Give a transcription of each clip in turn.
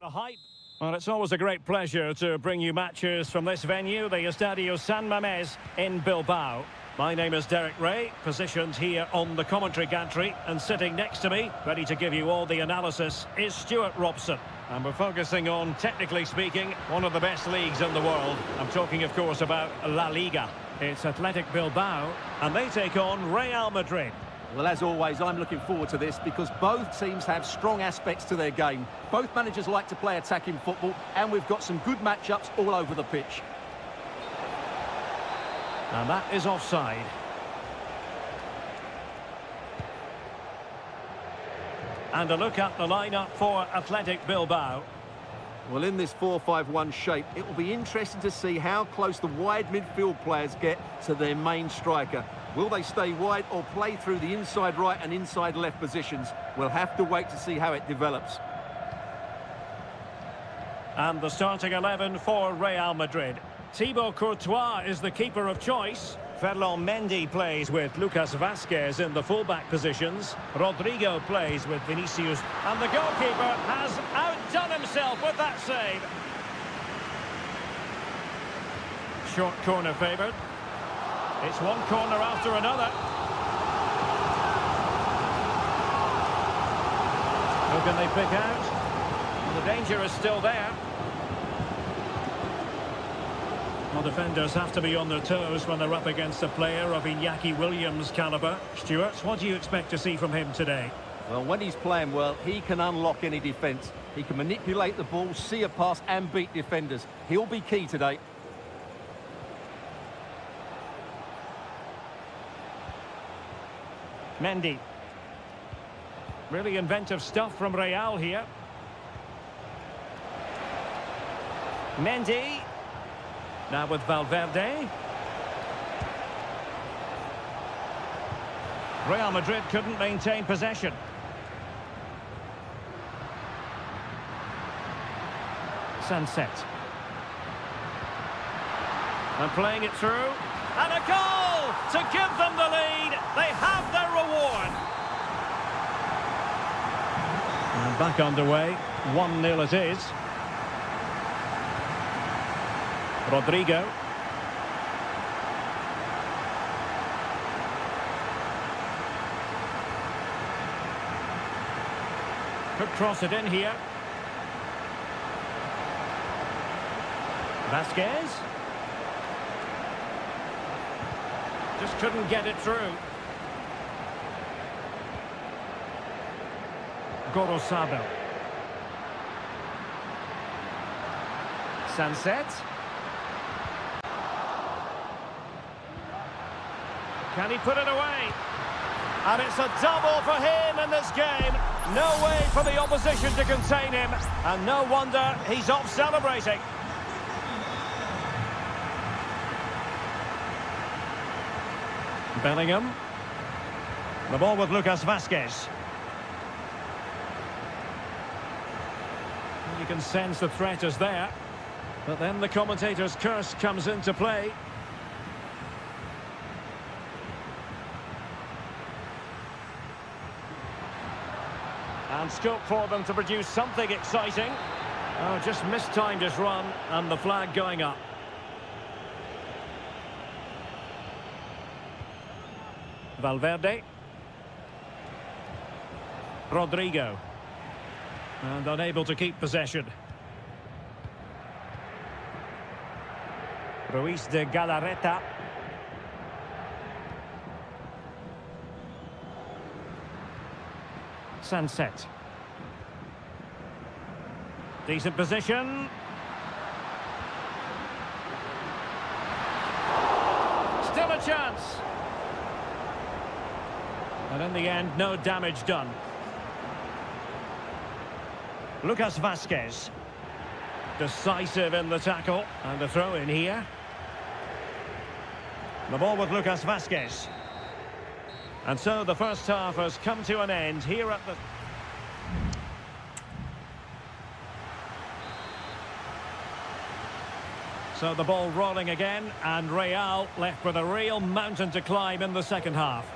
The hype. Well, it's always a great pleasure to bring you matches from this venue, the Estadio San Mamés in Bilbao. My name is Derek Ray, positioned here on the commentary gantry, and sitting next to me, ready to give you all the analysis, is Stuart Robson. And we're focusing on, technically speaking, one of the best leagues in the world. I'm talking, of course, about La Liga. It's Athletic Bilbao, and they take on Real Madrid. Well, as always, I'm looking forward to this because both teams have strong aspects to their game. Both managers like to play attacking football, and we've got some good matchups all over the pitch. And that is offside. And a look at the lineup for Athletic Bilbao. Well, in this 4-5-1 shape, it will be interesting to see how close the wide midfield players get to their main striker. Will they stay wide or play through the inside right and inside left positions? We'll have to wait to see how it develops. And the starting 11 for Real Madrid. Thibaut Courtois is the keeper of choice. Ferland Mendy plays with Lucas Vazquez in the fullback positions. Rodrigo plays with Vinicius. And the goalkeeper has outdone himself with that save. Short corner favoured. It's one corner after another. Who can they pick out? Well, the danger is still there. Well, defenders have to be on their toes when they're up against a player of Iñaki Williams' calibre. Stuart, what do you expect to see from him today? Well, when he's playing well, he can unlock any defence. He can manipulate the ball, see a pass and beat defenders. He'll be key today. Mendy. Really inventive stuff from Real here. Mendy. Now with Valverde. Real Madrid couldn't maintain possession. Sunset. And playing it through. And a goal to give them the lead. They have their reward. And back underway. 1-0 it is. Rodrigo. Could cross it in here. Vazquez. Just couldn't get it through. Gorosado. Sunset. Can he put it away? And it's a double for him in this game. No way for the opposition to contain him. And no wonder he's off celebrating. Bellingham. The ball with Lucas Vazquez. You can sense the threat is there. But then the commentator's curse comes into play. And scope for them to produce something exciting. Oh, just mistimed his run and the flag going up. Valverde. Rodrigo. And unable to keep possession. Ruiz de Galarreta. Sunset. Decent position. Still a chance. And in the end, no damage done. Lucas Vazquez. Decisive in the tackle. And the throw in here. The ball with Lucas Vazquez. And so the first half has come to an end here at the... So the ball rolling again, and Real left with a real mountain to climb in the second half.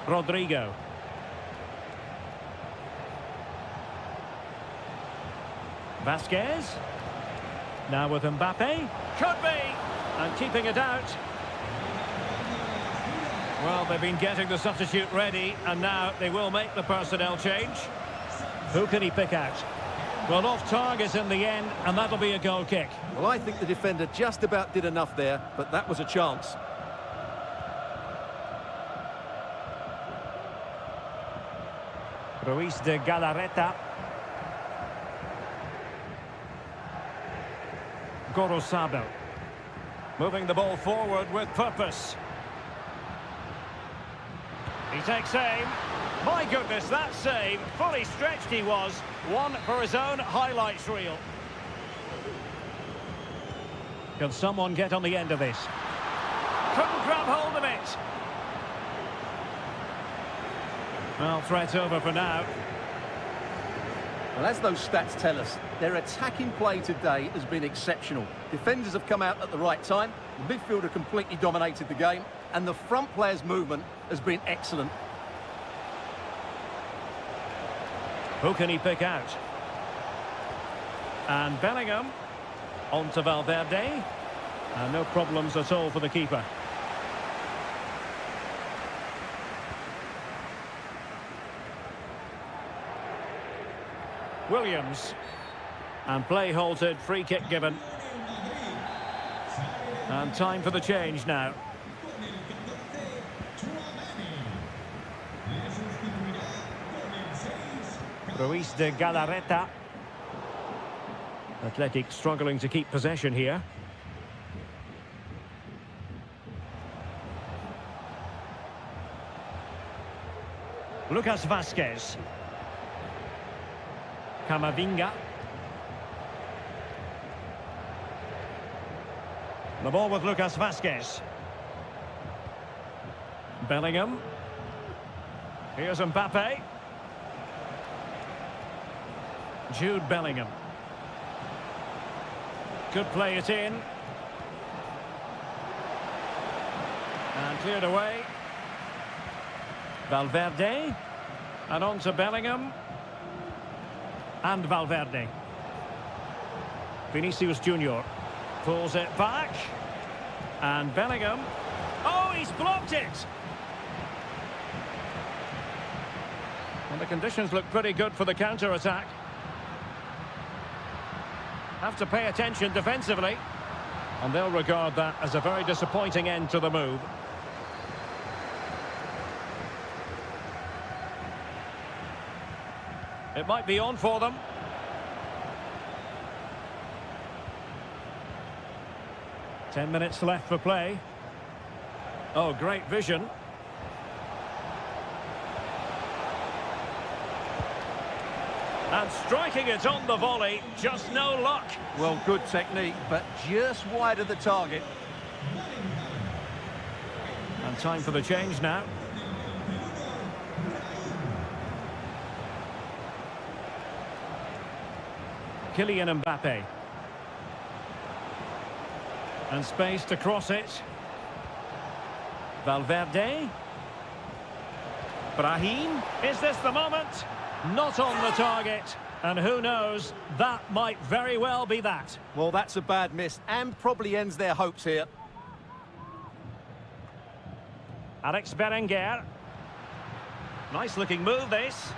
Rodrigo. Vasquez. Now with Mbappe. Could be! And keeping it out. Well, they've been getting the substitute ready, and now they will make the personnel change. Who can he pick out? Well, off target in the end, and that'll be a goal kick. Well, I think the defender just about did enough there, but that was a chance. Ruiz de Galarreta. Gorosado. Moving the ball forward with purpose. He takes aim. My goodness, that save. Fully stretched he was. One for his own highlights reel. Can someone get on the end of this? Couldn't grab hold of it. Well, threat over for now. Well, as those stats tell us, their attacking play today has been exceptional. Defenders have come out at the right time, the midfielder completely dominated the game, and the front player's movement has been excellent. Who can he pick out? And Bellingham. On to Valverde. No problems at all for the keeper. Williams. And play halted, free kick given. And time for the change now. Ruiz de Galarreta. Athletic struggling to keep possession here. Lucas Vasquez. Camavinga. The ball with Lucas Vasquez. Bellingham. Here's Mbappe. Jude Bellingham. Could play it in. And cleared away. Valverde. And on to Bellingham. And Valverde. Vinicius Junior. Pulls it back. And Bellingham. Oh, he's blocked it! And the conditions look pretty good for the counter-attack. Have to pay attention defensively. And they'll regard that as a very disappointing end to the move. It might be on for them. Ten minutes left for play. Oh, great vision. And striking it on the volley, just no luck. Well, good technique, but just wide of the target. And time for the change now. Kylian Mbappe. And space to cross it. Valverde. Brahim. Is this the moment? Not on the target. And who knows, that might very well be that. Well, that's a bad miss and probably ends their hopes here. Alex Berenguer. Nice looking move this.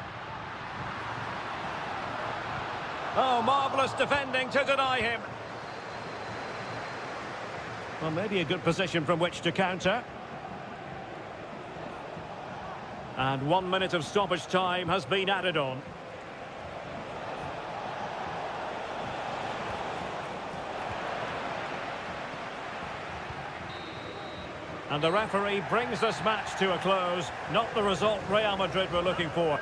Oh, marvellous defending to deny him. Well, maybe a good position from which to counter. And 1 minute of stoppage time has been added on. And the referee brings this match to a close. Not the result Real Madrid were looking for.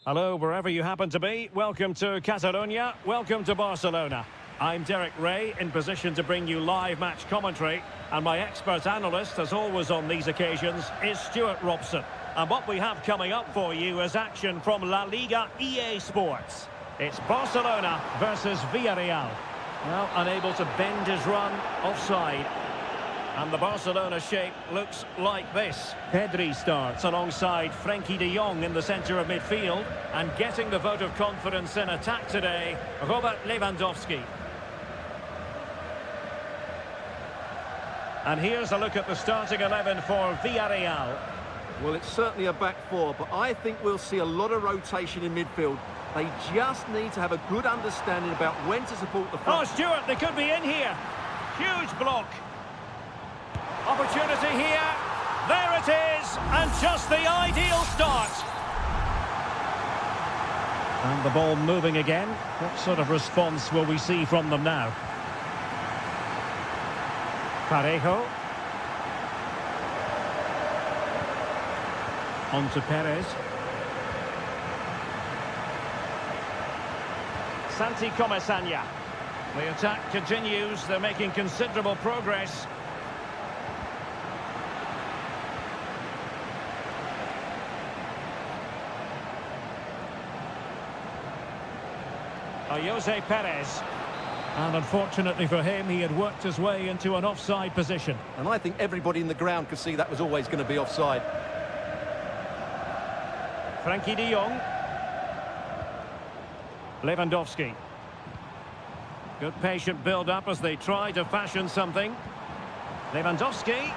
Hello, wherever you happen to be. Welcome to Catalonia. Welcome to Barcelona. I'm Derek Ray, in position to bring you live match commentary. And my expert analyst, as always on these occasions, is Stuart Robson. And what we have coming up for you is action from La Liga EA Sports. It's Barcelona versus Villarreal. Well, unable to bend his run, offside. And the Barcelona shape looks like this. Pedri starts alongside Frenkie de Jong in the centre of midfield. And getting the vote of confidence in attack today, Robert Lewandowski. And here's a look at the starting 11 for Villarreal. Well, it's certainly a back four, but I think we'll see a lot of rotation in midfield. They just need to have a good understanding about when to support the front. Oh, Stuart, they could be in here. Huge block. Opportunity here. There it is. And just the ideal start. And the ball moving again. What sort of response will we see from them now? Parejo. On to Perez. Santi Comesaña. The attack continues. They're making considerable progress. Jose Perez. And unfortunately for him, he had worked his way into an offside position. And I think everybody in the ground could see that was always going to be offside. Frenkie de Jong. Lewandowski. Good patient build-up as they try to fashion something. Lewandowski.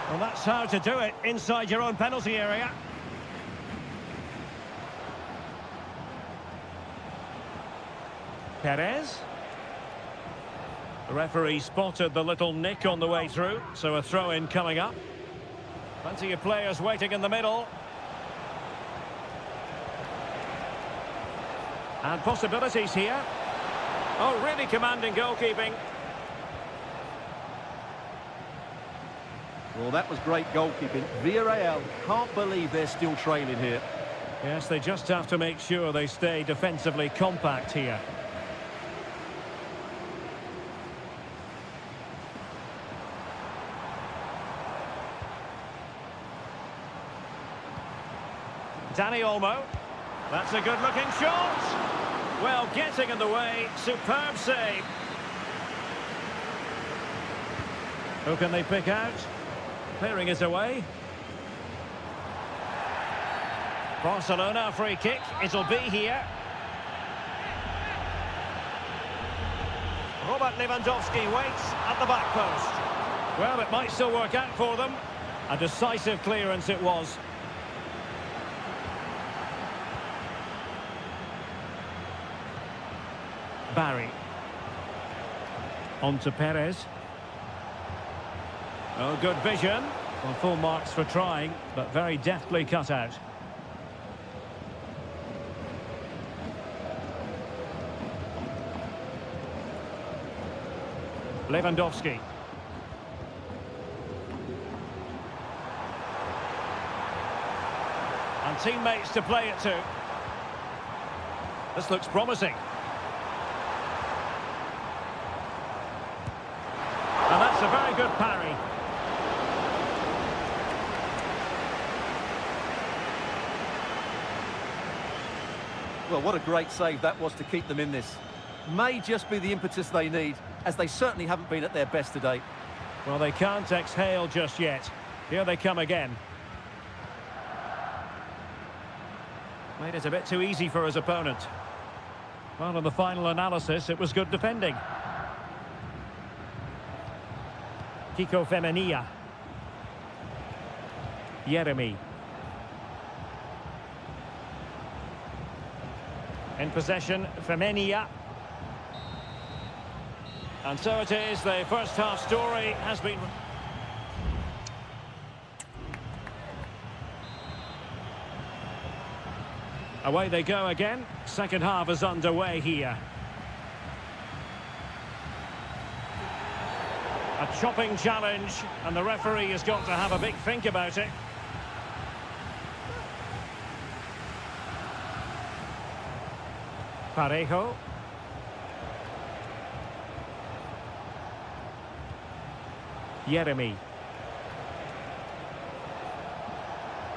Well, that's how to do it inside your own penalty area. Perez. The referee spotted the little nick on the way through, so a throw-in coming up. Plenty of players waiting in the middle. And possibilities here. Oh, really commanding goalkeeping. Well, that was great goalkeeping. Villarreal can't believe they're still trailing here. Yes, they just have to make sure they stay defensively compact here. Dani Olmo. That's a good-looking shot. Well, getting in the way. Superb save. Who can they pick out? Clearing it away. Barcelona free kick. It'll be here. Robert Lewandowski waits at the back post. Well, it might still work out for them. A decisive clearance it was. Barry. On to Perez. Oh, good vision. Well, full marks for trying, but very deftly cut out. Lewandowski. And teammates to play it to. This looks promising. And that's a very good parry. Well, what a great save that was to keep them in this. May just be the impetus they need, as they certainly haven't been at their best today. Well, they can't exhale just yet. Here they come again. Made it a bit too easy for his opponent. Well, in the final analysis, it was good defending. Kiko Femenia. Jeremy. In possession, Femenia. And so it is, the first half story has been... Away they go again. Second half is underway here. A chopping challenge, and the referee has got to have a big think about it. Parejo. Jeremy.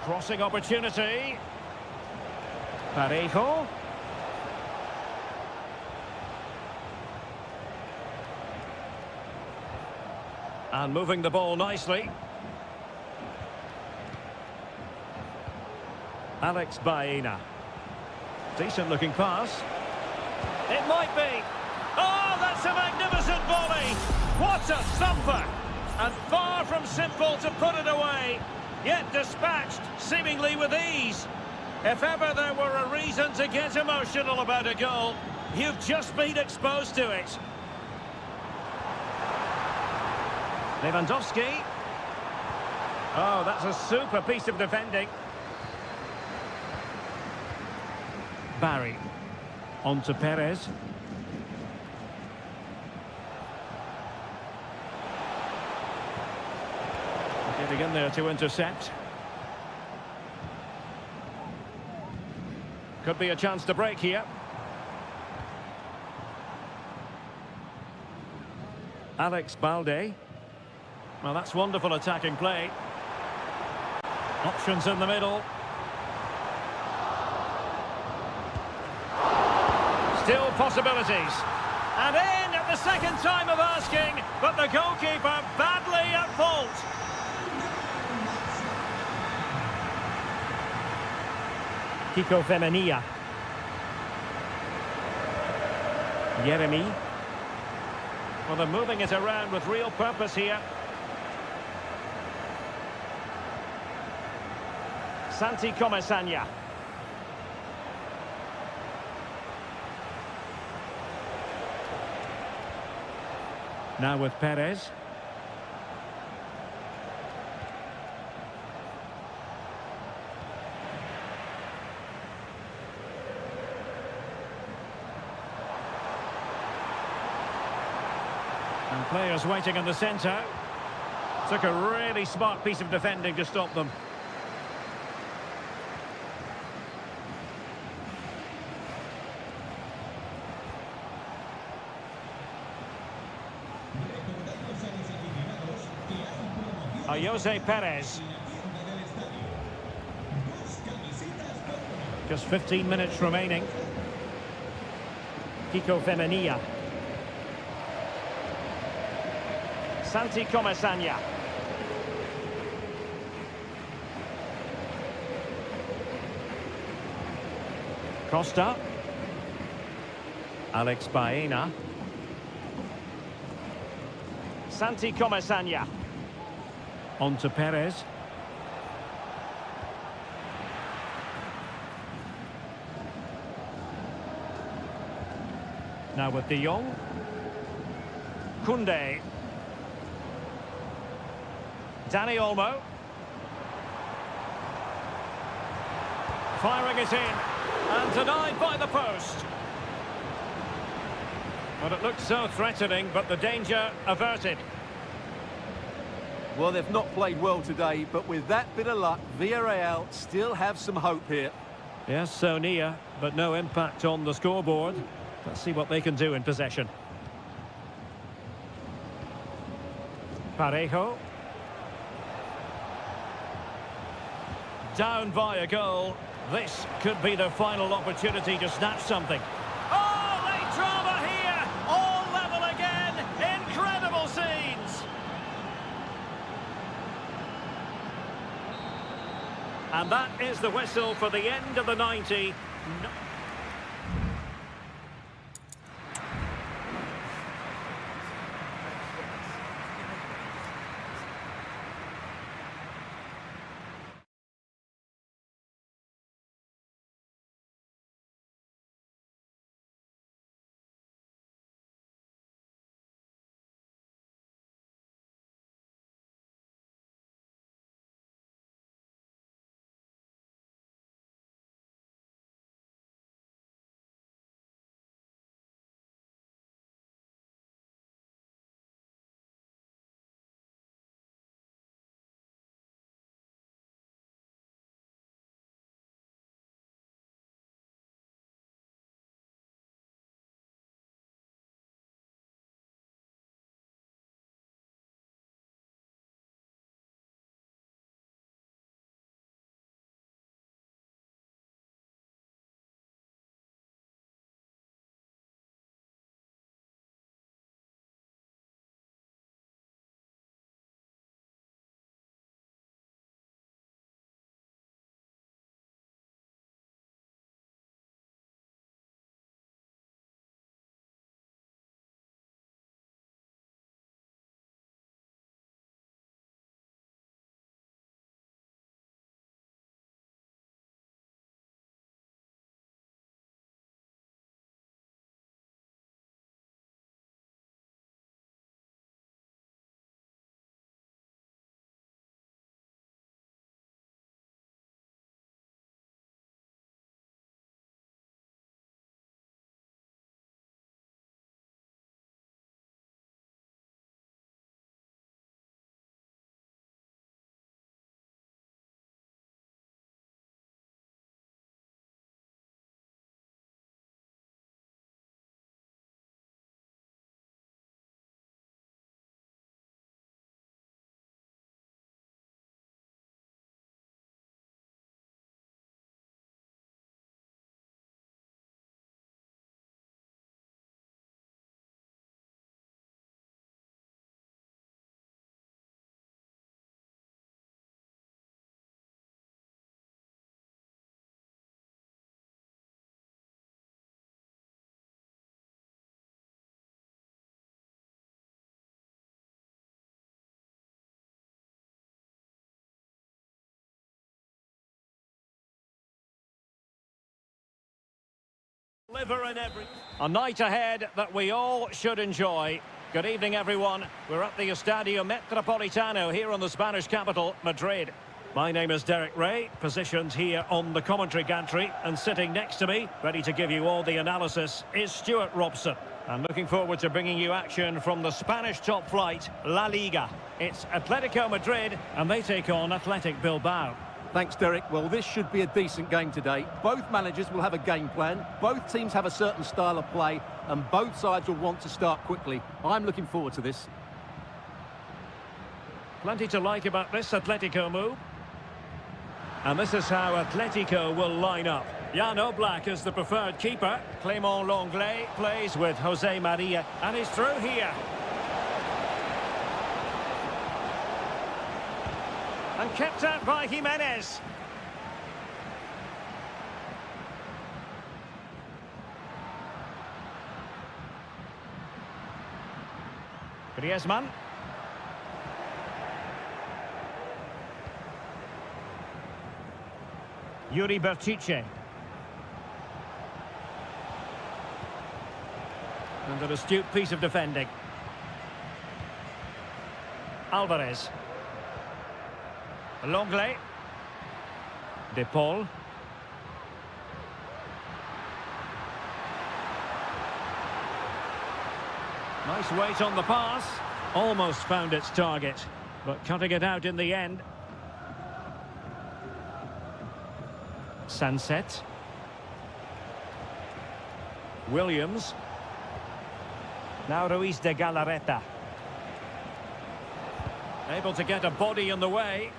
Crossing opportunity. Parejo. And moving the ball nicely. Alex Baena. Decent looking pass. It might be. Oh, that's a magnificent volley. What a thumper. And far from simple to put it away. Yet dispatched seemingly with ease. If ever there were a reason to get emotional about a goal, you've just been exposed to it. Lewandowski. Oh, that's a super piece of defending. Barry. On to Perez. Getting in there to intercept. Could be a chance to break here. Alex Balde. Well, that's wonderful attacking play. Options in the middle. Still possibilities. And in at the second time of asking, but the goalkeeper badly at fault. Kiko Femenia. Jeremy. Well, they're moving it around with real purpose here. Santi Comesaña. Now with Perez. And players waiting in the centre. Took a really smart piece of defending to stop them. Jose Perez. Just 15 minutes remaining. Kiko Femenia. Santi Comesaña. Costa. Alex Baena. Santi Comesaña. On to Perez. Now with De Jong. Koundé. Dani Olmo. Firing it in. And denied by the post. Well, it looked so threatening, but the danger averted. Well, they've not played well today, but with that bit of luck, Villarreal still have some hope here. Yes, so near, but no impact on the scoreboard. Let's see what they can do in possession. Parejo. Down by a goal. This could be their final opportunity to snatch something. Oh, late drama here! All level again! Incredible scenes! And that is the whistle for the end of the 90. A night ahead that we all should enjoy. Good evening, everyone. We're at the Estadio Metropolitano here in the Spanish capital, Madrid. My name is Derek Ray, positioned here on the commentary gantry, and sitting next to me, ready to give you all the analysis, is Stuart Robson. I'm looking forward to bringing you action from the Spanish top flight, La Liga. It's Atletico Madrid, and they take on Athletic Bilbao. Thanks, Derek. Well, this should be a decent game today. Both managers will have a game plan. Both teams have a certain style of play, and both sides will want to start quickly. I'm looking forward to this. Plenty to like about this Atletico move. And this is how Atletico will line up. Jan Oblak is the preferred keeper. Clément Lenglet plays with Jose Maria, and he's through here. And kept out by Jimenez. Griezmann. Yuri Berchiche. And an astute piece of defending. Alvarez. Lenglet. De Paul. Nice weight on the pass. Almost found its target, but cutting it out in the end. Sunset. Williams. Now Ruiz de Galarreta. Able to get a body in the way.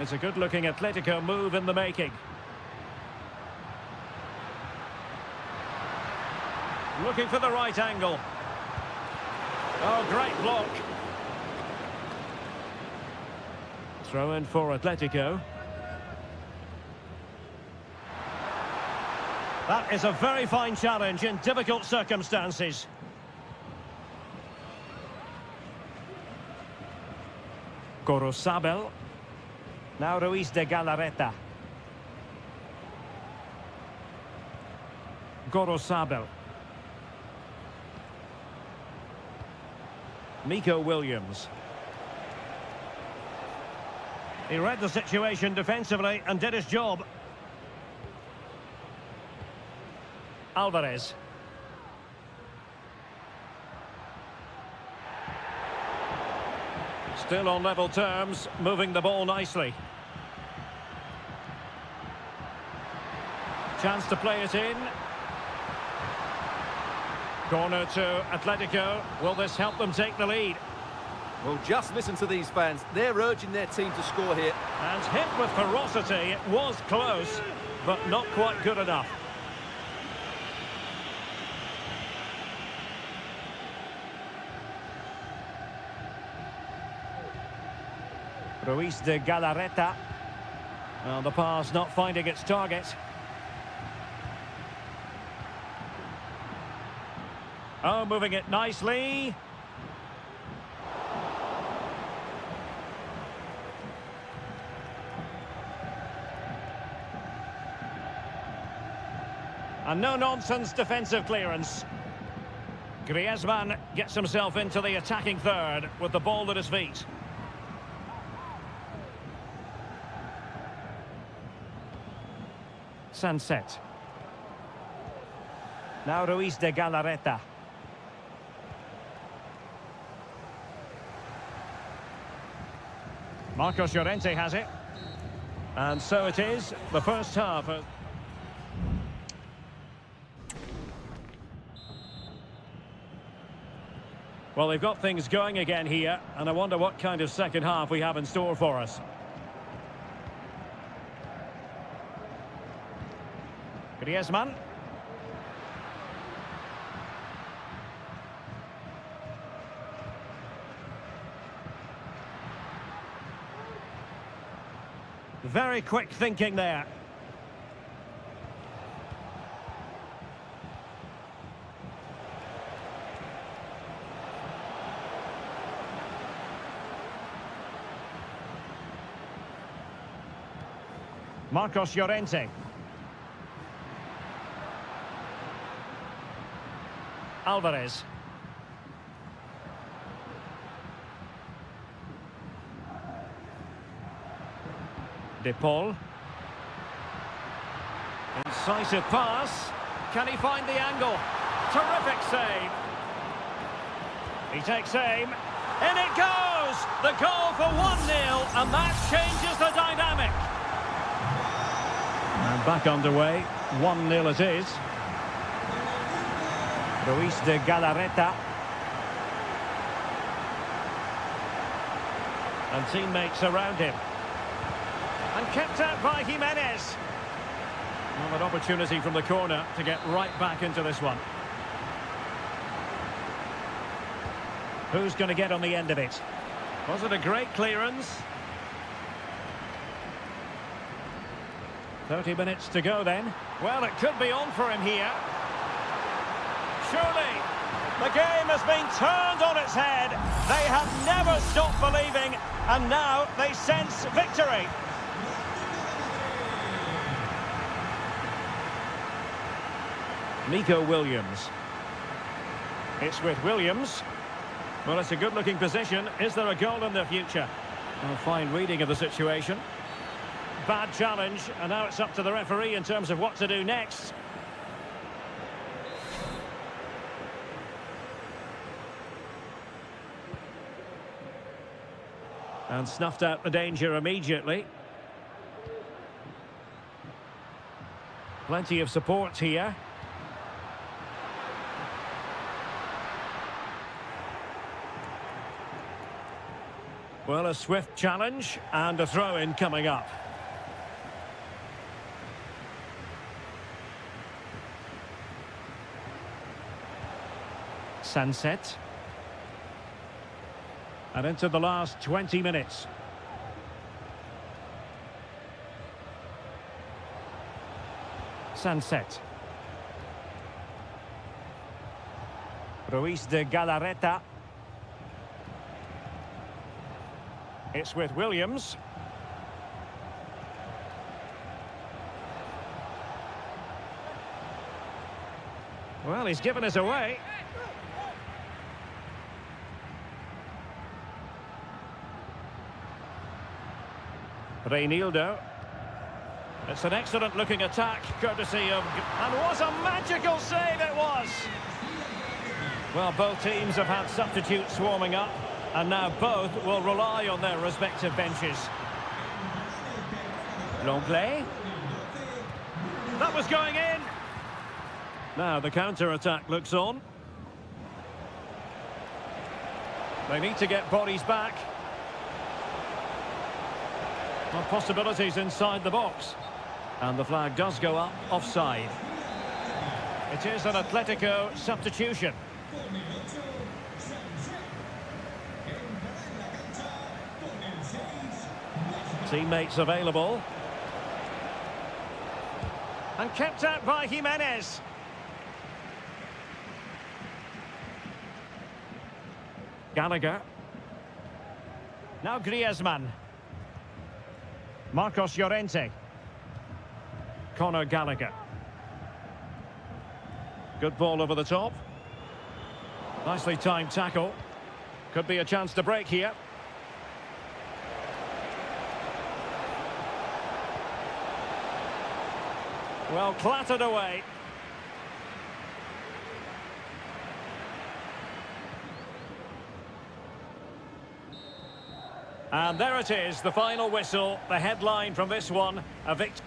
It's a good-looking Atletico move in the making. Looking for the right angle. Oh, great block. Throw in for Atletico. That is a very fine challenge in difficult circumstances. Gorosabel. Now Ruiz de Galarreta. Gorosabel. Nico Williams. He read the situation defensively and did his job. Alvarez. Still on level terms, moving the ball nicely. Chance to play it in. Corner to Atletico. Will this help them take the lead? Well, just listen to these fans. They're urging their team to score here. And hit with ferocity. It was close, but not quite good enough. Ruiz de Galarreta. Well, the pass not finding its target. Oh, moving it nicely. And no-nonsense defensive clearance. Griezmann gets himself into the attacking third with the ball at his feet. Sunset. Now Ruiz de Galarreta. Marcos Llorente has it. And so it is, the first half. Well, they've got things going again here, and I wonder what kind of second half we have in store for us. Griezmann. Very quick thinking there. Marcos Llorente. Alvarez. De Paul. Incisive pass. Can he find the angle? Terrific save. He takes aim. In it goes! The goal for 1-0, and that changes the dynamic. And back underway. 1-0 it is. Ruiz de Galarreta. And teammates around him. And kept out by Jimenez. Well, an opportunity from the corner to get right back into this one. Who's going to get on the end of it? Was it a great clearance? 30 minutes to go then. Well, it could be on for him here. Surely, the game has been turned on its head. They have never stopped believing, and now they sense victory. Nico Williams. It's with Williams. Well, it's a good-looking position. Is there a goal in the future? Well, fine reading of the situation. Bad challenge, and now it's up to the referee in terms of what to do next. And snuffed out the danger immediately. Plenty of support here. Well, a swift challenge and a throw-in coming up. Sunset. And into the last 20 minutes. Sunset. Ruiz de Galarreta. It's with Williams. Well, he's given us away. Reinildo. It's an excellent-looking attack, courtesy of... And what a magical save it was! Well, both teams have had substitutes swarming up, and now both will rely on their respective benches. Longley. That was going in! Now the counter-attack looks on. They need to get bodies back. Well, possibilities inside the box. And the flag does go up offside. It is an Atletico substitution. Teammates available. And kept out by Jimenez. Gallagher. Now Griezmann. Marcos Llorente. Conor Gallagher. Good ball over the top. Nicely timed tackle. Could be a chance to break here. Well, clattered away. And there it is, the final whistle, the headline from this one, a victory.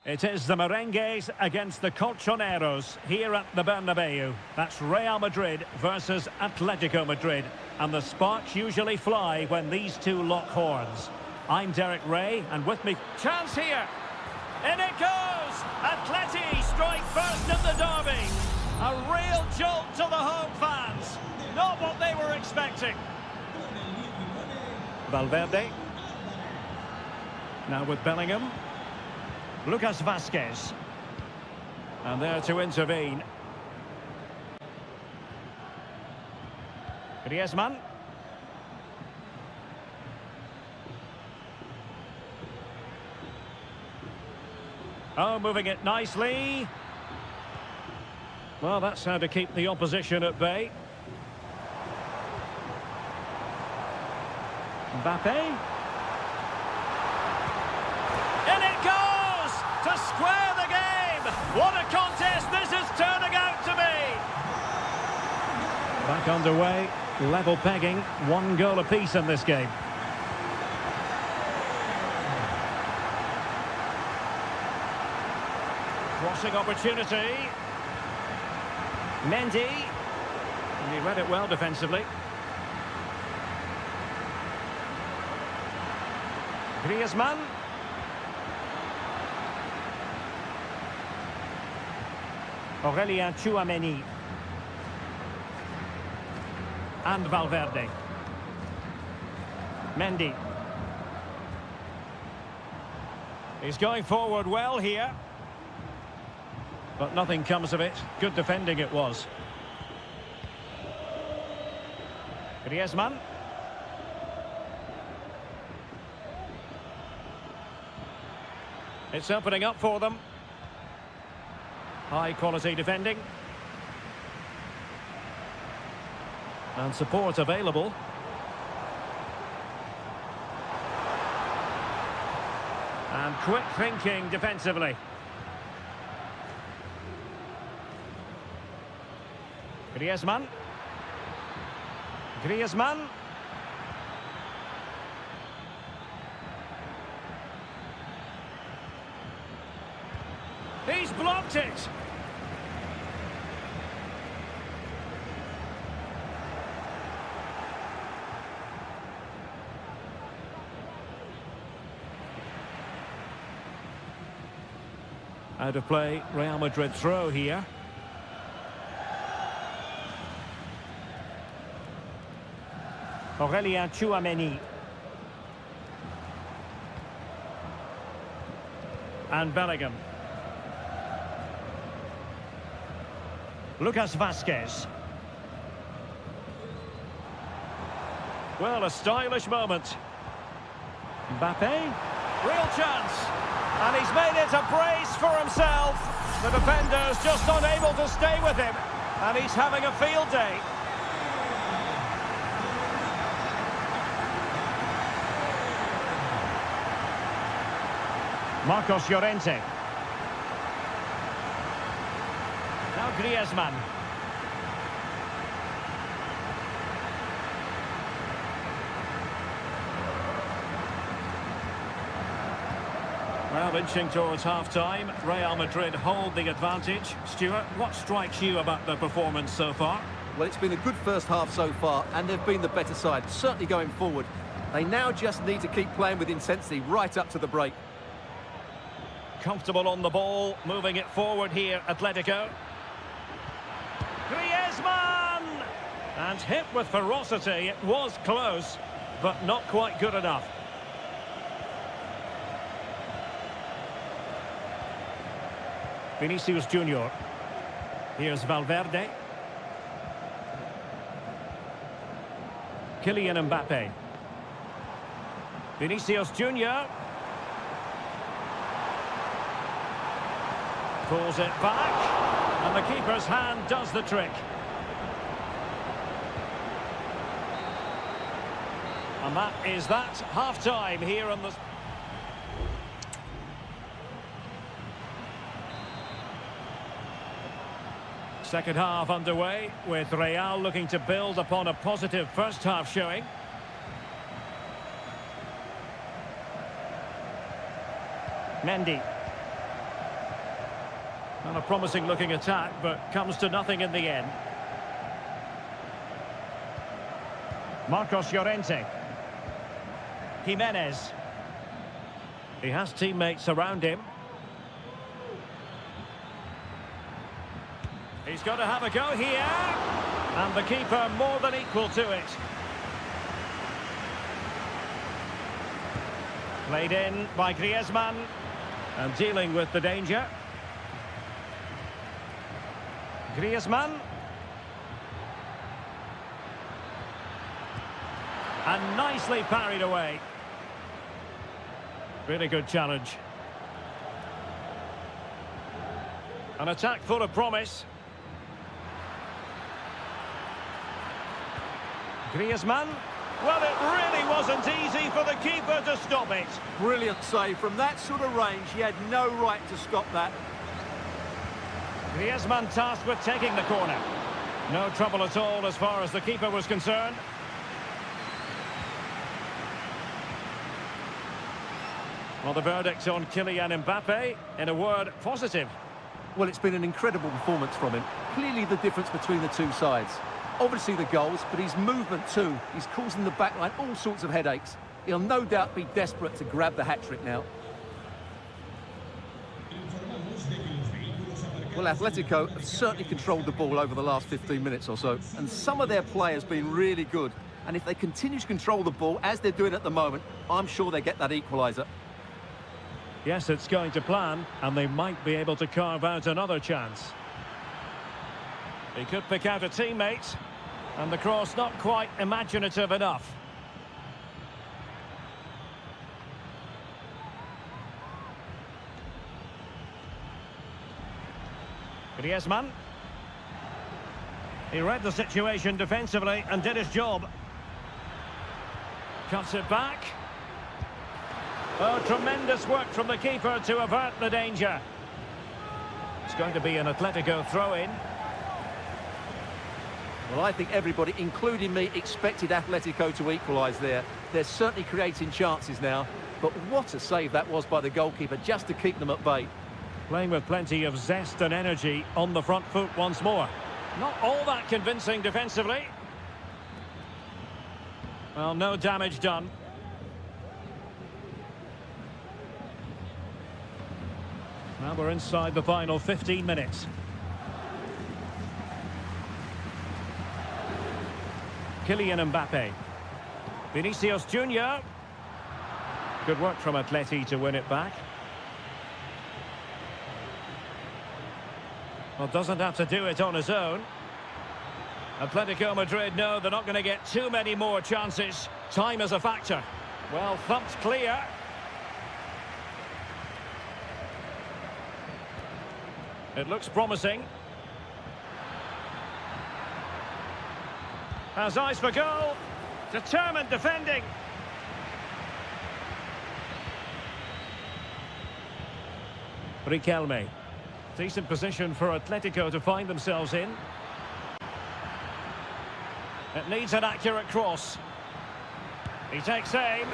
It is the Merengues against the Colchoneros here at the Bernabeu. That's Real Madrid versus Atletico Madrid. And the sparks usually fly when these two lock horns. I'm Derek Ray, and with me... Chance here! In it goes! Atleti strike first in the derby. A real jolt to the home fans. Not what they were expecting. Valverde. Now with Bellingham. Lucas Vazquez. And there to intervene. Griezmann. Oh, moving it nicely. Well, that's how to keep the opposition at bay. Mbappe. In it goes! To square the game! What a contest this is turning out to be! Back underway, level pegging, 1 goal apiece in this game. Crossing opportunity. Mendy. And he read it well defensively. Griezmann. Aurelien Tchouameni. And Valverde. Mendy. He's going forward well here. But nothing comes of it. Good defending it was. Griezmann. It's opening up for them. High quality defending. And support available. And quick thinking defensively. Griezmann. Griezmann. He's blocked it. Out of play, Real Madrid throw here. Aurelien Tchouameni. And Bellingham. Lucas Vazquez. Well, a stylish moment. Mbappe. Real chance. And he's made it a brace for himself. The defender's just unable to stay with him. And he's having a field day. Marcos Llorente. Now Griezmann. Well, inching towards half-time. Real Madrid hold the advantage. Stuart, what strikes you about the performance so far? Well, it's been a good first half so far, and they've been the better side, certainly going forward. They now just need to keep playing with intensity right up to the break. Comfortable on the ball, moving it forward here, Atletico. Griezmann! And hit with ferocity. It was close, but not quite good enough. Vinicius Junior. Here's Valverde. Kylian Mbappe. Vinicius Junior. Pulls it back, and the keeper's hand does the trick. And that is that. Half-time here on the... Second half underway, with Real looking to build upon a positive first half showing. Mendy. And a promising looking attack, but comes to nothing in the end. Marcos Llorente. Jimenez. He has teammates around him. He's got to have a go here. And the keeper more than equal to it. Played in by Griezmann. And dealing with the danger. Griezmann. And nicely parried away. Really good challenge. An attack full of promise. Griezmann. Well, it really wasn't easy for the keeper to stop it. Brilliant save. From that sort of range, he had no right to stop that. Griezmann tasked with taking the corner. No trouble at all as far as the keeper was concerned. Well, the verdict on Kylian Mbappe, in a word, positive. Well, it's been an incredible performance from him. Clearly the difference between the two sides. Obviously the goals, but his movement too. He's causing the backline all sorts of headaches. He'll no doubt be desperate to grab the hat-trick now. Well, Atletico have certainly controlled the ball over the last 15 minutes or so, and some of their players have been really good. And if they continue to control the ball, as they're doing at the moment, I'm sure they get that equaliser. Yes, it's going to plan, and they might be able to carve out another chance. He could pick out a teammate, and the cross not quite imaginative enough. Griezmann. He read the situation defensively and did his job. Cuts it back. Oh, tremendous work from the keeper to avert the danger. It's going to be an Atletico throw-in. Well, I think everybody, including me, expected Atletico to equalise there. They're certainly creating chances now, but what a save that was by the goalkeeper just to keep them at bay. Playing with plenty of zest and energy on the front foot once more. Not all that convincing defensively. Well, no damage done. Now we're inside the final 15 minutes. Kylian Mbappe. Vinicius Junior. Good work from Atleti to win it back. Well, doesn't have to do it on his own. Atletico Madrid know they're not going to get too many more chances. Time is a factor. Well, thumped clear. It looks promising. Has eyes for goal. Determined defending. Riquelme. Decent position for Atletico to find themselves in. It needs an accurate cross. He takes aim.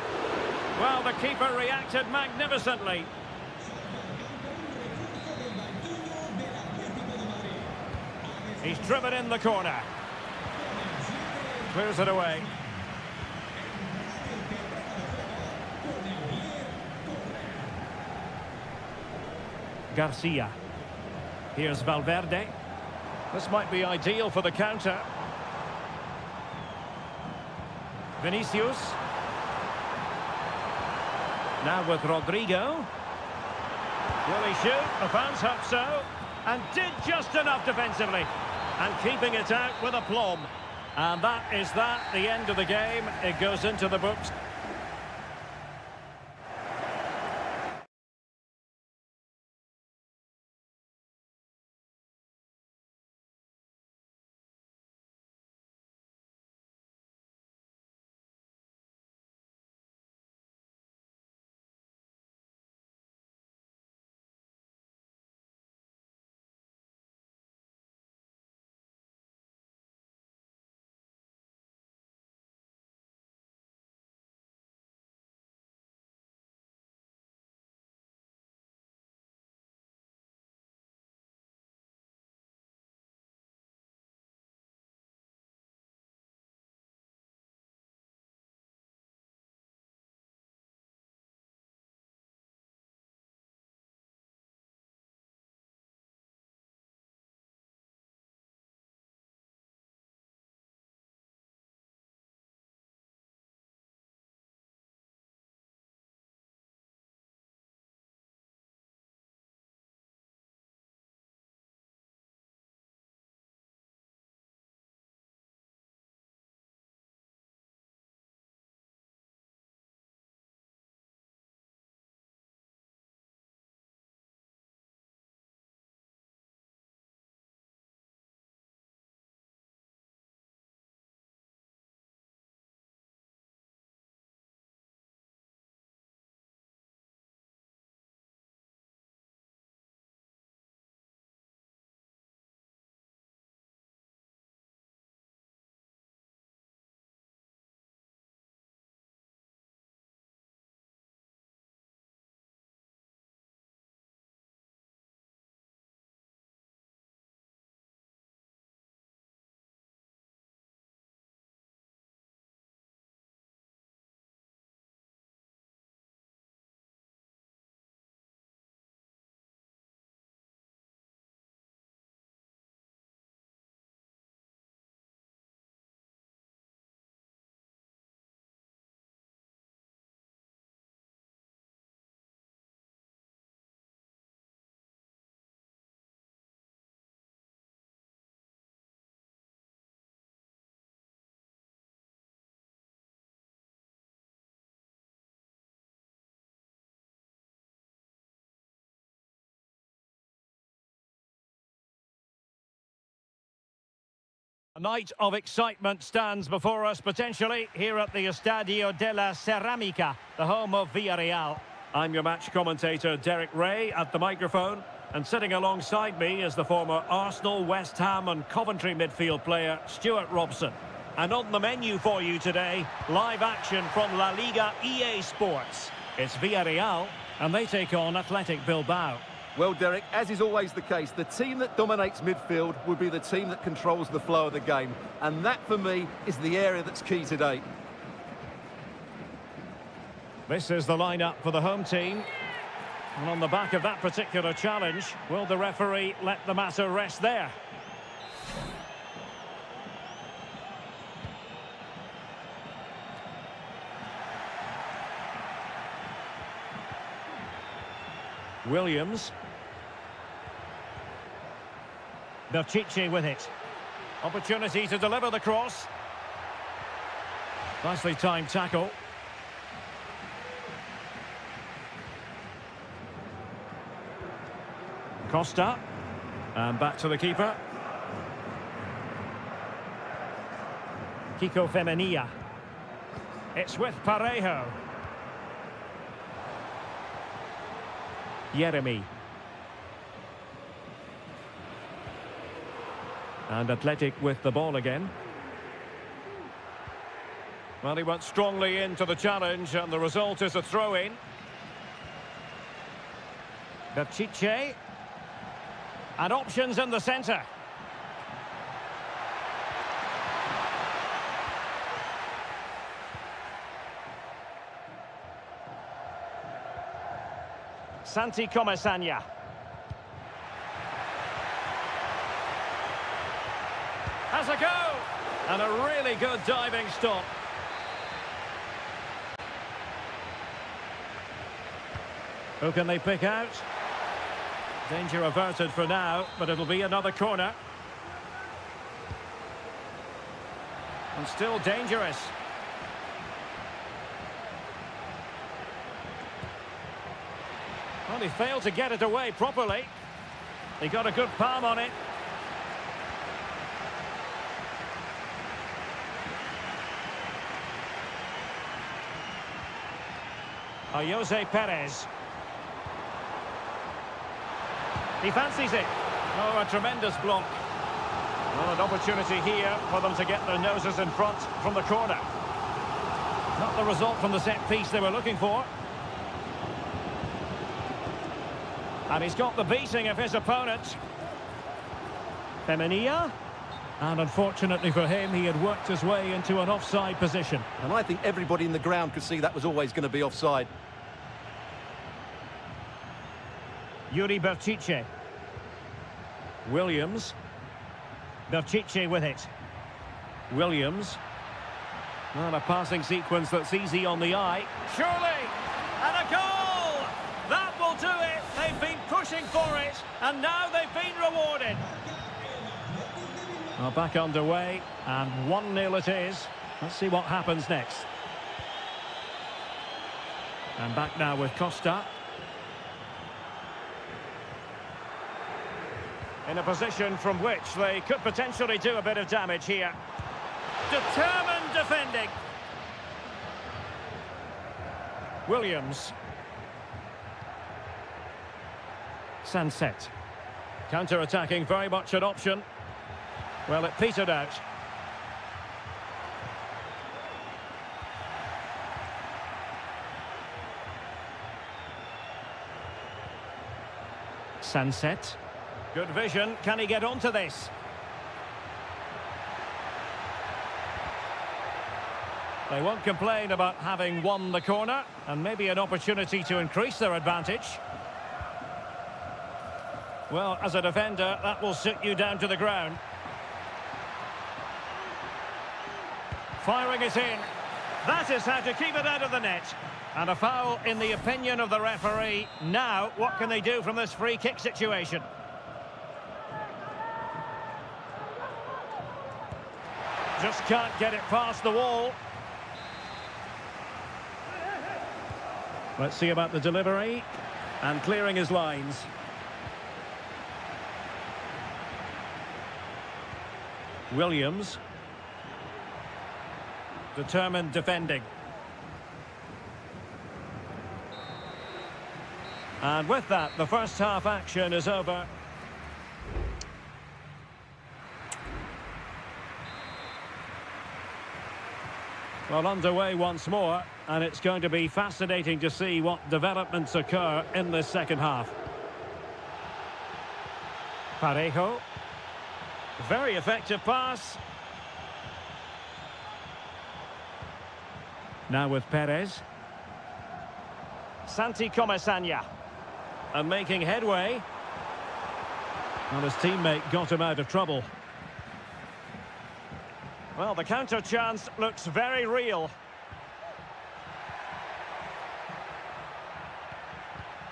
Well, the keeper reacted magnificently. He's driven in the corner. Clears it away. Garcia. Here's Valverde. This might be ideal for the counter. Vinicius. Now with Rodrigo. Will he shoot? The fans hope so. And did just enough defensively. And keeping it out with aplomb. And that is that, the end of the game. It goes into the books. night of excitement stands before us, potentially, here at the Estadio de la Ceramica, the home of Villarreal. I'm your match commentator, Derek Ray, at the microphone. And sitting alongside me is the former Arsenal, West Ham and Coventry midfield player, Stuart Robson. And on the menu for you today, live action from La Liga EA Sports. It's Villarreal, and they take on Athletic Bilbao. Well, Derek, as is always the case, the team that dominates midfield will be the team that controls the flow of the game. And that, for me, is the area that's key today. This is the lineup for the home team. And on the back of that particular challenge, will the referee let the matter rest there? Williams. Píratczyk with it. Opportunity to deliver the cross. Nicely timed tackle. Costa. And back to the keeper. Kiko Femenia. It's with Parejo. Jeremy. And Athletic with the ball again. Well, he went strongly into the challenge, and the result is a throw-in. Píratczyk. And options in the centre. Santi Comesaña. Has a go! And a really good diving stop. Who can they pick out? Danger averted for now, but it'll be another corner. And still dangerous. Well, he failed to get it away properly. He got a good palm on it. Jose Perez. He fancies it. Oh, a tremendous block. Well, an opportunity here for them to get their noses in front from the corner. Not the result from the set piece they were looking for. And he's got the beating of his opponent. Femenia. And unfortunately for him, he had worked his way into an offside position. And I think everybody in the ground could see that was always going to be offside. Yuri Píratczyk. Williams. Píratczyk with it. Williams. Not a passing sequence that's easy on the eye. Surely! And a goal! That will do it! They've been pushing for it, and now they've been rewarded. Well, back underway, and 1-0 it is. Let's see what happens next. And back now with Costa. In a position from which they could potentially do a bit of damage here. Determined defending. Williams. Sunset. Counter-attacking, very much an option. Well, it petered out. Sunset. Good vision. Can he get onto this? They won't complain about having won the corner, and maybe an opportunity to increase their advantage. Well, as a defender, that will sit you down to the ground. Firing it in. That is how to keep it out of the net. And a foul in the opinion of the referee. Now, what can they do from this free kick situation? Just can't get it past the wall. Let's see about the delivery. And clearing his lines. Williams. Determined defending. And with that, the first half action is over. Well, underway once more, and it's going to be fascinating to see what developments occur in this second half. Parejo. Very effective pass. Now with Perez. Santi Comesaña. And making headway. Well, his teammate got him out of trouble. Well, the counter chance looks very real.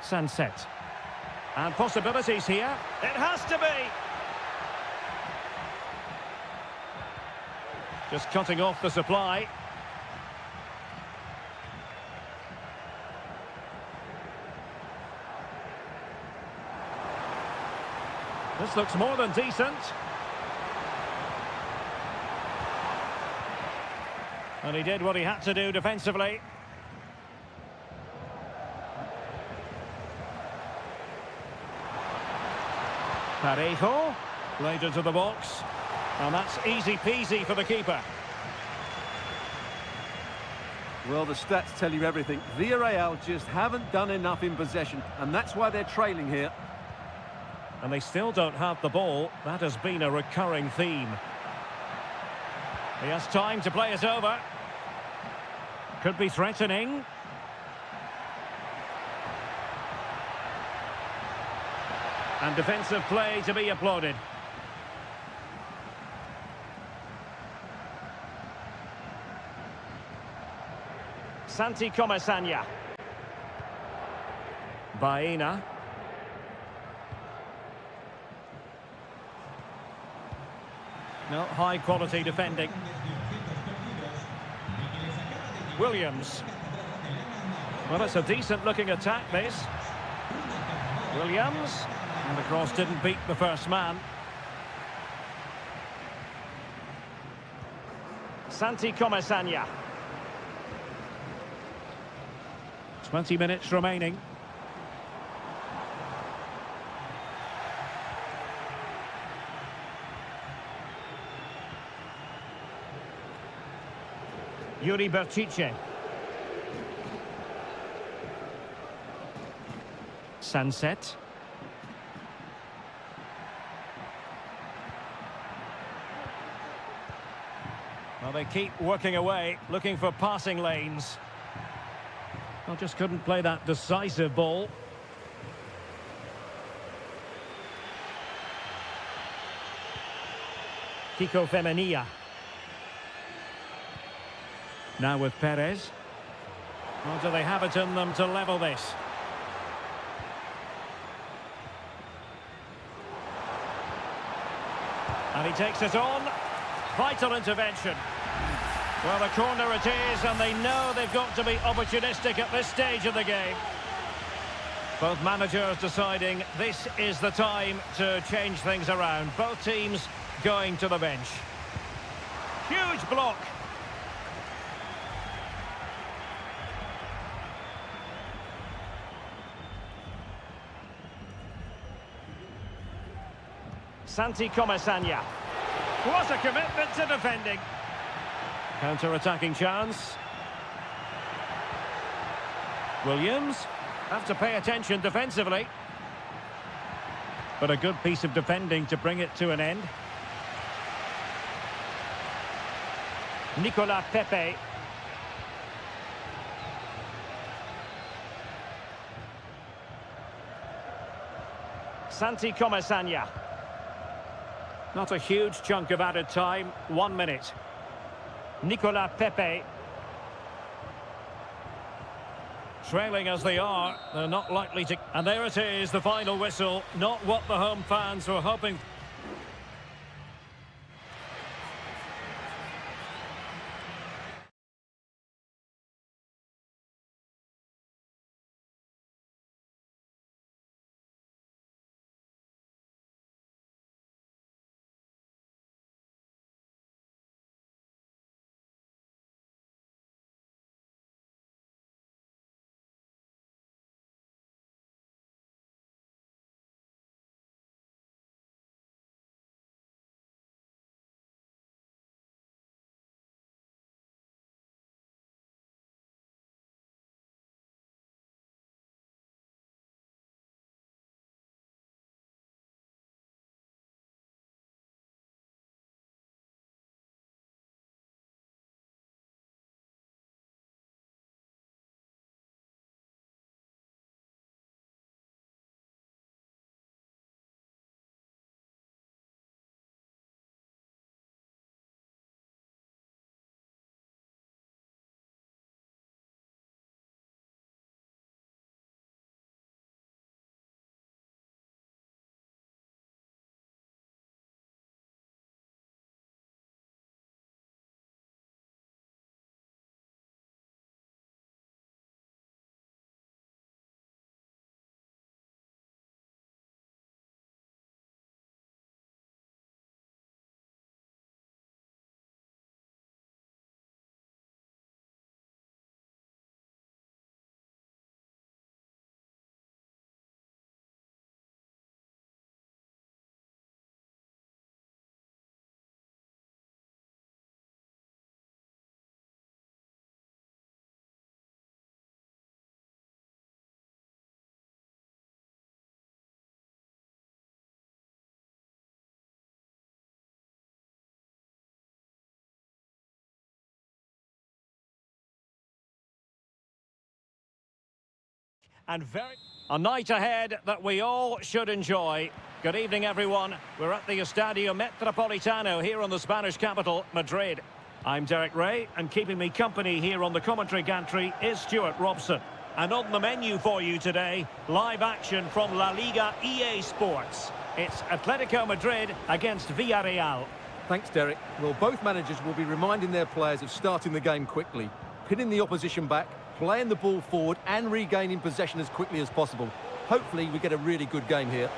Sunset. And possibilities here. It has to be! Just cutting off the supply. This looks more than decent. And he did what he had to do defensively. Parejo, played into the box. And that's easy peasy for the keeper. Well, the stats tell you everything. Villarreal just haven't done enough in possession, and that's why they're trailing here. And they still don't have the ball. That has been a recurring theme. He has time to play it over. Could be threatening. And defensive play to be applauded. Santi Comesaña. Baena. No, high-quality defending. Williams. Well, it's a decent-looking attack, this. Williams. And the cross didn't beat the first man. Santi Comesaña. 20 minutes remaining. Yuri Berchiche. Sunset. Well, they keep working away, looking for passing lanes. Well, just couldn't play that decisive ball. Kiko Femenia. Now with Perez. Well, do they have it in them to level this? And he takes it on. Vital intervention. Well, the corner it is, and they know they've got to be opportunistic at this stage of the game. Both managers deciding this is the time to change things around. Both teams going to the bench. Huge block. Santi Comesaña. What a commitment to defending. Counter-attacking chance. Williams. Have to pay attention defensively. But a good piece of defending to bring it to an end. Nicolas Pepe. Santi Comesaña. Not a huge chunk of added time. 1 minute. Nicolas Pepe. Trailing as they are, they're not likely to... And there it is, the final whistle. Not what the home fans were hoping and a night ahead that we all should enjoy. Good evening, everyone. We're at the Estadio Metropolitano here in the Spanish capital, Madrid. I'm Derek Ray, and keeping me company here on the commentary gantry is Stuart Robson. And on the menu for you today, live action from La Liga EA Sports. It's Atletico Madrid against Villarreal. Thanks, Derek. Well, both managers will be reminding their players of starting the game quickly, pinning the opposition back, playing the ball forward and regaining possession as quickly as possible. Hopefully we get a really good game here.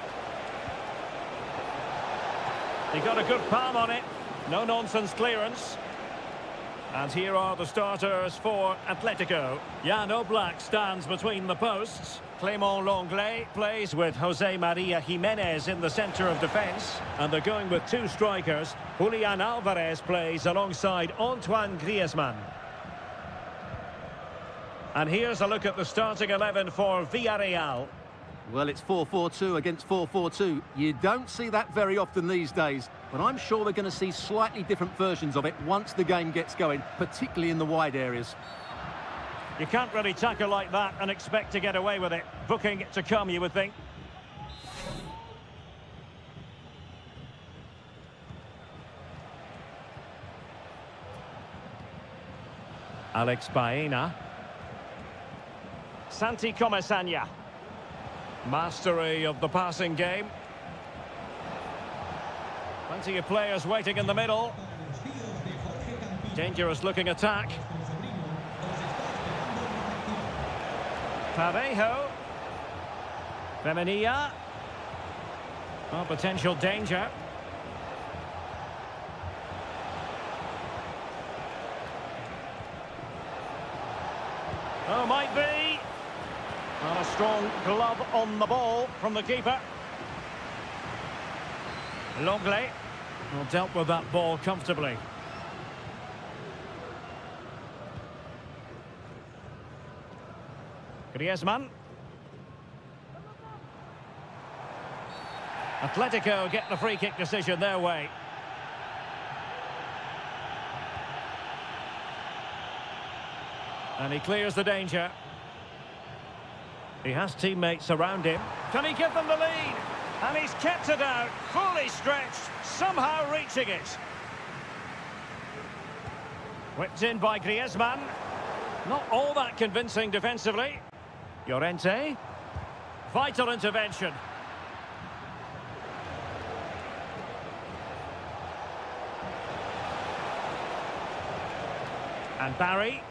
He got a good palm on it. No-nonsense clearance. And here are the starters for Atletico. Jan Oblak stands between the posts. Clément Lenglet plays with Jose Maria Jimenez in the centre of defence. And they're going with two strikers. Julian Alvarez plays alongside Antoine Griezmann. And here's a look at the starting 11 for Villarreal. Well, it's 4-4-2 against 4-4-2. You don't see that very often these days, but I'm sure we're going to see slightly different versions of it once the game gets going, particularly in the wide areas. You can't really tackle like that and expect to get away with it. Booking to come, you would think. Alex Baena. Santi Comesaña. Mastery of the passing game. Plenty of players waiting in the middle. Dangerous looking attack. Parejo. Femenia. Oh, potential danger. Oh, might be. Well, a strong glove on the ball from the keeper. Lenglet. Well, dealt with that ball comfortably. Griezmann. Atletico get the free kick decision their way. And he clears the danger. He has teammates around him. Can he give them the lead? And he's kept it out, fully stretched, somehow reaching it. Whipped in by Griezmann. Not all that convincing defensively. Llorente. Vital intervention. And Barry.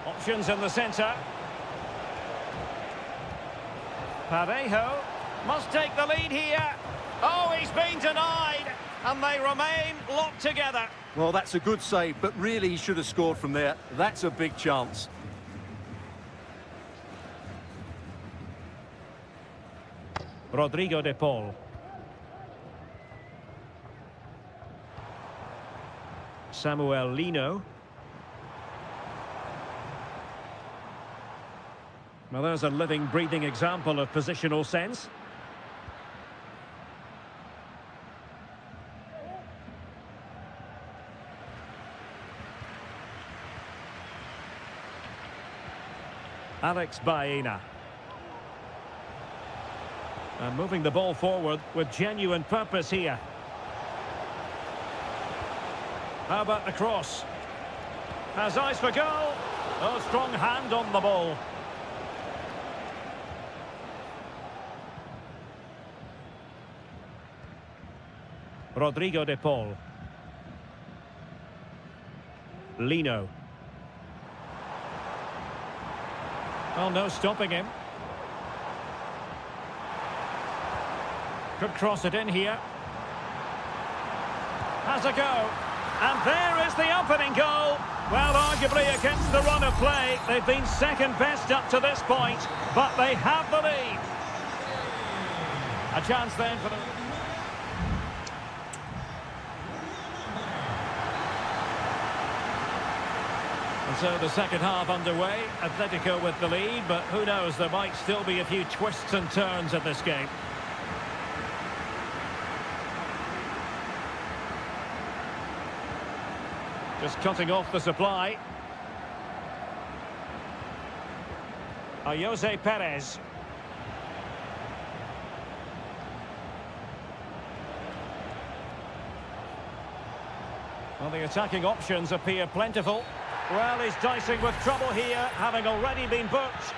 Options in the centre. Parejo must take the lead here. Oh, he's been denied, and they remain locked together. Well, that's a good save, but really he should have scored from there. That's a big chance. Rodrigo de Paul. Samuel Lino. Well, there's a living, breathing example of positional sense. Alex Baena. And moving the ball forward with genuine purpose here. How about the cross? Has eyes for goal. Oh, strong hand on the ball. Rodrigo de Paul. Lino. Oh, no stopping him. Could cross it in here. Has a go. And there is the opening goal. Well, arguably against the run of play, they've been second best up to this point, but they have the lead. A chance then for them. And so the second half underway. Atletico with the lead, but who knows, there might still be a few twists and turns in this game. Just cutting off the supply. Jose Perez. Well, the attacking options appear plentiful. Well, he's dicing with trouble here, having already been booked.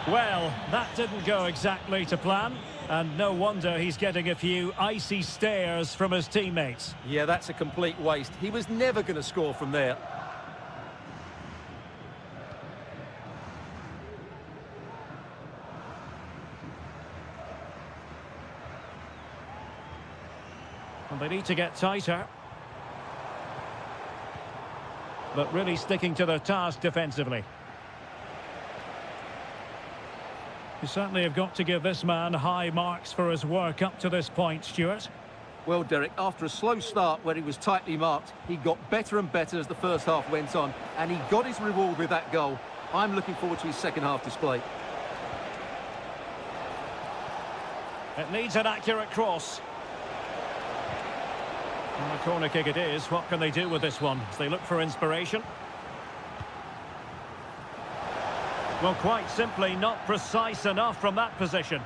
Well, that didn't go exactly to plan, and no wonder he's getting a few icy stares from his teammates. Yeah, that's a complete waste. He was never going to score from there. And they need to get tighter. But really sticking to their task defensively. You certainly have got to give this man high marks for his work up to this point, Stuart. Well, Derek, after a slow start where he was tightly marked, he got better and better as the first half went on, and he got his reward with that goal. I'm looking forward to his second half display. It needs an accurate cross. And a corner kick it is. What can they do with this one as they look for inspiration? Well, quite simply not precise enough from that position.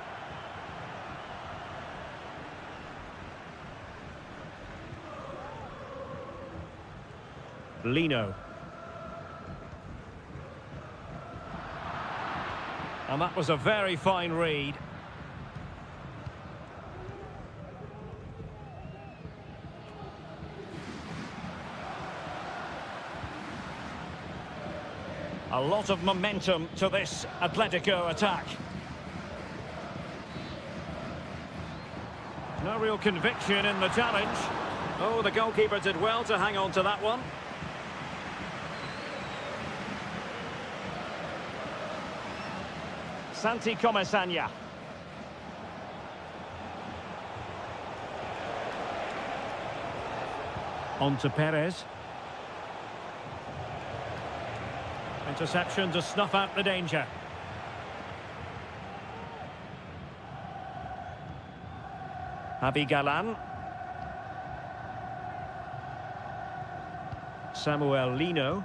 Lino. And that was a very fine read. A lot of momentum to this Atletico attack. No real conviction in the challenge. Oh, the goalkeeper did well to hang on to that one. Santi Comesaña. On to Perez. Interception to snuff out the danger. Javi Galan. Samuel Lino.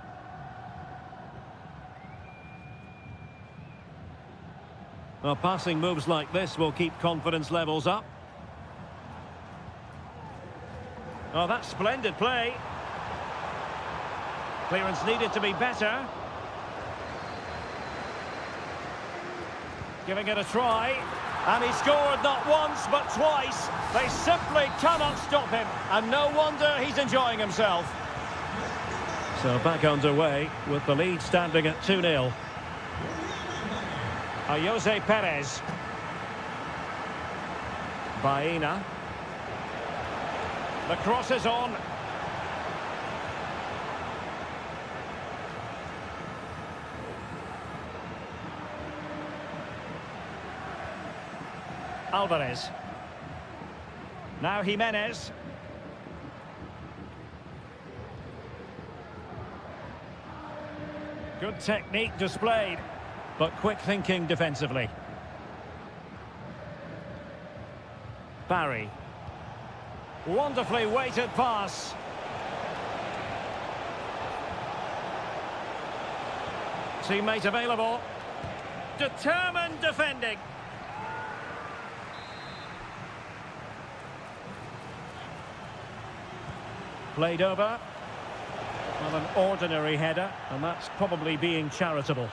Well, passing moves like this will keep confidence levels up. Oh, that's splendid play. Clearance needed to be better. Giving it a try, and he scored not once but twice. They simply cannot stop him, and no wonder he's enjoying himself. So back underway with the lead standing at 2-0. Jose Perez. Baena. The cross is on. Alvarez. Now Jimenez. Good technique displayed, but quick thinking defensively. Barry. Wonderfully weighted pass. Teammate available. Determined defending. Played over. Well, an ordinary header, and that's probably being charitable.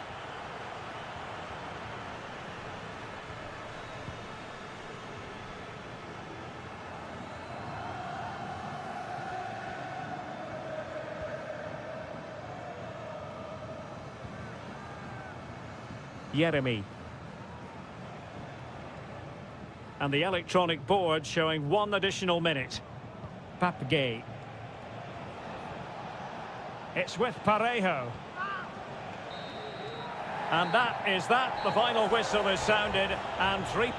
Jeremy. And the electronic board showing 1 additional minute. Papgay. It's with Parejo. And that is that. The final whistle is sounded, and 3...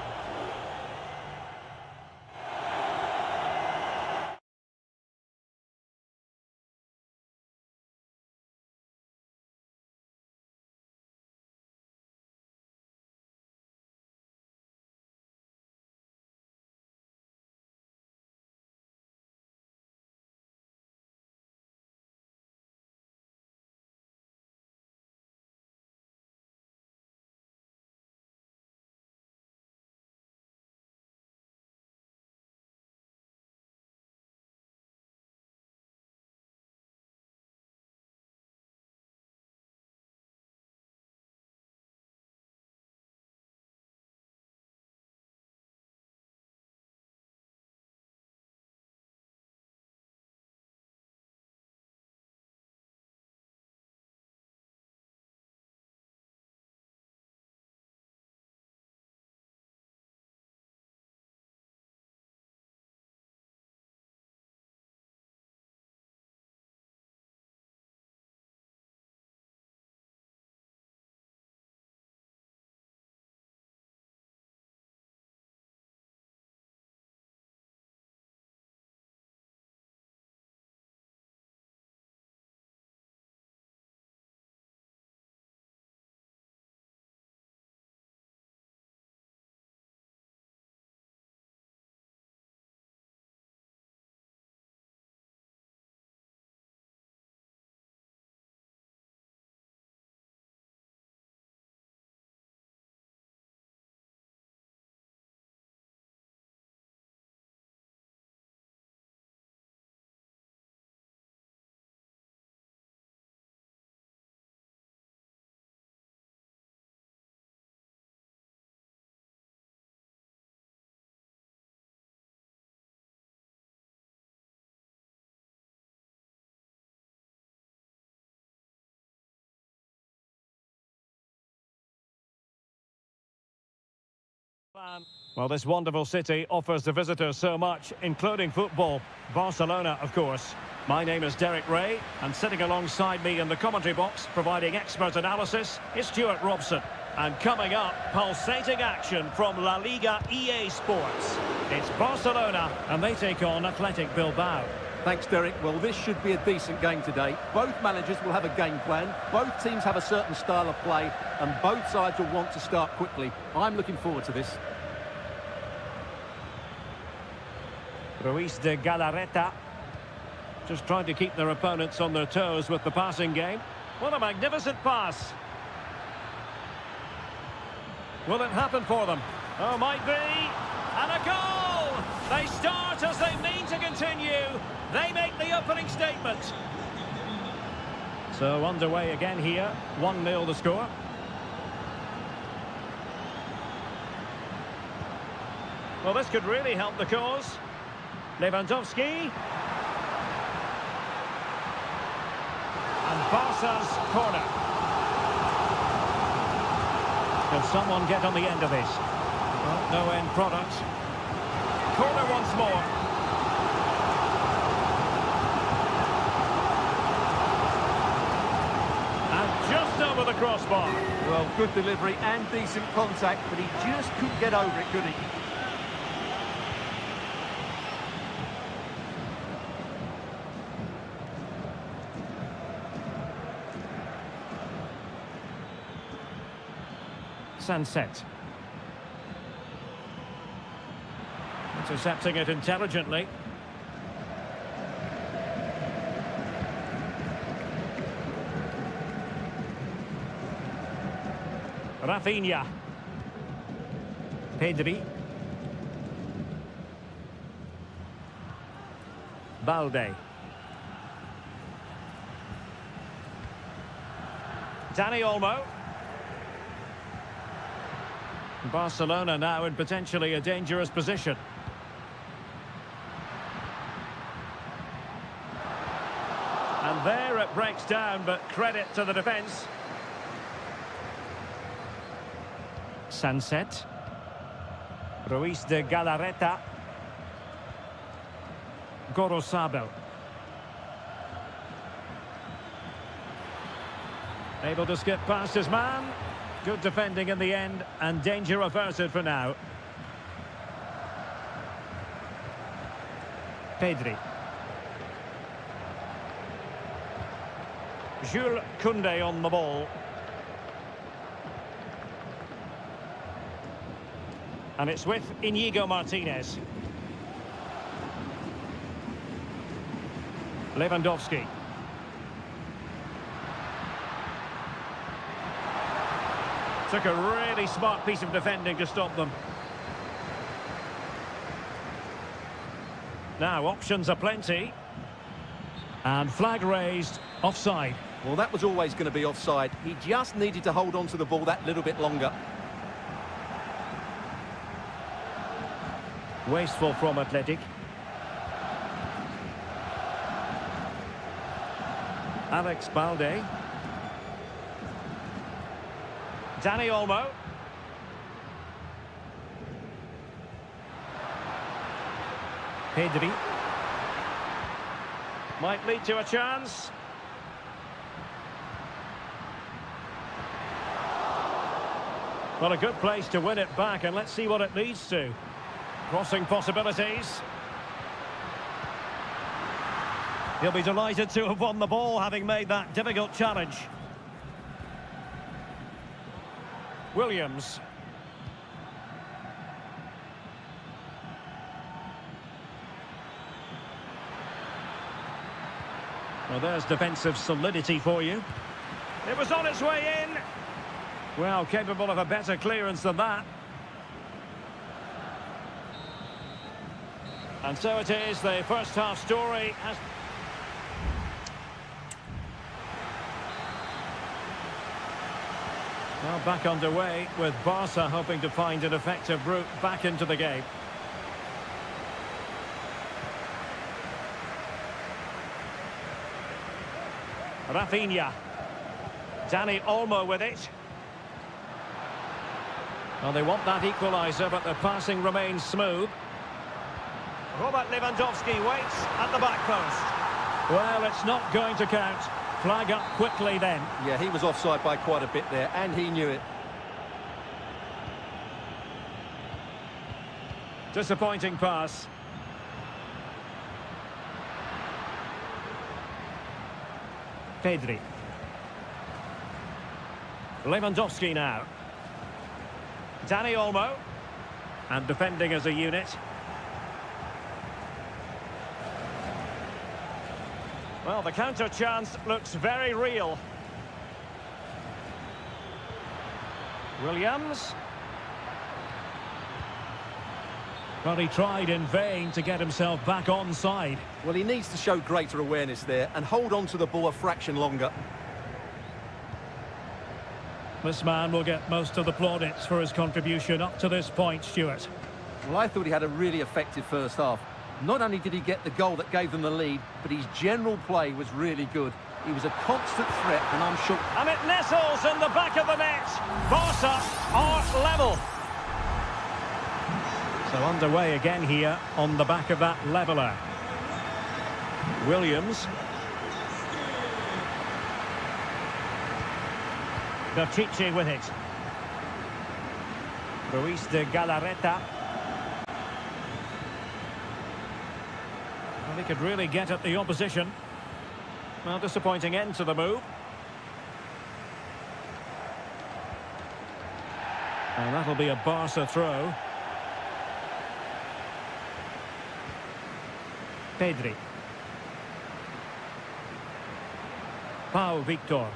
Well, this wonderful city offers the visitors so much, including football. Barcelona, of course. My name is Derek Ray, and sitting alongside me in the commentary box, providing expert analysis, is Stuart Robson. And coming up, pulsating action from La Liga EA Sports. It's Barcelona, and they take on Athletic Bilbao. Thanks, Derek. Well, this should be a decent game today. Both managers will have a game plan. Both teams have a certain style of play, and both sides will want to start quickly. I'm looking forward to this. Ruiz de Galarreta. Just trying to keep their opponents on their toes with the passing game. What a magnificent pass. Will it happen for them? Oh, might be. And a goal! They start as they mean to continue. They make the opening statement. So underway again here. 1-0 the score. Well, this could really help the cause. Lewandowski. And Barca's corner. Can someone get on the end of this? Well, no end product. Corner once more. And just over the crossbar. Well, good delivery and decent contact, but he just couldn't get over it, could he? Sunset. Intercepting it intelligently. Rafinha. Pedri. Balde. Dani Olmo. Barcelona now in potentially a dangerous position. And there it breaks down, but credit to the defence. Sunset. Ruiz de Galarreta. Gorosabel. Able to skip past his man. Good defending in the end, and danger averted for now. Pedri. Jules Koundé on the ball. And it's with Íñigo Martínez. Lewandowski. Took a really smart piece of defending to stop them. Now, options are plenty. And flag raised, offside. Well, that was always going to be offside. He just needed to hold on to the ball that little bit longer. Wasteful from Athletic. Alex Balde. Dani Olmo. Pedri. Might lead to a chance. Well, a good place to win it back, and let's see what it leads to. Crossing possibilities. He'll be delighted to have won the ball, having made that difficult challenge. Williams. Well, there's defensive solidity for you. It was on its way in. Well, capable of a better clearance than that. And so it is, the first half story has... Well, back underway with Barca hoping to find an effective route back into the game. Rafinha. Dani Olmo with it. Well, they want that equaliser, but the passing remains smooth. Robert Lewandowski waits at the back post. Well, it's not going to count. Flag up quickly then. Yeah, he was offside by quite a bit there, and he knew it. Disappointing pass. Pedri. Lewandowski now. Dani Olmo. And defending as a unit. Well, the counter chance looks very real. Williams. Well, he tried in vain to get himself back onside. Well, he needs to show greater awareness there and hold on to the ball a fraction longer. This man will get most of the plaudits for his contribution up to this point, Stuart. Well, I thought he had a really effective first half. Not only did he get the goal that gave them the lead, but his general play was really good. He was a constant threat, and I'm sure... And it nestles in the back of the net. Barca are level. So underway again here on the back of that leveller. Williams. Pichetty with it. Ruiz de Galarreta. Well, he could really get at the opposition. Well, disappointing end to the move. And that'll be a Barca throw. Pedri. Pau Victor.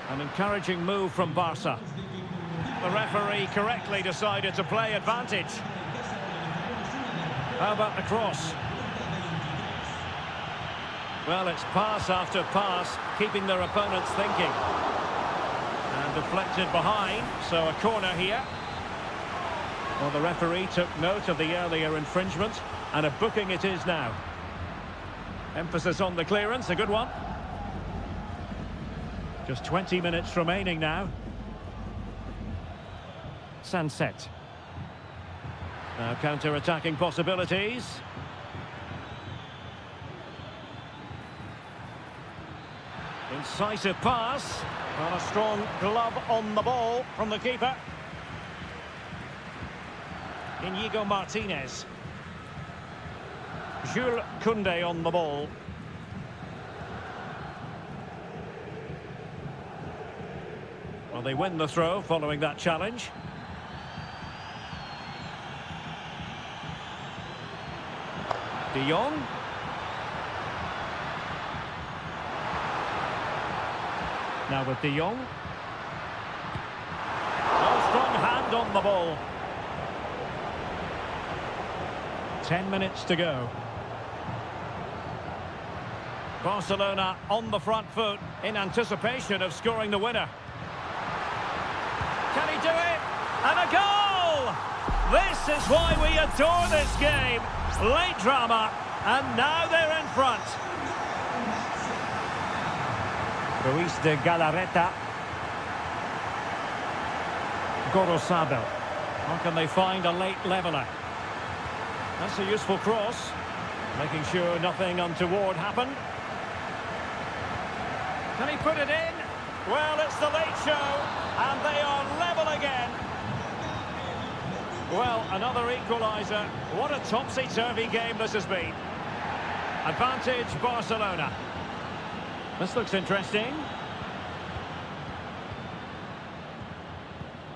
An encouraging move from Barca. The referee correctly decided to play advantage. How about the cross? Well, it's pass after pass, keeping their opponents thinking. And deflected behind, so a corner here. Well, the referee took note of the earlier infringement, and a booking it is now. Emphasis on the clearance, a good one. Just 20 minutes remaining now. Sunset. Now counter-attacking possibilities. Incisive pass. And a strong glove on the ball from the keeper. Inigo Martinez. Jules Koundé on the ball. Well, they win the throw following that challenge. De Jong. Now with De Jong. Oh, strong hand on the ball. 10 minutes to go. Barcelona on the front foot in anticipation of scoring the winner. Can he do it? And a goal! This is why we adore this game. Late drama, and now they're in front. Ruiz de Galarreta. Gorosabel. How can they find a late leveller? That's a useful cross. Making sure nothing untoward happened. Can he put it in? Well, it's the late show, and they are level again. Well, another equaliser. What a topsy-turvy game this has been. Advantage Barcelona. This looks interesting.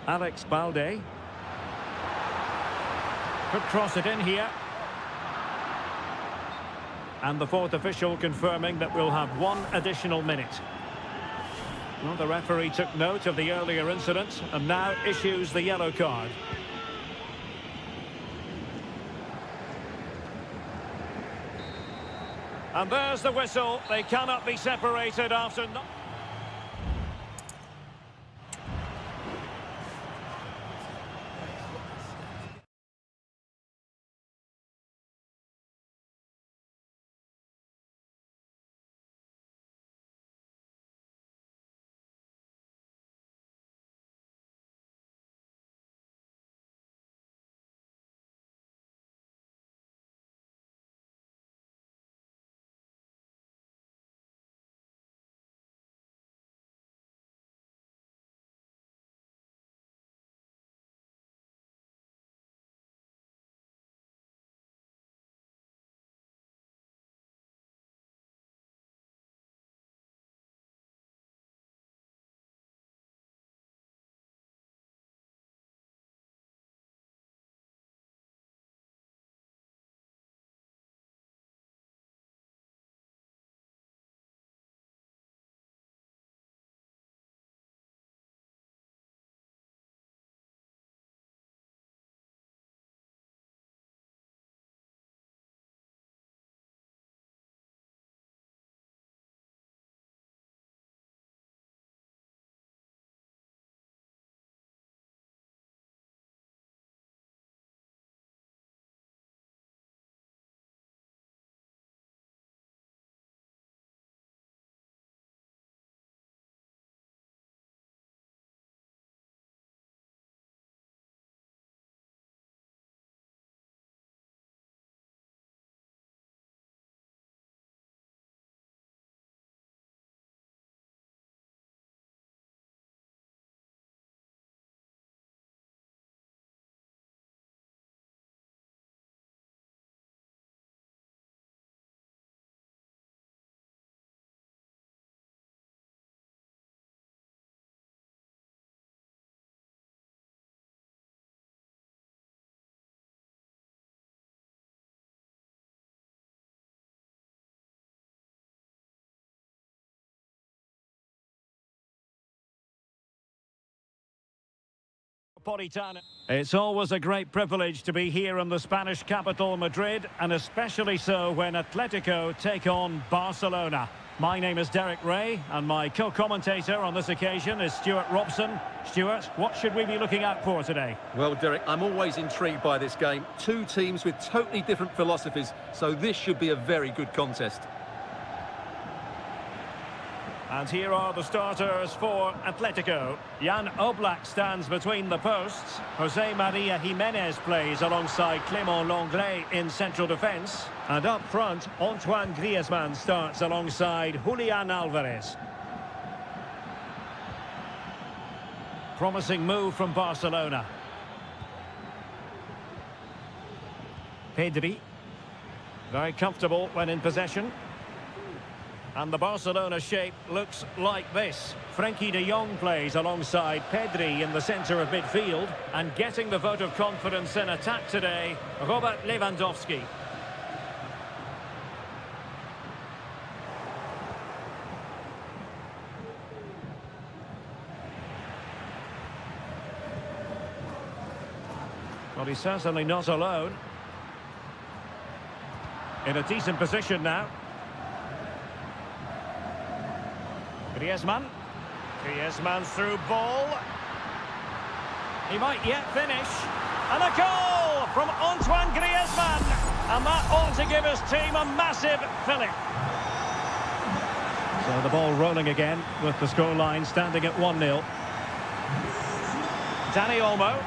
Alex Balde. Could cross it in here. And the fourth official confirming that we'll have one additional minute. Well, the referee took note of the earlier incident and now issues the yellow card. And there's the whistle. They cannot be separated after... Napolitano. It's always a great privilege to be here in the Spanish capital, Madrid, and especially so when Atletico take on Barcelona. My name is Derek Ray, and my co-commentator on this occasion is Stuart Robson. Stuart, what should we be looking out for today? Well, Derek, I'm always intrigued by this game. Two teams with totally different philosophies, so this should be a very good contest. And here are the starters for Atletico. Jan Oblak stands between the posts. Jose Maria Jimenez plays alongside Clément Lenglet in central defence. And up front, Antoine Griezmann starts alongside Julian Alvarez. Promising move from Barcelona. Pedri. Very comfortable when in possession. And the Barcelona shape looks like this. Frenkie de Jong plays alongside Pedri in the centre of midfield. And getting the vote of confidence in attack today, Robert Lewandowski. Well, he's certainly not alone. In a decent position now. Griezmann. Griezmann through ball. He might yet finish. And a goal from Antoine Griezmann. And that ought to give his team a massive fillip. So the ball rolling again with the scoreline standing at 1-0. Dani Olmo.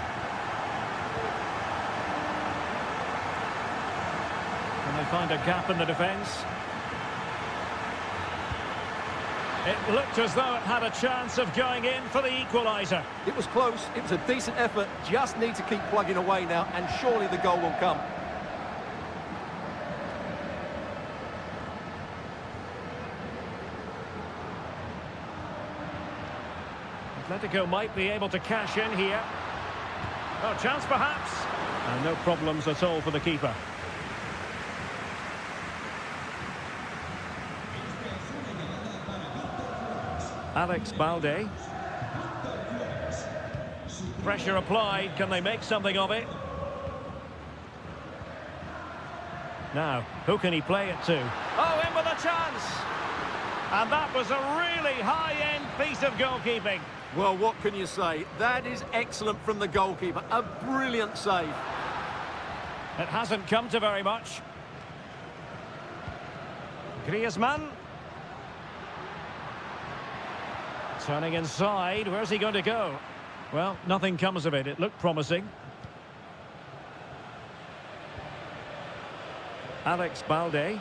Can they find a gap in the defence? It looked as though it had a chance of going in for the equaliser. It was close, it was a decent effort, just need to keep plugging away now, and surely the goal will come. Atletico might be able to cash in here. Oh, chance perhaps. And no problems at all for the keeper. Alex Balde. Pressure applied. Can they make something of it? Now, who can he play it to? Oh, in with a chance! And that was a really high-end piece of goalkeeping. Well, what can you say? That is excellent from the goalkeeper. A brilliant save. It hasn't come to very much. Griezmann. Turning inside, where's he going to go? Well, nothing comes of it. It looked promising. Alex Balde.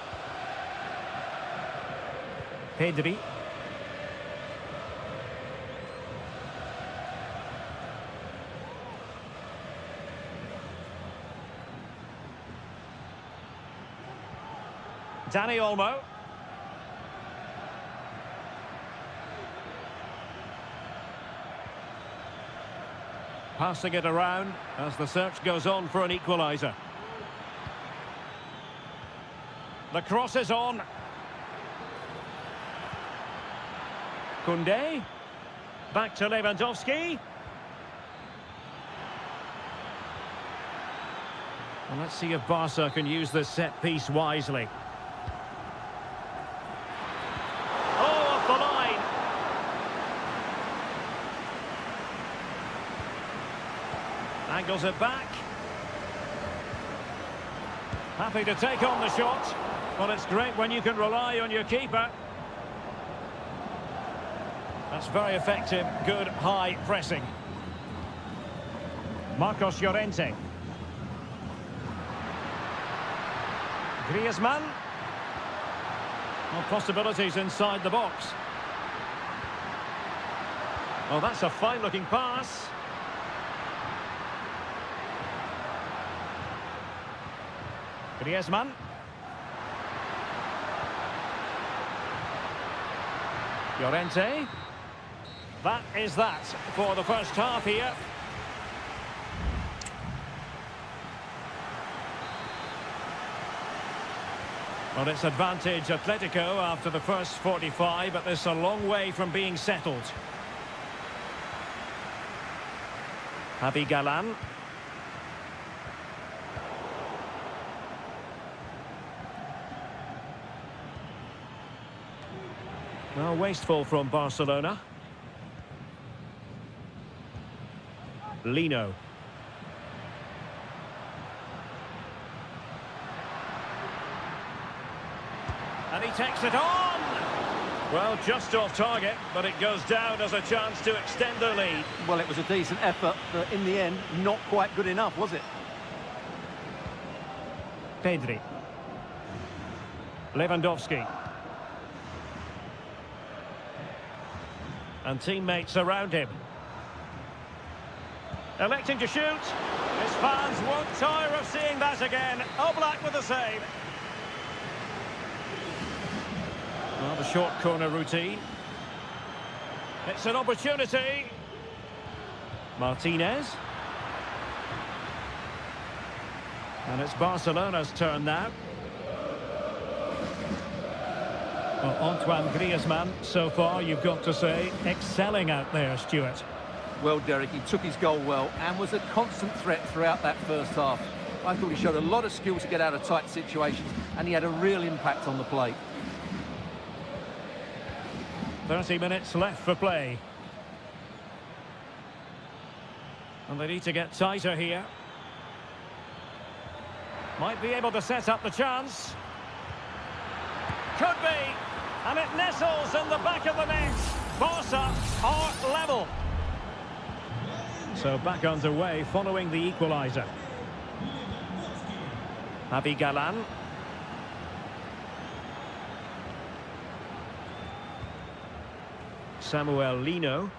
Pedri. Dani Olmo. Passing it around as the search goes on for an equaliser. The cross is on. Koundé. Back to Lewandowski. Well, let's see if Barca can use this set piece wisely. Oh, off the line. Angles it back. Happy to take on the shot. Well, it's great when you can rely on your keeper. That's very effective. Good high pressing. Marcos Llorente. Griezmann. Well, possibilities inside the box. Well, that's a fine-looking pass. Griezmann. Llorente. That is that for the first half here. Well, it's advantage Atletico after the first 45, but this is a long way from being settled. Javi Galan. Well, wasteful from Barcelona. Lino. And he takes it on! Well, just off target, but it goes down as a chance to extend their lead. Well, it was a decent effort, but in the end, not quite good enough, was it? Pedri. Lewandowski. And teammates around him. Electing to shoot. His fans won't tire of seeing that again. Oblak with the save. Well, the short corner routine. It's an opportunity. Martinez. And it's Barcelona's turn now. Well, Antoine Griezmann, so far, you've got to say, excelling out there, Stuart. Well, Derek, he took his goal well and was a constant threat throughout that first half. I thought he showed a lot of skill to get out of tight situations, and he had a real impact on the play. 30 minutes left for play. And they need to get tighter here. Might be able to set up the chance. Could be. And it nestles in the back of the net. Barca are level. So back underway following the equaliser. Javi Galan. Samuel Lino.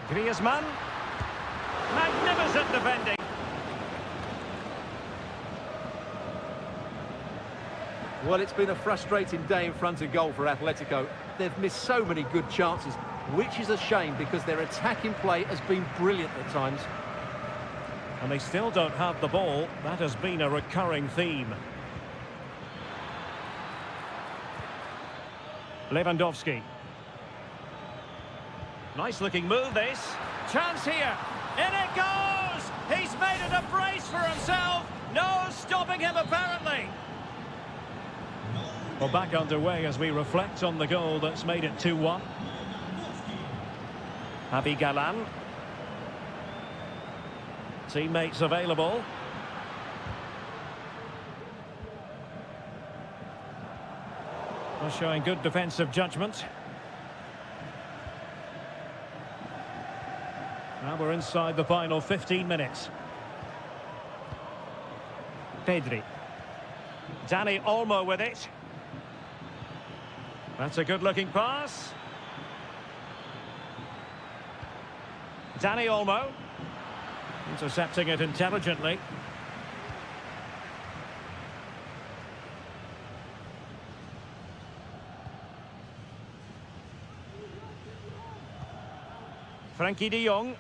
Griezmann. Magnificent defending. Well, it's been a frustrating day in front of goal for Atletico. They've missed so many good chances, which is a shame because their attacking play has been brilliant at times. And they still don't have the ball. That has been a recurring theme. Lewandowski. Nice looking move this. Chance here. In it goes! He's made it a brace for himself. No stopping him apparently. Well, back underway as we reflect on the goal that's made it 2-1. Javi Galan. Teammates available. Well, showing good defensive judgment. Now we're inside the final 15 minutes. Pedri. Dani Olmo with it. That's a good-looking pass. Dani Olmo. Intercepting it intelligently. Frankie de Jong.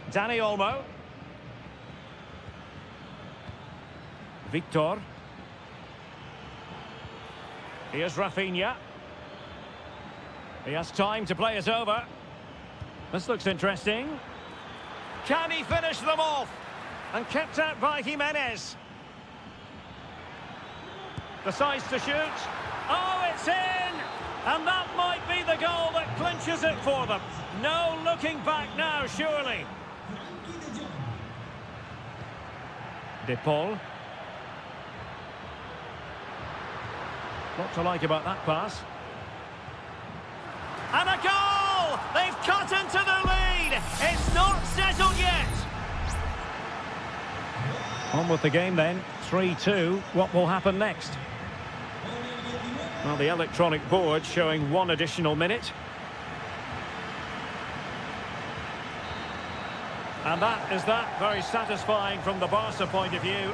Dani Olmo. Victor. Here's Rafinha. He has time to play it over. This looks interesting. Can he finish them off? And kept out by Jimenez. Decides to shoot. Oh, it's in! And that might be the goal that clinches it for them. No looking back now, surely. De Paul. What to like about that pass? And a goal! They've cut into the lead! It's not settled yet! On with the game then, 3-2. What will happen next? Well, the electronic board showing 1 additional minute. And that is that. Very satisfying from the Barca point of view.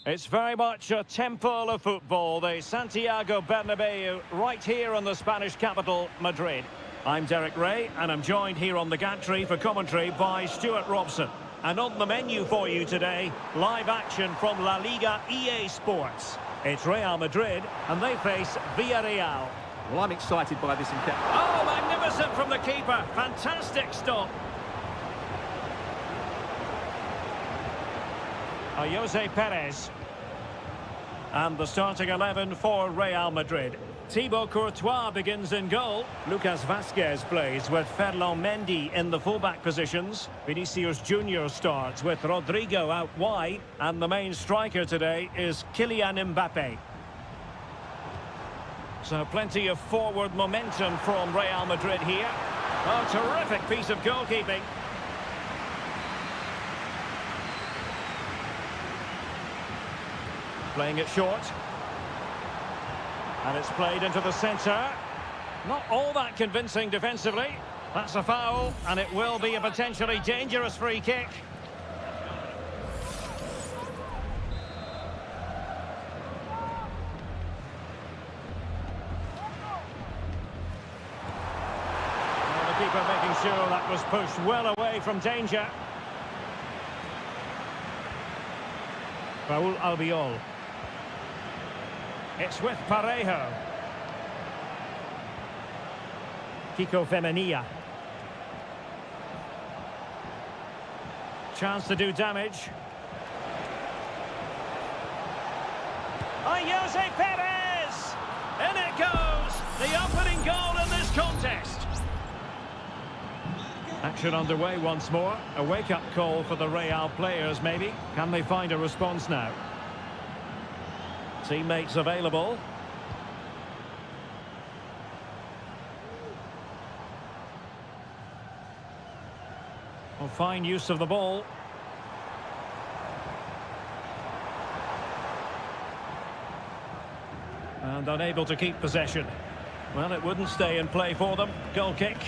It's very much a temple of football, the Santiago Bernabeu, right here in the Spanish capital, Madrid. I'm Derek Ray, and I'm joined here on the gantry for commentary by Stuart Robson. And on the menu for you today, live action from La Liga EA Sports. It's Real Madrid, and they face Villarreal. Well, I'm excited by this encounter. Oh, magnificent from the keeper. Fantastic stop. Jose Perez. And the starting 11 for Real Madrid. Thibaut Courtois begins in goal. Lucas Vazquez plays with Ferland Mendy in the fullback positions. Vinicius Junior starts with Rodrigo out wide. And the main striker today is Kylian Mbappe. So plenty of forward momentum from Real Madrid here. A terrific piece of goalkeeping. Playing it short. And it's played into the centre. Not all that convincing defensively. That's a foul, and it will be a potentially dangerous free kick. Well, the keeper making sure that was pushed well away from danger. Raúl Albiol. It's with Parejo. Kiko Femenia. Chance to do damage. Jose Perez! In it goes! The opening goal in this contest. Action underway once more. A wake-up call for the Real players, maybe. Can they find a response now? Teammates available. Well, fine use of the ball. And unable to keep possession. Well, it wouldn't stay in play for them. Goal kick.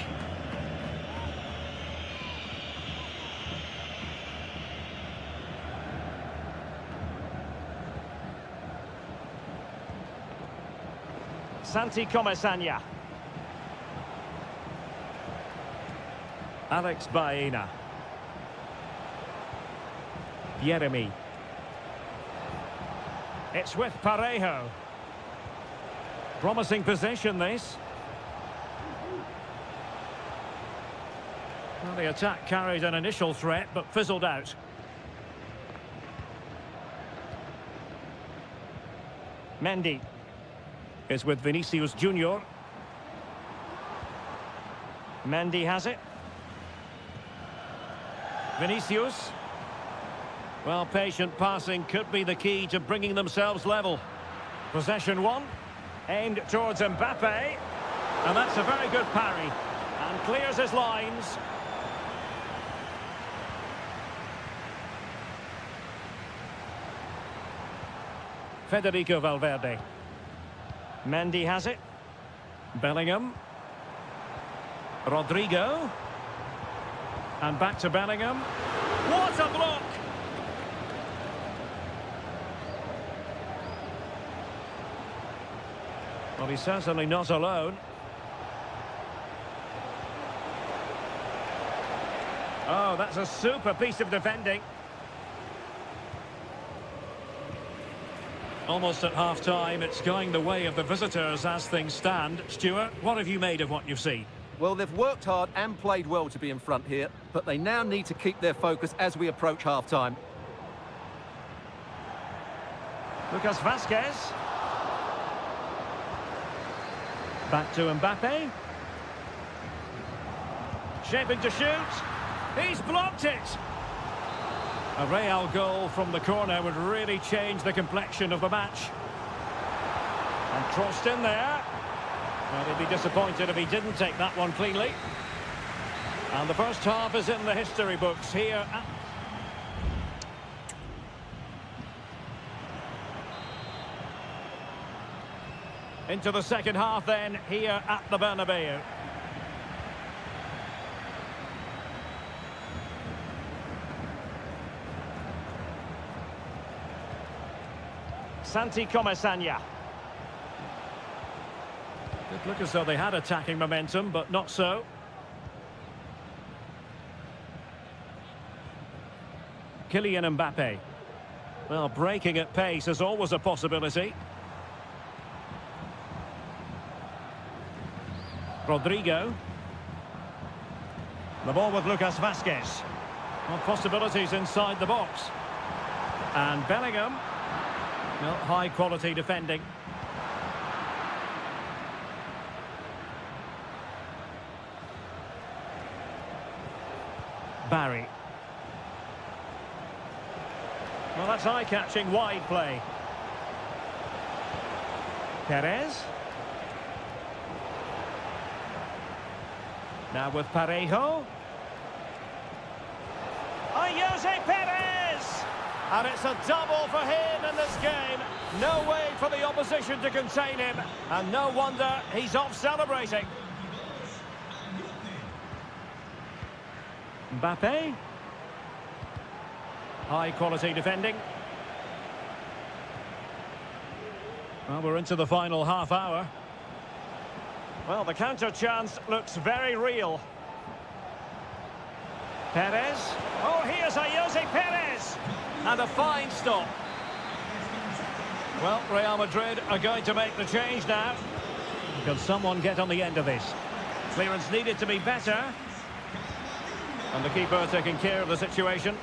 Santi Comesaña. Alex Baena. Yeremy. It's with Parejo. Promising possession, this. Well, the attack carried an initial threat, but fizzled out. Mendy is with Vinicius Junior. Mendy has it. Vinicius. Well, patient passing could be the key to bringing themselves level. Possession one. Aimed towards Mbappe. And that's a very good parry. And clears his lines. Federico Valverde. Mendy has it. Bellingham. Rodrigo. And back to Bellingham. What a block! Well, he's certainly not alone. Oh, that's a super piece of defending. Almost at half-time, it's going the way of the visitors as things stand. Stuart, what have you made of what you've seen? Well, they've worked hard and played well to be in front here, but they now need to keep their focus as we approach half-time. Lucas Vazquez. Back to Mbappe. Shaping to shoot. He's blocked it. A Real goal from the corner would really change the complexion of the match. And crossed in there. Well, he'd be disappointed if he didn't take that one cleanly. And the first half is in the history books here at... Into the second half then, here at the Bernabeu. Santi Comesaña. Did look as though they had attacking momentum, but not so. Kylian Mbappe. Well, breaking at pace is always a possibility. Rodrigo. The ball with Lucas Vazquez. Well, possibilities inside the box. And Bellingham. Well, high quality defending. Barry. Well, that's eye-catching wide play. Perez. Now with Parejo. Jose Perez! And it's a double for him in this game. No way for the opposition to contain him. And no wonder he's off celebrating. Mbappe. High quality defending. Well, we're into the final half hour. Well, the counter chance looks very real. Perez. Oh, here's a Jose Perez. And a fine stop. Well, Real Madrid are going to make the change now. Can someone get on the end of this? Clearance needed to be better. And the keeper taking care of the situation.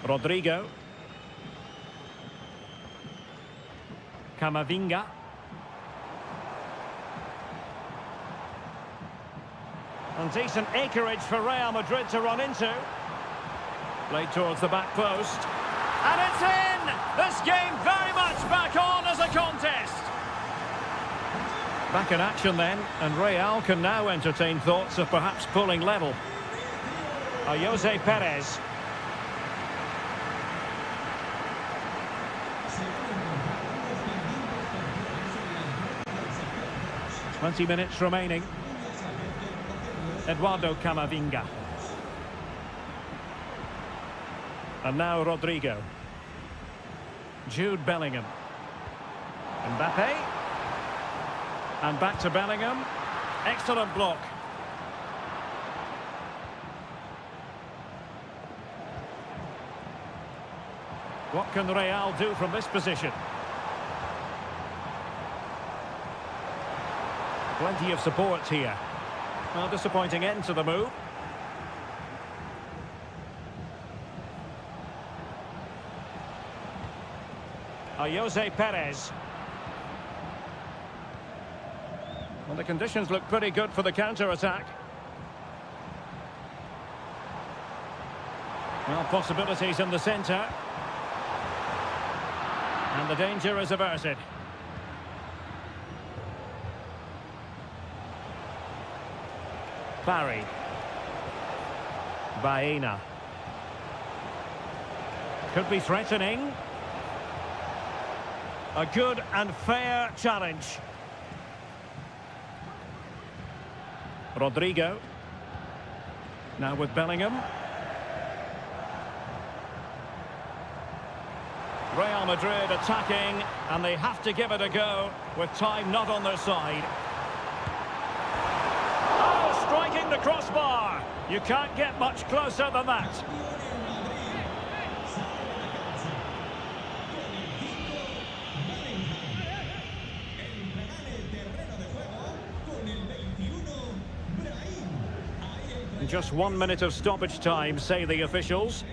Rodrigo. Camavinga. And decent acreage for Real Madrid to run into. Played towards the back post. And it's in! This game very much back on as a contest. Back in action then, and Real can now entertain thoughts of perhaps pulling level. Jose Perez. 20 minutes remaining. Eduardo Camavinga. And now Rodrigo. Jude Bellingham. Mbappe. And back to Bellingham. Excellent block. What can Real do from this position? Plenty of support here. Well, disappointing end to the move. Jose Perez. Well, the conditions look pretty good for the counter-attack. Well, possibilities in the centre. And the danger is averted. Barry. Baena. Could be threatening. A good and fair challenge. Rodrigo. Now with Bellingham. Real Madrid attacking, and they have to give it a go with time not on their side. Oh, striking the crossbar. You can't get much closer than that. Just 1 minute of stoppage time, say the officials.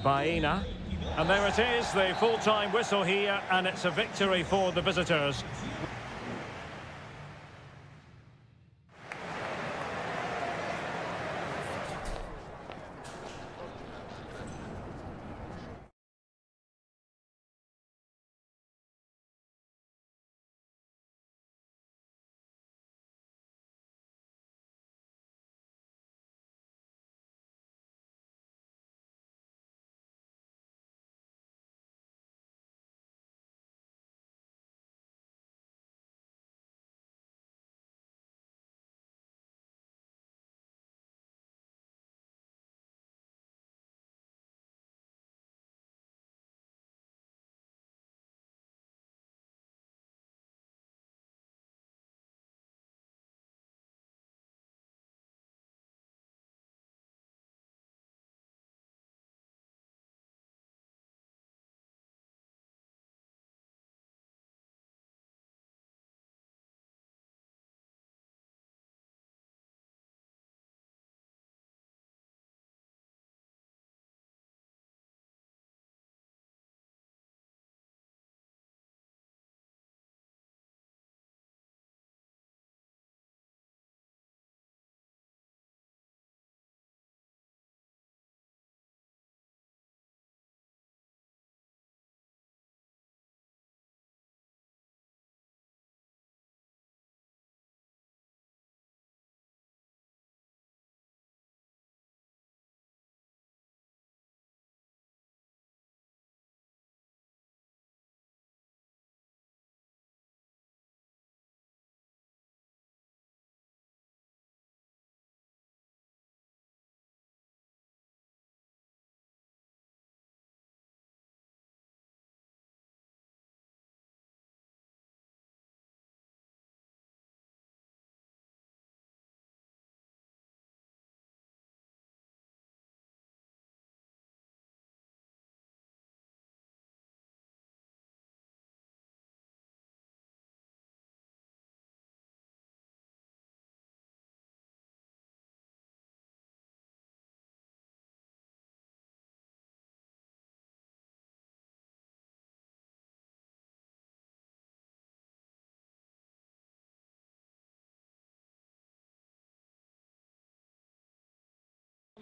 Baena. And there it is, the full-time whistle here, and it's a victory for the visitors.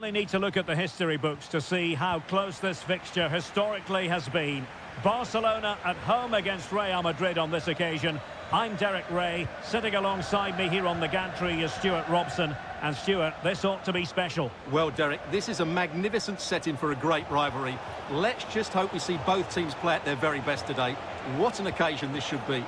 They need to look at the history books to see how close this fixture historically has been. Barcelona at home against Real Madrid on this occasion. I'm Derek Ray. Sitting alongside me here on the gantry is Stuart Robson. And Stuart, this ought to be special. Well, Derek, this is a magnificent setting for a great rivalry. Let's just hope we see both teams play at their very best today. What an occasion this should be.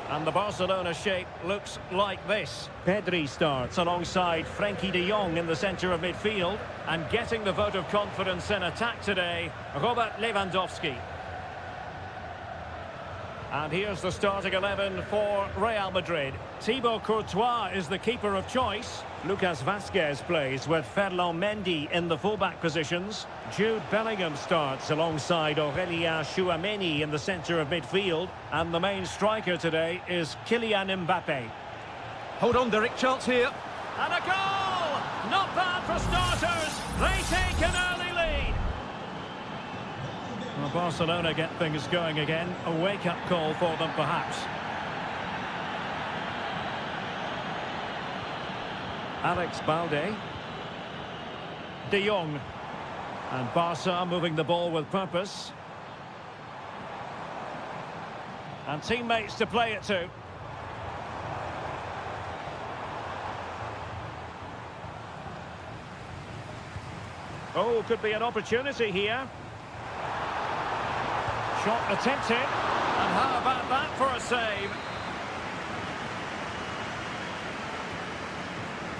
And the Barcelona shape looks like this. Pedri starts alongside Frenkie de Jong in the centre of midfield. And getting the vote of confidence in attack today, Robert Lewandowski. And here's the starting 11 for Real Madrid. Thibaut Courtois is the keeper of choice. Lucas Vazquez plays with Ferland Mendy in the fullback positions. Jude Bellingham starts alongside Aurélien Tchouameni in the centre of midfield. And the main striker today is Kylian Mbappe. Hold on, Derek, chance here. And a goal! Not bad for starters. They take an early lead. Well, Barcelona get things going again. A wake-up call for them, perhaps. Alex Balde. De Jong. And Barca moving the ball with purpose. And teammates to play it to. Oh, could be an opportunity here. Shot attempted. And how about that for a save?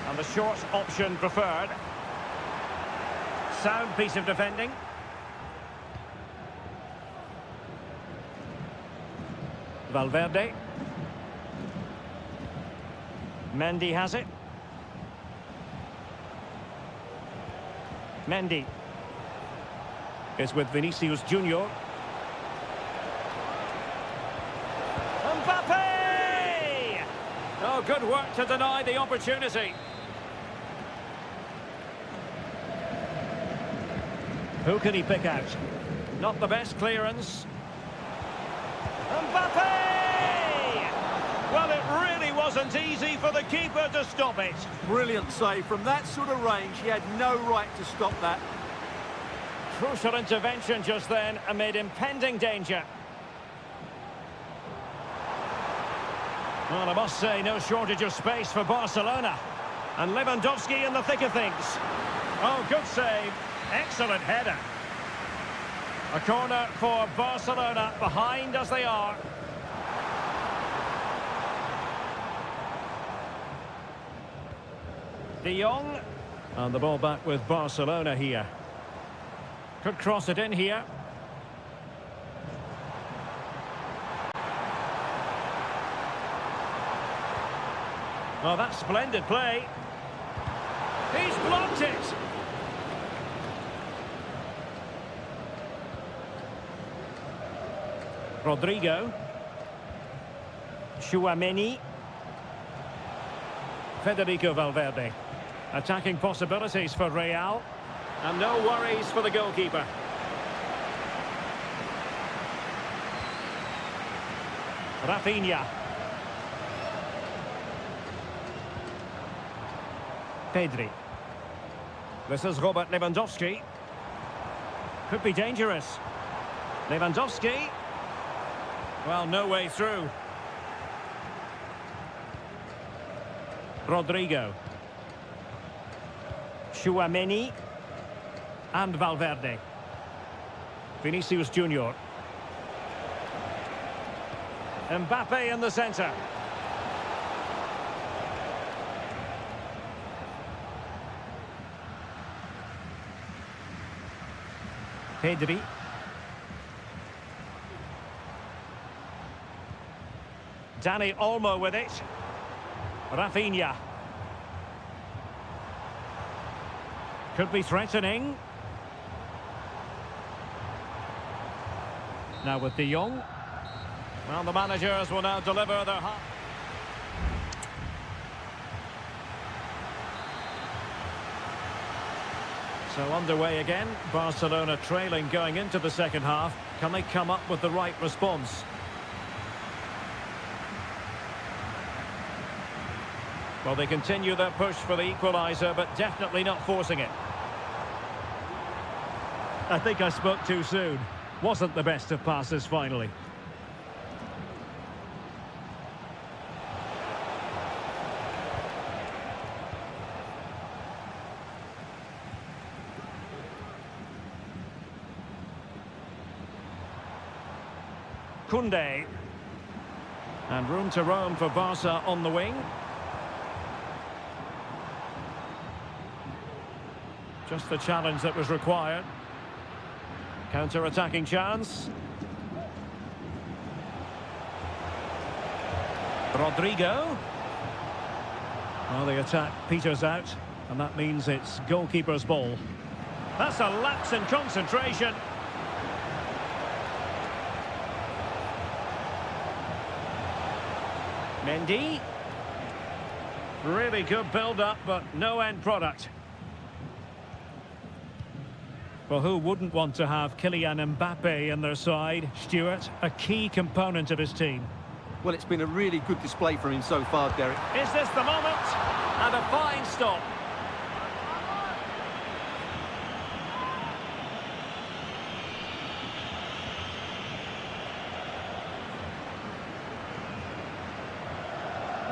And the short option preferred. Sound piece of defending. Valverde. Mendy has it. Mendy is with Vinicius Junior. Mbappe! Oh, good work to deny the opportunity. Who can he pick out? Not the best clearance. Mbappe! Well, it really wasn't easy for the keeper to stop it. Brilliant save. From that sort of range, he had no right to stop that. Crucial intervention just then amid impending danger. Well, I must say, no shortage of space for Barcelona. And Lewandowski in the thick of things. Oh, good save. Excellent header. A corner for Barcelona, behind as they are. De Jong. And the ball back with Barcelona here. Could cross it in here. Oh, that's splendid play. He's blocked it. Rodrigo. Tchouameni. Federico Valverde. Attacking possibilities for Real. And no worries for the goalkeeper. Rafinha. Pedri. This is Robert Lewandowski. Could be dangerous. Lewandowski. Well, no way through. Rodrigo. Tchouameni. And Valverde. Vinicius Junior. Mbappe in the centre. Pedri. Dani Olmo with it. Rafinha. Could be threatening. Now with De Jong. Well, the managers will now deliver their half. So underway again. Barcelona trailing going into the second half. Can they come up with the right response? Well, they continue their push for the equaliser, but definitely not forcing it. I think I spoke too soon. Wasn't the best of passes finally. Kunde. And room to roam for Barca on the wing. Just the challenge that was required. Counter-attacking chance. Rodrigo. Well, the attack peters out, and that means it's goalkeeper's ball. That's a lapse in concentration. Mendy. Really good build-up, but no end product. Well, who wouldn't want to have Kylian Mbappe in their side? Stuart, a key component of his team. Well, it's been a really good display from him so far, Derek. Is this the moment? And a fine stop.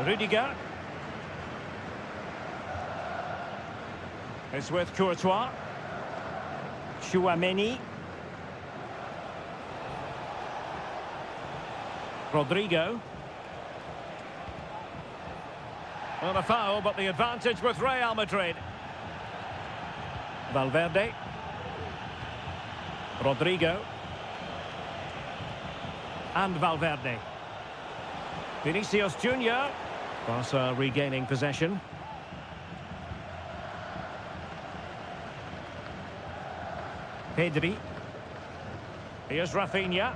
Rudiger. It's with Courtois. Chouameni. Rodrigo. Well, a foul, but the advantage with Real Madrid. Valverde. Rodrigo. And Valverde. Vinicius Junior. Barca regaining possession. Pedri. Here's Rafinha.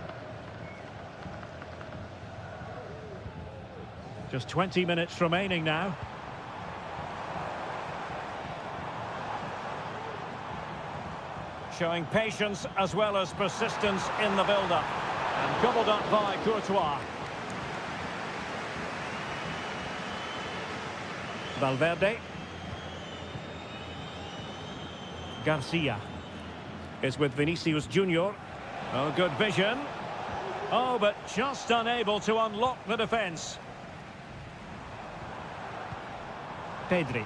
Just 20 minutes remaining now. Showing patience as well as persistence in the build-up. And gobbled up by Courtois. Valverde. Garcia is with Vinicius Junior. Oh, good vision. Oh, but just unable to unlock the defence. Pedri.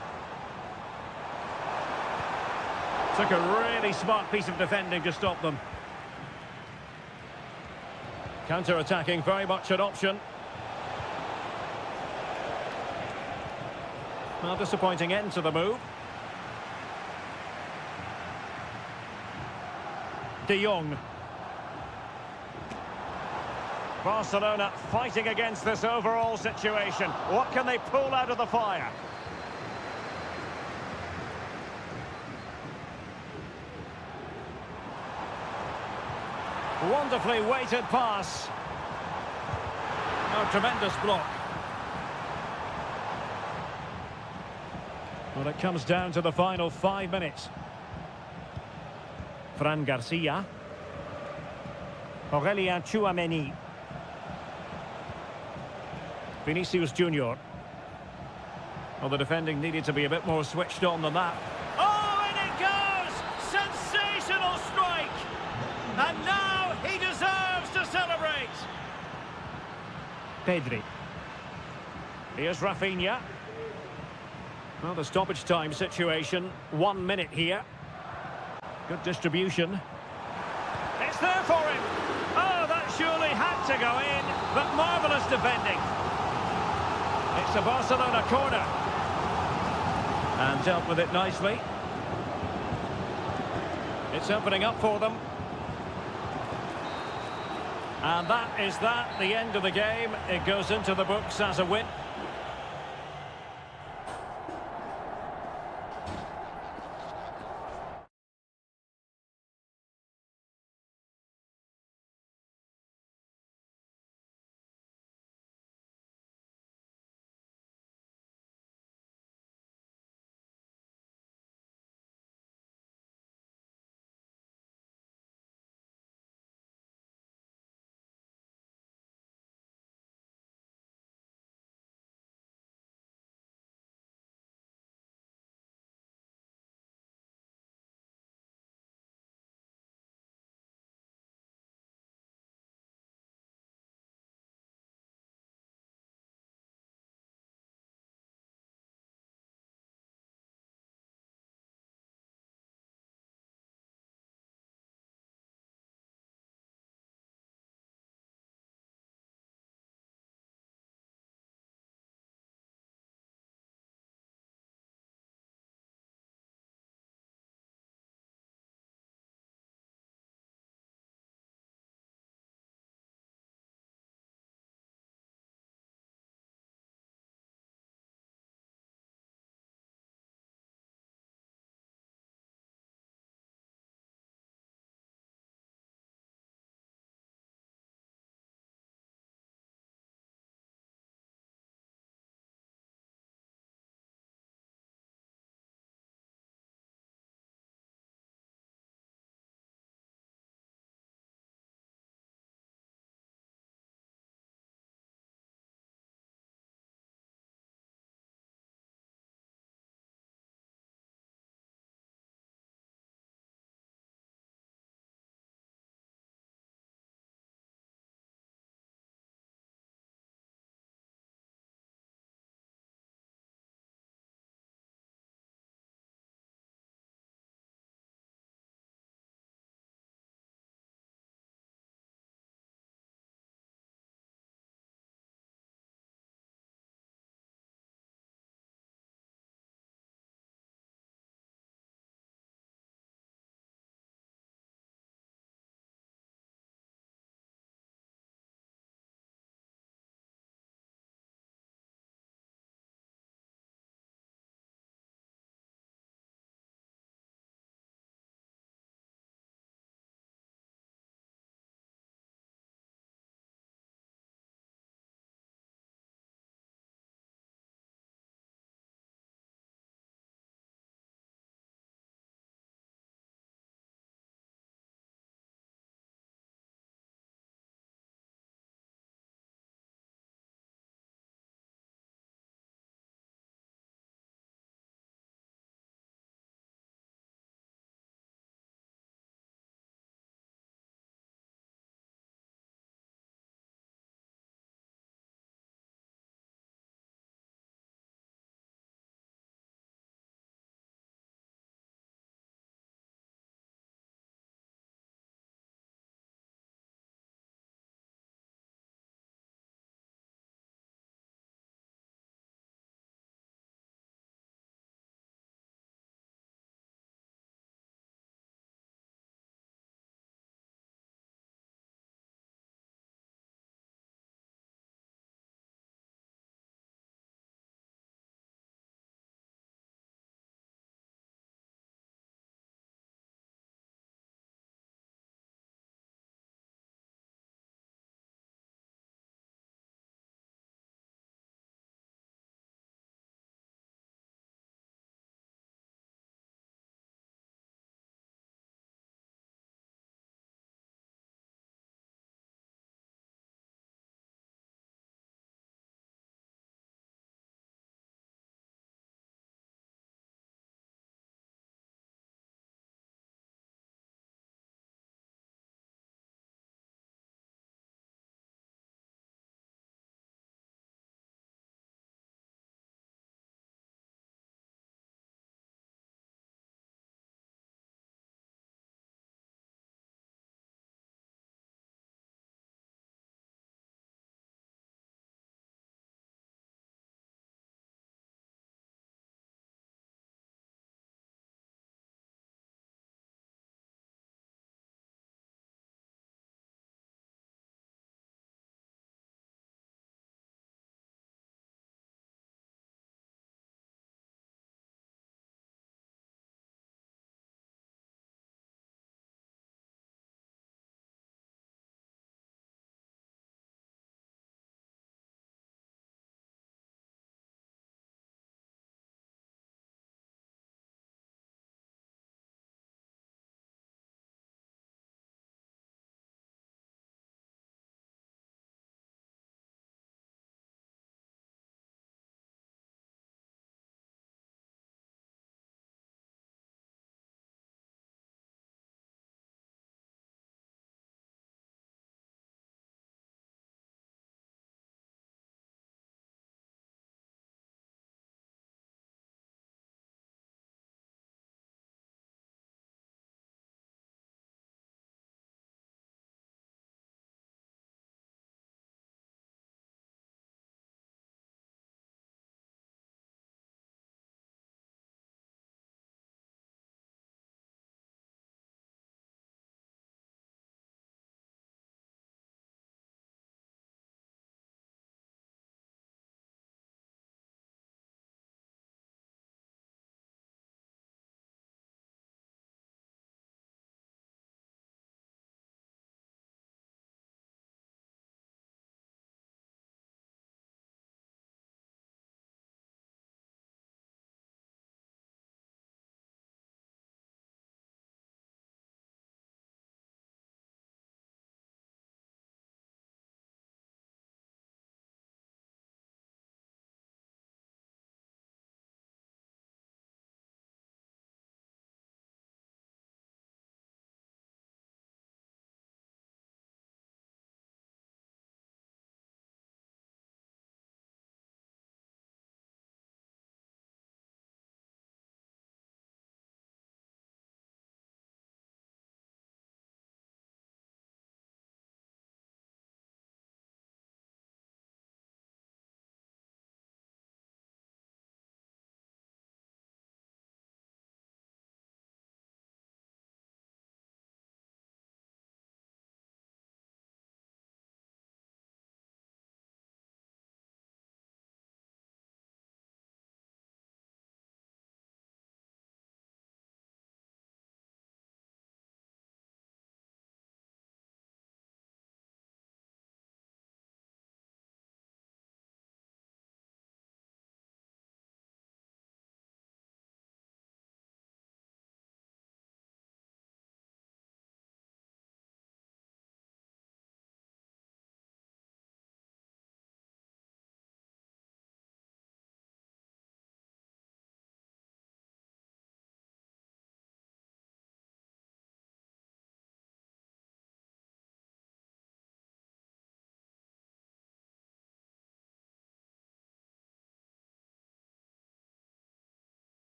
Took a really smart piece of defending to stop them. Counter-attacking, very much an option. Well, disappointing end to the move. De Jong. Barcelona fighting against this overall situation. What can they pull out of the fire? Wonderfully weighted pass. Oh, tremendous block. Well, it comes down to the final 5 minutes. Fran Garcia. Aurelien Chouameni. Vinicius Junior. Well, the defending needed to be a bit more switched on than that. Oh, and it goes! Sensational strike! And now he deserves to celebrate! Pedri. Here's Rafinha. Well, the stoppage time situation, 1 minute here. Good distribution. It's there for him. Oh, that surely had to go in, but marvellous defending. It's a Barcelona corner. And dealt with it nicely. It's opening up for them. And that is that, the end of the game. It goes into the books as a win.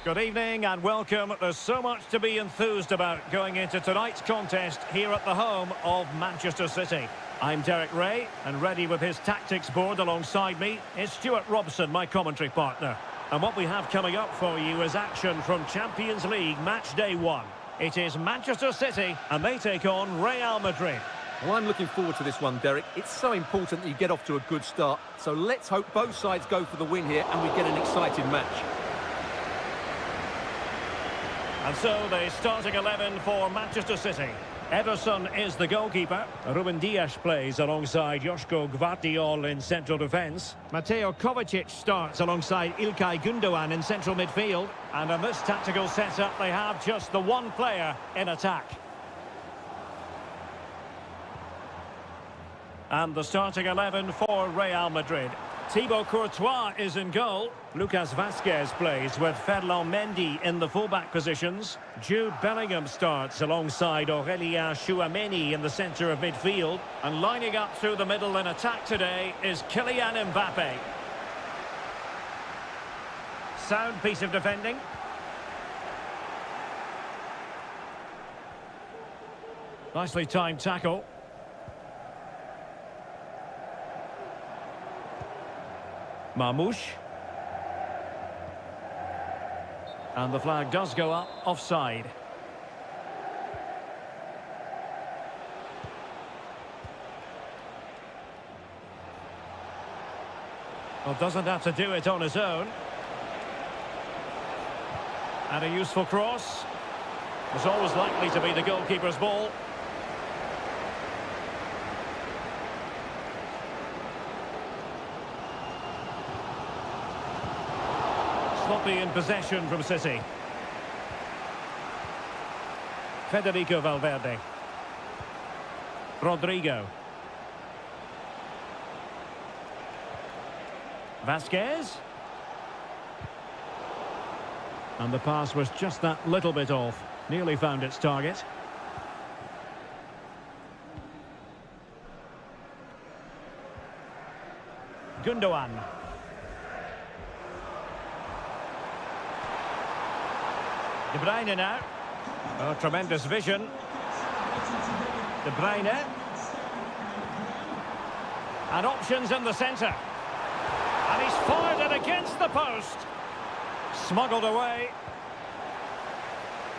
Good evening and welcome. There's so much to be enthused about going into tonight's contest here at the home of Manchester City. I'm Derek Ray, and ready with his tactics board alongside me is Stuart Robson, my commentary partner. And what we have coming up for you is action from Champions League match day 1. It is Manchester City, and they take on Real Madrid. Well, I'm looking forward to this one, Derek. It's so important that you get off to a good start. So let's hope both sides go for the win here and we get an exciting match. And so the starting 11 for Manchester City. Ederson is the goalkeeper. Ruben Dias plays alongside Joško Gvardiol in central defence. Mateo Kovacic starts alongside Ilkay Gundogan in central midfield. And in this tactical setup, they have just the one player in attack. And the starting 11 for Real Madrid. Thibaut Courtois is in goal. Lucas Vazquez plays with Ferland Mendy in the fullback positions. Jude Bellingham starts alongside Aurélien Tchouameni in the centre of midfield. And lining up through the middle in attack today is Kylian Mbappe. Sound piece of defending. Nicely timed tackle. Marmoush. And the flag does go up, offside. Well, doesn't have to do it on his own. And a useful cross. Was always likely to be the goalkeeper's ball. Sloppy in possession from City. Federico Valverde. Rodrigo. Vazquez. And the pass was just that little bit off. Nearly found its target. Gundogan. De Bruyne now. Oh, tremendous vision. De Bruyne. And options in the centre. And he's fired it against the post. Smuggled away.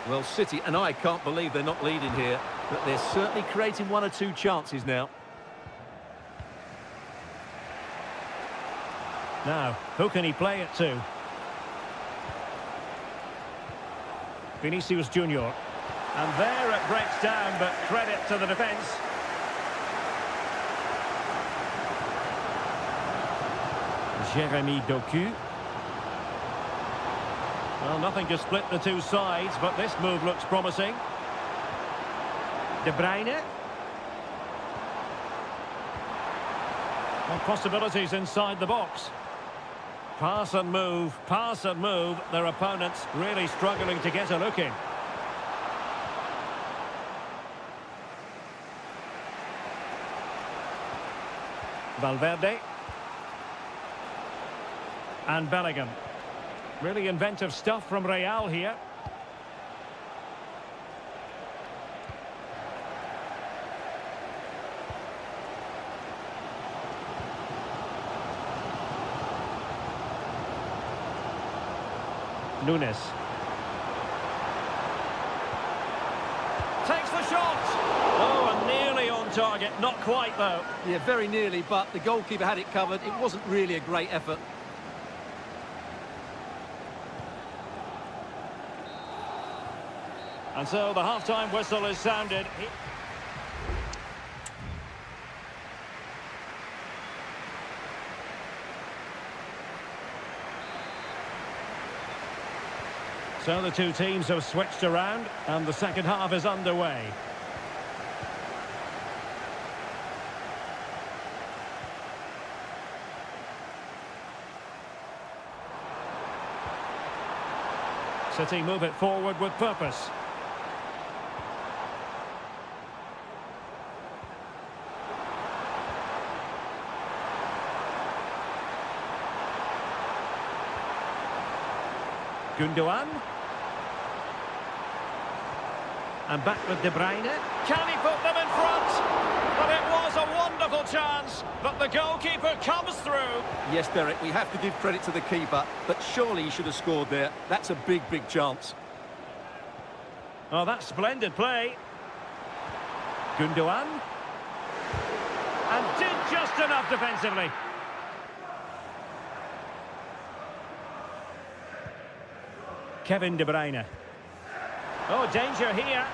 Well, City and I can't believe they're not leading here, but they're certainly creating one or two chances now. Now, who can he play it to? Vinicius Junior. And there it breaks down, but credit to the defence. Jérémy Doku. Well, nothing to split the two sides, but this move looks promising. De Bruyne. Well, possibilities inside the box. Pass and move, pass and move. Their opponents really struggling to get a look in. Valverde. And Bellingham. Really inventive stuff from Real here. Nunes. Takes the shot! Oh, and nearly on target. Not quite, though. Yeah, very nearly, but the goalkeeper had it covered. It wasn't really a great effort. And so the half-time whistle is sounded. So the two teams have switched around, and the second half is underway. City move it forward with purpose. Gundogan. And back with De Bruyne. Can he put them in front? But it was a wonderful chance. But the goalkeeper comes through. Yes, Derek, we have to give credit to the keeper, but surely he should have scored there. That's a big, big chance. Oh, that's splendid play. Gundogan. And did just enough defensively. Kevin De Bruyne. Oh, danger here.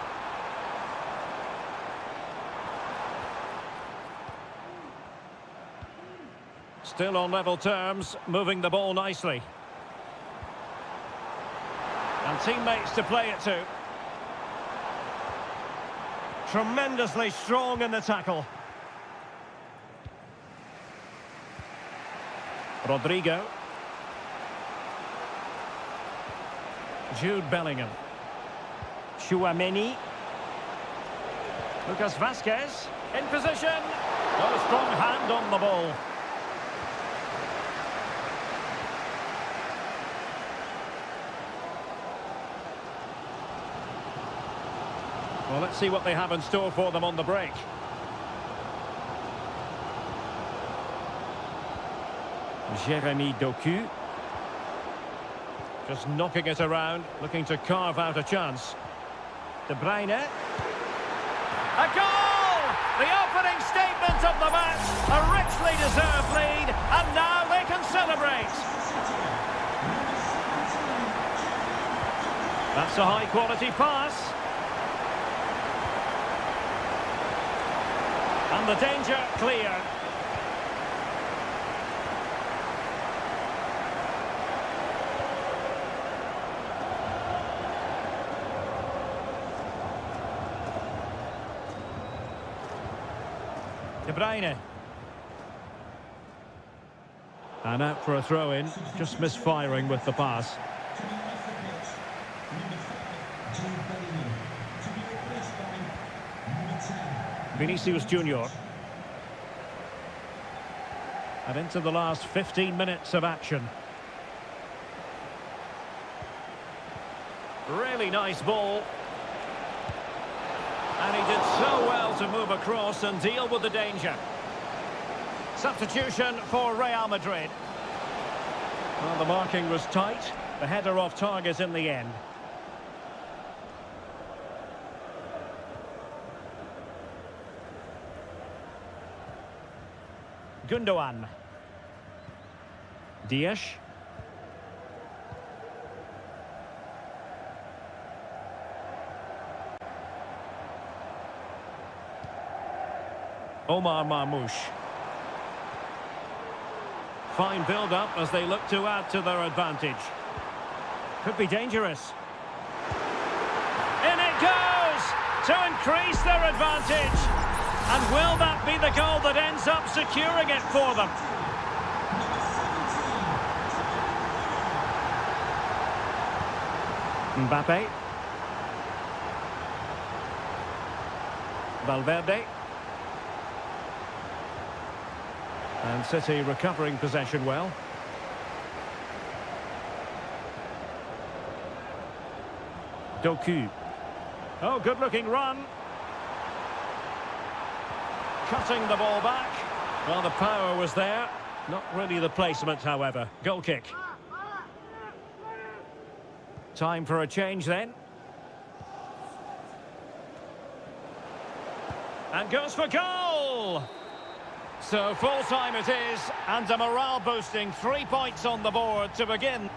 Still on level terms, moving the ball nicely. And teammates to play it to. Tremendously strong in the tackle. Rodrigo. Jude Bellingham. Chouameni. Lucas Vazquez in position. Oh, strong hand on the ball. Well, let's see what they have in store for them on the break. Jeremy Doku. Just knocking it around, looking to carve out a chance. De Bruyne. A goal! The opening statement of the match. A richly deserved lead, and now they can celebrate. That's a high-quality pass. And the danger clear. De Bruyne. And out for a throw-in, just misfiring with the pass. Vinicius Junior. And into the last 15 minutes of action. Really nice ball. And he did so well to move across and deal with the danger. Substitution for Real Madrid. Well, the marking was tight. The header off target in the end. Gundogan. Dias. Omar Marmoush. Fine build-up as they look to add to their advantage. Could be dangerous. In it goes to increase their advantage. And will that be the goal that ends up securing it for them? Mbappe. Valverde. And City recovering possession well. Doku. Oh, good-looking run. Cutting the ball back. Well, the power was there. Not really the placement, however. Goal kick. Time for a change then. And goes for goal! So full time it is, and a morale boosting 3 points on the board to begin.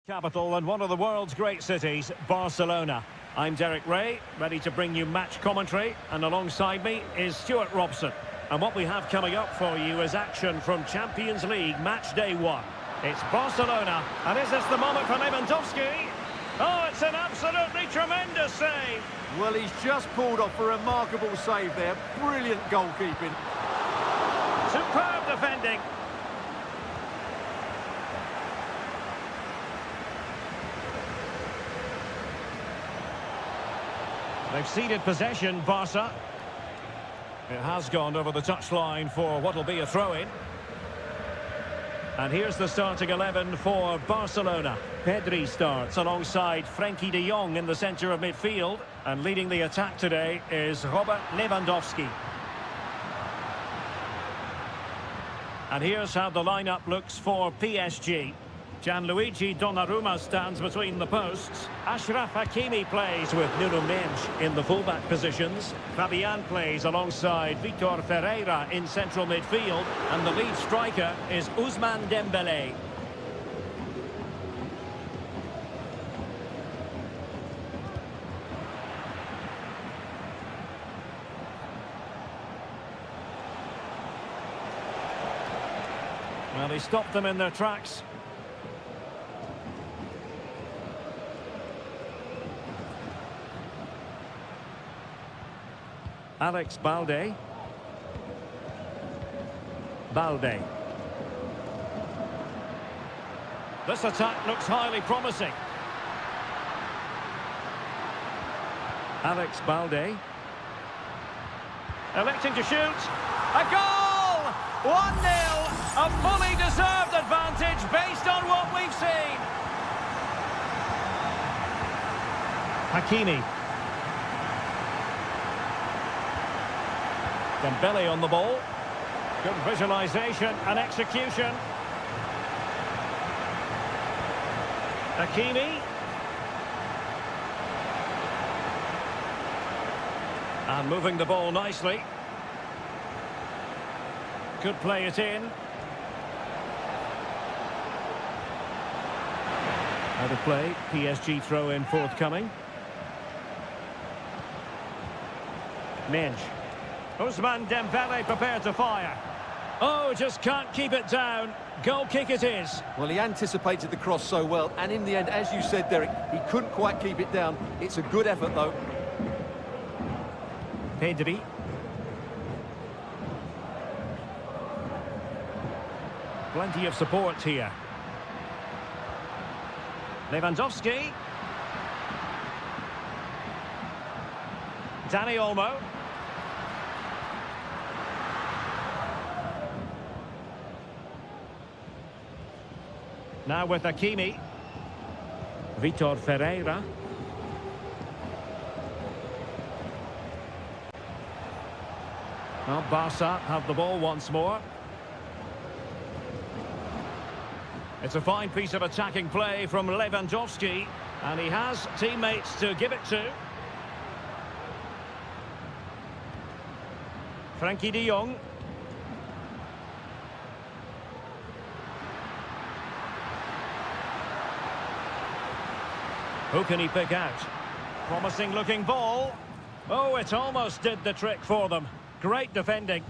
Capital and one of the world's great cities, Barcelona. I'm Derek Ray, ready to bring you match commentary, and alongside me is Stuart Robson. And what we have coming up for you is action from Champions League match day 1. It's Barcelona, and is this the moment for Lewandowski? Oh, it's an absolutely tremendous save! Well, he's just pulled off a remarkable save there. Brilliant goalkeeping. Superb defending. They've ceded possession, Barca. It has gone over the touchline for what will be a throw-in. And here's the starting 11 for Barcelona. Pedri starts alongside Frenkie de Jong in the centre of midfield. And leading the attack today is Robert Lewandowski. And here's how the lineup looks for PSG. Gianluigi Donnarumma stands between the posts. Achraf Hakimi plays with Nuno Mendes in the fullback positions. Fabian plays alongside Vitor Ferreira in central midfield. And the lead striker is Ousmane Dembélé. Well, he stopped them in their tracks. Alex Balde. This attack looks highly promising. Alex Balde. Electing to shoot. A goal! 1-0! A fully deserved advantage based on what we've seen. Hakimi. Dembélé on the ball. Good visualisation and execution. Hakimi. And moving the ball nicely. Could play it in. Out of play. PSG throw-in forthcoming. Mendes. Ousmane Dembélé prepared to fire. Oh, just can't keep it down. Goal kick it is. Well, he anticipated the cross so well, and in the end, as you said, Derek, he couldn't quite keep it down. It's a good effort, though. Pedri. Plenty of support here. Lewandowski. Dani Olmo. Now with Hakimi. Vitor Ferreira. Well, Barca have the ball once more. It's a fine piece of attacking play from Lewandowski. And he has teammates to give it to. Frenkie de Jong. Who can he pick out? Promising looking ball. Oh, it almost did the trick for them. Great defending.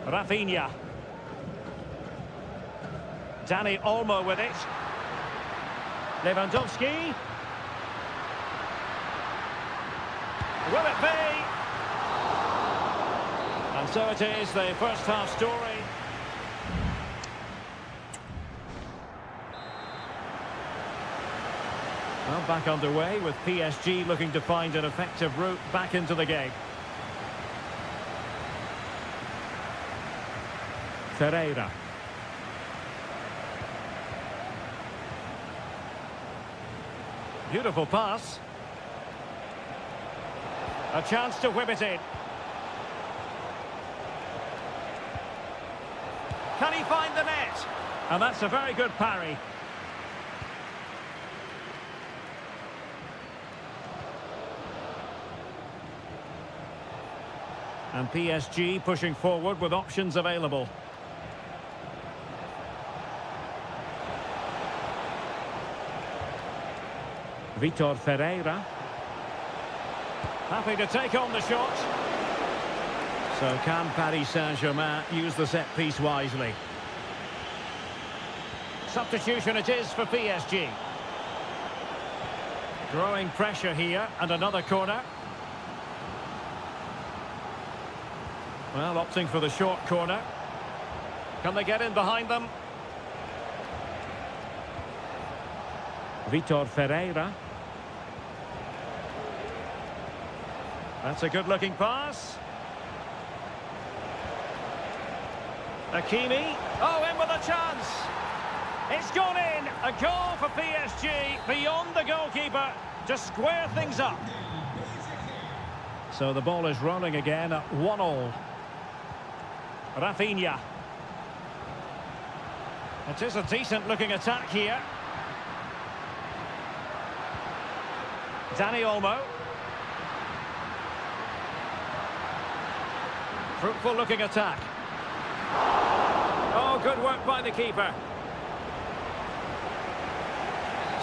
Rafinha. Dani Olmo with it. Lewandowski. Will it be? And so it is, the first half story. Well, back underway with PSG looking to find an effective route back into the game. Ferreira. Beautiful pass. A chance to whip it in. Can he find the net? And that's a very good parry. And PSG pushing forward with options available. Vitor Ferreira. Happy to take on the shot. So can Paris Saint-Germain use the set piece wisely? Substitution it is for PSG. Growing pressure here, and another corner. Well, opting for the short corner. Can they get in behind them? Vitor Ferreira. That's a good-looking pass. Hakimi. Oh, in with a chance. It's gone in. A goal for PSG beyond the goalkeeper to square things up. So the ball is rolling again at 1-1. Rafinha. It is a decent-looking attack here. Dani Olmo. Fruitful-looking attack. Oh, good work by the keeper.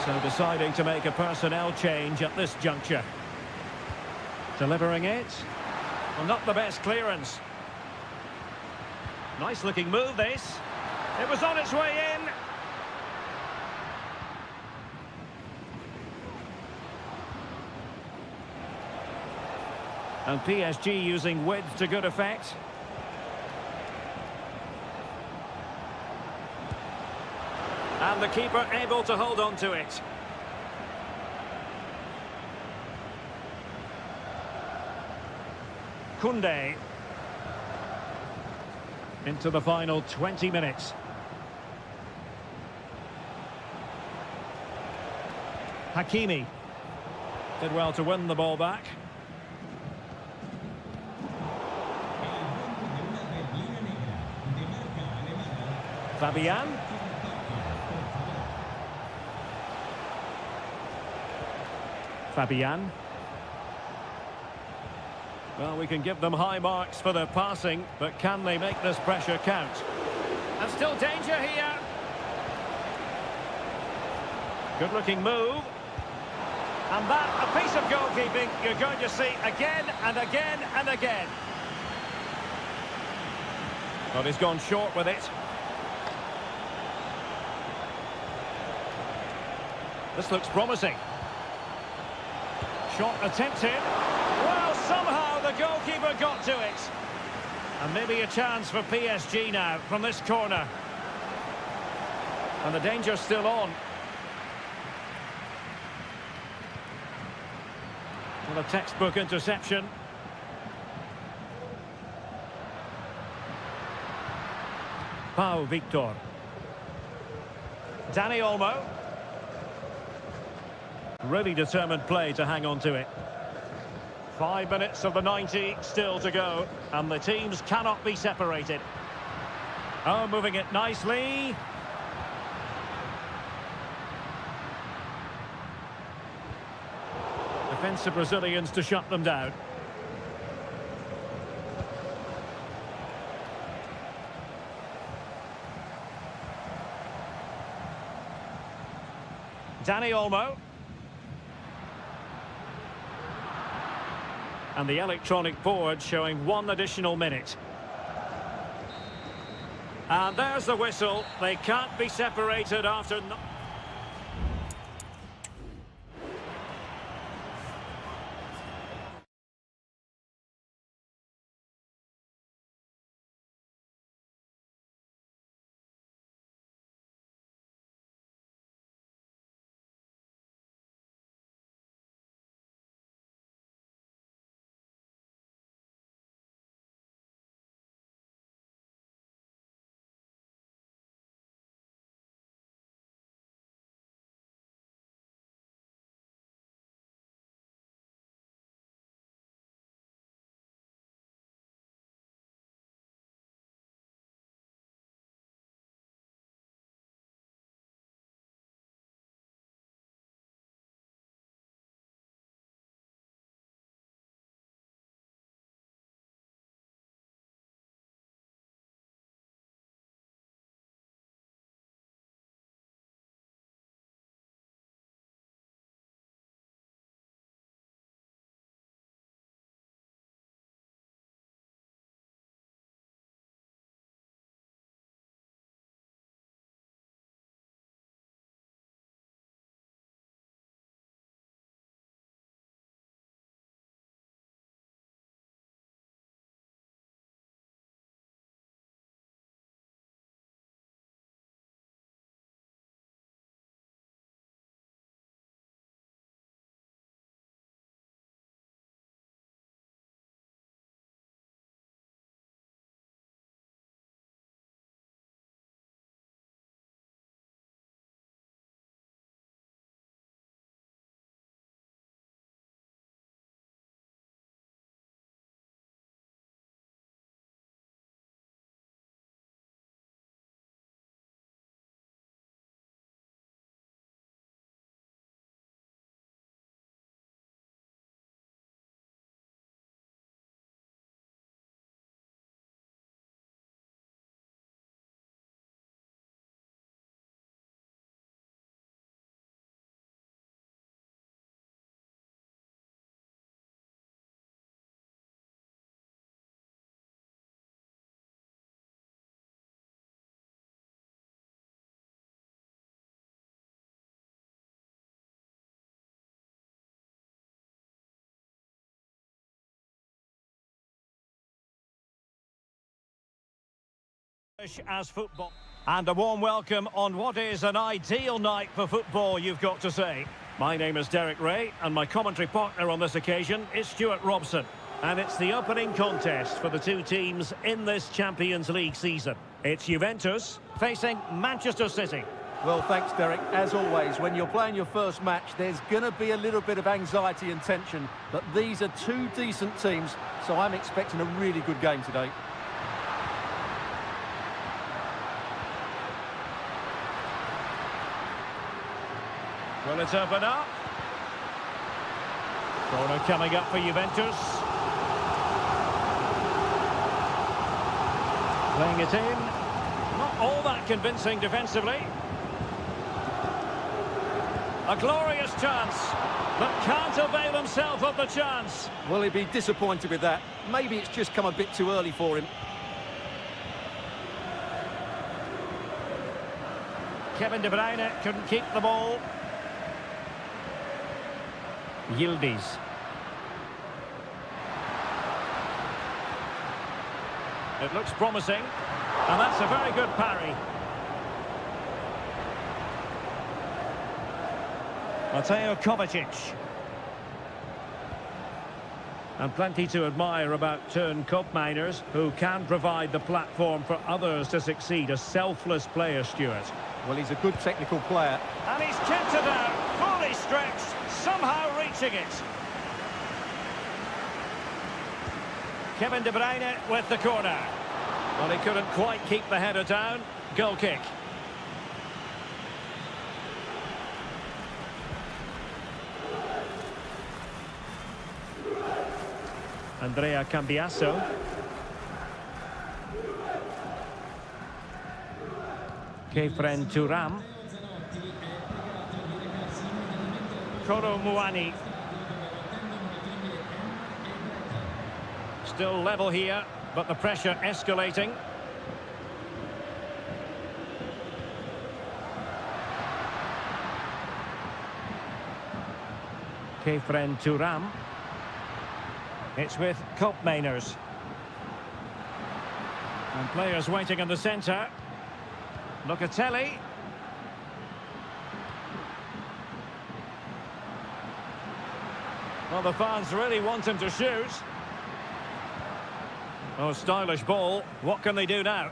So deciding to make a personnel change at this juncture. Delivering it. Well, not the best clearance. Nice looking move, this. It was on its way in. And PSG using width to good effect. And the keeper able to hold on to it. Koundé. Into the final 20 minutes. Hakimi. Did well to win the ball back. Fabian. Fabian. Well, we can give them high marks for their passing, but can they make this pressure count? And still danger here. Good-looking move. And that, a piece of goalkeeping you're going to see again and again and again. But he's gone short with it. This looks promising. Shot attempted. Well, somehow the goalkeeper got to it. And maybe a chance for PSG now from this corner. And the danger's still on. Well, a textbook interception. Pau Victor. Dani Olmo. Really determined play to hang on to it. 5 minutes of the 90 still to go, and the teams cannot be separated. Oh, moving it nicely. Defensive Brazilians to shut them down. Dani Olmo. And the electronic board showing 1 additional minute. And there's the whistle. They can't be separated after... As football. And a warm welcome on what is an ideal night for football, you've got to say. My name is Derek Ray, and my commentary partner on this occasion is Stuart Robson. And it's the opening contest for the two teams in this Champions League season. It's Juventus facing Manchester City. Well, thanks, Derek. As always, when you're playing your first match, there's going to be a little bit of anxiety and tension. But these are two decent teams, so I'm expecting a really good game today. Will it open up? Corner coming up for Juventus. Playing it in. Not all that convincing defensively. A glorious chance, but can't avail himself of the chance. Well, he'd be disappointed with that. Maybe it's just come a bit too early for him. Kevin De Bruyne couldn't keep the ball. Yildiz. It looks promising, and that's a very good parry. Mateo Kovacic. And plenty to admire about turn cup-miners who can provide the platform for others to succeed. A selfless player, Stuart. Well, he's a good technical player. And he's kept it out, fully stretched, somehow reaching it. Kevin De Bruyne with the corner. Well, he couldn't quite keep the header down. Goal kick. Andrea Cambiasso. Kefren Turam. Koro Muani. Still level here, but the pressure escalating. Kefren Turam. It's with cup-miners. And players waiting in the centre. Locatelli. Well, the fans really want him to shoot. Oh, stylish ball. What can they do now?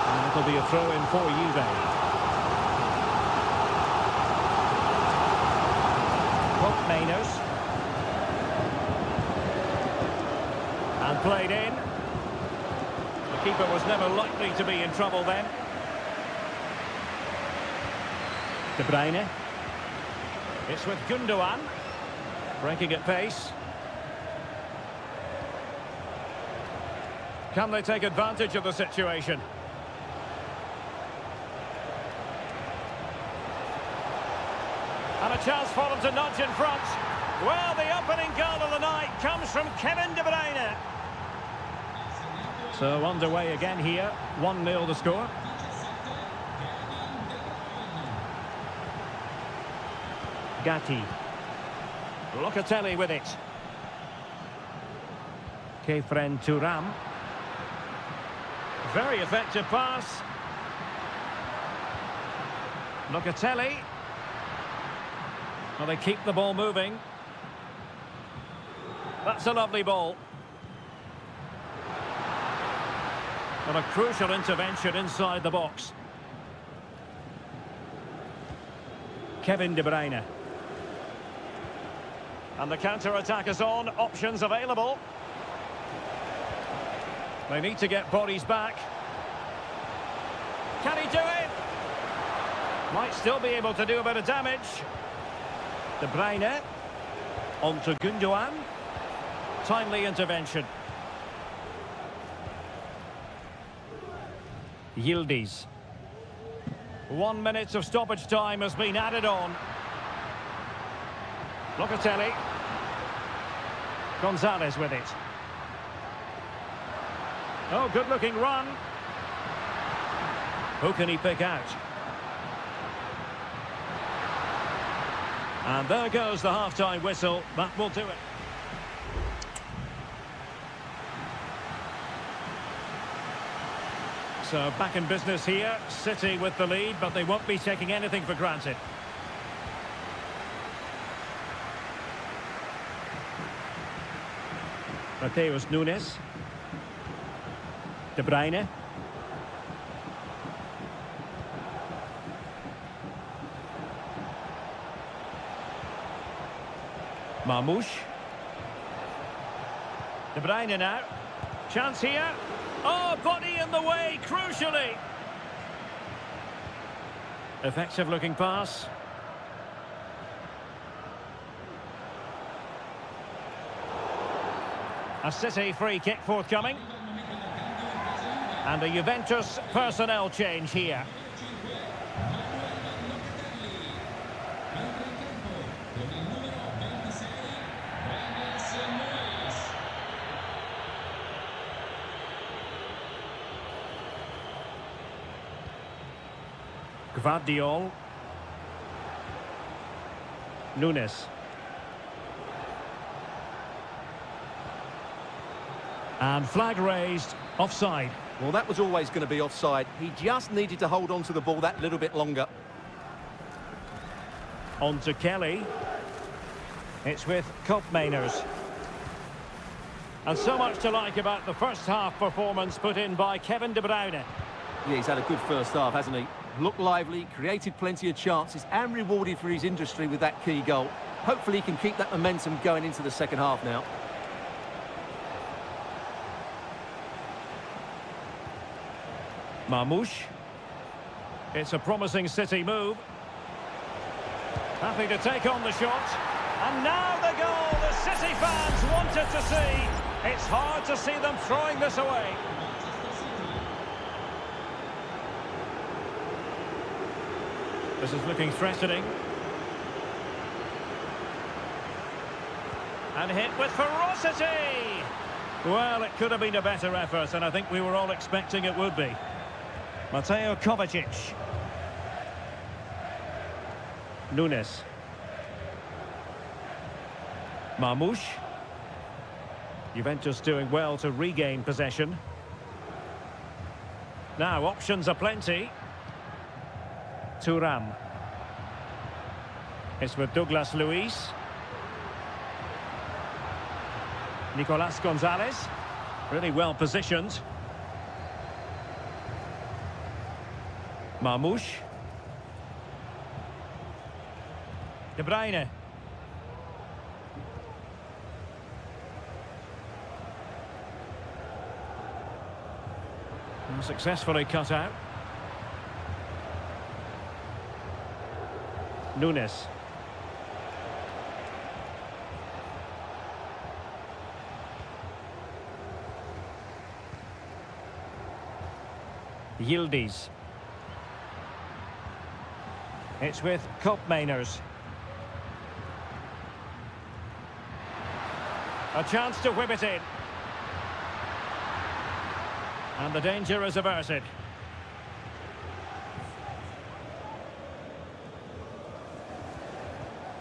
And it'll be a throw-in for Juve. Mainers. And played in. The keeper was never likely to be in trouble then. De Bruyne. It's with Gundogan. Breaking at pace. Can they take advantage of the situation? And a chance for them to nudge in front. Well, the opening goal of the night comes from Kevin De Bruyne. So underway again here. 1-0 the score. Gatti. Locatelli with it. Kefren Turam. Very effective pass. Locatelli. Well, they keep the ball moving. That's a lovely ball. Well, a crucial intervention inside the box. Kevin De Bruyne. And the counter-attack is on. Options available. They need to get bodies back. Can he do it? Might still be able to do a bit of damage. De Bruyne. On to Gundogan. Timely intervention. Yildiz. 1 minute of stoppage time has been added on. Locatelli. Gonzalez with it. Oh, good-looking run. Who can he pick out? And there goes the half-time whistle. That will do it. So back in business here, City with the lead, but they won't be taking anything for granted. Mateus Nunes. De Bruyne. Marmoush. De Bruyne now. Chance here. Oh, body in the way, crucially. Effective looking pass. A City free kick forthcoming. And a Juventus personnel change here. Gvardiol. Nunes. And flag raised, offside. Well, that was always going to be offside. He just needed to hold on to the ball that little bit longer. On to Kelly. It's with Koopmeiners. And so much to like about the first half performance put in by Kevin De Bruyne. Yeah, he's had a good first half, hasn't he? Looked lively, created plenty of chances and rewarded for his industry with that key goal. Hopefully he can keep that momentum going into the second half now. Marmoush. It's a promising City move. Happy to take on the shot. And now the goal the City fans wanted to see. It's hard to see them throwing this away. This is looking threatening. And hit with ferocity. Well, it could have been a better effort, and I think we were all expecting it would be. Mateo Kovacic. Nunes. Marmoush. Juventus doing well to regain possession. Now, options are plenty. Thuram. It's with Douglas Luiz. Nicolas Gonzalez. Really well positioned. Marmoush. De Bruyne. And successfully cut out. Nunes. Yildiz. It's with Koopmeiners. A chance to whip it in. And the danger is averted.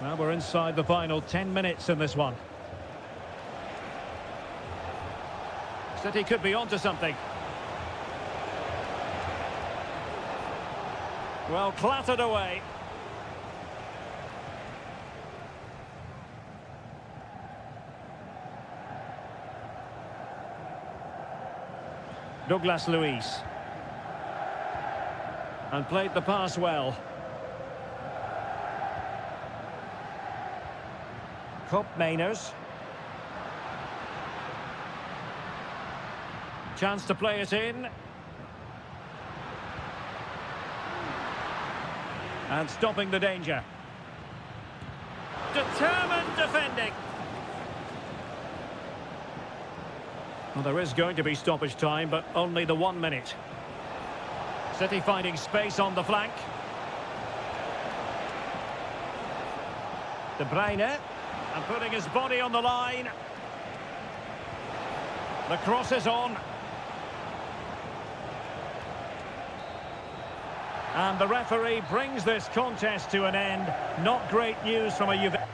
Well, we're inside the final 10 minutes in this one. City could be onto something. Well, clattered away. Douglas Luiz. And played the pass well. Koopmeiners. Chance to play it in. And stopping the danger. Determined defending. Well, there is going to be stoppage time, but only the 1 minute. City finding space on the flank. De Bruyne. And putting his body on the line. The cross is on. And the referee brings this contest to an end. Not great news from a Juventus.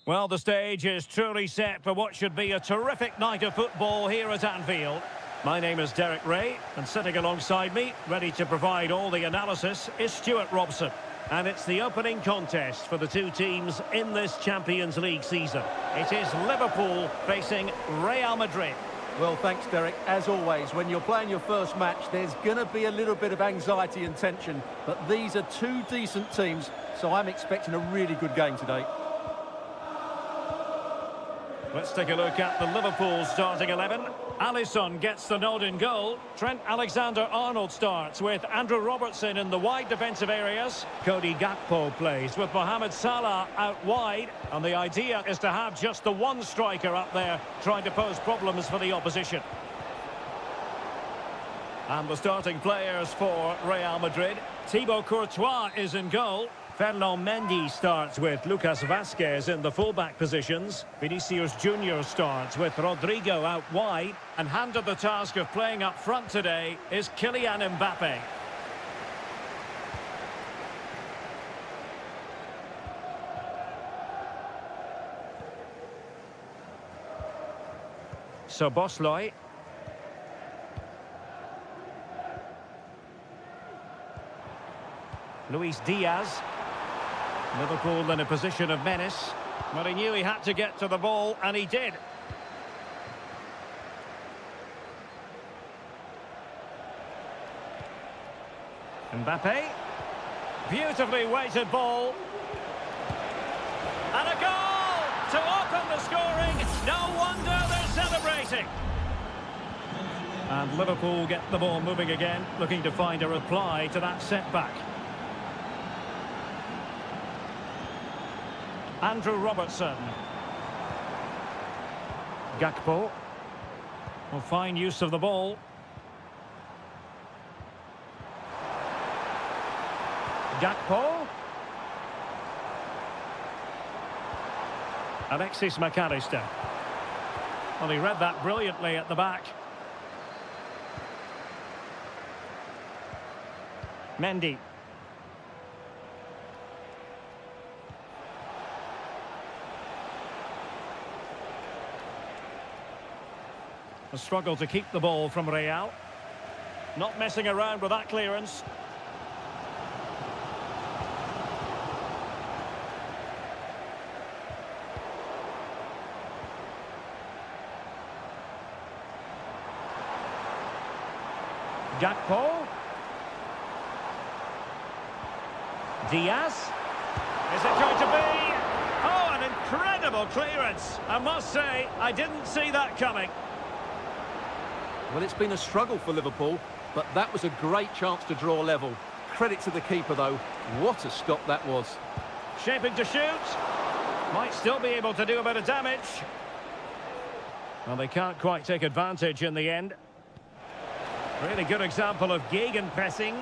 Well, the stage is truly set for what should be a terrific night of football here at Anfield. My name is Derek Ray, and sitting alongside me, ready to provide all the analysis, is Stuart Robson. And it's the opening contest for the two teams in this Champions League season. It is Liverpool facing Real Madrid. Well, thanks, Derek. As always, when you're playing your first match, there's going to be a little bit of anxiety and tension. But these are two decent teams, so I'm expecting a really good game today. Let's take a look at the Liverpool starting 11. Alisson gets the nod in goal. Trent Alexander-Arnold starts with Andrew Robertson in the wide defensive areas. Cody Gakpo plays with Mohamed Salah out wide. And the idea is to have just the one striker up there trying to pose problems for the opposition. And the starting players for Real Madrid. Thibaut Courtois is in goal. Ferland Mendy starts with Lucas Vazquez in the fullback positions. Vinicius Junior starts with Rodrigo out wide. And handed the task of playing up front today is Kylian Mbappe. Szoboszlai. Luis Diaz. Liverpool in a position of menace. Well, he knew he had to get to the ball, and he did. Mbappe. Beautifully weighted ball. And a goal to open the scoring. No wonder they're celebrating. And Liverpool get the ball moving again, looking to find a reply to that setback. Andrew Robertson. Gakpo. Will find use of the ball. Gakpo. Alexis McAllister. Well, he read that brilliantly at the back. Mendy. A struggle to keep the ball from Real. Not messing around with that clearance. Gakpo. Diaz. Is it going to be? Oh, an incredible clearance. I must say, I didn't see that coming. Well, it's been a struggle for Liverpool, but that was a great chance to draw level. Credit to the keeper, though. What a stop that was. Shaping to shoot. Might still be able to do a bit of damage. Well, they can't quite take advantage in the end. Really good example of gegenpressing.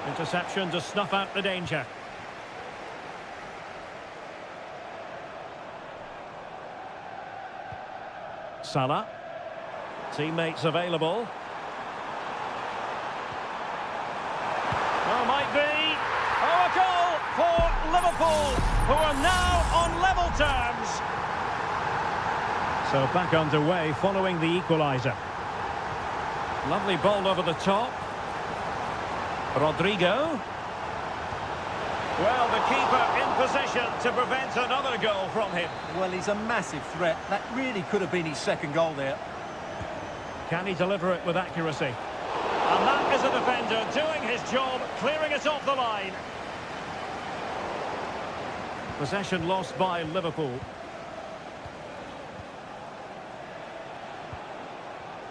Interception to snuff out the danger. Salah. Teammates available. Oh, might be. Oh, a goal for Liverpool, who are now on level terms. So back underway following the equaliser. Lovely ball over the top. Rodrigo. Well, the keeper in position to prevent another goal from him. Well, he's a massive threat. That really could have been his second goal there. Can he deliver it with accuracy? And that is a defender doing his job, clearing it off the line. Possession lost by Liverpool.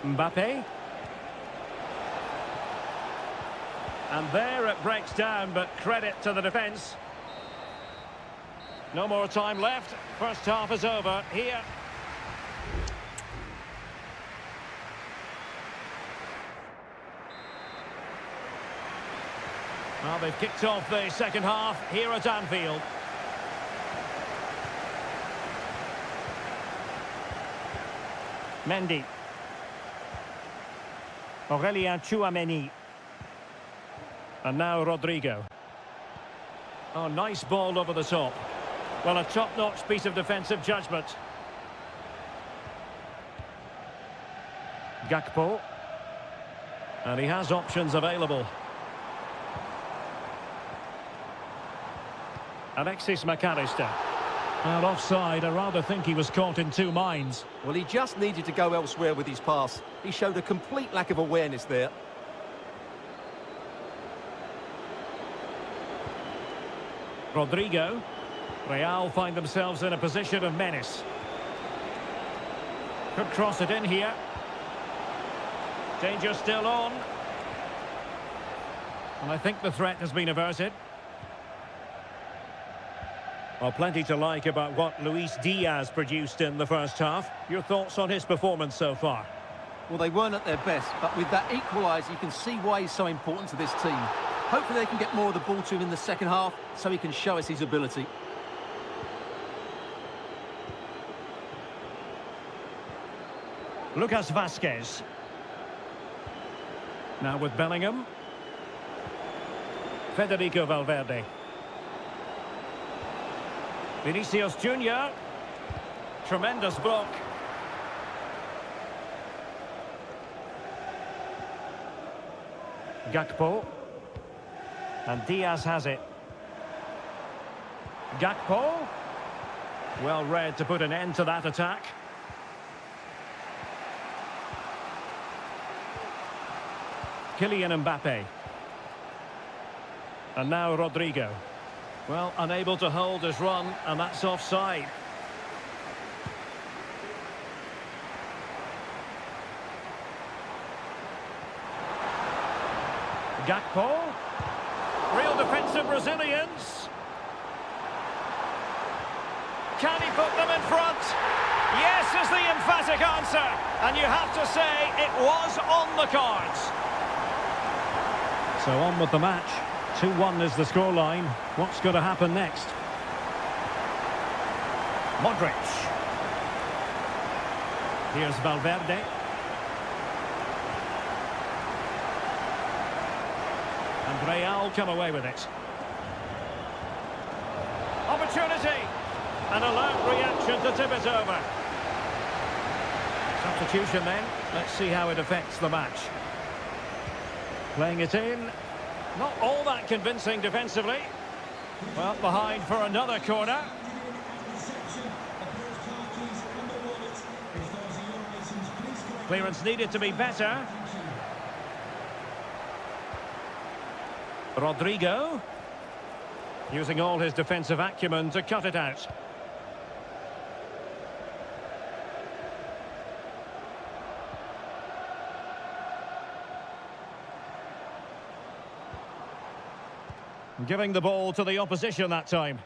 Mbappe. And there it breaks down, but credit to the defence. No more time left. First half is over here. Well, they've kicked off the second half here at Anfield. Mendy. Aurélien Tchouameni. And now Rodrigo. Oh, nice ball over the top. Well, a top-notch piece of defensive judgment. Gakpo. And he has options available. Alexis McAllister. Well, offside. I rather think he was caught in two minds. Well, he just needed to go elsewhere with his pass. He showed a complete lack of awareness there. Rodrigo. Real find themselves in a position of menace. Could cross it in here. Danger still on. And I think the threat has been averted. Well, plenty to like about what Luis Diaz produced in the first half. Your thoughts on his performance so far? Well, they weren't at their best, but with that equaliser, you can see why he's so important to this team. Hopefully they can get more of the ball to him in the second half so he can show us his ability. Lucas Vazquez. Now with Bellingham. Federico Valverde. Vinicius Junior. Tremendous block. Gakpo. And Diaz has it. Gakpo. Well read to put an end to that attack. Kylian Mbappe. And now Rodrigo. Well, unable to hold his run, and that's offside. Gakpo. Real defensive resilience. Can he put them in front? Yes is the emphatic answer. And you have to say it was on the cards. So on with the match. 2-1 is the scoreline. What's going to happen next? Modric. Here's Valverde. And Real come away with it. Opportunity. An alert reaction to tip it over. Substitution then. Let's see how it affects the match. Playing it in. Not all that convincing defensively. Well, behind for another corner. Clearance needed to be better. Rodrigo. Using all his defensive acumen to cut it out. Giving the ball to the opposition that time.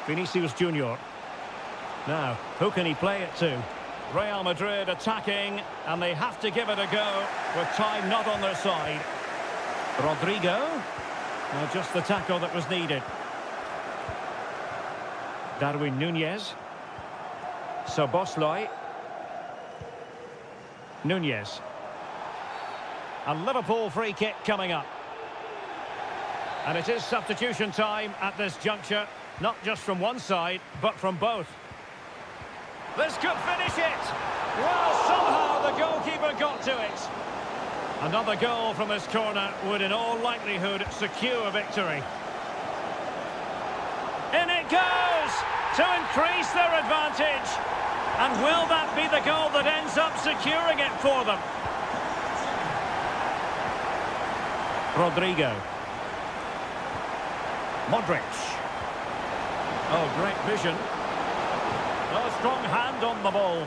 Vinicius Junior. Now, who can he play it to? Real Madrid attacking, and they have to give it a go with time not on their side. Rodrigo. Well, just the tackle that was needed. Darwin Núñez. Szoboszlai. Núñez. A Liverpool free kick coming up. And it is substitution time at this juncture, not just from one side, but from both. This could finish it. Well, somehow the goalkeeper got to it. Another goal from this corner would in all likelihood secure victory. In it goes to increase their advantage. And will that be the goal that ends up securing it for them? Rodrigo. Modric. Oh, great vision. A strong hand on the ball.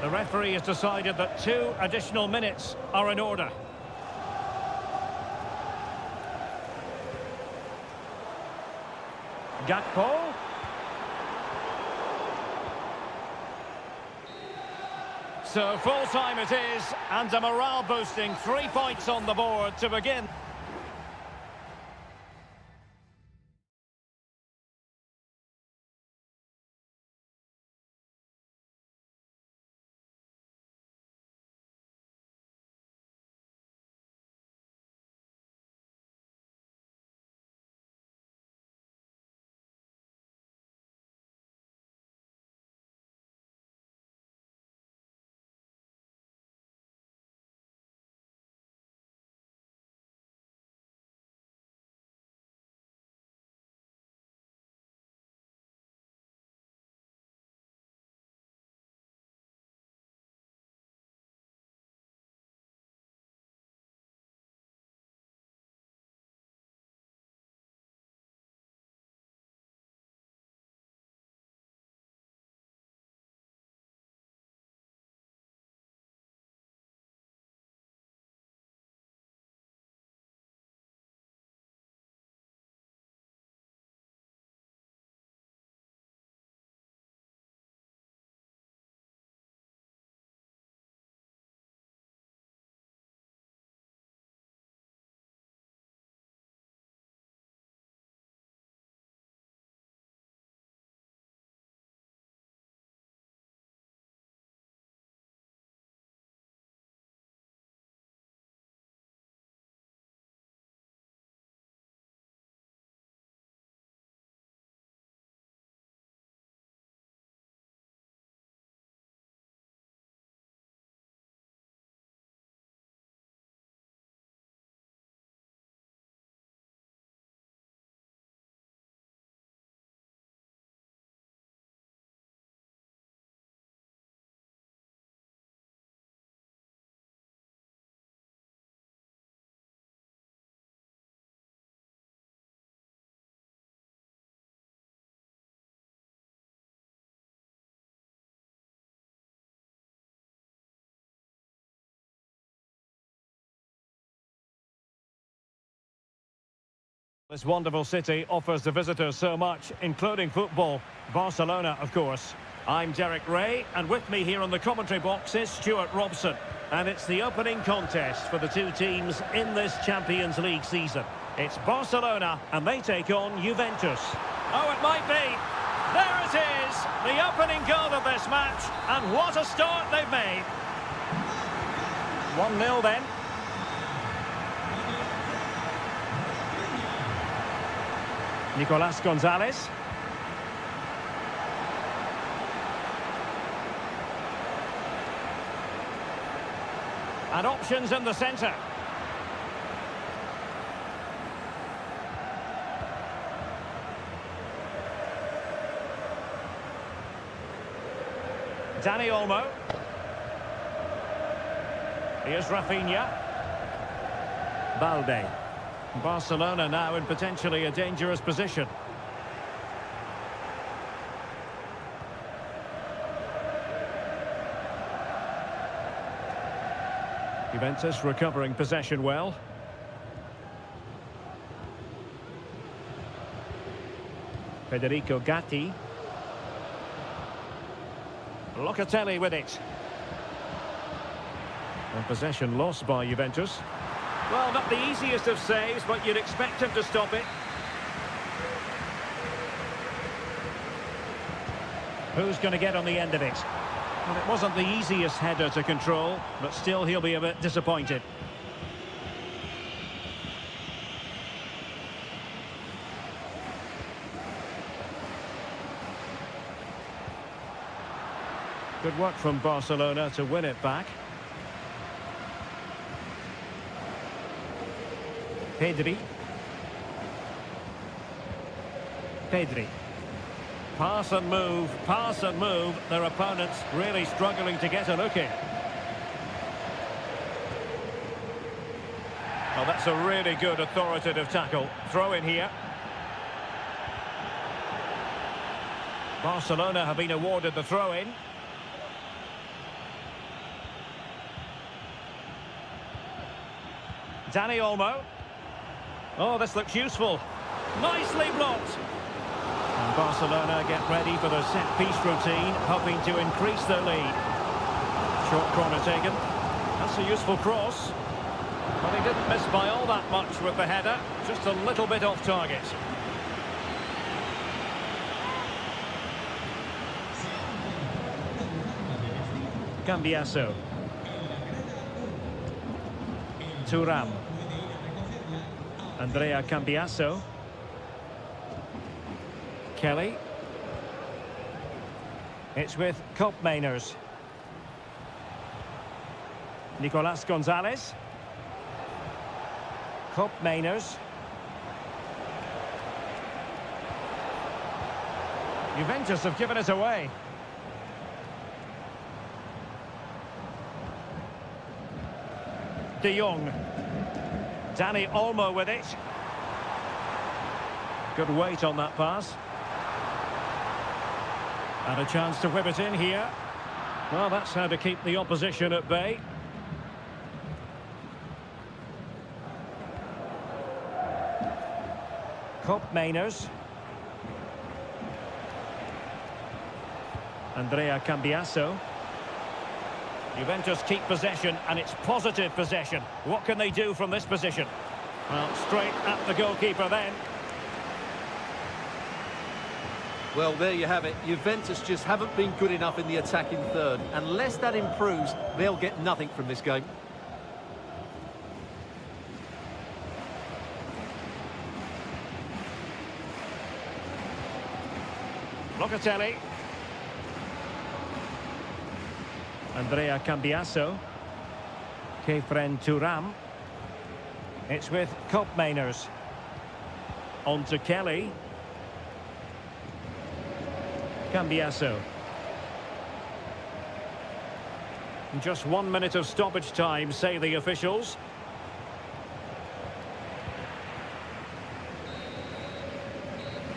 The referee has decided that 2 additional minutes are in order. Gakpo. So full time it is, and a morale boosting 3 points on the board to begin. This wonderful city offers the visitors so much, including football. Barcelona, of course. I'm Derek Ray, and with me here on the commentary box is Stuart Robson. And it's the opening contest for the two teams in this Champions League season. It's Barcelona, and they take on Juventus. Oh, it might be. There it is, the opening goal of this match, and what a start they've made. 1-0 then. Nicolas Gonzalez. And options in the centre. Dani Olmo. Here's Rafinha. Balde. Barcelona now in potentially a dangerous position. Juventus recovering possession well. Federico Gatti. Locatelli with it. And possession lost by Juventus. Well, not the easiest of saves, but you'd expect him to stop it. Who's going to get on the end of it? Well, it wasn't the easiest header to control, but still he'll be a bit disappointed. Good work from Barcelona to win it back. Pedri. Pass and move. Their opponents really struggling to get a look in. Oh, that's a really good authoritative tackle. Throw in here. Barcelona have been awarded the throw in. Dani Olmo. Oh, this looks useful. Nicely blocked. And Barcelona get ready for their set-piece routine, hoping to increase their lead. Short corner taken. That's a useful cross. But he didn't miss by all that much with the header. Just a little bit off target. Cambiasso. Thuram. Andrea Cambiasso. Kelly. It's with Koopmeiners. Nicolas Gonzalez. Koopmeiners. Juventus have given it away. De Jong. Dani Olmo with it. Good weight on that pass. And a chance to whip it in here. Well, that's how to keep the opposition at bay. Koopmeiners. Andrea Cambiasso. Juventus keep possession, and it's positive possession. What can they do from this position? Well, straight at the goalkeeper then. Well, there you have it. Juventus just haven't been good enough in the attacking third. Unless that improves, they'll get nothing from this game. Locatelli. Andrea Cambiasso. Kefren Thuram. It's with Koopmeiners. On to Kelly. Cambiasso. Just 1 minute of stoppage time, say the officials.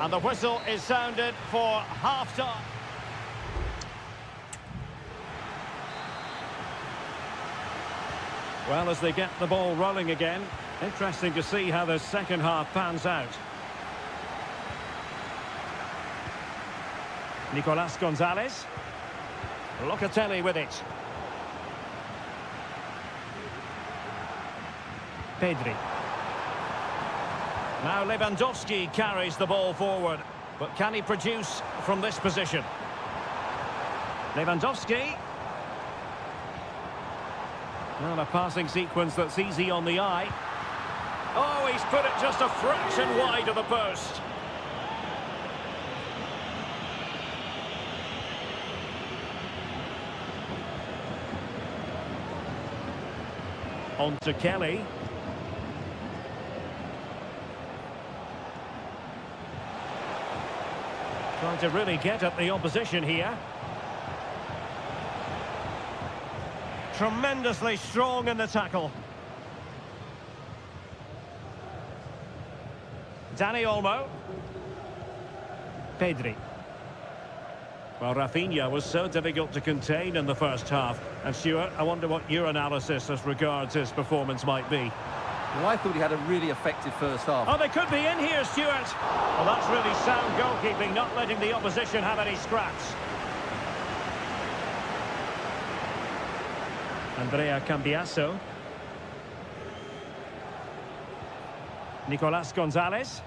And the whistle is sounded for half-time. Well, as they get the ball rolling again, interesting to see how the second half pans out. Nicolas Gonzalez. Locatelli with it. Pedri. Now Lewandowski carries the ball forward, but can he produce from this position? Lewandowski. Well, a passing sequence that's easy on the eye. Oh, he's put it just a fraction wide of the post. On to Kelly. Trying to really get at the opposition here. Tremendously strong in the tackle. Dani Olmo. Pedri. Well, Rafinha was so difficult to contain in the first half. And Stuart, I wonder what your analysis as regards his performance might be. Well, I thought he had a really effective first half. Oh, they could be in here, Stuart. Well, that's really sound goalkeeping, not letting the opposition have any scraps. Andrea Cambiasso. Nicolas Gonzalez.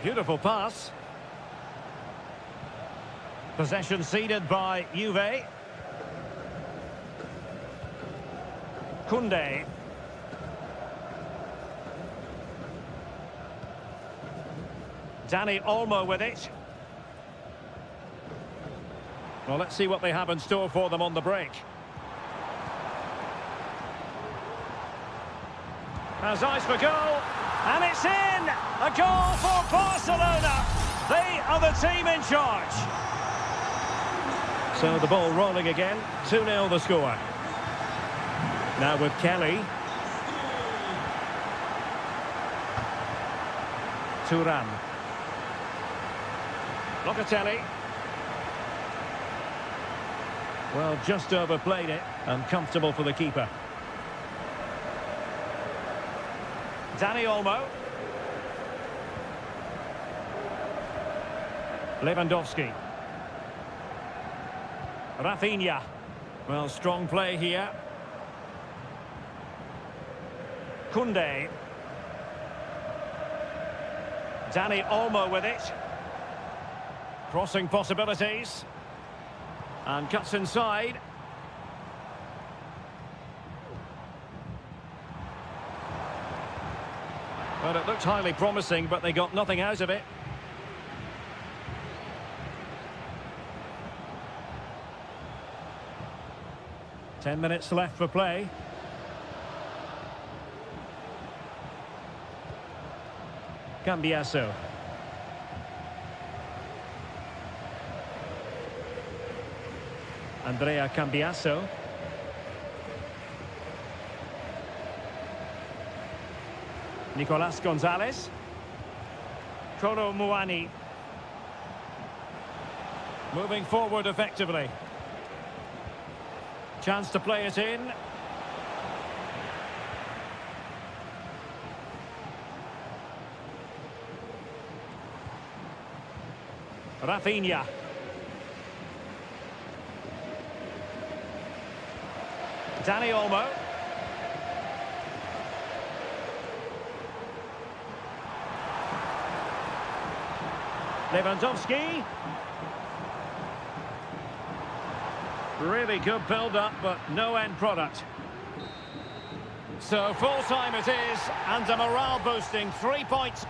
Beautiful pass. Possession ceded by Juve. Koundé. Dani Olmo with it. Well, let's see what they have in store for them on the break. Has eyes for goal. And it's in! A goal for Barcelona! They are the team in charge. So the ball rolling again. 2-0 the score. Now with Kelly. Thuram. Locatelli. Well, just overplayed it. And comfortable for the keeper. Dani Olmo. Lewandowski. Rafinha. Well, strong play here. Koundé. Dani Olmo with it. Crossing possibilities. And cuts inside. Well, it looked highly promising, but they got nothing out of it. Ten minutes left for play. Cambiasso. Andrea Cambiasso. Nicolas Gonzalez. Kolo Muani. Moving forward effectively. Chance to play it in. Rafinha. Dani Olmo. Lewandowski. Really good build-up, but no end product. So full-time it is, and a morale-boosting 3 points.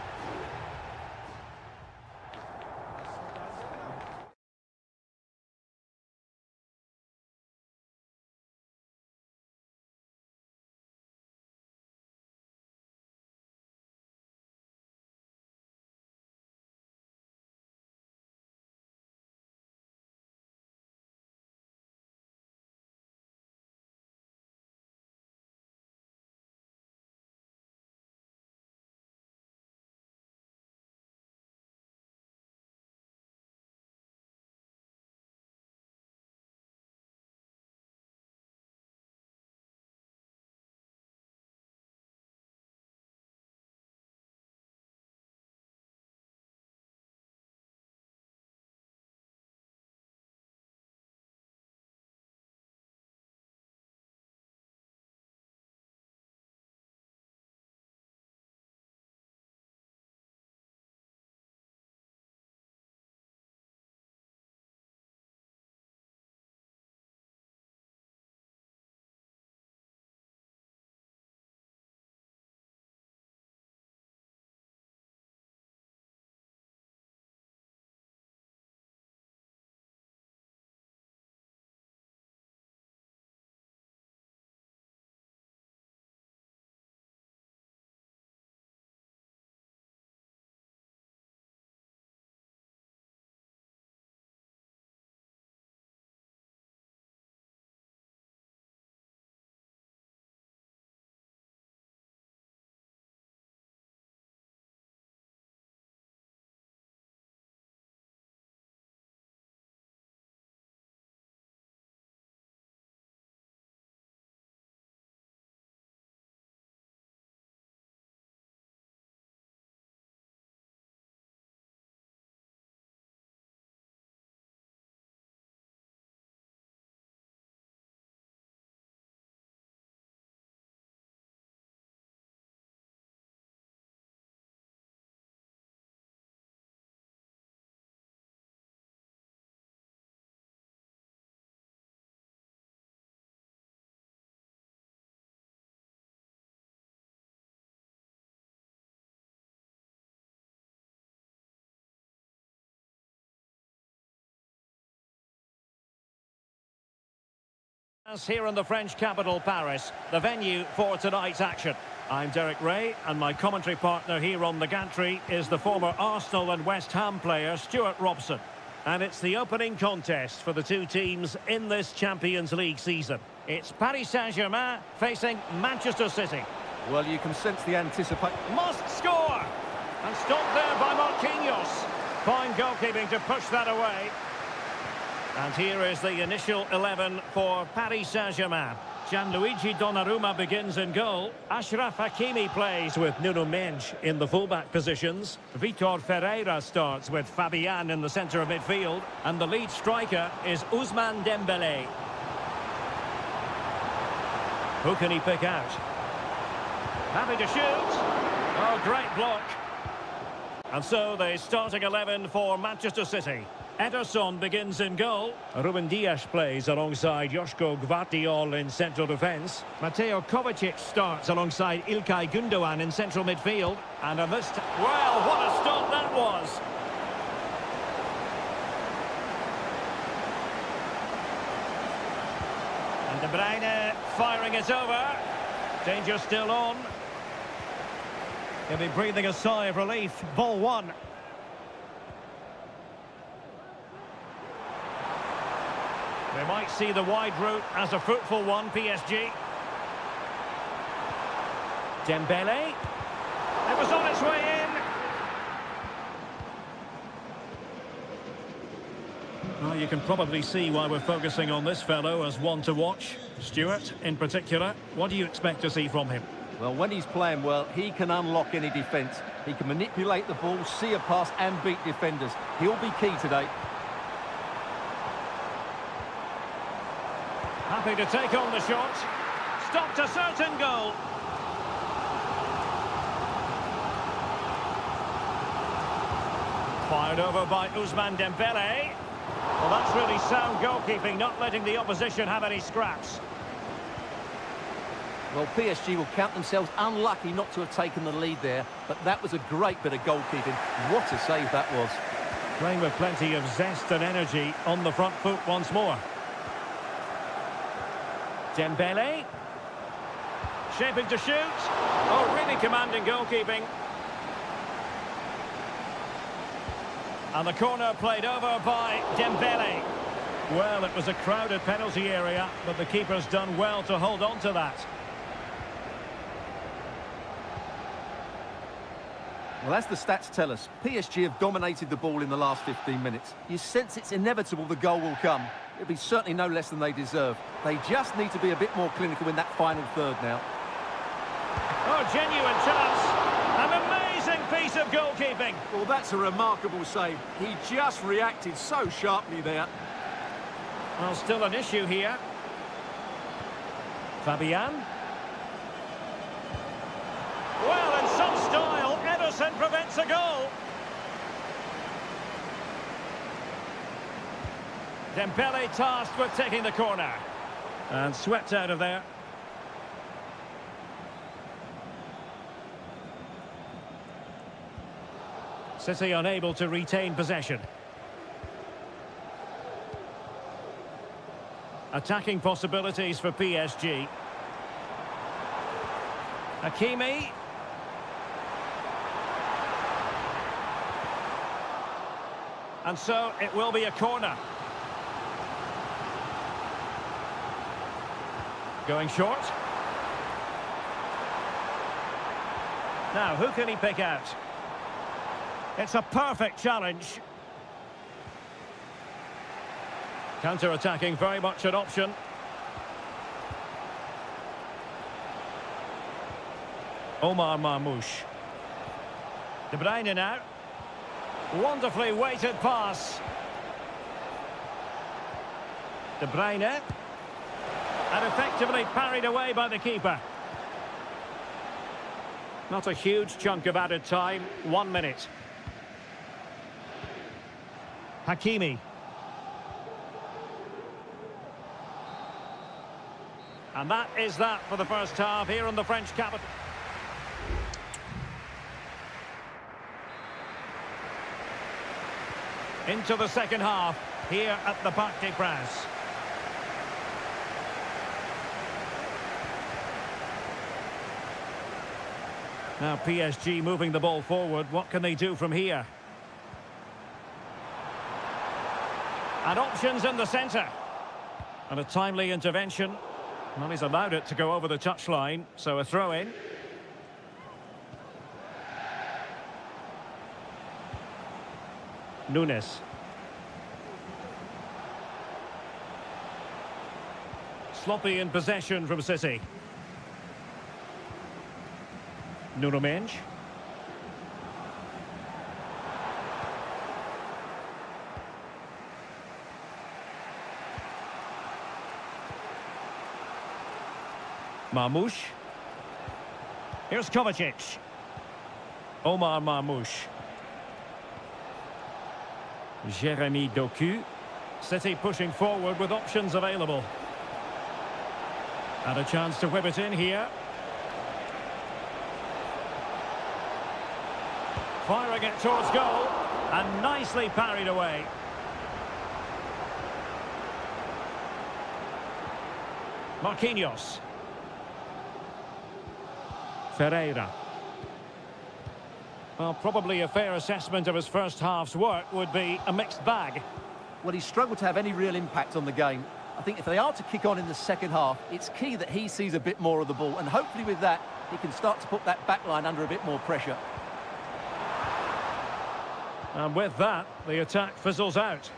As here in the French capital, Paris, the venue for tonight's action. I'm Derek Ray, and my commentary partner here on the gantry is the former Arsenal and West Ham player, Stuart Robson. And it's the opening contest for the two teams in this Champions League season. It's Paris Saint-Germain facing Manchester City. Well, you can sense the anticipation. Must score! And stopped there by Marquinhos. Fine goalkeeping to push that away. And here is the initial 11 for Paris Saint-Germain. Gianluigi Donnarumma begins in goal. Achraf Hakimi plays with Nuno Mendes in the fullback positions. Vitor Ferreira starts with Fabian in the centre of midfield. And the lead striker is Ousmane Dembélé. Who can he pick out? Happy to shoot. Oh, great block. And so the starting 11 for Manchester City. Ederson begins in goal. Ruben Dias plays alongside Joško Gvardiol in central defence. Mateo Kovacic starts alongside Ilkay Gundogan in central midfield. And on this... Well, what a stop that was! And De Bruyne firing it over. Danger still on. He'll be breathing a sigh of relief. Ball one. They might see the wide route as a fruitful one, PSG. Dembélé. It was on its way in. Well, you can probably see why we're focusing on this fellow as one to watch. Stuart, in particular, what do you expect to see from him? Well, when he's playing well, he can unlock any defence. He can manipulate the ball, see a pass and beat defenders. He'll be key today. Happy to take on the shot. Stopped a certain goal. Fired over by Ousmane Dembélé. Well, that's really sound goalkeeping, not letting the opposition have any scraps. Well, PSG will count themselves unlucky not to have taken the lead there, but that was a great bit of goalkeeping. What a save that was. Playing with plenty of zest and energy on the front foot once more. Dembélé. Shaping to shoot. Oh, really commanding goalkeeping. And the corner played over by Dembélé. Well, it was a crowded penalty area, but the keeper's done well to hold on to that. Well, as the stats tell us, PSG have dominated the ball in the last 15 minutes. You sense it's inevitable the goal will come. It'll be certainly no less than they deserve. They just need to be a bit more clinical in that final third now. Oh, genuine chance. An amazing piece of goalkeeping. Well, that's a remarkable save. He just reacted so sharply there. Well, still an issue here. Fabian. Well, in some style, Ederson prevents a goal. Dembélé tasked with taking the corner. And swept out of there. City unable to retain possession. Attacking possibilities for PSG. Hakimi. And so it will be a corner. Going short. Now, who can he pick out? It's a perfect challenge. Counter-attacking, very much an option. Omar Marmoush. De Bruyne now. Wonderfully weighted pass. De Bruyne. And effectively parried away by the keeper. Not a huge chunk of added time. 1 minute. Hakimi. And that is that for the first half here in the French capital. Into the second half here at the Parc des Princes. Now PSG moving the ball forward. What can they do from here? And options in the centre. And a timely intervention. Well, he's allowed it to go over the touchline, so a throw-in. Nunes. Sloppy in possession from City. Nuno Mendes. Marmoush. Here's Kovacic. Omar Marmoush. Jeremy Doku. City pushing forward with options available. And a chance to whip it in here. Firing it towards goal. And nicely parried away. Marquinhos. Ferreira. Well, probably a fair assessment of his first half's work would be a mixed bag. Well, he's struggled to have any real impact on the game. I think if they are to kick on in the second half, it's key that he sees a bit more of the ball. And hopefully with that, he can start to put that back line under a bit more pressure. And with that, the attack fizzles out.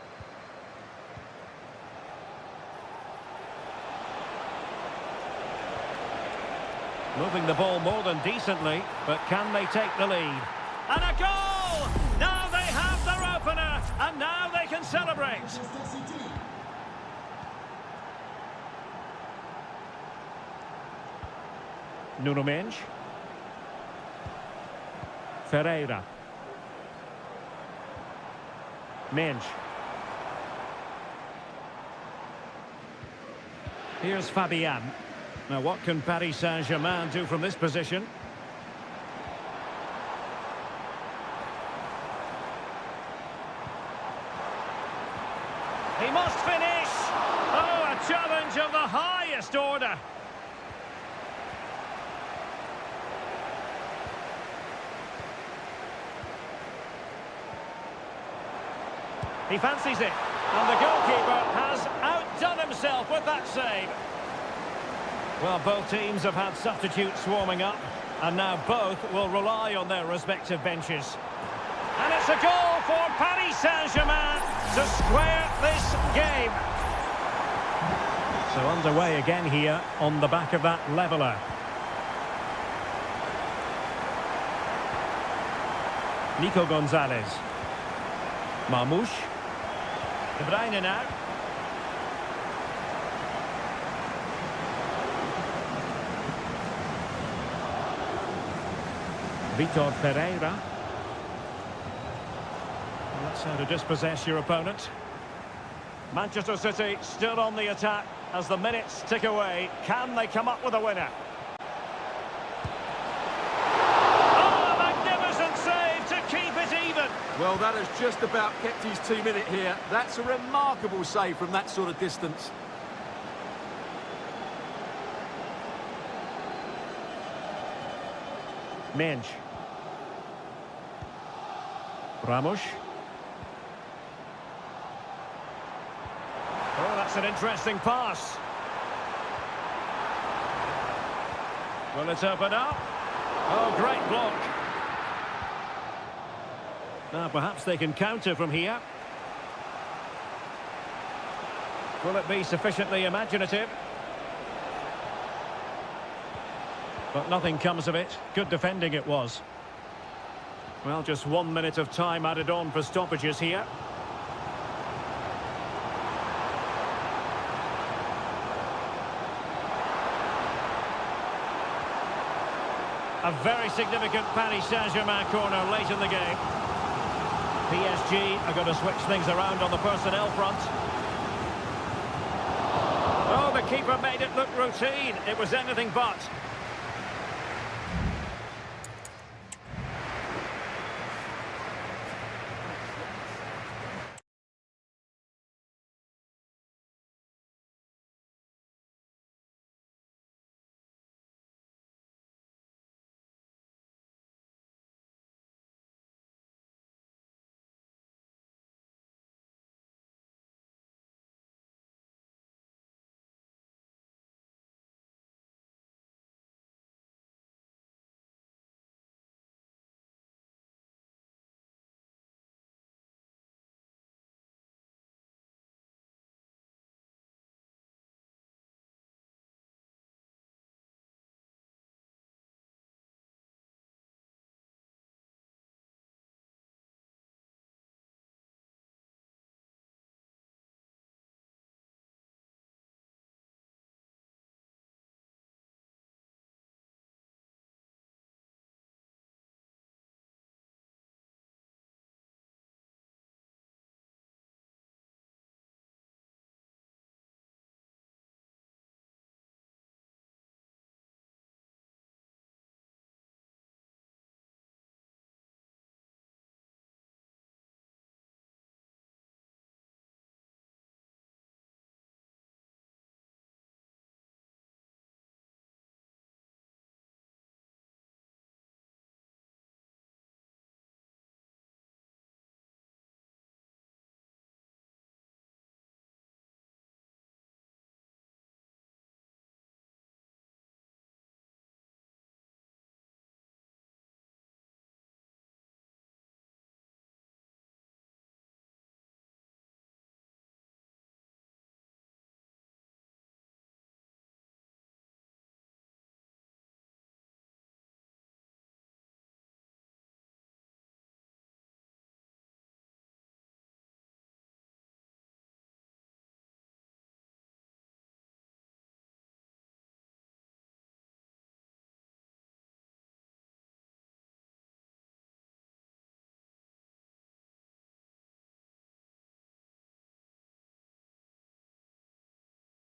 Moving the ball more than decently, but can they take the lead? And a goal! Now they have their opener, and now they can celebrate. Nuno Mendes. Ferreira. Mendes. Here's Fabian. Now what can Paris Saint-Germain do from this position? He must finish! Oh, a challenge of the highest order. He fancies it, and the goalkeeper has outdone himself with that save. Well, both teams have had substitutes warming up, and now both will rely on their respective benches. And it's a goal for Paris Saint-Germain to square this game. So underway again here on the back of that leveller. Nico Gonzalez. Marmoush. De Bruyne now. Vitor Pereira. Well, that's how to dispossess your opponent. Manchester City still on the attack as the minutes tick away. Can they come up with a winner? Oh, a magnificent save to keep it even. Well, that has just about kept his team in it here. That's a remarkable save from that sort of distance. Mendes. Ramos. Oh, that's an interesting pass. Will it open up? Oh, great block. Now, perhaps they can counter from here. Will it be sufficiently imaginative? But nothing comes of it. Good defending it was. Well, just 1 minute of time added on for stoppages here. A very significant Paris Saint-Germain corner late in the game. PSG are going to switch things around on the personnel front. Oh, the keeper made it look routine. It was anything but.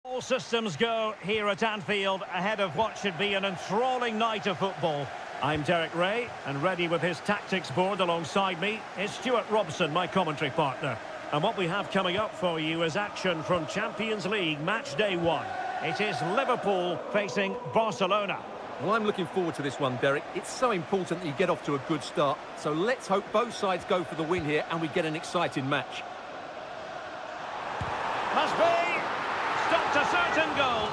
All systems go here at Anfield ahead of what should be an enthralling night of football. I'm Derek Ray, and ready with his tactics board alongside me is Stuart Robson, my commentary partner. And what we have coming up for you is action from Champions League match day 1. It is Liverpool facing Barcelona. Well, I'm looking forward to this one, Derek. It's so important that you get off to a good start. So let's hope both sides go for the win here and we get an exciting match. Must be! Stopped a certain goal.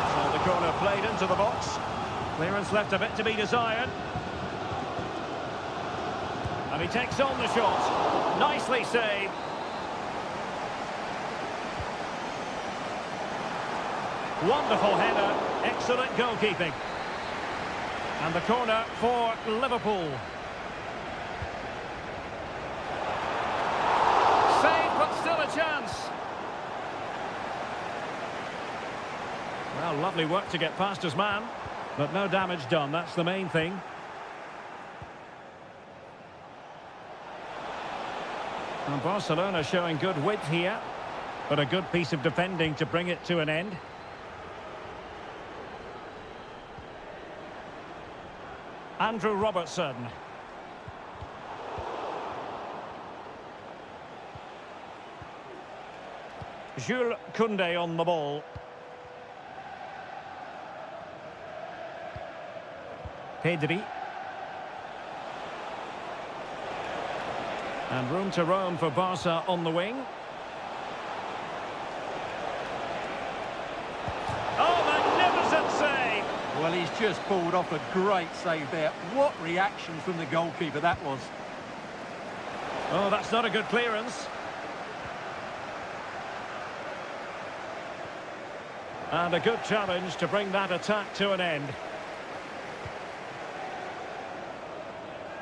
So the corner played into the box. Clearance left a bit to be desired. And he takes on the shot. Nicely saved. Wonderful header. Excellent goalkeeping. And the corner for Liverpool. Saved, but still a chance. Well, lovely work to get past his man. But no damage done, that's the main thing. And Barcelona showing good width here, but a good piece of defending to bring it to an end. Andrew Robertson. Jules Koundé on the ball. Pedri. And room to roam for Barca on the wing. Oh, magnificent save! Well, he's just pulled off a great save there. What reaction from the goalkeeper that was. Oh, that's not a good clearance. And a good challenge to bring that attack to an end.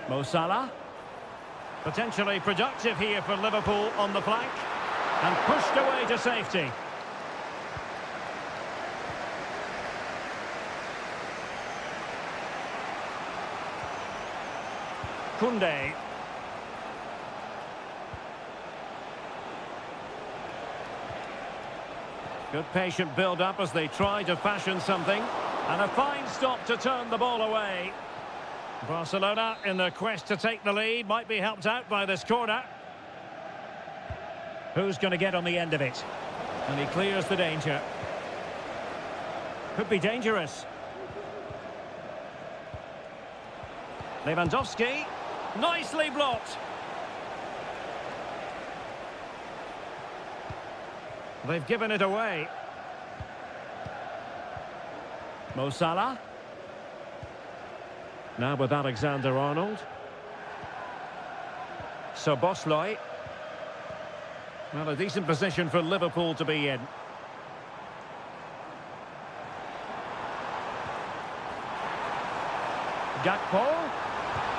Mo Salah. Potentially productive here for Liverpool on the flank. And pushed away to safety. Koundé. Good patient build-up as they try to fashion something. And a fine stop to turn the ball away. Barcelona, in their quest to take the lead, might be helped out by this corner. Who's going to get on the end of it? And he clears the danger. Could be dangerous. Lewandowski. Nicely blocked. They've given it away. Mo Salah. Now with Alexander-Arnold. Szoboszlai. Well, a decent position for Liverpool to be in. Gakpo.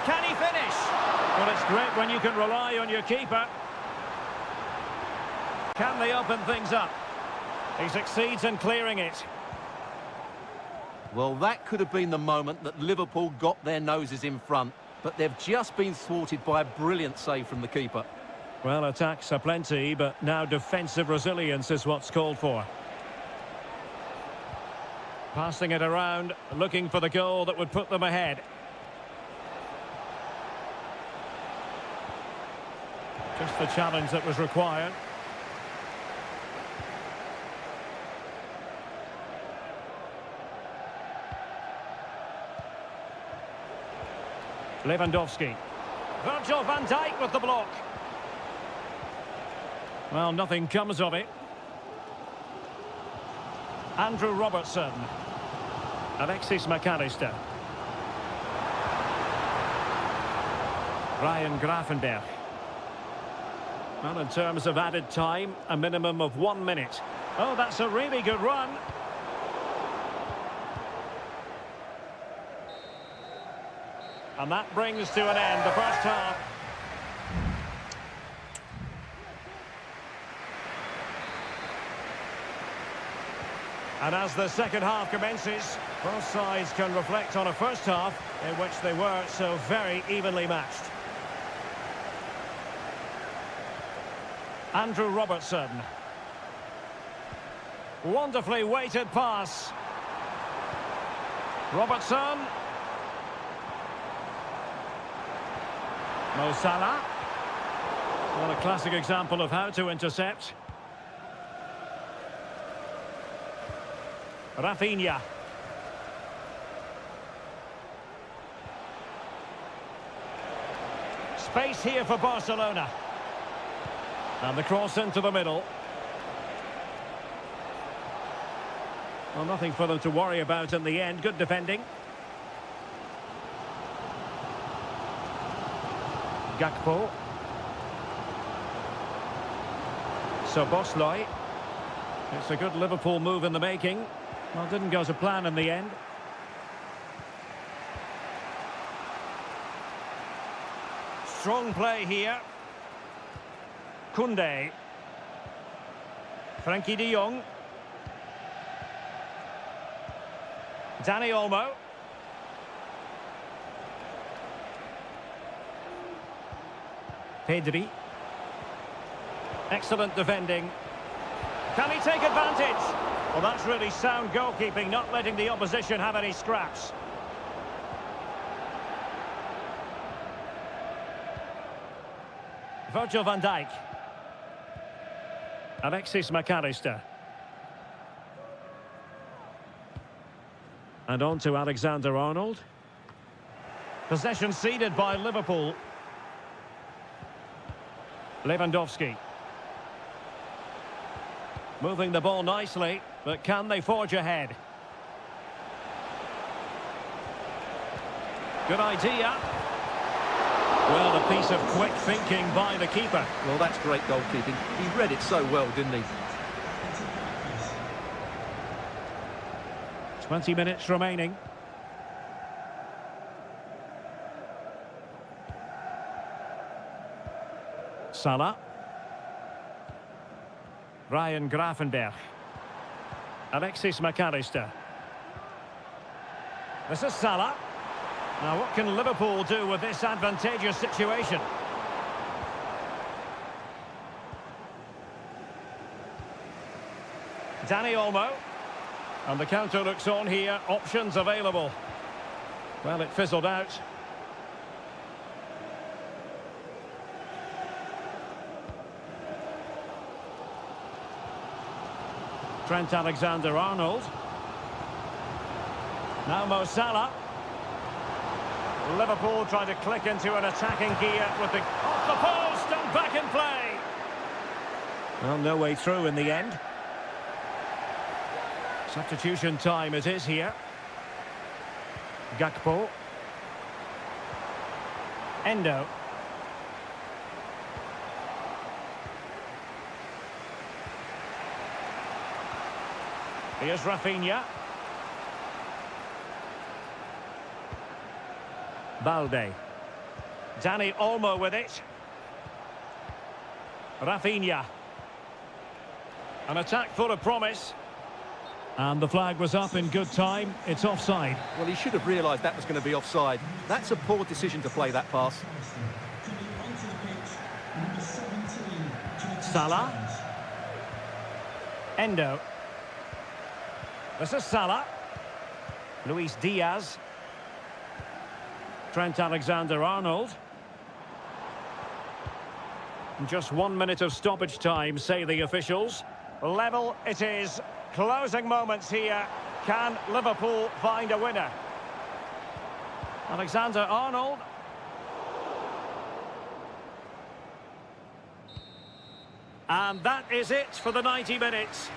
Can he finish? Well, it's great when you can rely on your keeper. Can they open things up? He succeeds in clearing it. Well, that could have been the moment that Liverpool got their noses in front, but they've just been thwarted by a brilliant save from the keeper. Well, attacks are plenty, but now defensive resilience is what's called for. Passing it around, looking for the goal that would put them ahead. Just the challenge that was required. Lewandowski. Virgil van Dijk with the block. Well, nothing comes of it. Andrew Robertson. Alexis McAllister. Ryan Gravenberch. Well, in terms of added time, a minimum of 1 minute. Oh, that's a really good run. And that brings to an end the first half. And as the second half commences, both sides can reflect on a first half in which they were so very evenly matched. Andrew Robertson. Wonderfully weighted pass. Robertson. Mo Salah. What a classic example of how to intercept. Rafinha. Space here for Barcelona. And the cross into the middle. Well, nothing for them to worry about in the end. Good defending. Gakpo. Szoboszlai. It's a good Liverpool move in the making. Well, didn't go to plan in the end. Strong play here. Koundé. Frankie de Jong. Dani Olmo. Pedri. Excellent defending. Can he take advantage? Well, that's really sound goalkeeping, not letting the opposition have any scraps. Virgil van Dijk. Alexis McAllister. And on to Alexander-Arnold. Possession ceded by Liverpool. Lewandowski. Moving the ball nicely, but can they forge ahead? Good idea. Well, a piece of quick thinking by the keeper. Well, that's great goalkeeping. He read it so well, didn't he? 20 minutes remaining. Salah. Ryan Gravenberch. Alexis McAllister. This is Salah. Now, what can Liverpool do with this advantageous situation? Dani Olmo. And the counter looks on here. Options available. Well, it fizzled out. Trent Alexander-Arnold. Now Mo Salah. Liverpool trying to click into an attacking gear with the off the post and back in play. Well, no way through in the end. Substitution time it is here. Gakpo. Endo. Here's Rafinha. Balde. Dani Olmo with it. Rafinha. An attack full of promise. And the flag was up in good time. It's offside. Well, he should have realised that was going to be offside. That's a poor decision to play that pass. Salah. Endo. This is Salah. Luis Diaz. Trent Alexander-Arnold. Just 1 minute of stoppage time, say the officials. Level it is. Closing moments here. Can Liverpool find a winner? Alexander-Arnold. And that is it for the 90 minutes.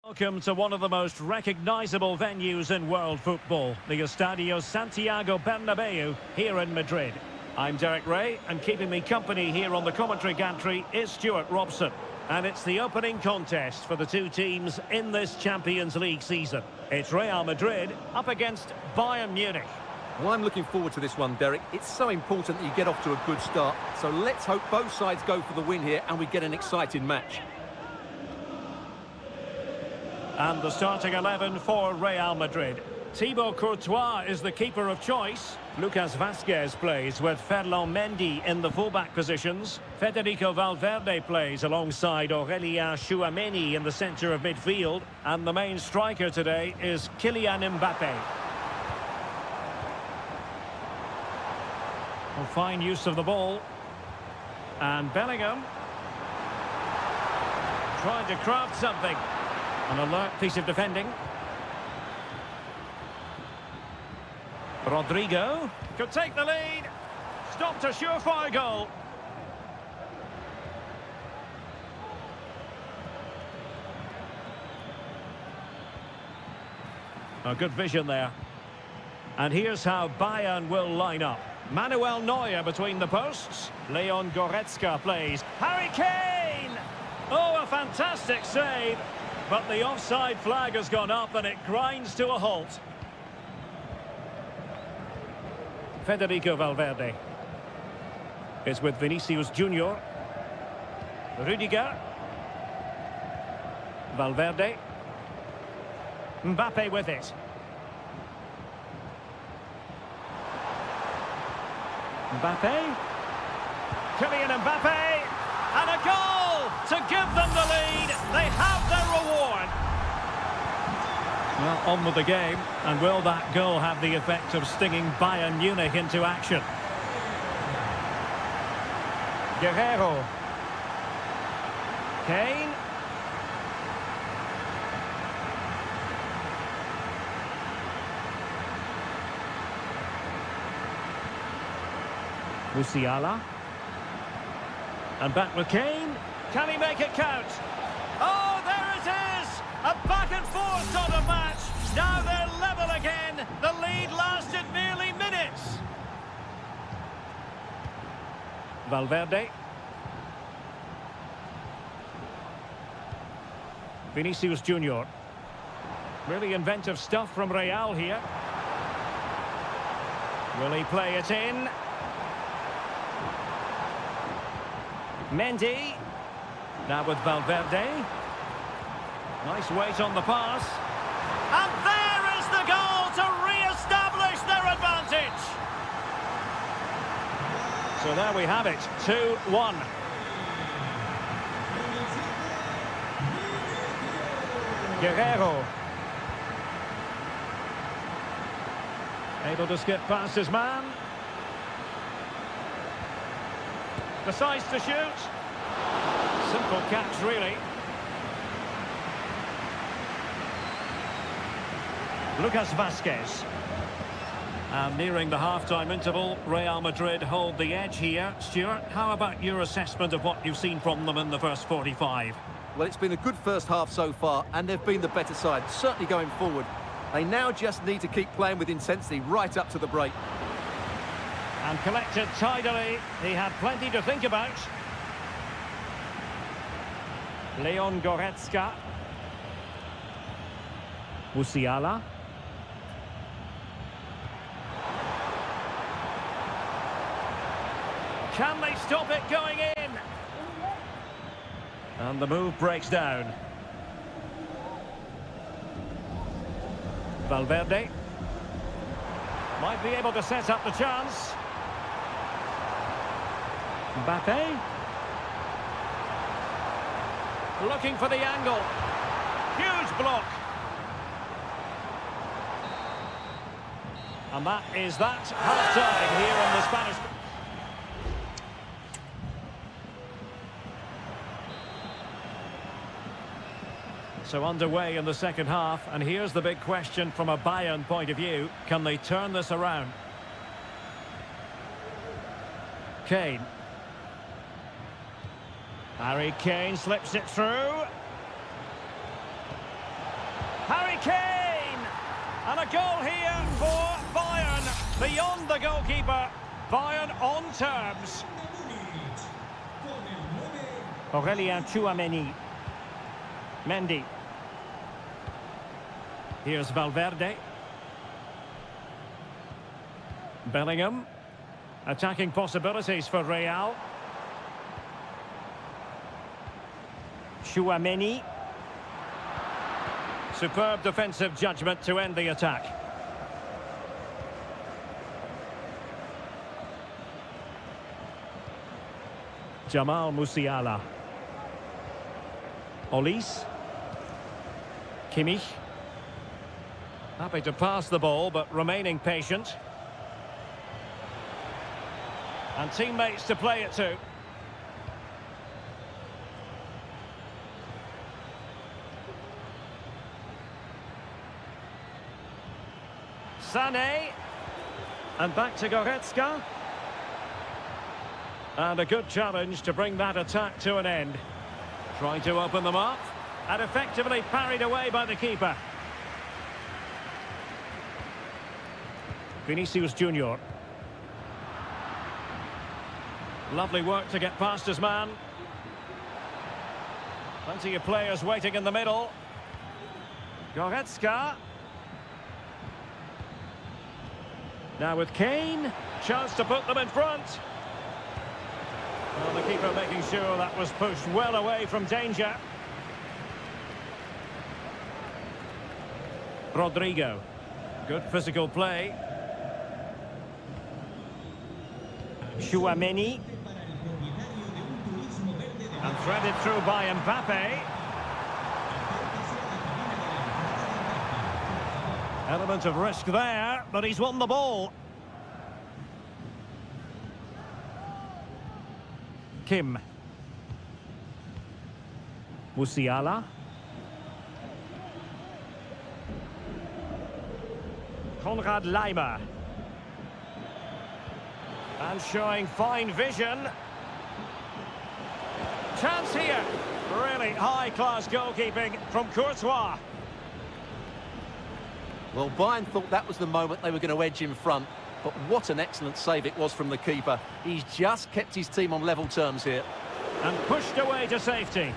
Welcome to one of the most recognisable venues in world football, the Estadio Santiago Bernabeu here in Madrid. I'm Derek Ray, and keeping me company here on the commentary gantry is Stuart Robson. And it's the opening contest for the two teams in this Champions League season. It's Real Madrid up against Bayern Munich. Well, I'm looking forward to this one, Derek. It's so important that you get off to a good start. So let's hope both sides go for the win here and we get an exciting match. And the starting 11 for Real Madrid. Thibaut Courtois is the keeper of choice. Lucas Vazquez plays with Ferland Mendy in the fullback positions. Federico Valverde plays alongside Aurélien Tchouameni in the centre of midfield. And the main striker today is Kylian Mbappe. Well, fine use of the ball. And Bellingham trying to craft something. An alert piece of defending. Rodrigo could take the lead. Stopped a surefire goal. A good vision there. And here's how Bayern will line up. Manuel Neuer between the posts. Leon Goretzka plays. Harry Kane! Oh, a fantastic save. But the offside flag has gone up and it grinds to a halt. Federico Valverde is with Vinicius Junior. Rudiger. Valverde. Mbappe with it. Mbappe. Kylian Mbappe. And a goal to give them the lead. They have their reward. Well, on with the game. And will that goal have the effect of stinging Bayern Munich into action? Guerrero. Kane. Musiala. And back with Kane. Can he make it count? Oh, there it is! A back and forth sort of match. Now they're level again. The lead lasted merely minutes. Valverde. Vinicius Junior. Really inventive stuff from Real here. Will he play it in? Mendy. Now with Valverde. Nice weight on the pass. And there is the goal to re-establish their advantage. So there we have it, 2-1. Guerrero. Able to skip past his man. Decides to shoot. Simple catch, really. Lucas Vazquez. And nearing the half-time interval, Real Madrid hold the edge here. Stuart, how about your assessment of what you've seen from them in the first 45? Well, it's been a good first half so far, and they've been the better side, certainly going forward. They now just need to keep playing with intensity right up to the break. And collected tidily. He had plenty to think about. Leon Goretzka. Musiala. Can they stop it going in? And the move breaks down. Valverde. Might be able to set up the chance. Mbappe. Looking for the angle. Huge block. And that is that. Half-time here on the Spanish. So underway in the second half, and here's the big question from a Bayern point of view. Can they turn this around? Kane. Harry Kane slips it through. Harry Kane! And a goal here for Bayern. Beyond the goalkeeper. Bayern on terms. Aurélien Tchouameni. Mendy. Here's Valverde. Bellingham. Attacking possibilities for Real. Tchouameni. Superb defensive judgment to end the attack. Jamal Musiala. Olise. Kimmich. Happy to pass the ball, but remaining patient. And teammates to play it to. Sané. And back to Goretzka. And a good challenge to bring that attack to an end. Trying to open them up. And effectively parried away by the keeper. Vinicius Junior. Lovely work to get past his man. Plenty of players waiting in the middle. Goretzka. Now with Kane. Chance to put them in front. Well, the keeper making sure that was pushed well away from danger. Rodrigo. Good physical play. Tchouameni. And threaded through by Mbappe. Element of risk there, but he's won the ball. Kim. Musiala. Konrad Laimer. And showing fine vision. Chance here. Really high-class goalkeeping from Courtois. Well, Bayern thought that was the moment they were going to edge in front. But what an excellent save it was from the keeper. He's just kept his team on level terms here. And pushed away to safety.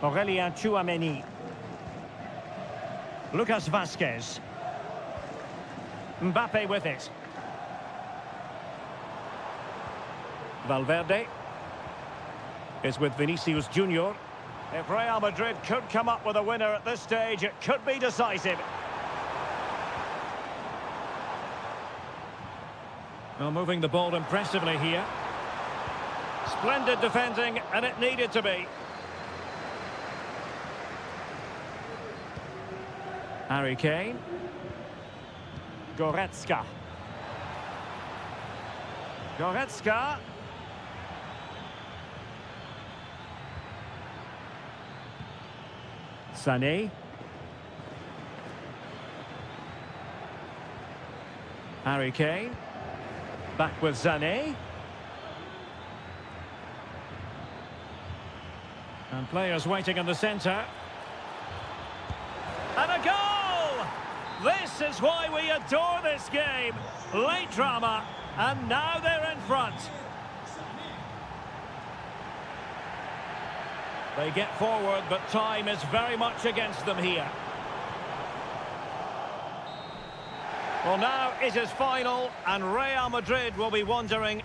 Aurélien Tchouameni. Lucas Vazquez. Mbappe with it. Valverde is with Vinicius Junior. If Real Madrid could come up with a winner at this stage, it could be decisive. Well, moving the ball impressively here. Splendid defending, and it needed to be. Harry Kane. Goretzka. Goretzka. Sané. Harry Kane. Back with Sané. And players waiting in the centre. And a goal! This is why we adore this game. Late drama, and now they're in front. They get forward, but time is very much against them here. Well, now it is final, and Real Madrid will be wondering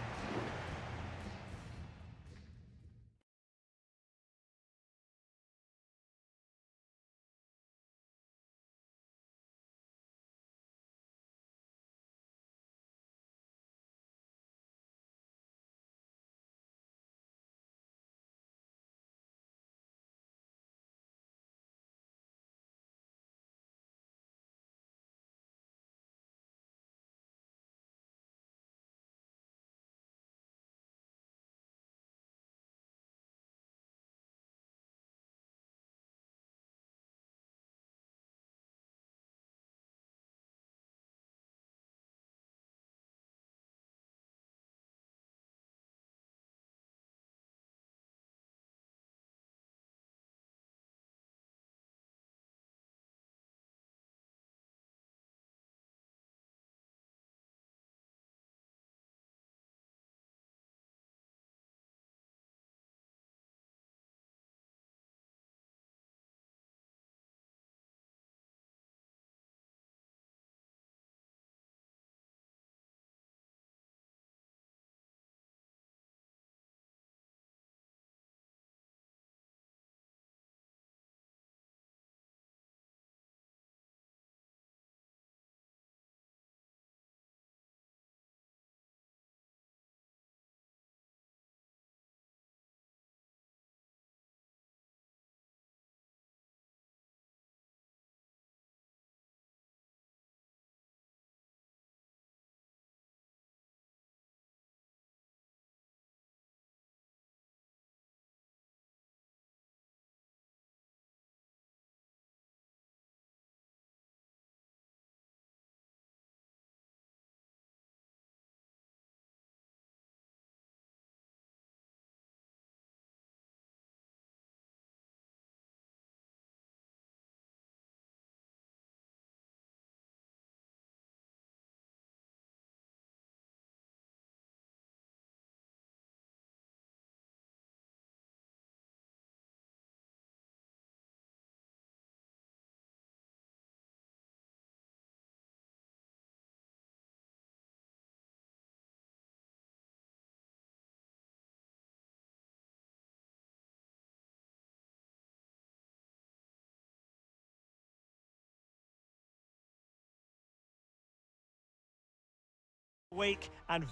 week and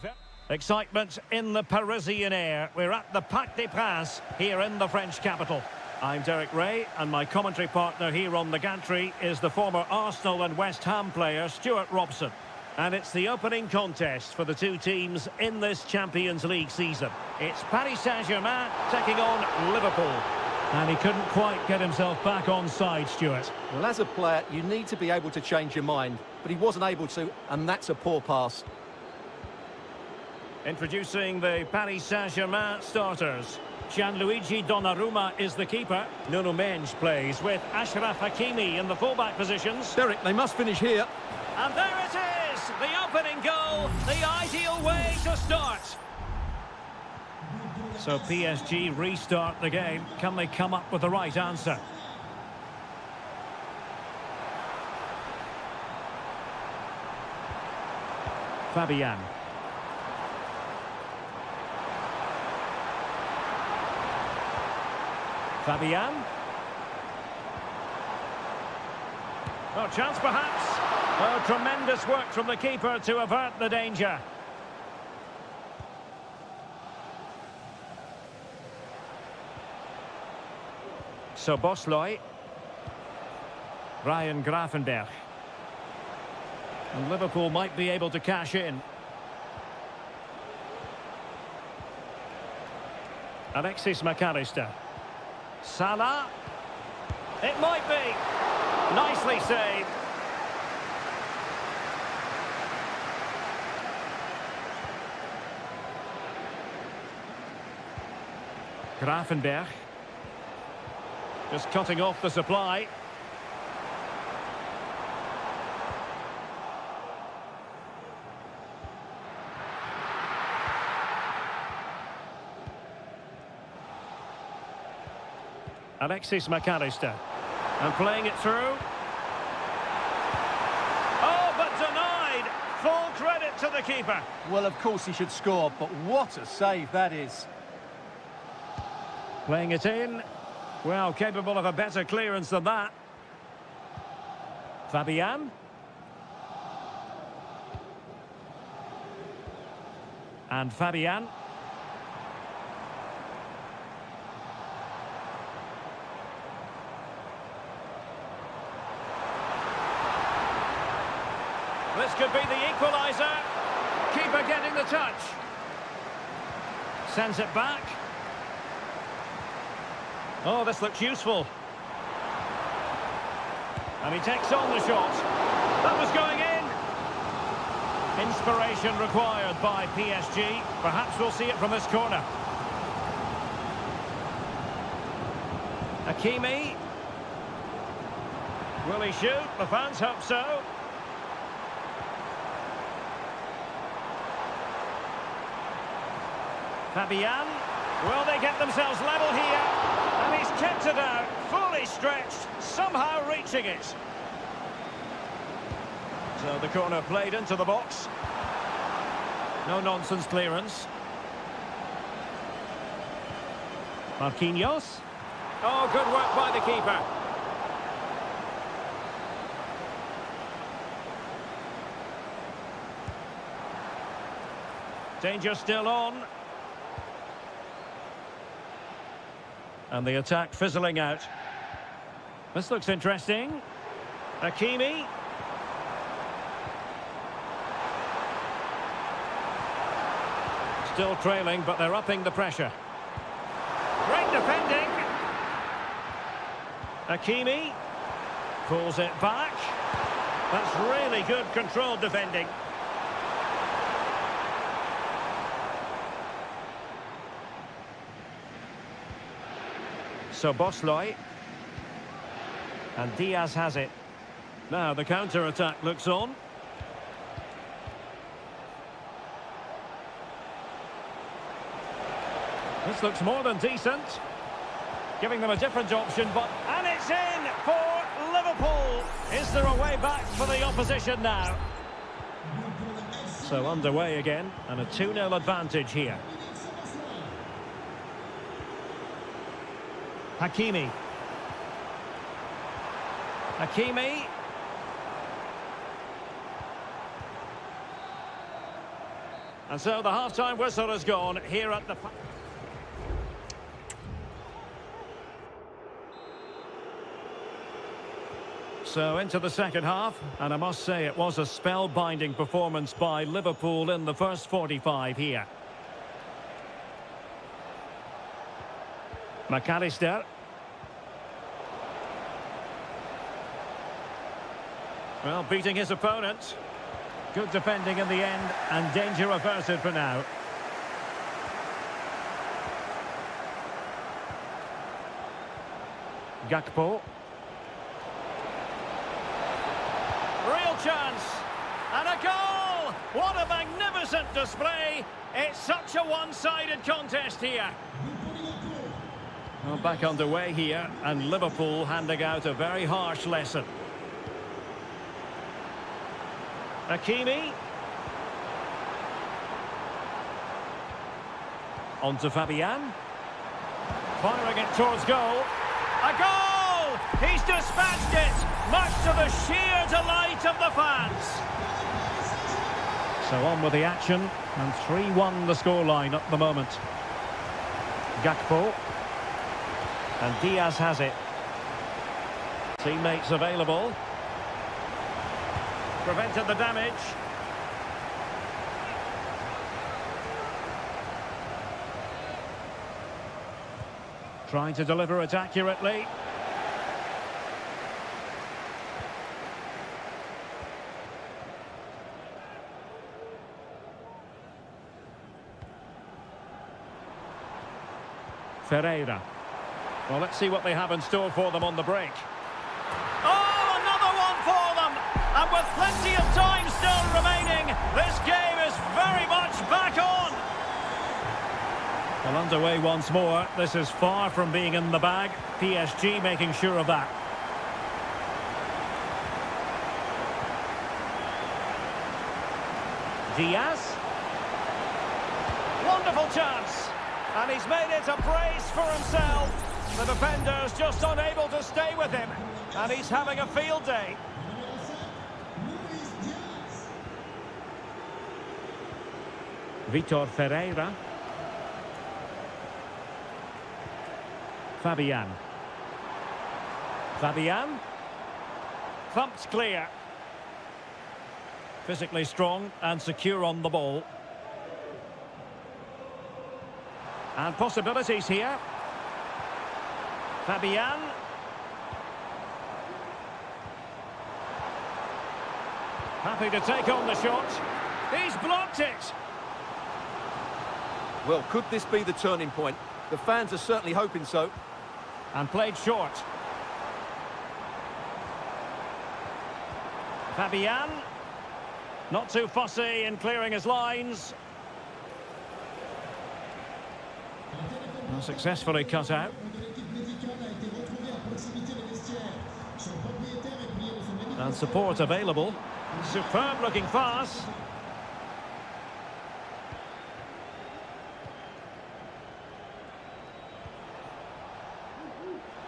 excitement in the Parisian air. We're at the Parc des Princes here in the French capital. I'm Derek Ray, and my commentary partner here on the gantry is the former Arsenal and West Ham player Stuart Robson. And it's the opening contest for the two teams in this Champions League season. It's Paris Saint-Germain taking on Liverpool. And he couldn't quite get himself back on side, Stuart. Well, as a player, you need to be able to change your mind, but he wasn't able to, and that's a poor pass. Introducing the Paris Saint-Germain starters. Gianluigi Donnarumma is the keeper. Nuno Mendes plays with Achraf Hakimi in the fullback positions. Derek, they must finish here. And there it is! The opening goal, the ideal way to start. So PSG restart the game. Can they come up with the right answer? Fabian. Fabian. Oh, chance perhaps. Oh, tremendous work from the keeper to avert the danger. So Bosloy. Ryan Gravenberch. And Liverpool might be able to cash in. Alexis McAllister. Salah. It might be. Nicely saved. Gravenberch. Just cutting off the supply. Alexis McAllister. And playing it through. Oh, but denied. Full credit to the keeper. Well, of course he should score, but what a save that is. Playing it in. Well, capable of a better clearance than that. Fabian. And Fabian. This could be the equaliser. Keeper getting the touch. Sends it back. Oh, this looks useful. And he takes on the shot. That was going in. Inspiration required by PSG. Perhaps we'll see it from this corner. Hakimi. Will he shoot? The fans hope so. Fabian. Will they get themselves level here? And he's kept it out, fully stretched, somehow reaching it. So the corner played into the box. No nonsense clearance. Marquinhos. Oh, good work by the keeper. Danger still on. And the attack fizzling out. This looks interesting. Hakimi. Still trailing, but they're upping the pressure. Great defending. Hakimi. Pulls it back. That's really good controlled defending. So Bosloy. And Diaz has it. Now the counter-attack looks on. This looks more than decent. Giving them a different option, but... And it's in for Liverpool! Is there a way back for the opposition now? So underway again, and a 2-0 advantage here. Hakimi. Hakimi. And so the half-time whistle has gone here at the... So into the second half, and I must say it was a spellbinding performance by Liverpool in the first 45 here. McAllister. Well, beating his opponent. Good defending in the end, and danger averted for now. Gakpo. Real chance. And a goal! What a magnificent display! It's such a one-sided contest here. Well, back underway here, and Liverpool handing out a very harsh lesson. Hakimi. On to Fabian. Firing it towards goal. A goal! He's dispatched it, much to the sheer delight of the fans. So on with the action, and 3-1 the scoreline at the moment. Gakpo. And Diaz has it. Teammates available. Prevented the damage. Trying to deliver it accurately. Ferreira. Well, let's see what they have in store for them on the break. Oh, another one for them! And with plenty of time still remaining, this game is very much back on! Well, underway once more. This is far from being in the bag. PSG making sure of that. Diaz. Wonderful chance! And he's made it a brace for himself. The defender's just unable to stay with him. And he's having a field day. Vitor Ferreira. Fabian. Fabian. Thumped clear. Physically strong and secure on the ball. And possibilities here. Fabian. Happy to take on the shot. He's blocked it. Well, could this be the turning point? The fans are certainly hoping so. And played short. Fabian. Not too fussy in clearing his lines. Well, successfully cut out. And support available. Superb looking pass.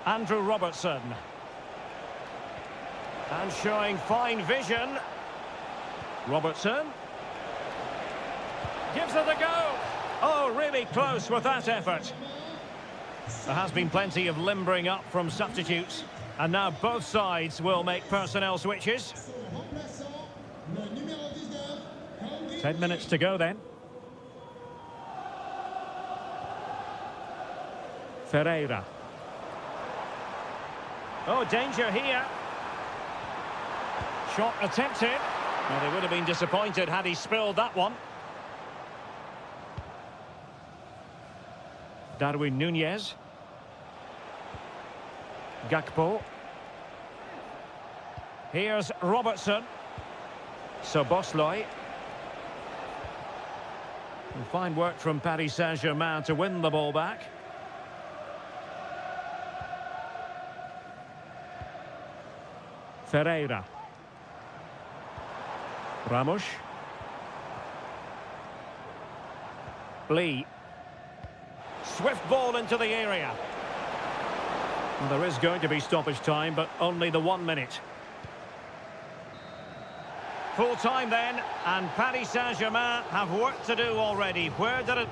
Andrew Robertson. And showing fine vision. Robertson. Gives it a go. Oh, really close with that effort. There has been plenty of limbering up from substitutes. And now both sides will make personnel switches. 10 minutes to go then. Ferreira. Oh, danger here. Shot attempted. Well, they would have been disappointed had he spilled that one. Darwin Núñez. Gakpo. Here's Robertson. Szoboszlai. And fine work from Paris Saint-Germain to win the ball back. Ferreira. Ramos. Lee. Swift ball into the area. Well, there is going to be stoppage time, but only the 1 minute. Full time then, and Paris Saint-Germain have work to do already. Where did it...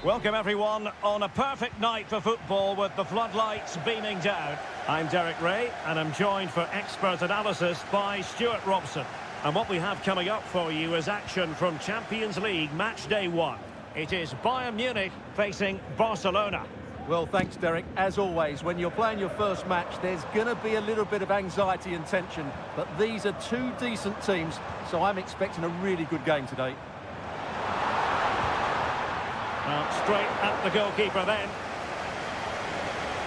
Welcome everyone on a perfect night for football with the floodlights beaming down. I'm Derek Ray and I'm joined for expert analysis by Stuart Robson. And what we have coming up for you is action from Champions League match day 1. It is Bayern Munich facing Barcelona. Well, thanks, Derek. As always, when you're playing your first match, there's going to be a little bit of anxiety and tension. But these are two decent teams, so I'm expecting a really good game today. Well, straight at the goalkeeper then.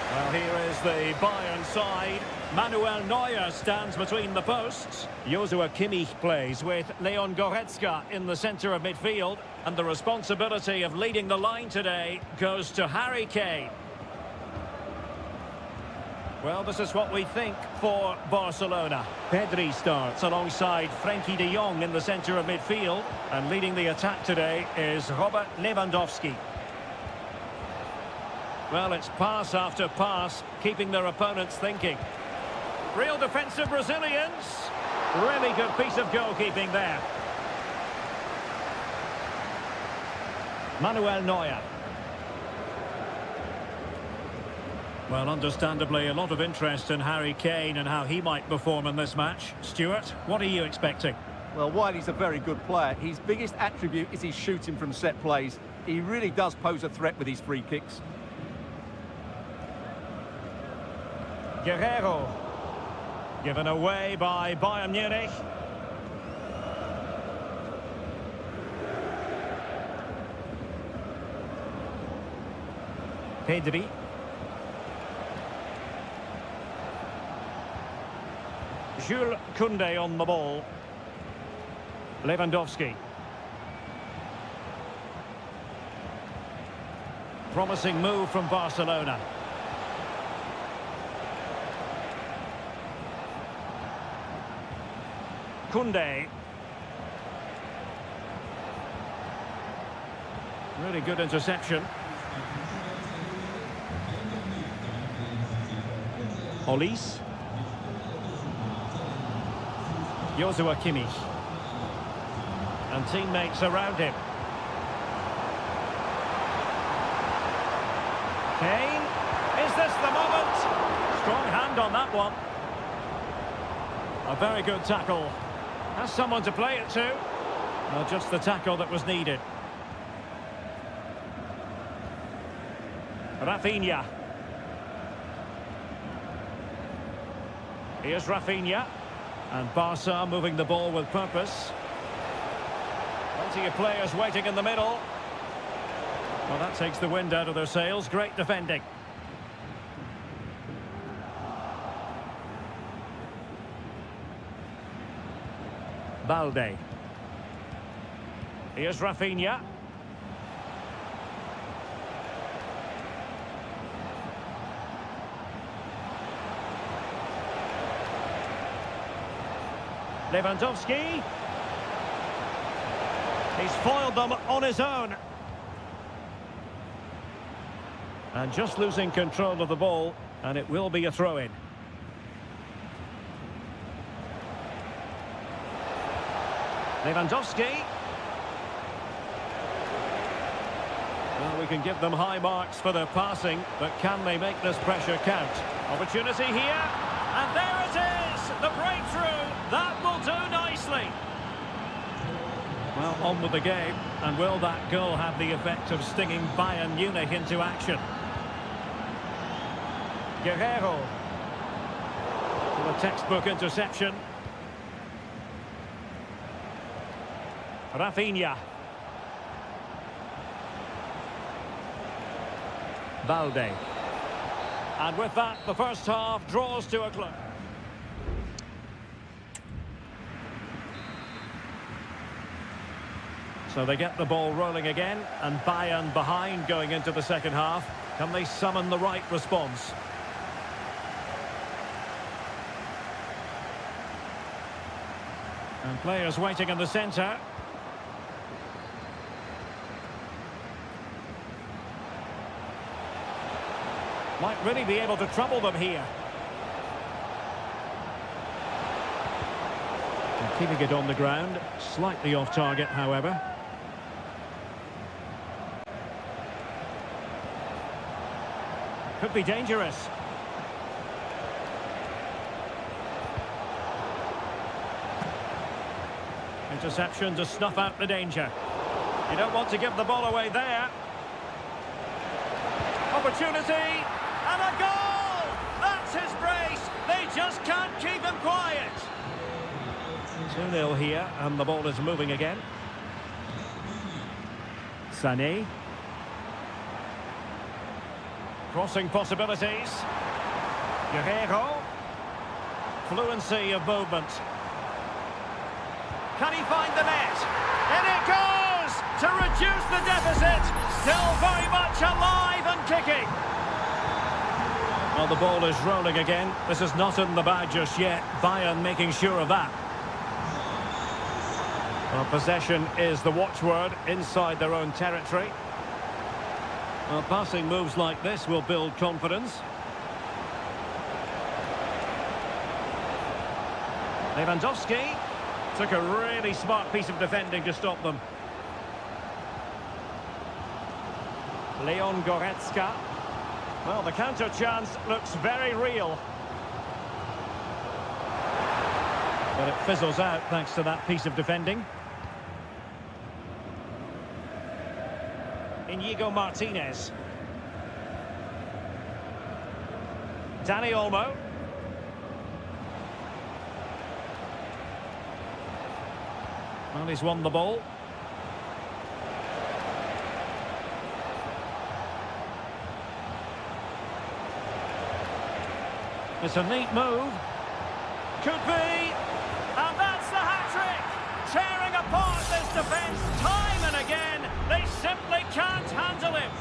Well, here is the Bayern side. Manuel Neuer stands between the posts. Joshua Kimmich plays with Leon Goretzka in the centre of midfield. And the responsibility of leading the line today goes to Harry Kane. Well, this is what we think for Barcelona. Pedri starts alongside Frenkie de Jong in the centre of midfield. And leading the attack today is Robert Lewandowski. Well, it's pass after pass, keeping their opponents thinking. Real defensive Brazilians. Really good piece of goalkeeping there. Manuel Neuer. Well, understandably, a lot of interest in Harry Kane and how he might perform in this match. Stuart, what are you expecting? Well, while he's a very good player, his biggest attribute is his shooting from set plays. He really does pose a threat with his free kicks. Guerrero. Given away by Bayern Munich. Pedri. Jules Koundé on the ball. Lewandowski. Promising move from Barcelona. Koundé. Really good interception. Olise. Joshua Kimmich. And teammates around him. Kane. Is this the moment? Strong hand on that one. A very good tackle. Has someone to play it to? Well, just the tackle that was needed. Rafinha. Here's Rafinha. And Barca moving the ball with purpose. Plenty of players waiting in the middle. Well, that takes the wind out of their sails. Great defending. Balde. Here's Rafinha. Lewandowski. He's foiled them on his own. And just losing control of the ball, and it will be a throw-in. Lewandowski. Well, we can give them high marks for their passing, but can they make this pressure count? Opportunity here, and there it is! The breakthrough! That will do nicely! Well, on with the game, and will that goal have the effect of stinging Bayern Munich into action? Guerrero. With a textbook interception. Rafinha. Balde. And with that, the first half draws to a close. So they get the ball rolling again, and Bayern behind going into the second half. Can they summon the right response? And players waiting in the centre. Might really be able to trouble them here. And keeping it on the ground, slightly off target, however. Could be dangerous. Interception to snuff out the danger. You don't want to give the ball away there. Opportunity, and a goal! That's his brace. They just can't keep him quiet. 2-0 here, and the ball is moving again. Sané. Crossing possibilities. Guerrero. Fluency of movement. Can he find the net? And it goes to reduce the deficit. Still very much alive and kicking. Well, the ball is rolling again. This is not in the bag just yet. Bayern making sure of that. Well, possession is the watchword inside their own territory. Well, passing moves like this will build confidence. Lewandowski took a really smart piece of defending to stop them. Leon Goretzka. Well, the counter chance looks very real. But it fizzles out thanks to that piece of defending. Inigo Martinez. Dani Olmo. Well, he's won the ball. It's a neat move. Could be. And that's the hat-trick. Tearing apart this defence time and again. They simply can't handle him.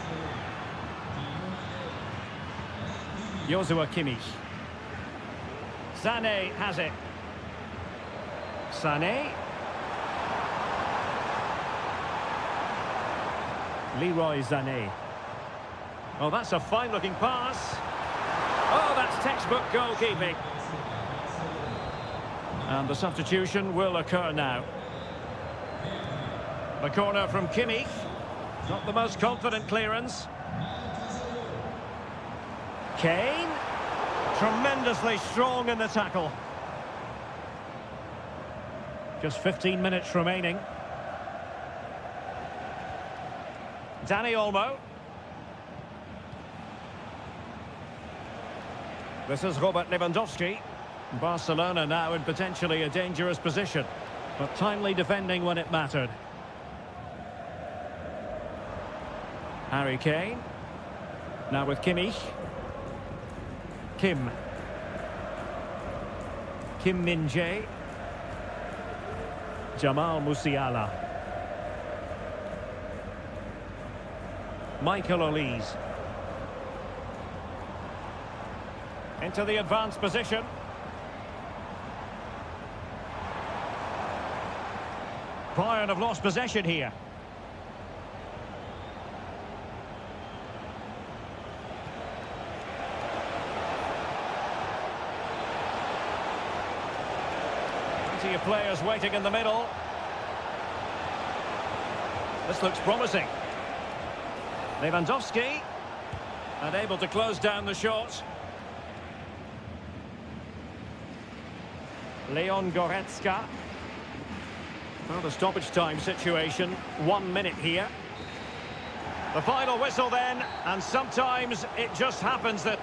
Joshua Kimmich. Sané has it. Sané. Leroy Sané. Oh, that's a fine-looking pass. Oh, that's textbook goalkeeping. And the substitution will occur now. The corner from Kimmich. Not the most confident clearance. Kane. Tremendously strong in the tackle. Just 15 minutes remaining. Dani Olmo. This is Robert Lewandowski. Barcelona now in potentially a dangerous position, but timely defending when it mattered. Harry Kane. Now with Kimmich. Kim Min-jae. Jamal Musiala. Michael Olise. Into the advanced position. Bayern have lost possession here. Plenty of players waiting in the middle. This looks promising. Lewandowski, unable to close down the shot. Leon Goretzka. Well, the stoppage time situation, 1 minute here. The final whistle then, and sometimes it just happens that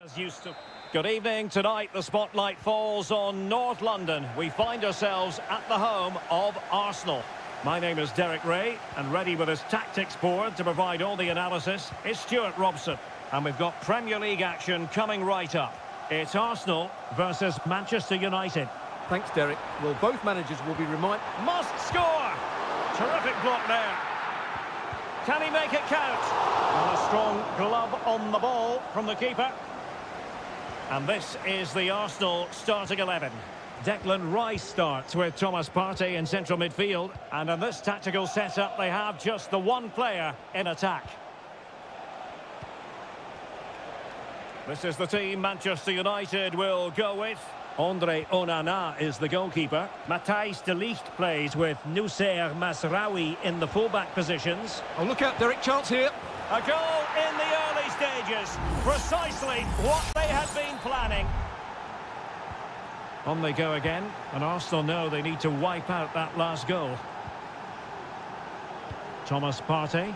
As used to. Good evening. Tonight the spotlight falls on North London. We find ourselves at the home of Arsenal. My name is Derek Ray, and ready with his tactics board to provide all the analysis is Stuart Robson. And we've got Premier League action coming right up. It's Arsenal versus Manchester United. Thanks, Derek. Well, both managers will be reminded. Must score! Terrific block there. Can he make it count? And a strong glove on the ball from the keeper. And this is the Arsenal starting 11. Declan Rice starts with Thomas Partey in central midfield. And in this tactical setup, they have just the one player in attack. This is the team Manchester United will go with. Andre Onana is the goalkeeper. Matthijs de Ligt plays with Noussair Mazraoui in the fullback positions. Oh, look out, Derek, chance here. A goal in the early stages. Precisely what they had been planning. On they go again, and Arsenal know they need to wipe out that last goal. Thomas Partey.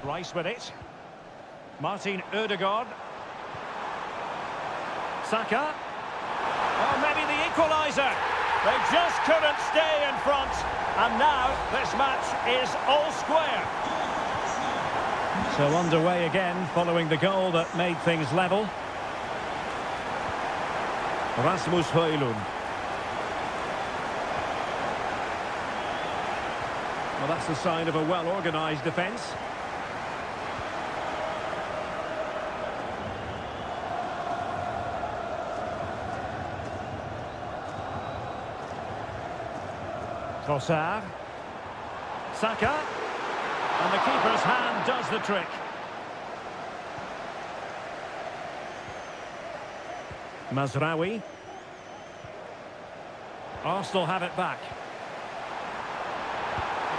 Rice with it. Martin Ødegaard. Saka. Oh, maybe the equaliser. They just couldn't stay in front. And now this match is all square. So underway again following the goal that made things level. Rasmus Højlund. Well, that's the sign of a well-organised defence. Trossard. Saka. And the keeper's hand does the trick. Mazraoui. Arsenal have it back.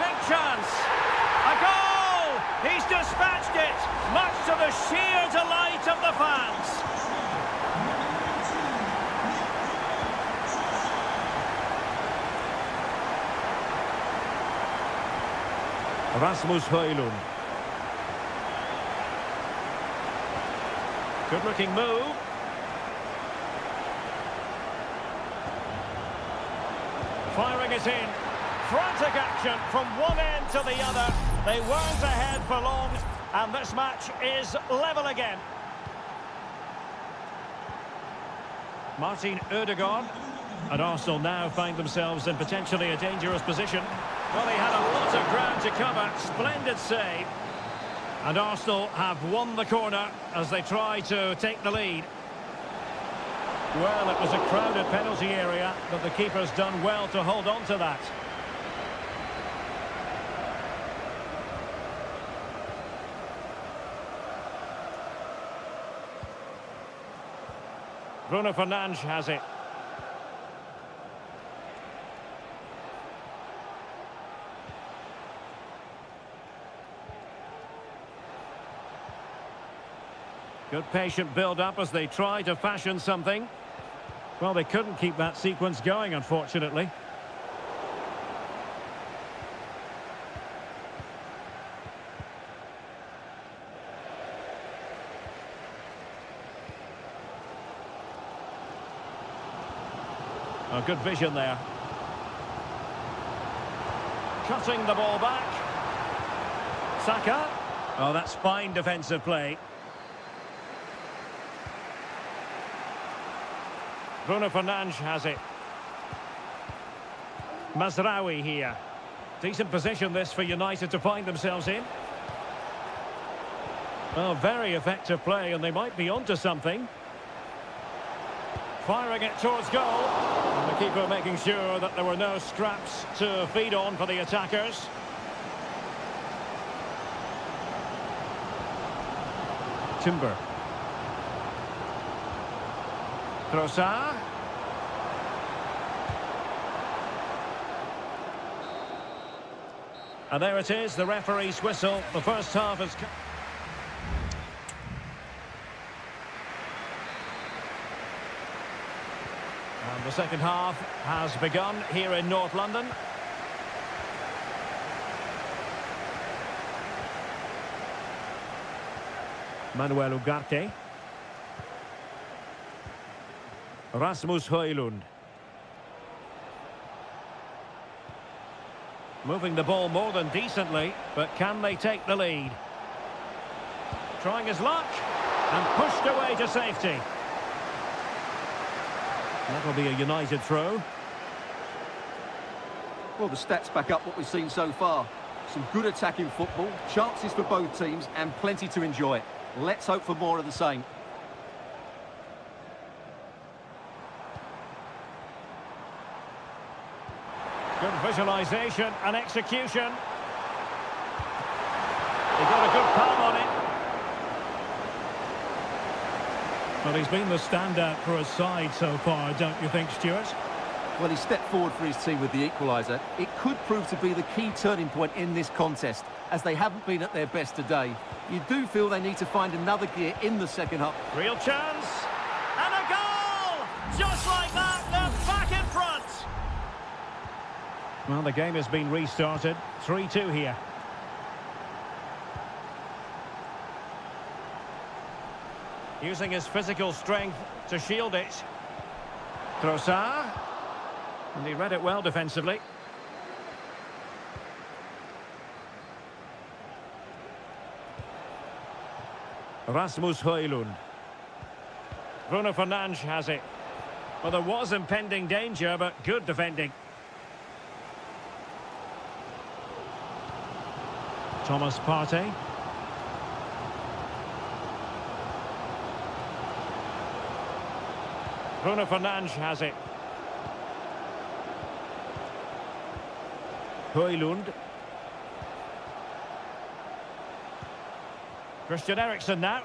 Big chance. A goal! He's dispatched it, much to the sheer delight of the fans. Rasmus Højlund. Good-looking move. Firing it in. Frantic action from one end to the other. They weren't ahead for long, and this match is level again. Martin Ødegaard. And Arsenal now find themselves in potentially a dangerous position. Well, they had a lot of ground to cover. Splendid save. And Arsenal have won the corner as they try to take the lead. Well, it was a crowded penalty area, but the keeper's done well to hold on to that. Bruno Fernandes has it. Good patient build-up as they try to fashion something. Well, they couldn't keep that sequence going, unfortunately. Oh, good vision there. Cutting the ball back. Saka. Oh, that's fine defensive play. Bruno Fernandes has it. Mazraoui here. Decent position this for United to find themselves in. Well, very effective play, and they might be onto something. Firing it towards goal. And the keeper making sure that there were no scraps to feed on for the attackers. Timber. Trossard. And there it is, the referee's whistle. The first half has... And the second half has begun here in North London. Manuel Ugarte. Rasmus Højlund. Moving the ball more than decently, but can they take the lead? Trying his luck, and pushed away to safety. That'll be a United throw. Well, the stats back up what we've seen so far. Some good attacking football, chances for both teams, and plenty to enjoy. Let's hope for more of the same. Good visualisation and execution. He got a good palm on it. Well, he's been the standout for his side so far, don't you think, Stuart? Well, he stepped forward for his team with the equaliser. It could prove to be the key turning point in this contest, as they haven't been at their best today. You do feel they need to find another gear in the second half. Real chance. And a goal! Just like that, they're back in front. Well, the game has been restarted. 3-2 here. Using his physical strength to shield it. Trossard. And he read it well defensively. Rasmus Højlund. Bruno Fernandes has it. Well, there was impending danger, but good defending. Thomas Partey. Bruno Fernandes has it. Højlund. Christian Eriksen now.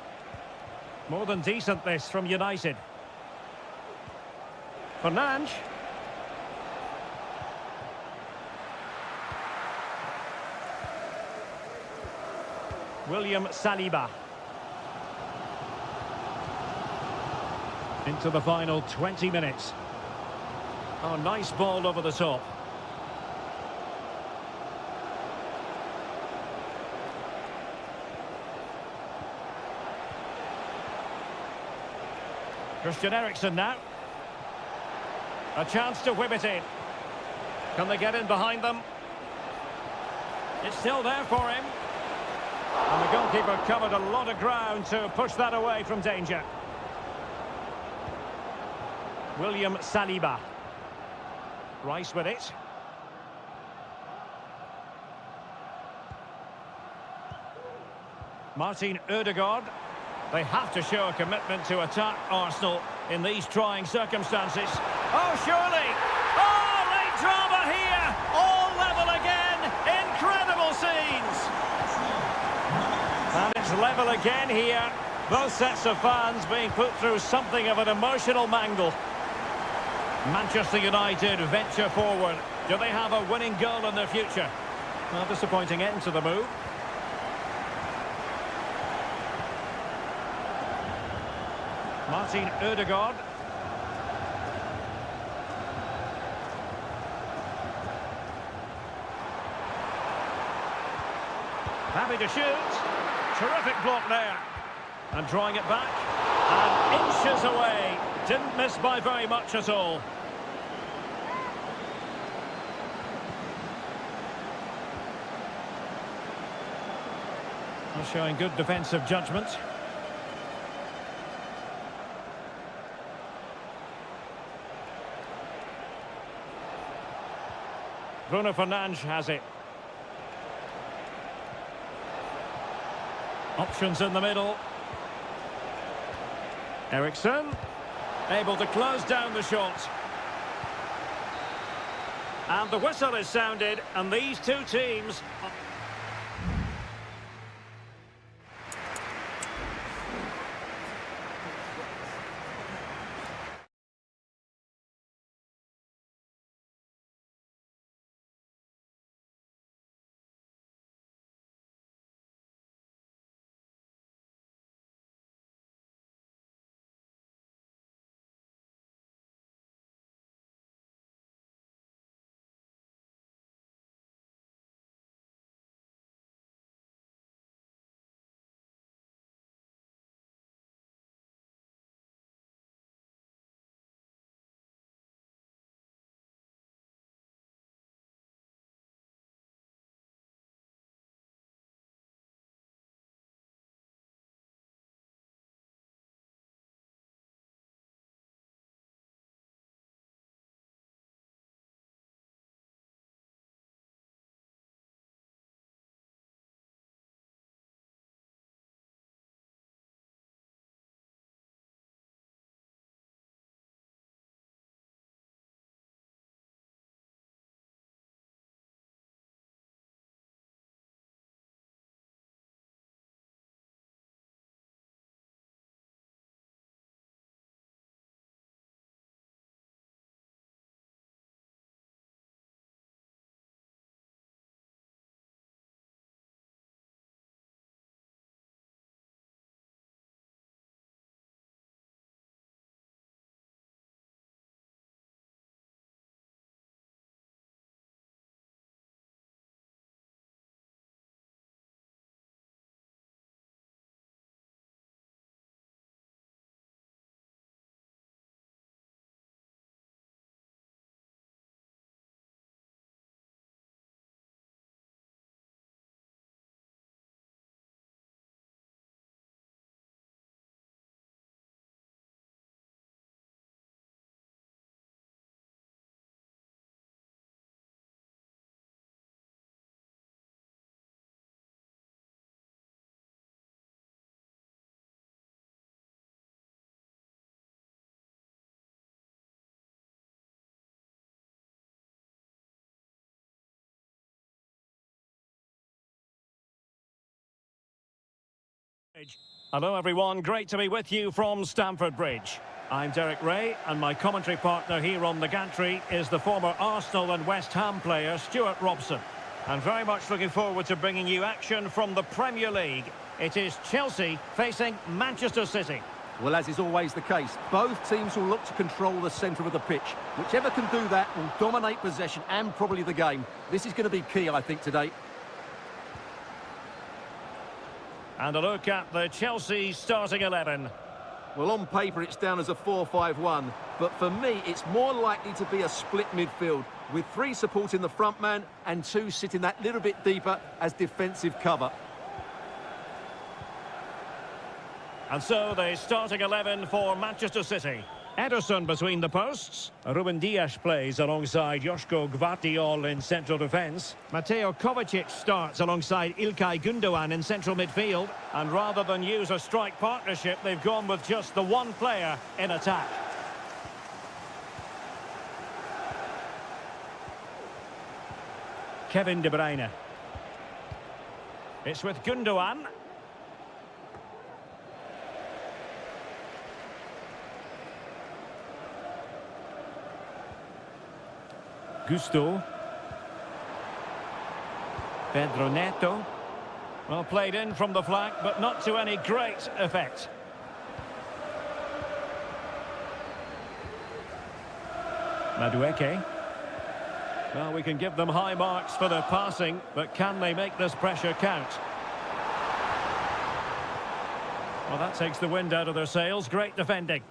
More than decent this from United. Fernandes. William Saliba. Into the final 20 minutes. Oh, nice ball over the top. Christian Eriksen now. A chance to whip it in. Can they get in behind them? It's still there for him. And the goalkeeper covered a lot of ground to push that away from danger. William Saliba. Rice with it. Martin Ødegaard. They have to show a commitment to attack Arsenal in these trying circumstances. Oh, surely! Oh, late drama here! All level again! Incredible scenes! And it's level again here. Both sets of fans being put through something of an emotional mangle. Manchester United venture forward. Do they have a winning goal in their future? Well, disappointing end to the move. Martin Ødegaard. Happy to shoot. Terrific block there. And drawing it back. And inches away. Didn't miss by very much at all. Showing good defensive judgment. Bruno Fernandes has it. Options in the middle. Eriksen able to close down the shot. And the whistle is sounded, and these two teams Hello everyone, great to be with you from Stamford Bridge. I'm Derek Ray, and my commentary partner here on the gantry is the former Arsenal and West Ham player Stuart Robson. And very much looking forward to bringing you action from the Premier League. It is Chelsea facing Manchester City. Well, as is always the case, both teams will look to control the centre of the pitch. Whichever can do that will dominate possession and probably the game. This is going to be key, I think, today. And a look at the Chelsea starting 11. Well, on paper, it's down as a 4-5-1. But for me, it's more likely to be a split midfield, with 3 supporting the front man and 2 sitting that little bit deeper as defensive cover. And so the starting 11 for Manchester City. Ederson between the posts. Ruben Dias plays alongside Joško Gvardiol in central defence. Mateo Kovacic starts alongside Ilkay Gundogan in central midfield. And rather than use a strike partnership, they've gone with just the one player in attack. Kevin De Bruyne. It's with Gundogan. Gusto. Pedro Neto. Well, played in from the flank, but not to any great effect. Madueke. Well, we can give them high marks for their passing, but can they make this pressure count? Well, that takes the wind out of their sails. Great defending.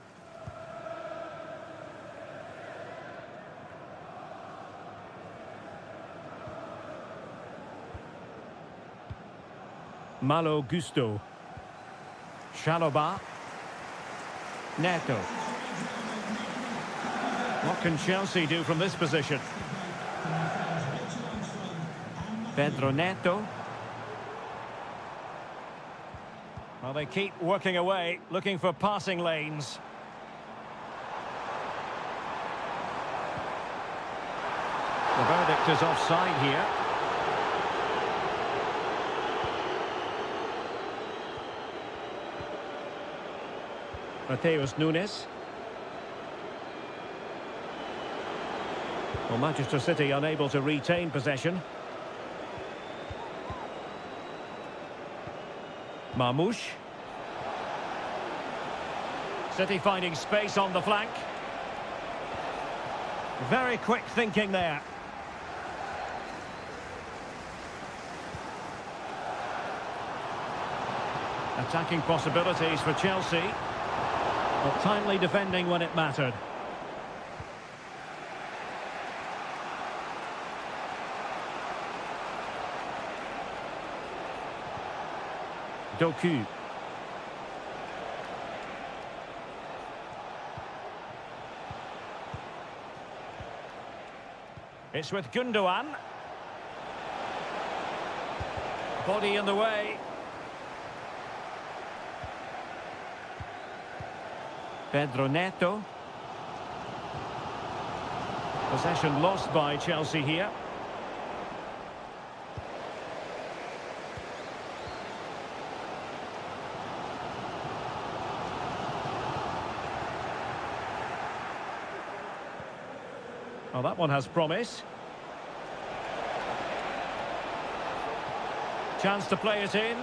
Malo Gusto. Chalobah. Neto. What can Chelsea do from this position? Pedro Neto. Well, they keep working away, looking for passing lanes. The verdict is offside here. Mateus Nunes. Well, Manchester City unable to retain possession. Marmoush. City finding space on the flank. Very quick thinking there. Attacking possibilities for Chelsea. But timely defending when it mattered. Doku. It's with Gundogan. Body in the way. Pedro Neto. Possession lost by Chelsea here. Well, that one has promise. Chance to play it in.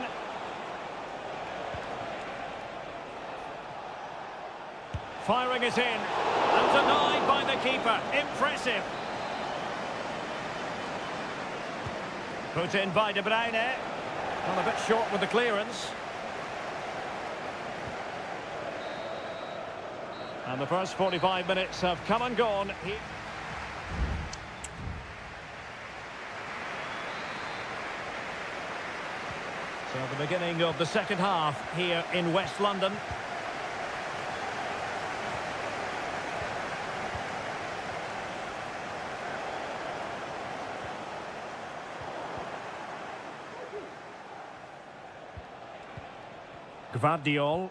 Firing it in, and denied by the keeper. Impressive. Put in by De Bruyne. Well, a bit short with the clearance. And the first 45 minutes have come and gone. So the beginning of the second half here in West London. Gvardiol.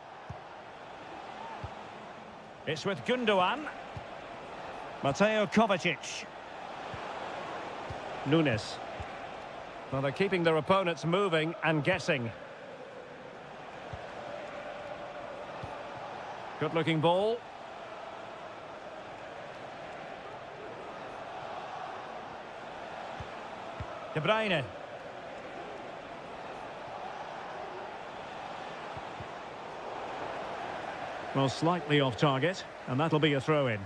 It's with Gundogan. Mateo Kovacic. Nunes. Well, they're keeping their opponents moving and guessing. Good-looking ball. De Bruyne. Well, slightly off target, and that'll be a throw-in.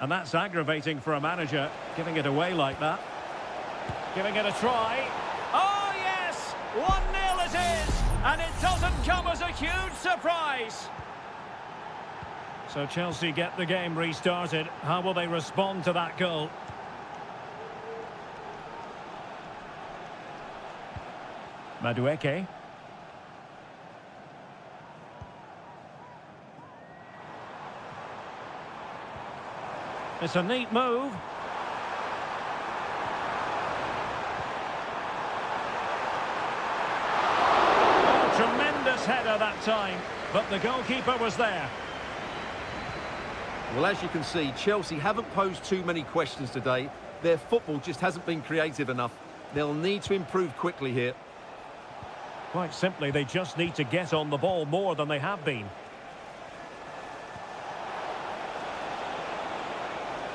And that's aggravating for a manager, giving it away like that. Giving it a try. Oh, yes! 1-0 it is! And it doesn't come as a huge surprise. So Chelsea get the game restarted. How will they respond to that goal? Madueke. It's a neat move. Oh, tremendous header that time, but the goalkeeper was there. Well, as you can see, Chelsea haven't posed too many questions today. Their football just hasn't been creative enough. They'll need to improve quickly here. Quite simply, they just need to get on the ball more than they have been.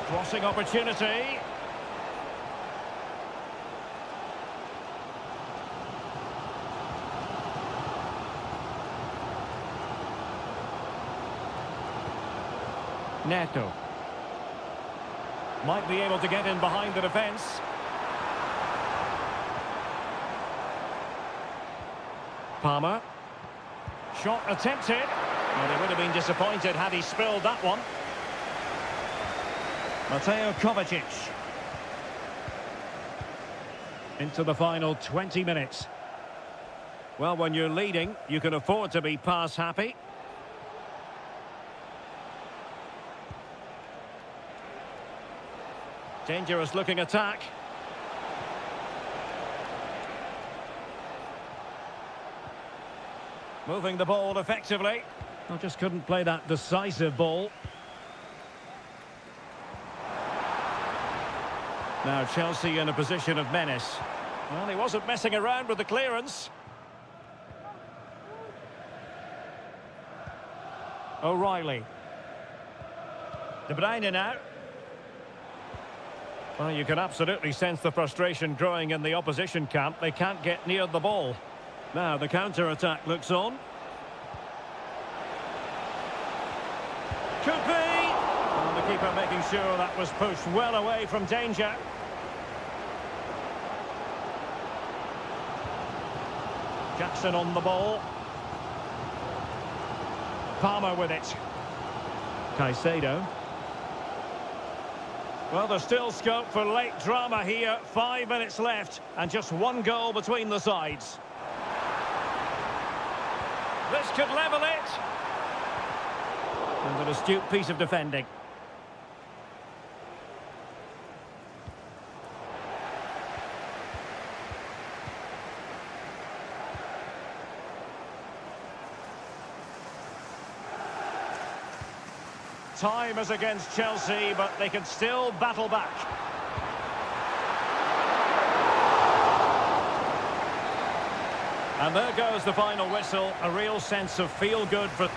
Crossing opportunity. Neto. Might be able to get in behind the defence. Palmer. Shot attempted. Well, he would have been disappointed had he spilled that one. Mateo Kovacic. Into the final 20 minutes. Well, when you're leading, you can afford to be pass happy. Dangerous looking attack. Moving the ball effectively. Well, just couldn't play that decisive ball. Now Chelsea in a position of menace. Well, he wasn't messing around with the clearance. O'Reilly. De Bruyne now. Well, you can absolutely sense the frustration growing in the opposition camp. They can't get near the ball. Now the counter-attack looks on. Could be! And the keeper making sure that was pushed well away from danger. Jackson on the ball. Palmer with it. Caicedo. Well, there's still scope for late drama here. 5 minutes left and just one goal between the sides. This could level it. And an astute piece of defending. Time is against Chelsea, but they can still battle back. And there goes the final whistle. A real sense of feel-good for...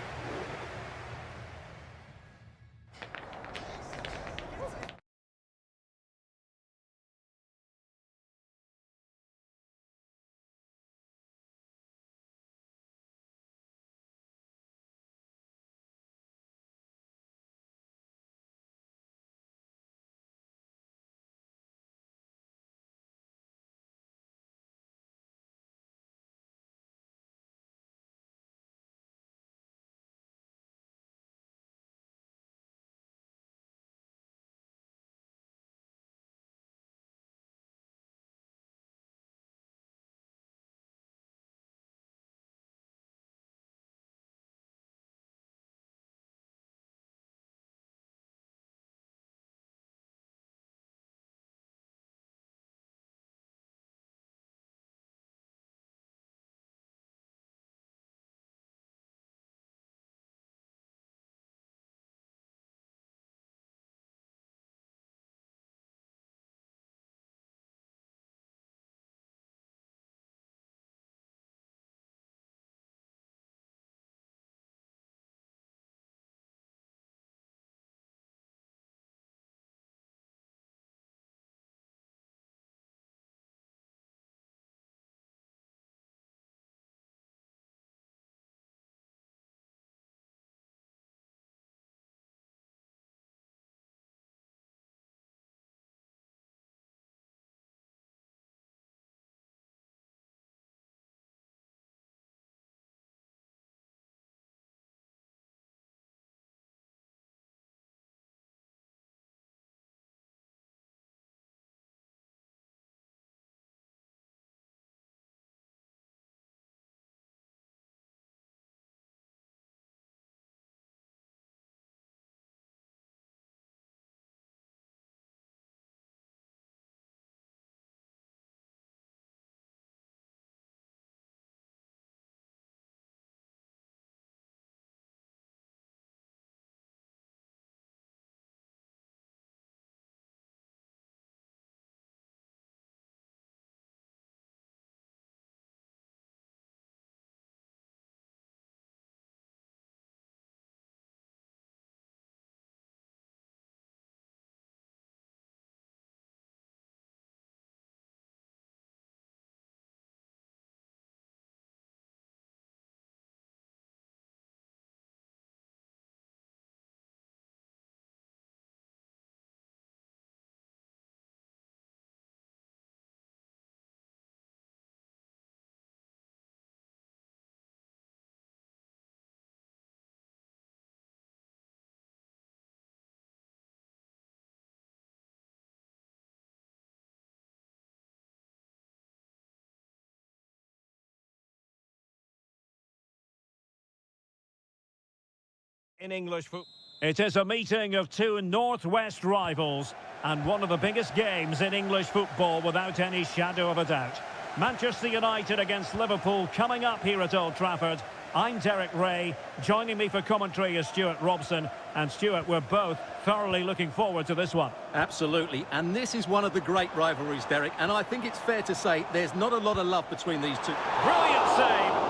In English football. It is a meeting of two northwest rivals and one of the biggest games in English football without any shadow of a doubt. Manchester United against Liverpool coming up here at Old Trafford. I'm Derek Ray. Joining me for commentary is Stuart Robson. And Stuart, we're both thoroughly looking forward to this one. Absolutely. And this is one of the great rivalries, Derek. And I think it's fair to say there's not a lot of love between these two. Brilliant save.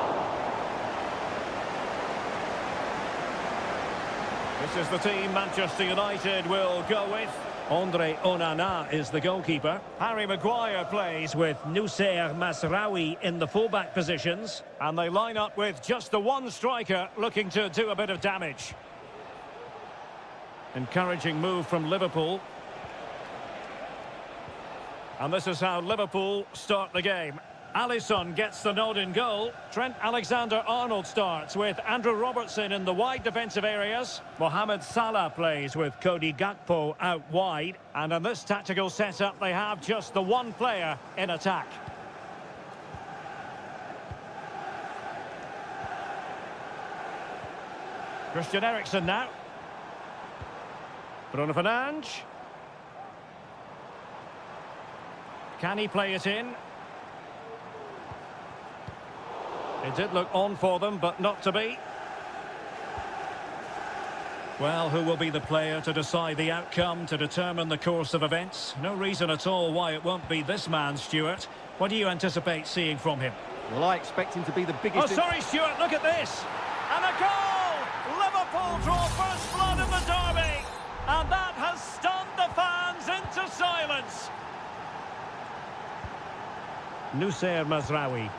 This is the team Manchester United will go with. Andre Onana is the goalkeeper. Harry Maguire plays with Nussair Mazraoui in the fullback positions. And they line up with just the one striker looking to do a bit of damage. Encouraging move from Liverpool. And this is how Liverpool start the game. Alisson gets the nod in goal. Trent Alexander-Arnold starts with Andrew Robertson in the wide defensive areas. Mohamed Salah plays with Cody Gakpo out wide. And in this tactical setup, they have just the one player in attack. Christian Eriksen now. Bruno Fernandes. Can he play it in? It did look on for them, but not to be. Well, who will be the player to decide the outcome, to determine the course of events? No reason at all why it won't be this man, Stuart. What do you anticipate seeing from him? Well, I expect him to be the biggest... Oh, sorry, Stuart, look at this! And a goal! Liverpool draw first blood in the derby! And that has stunned the fans into silence! Nussair Mazraoui.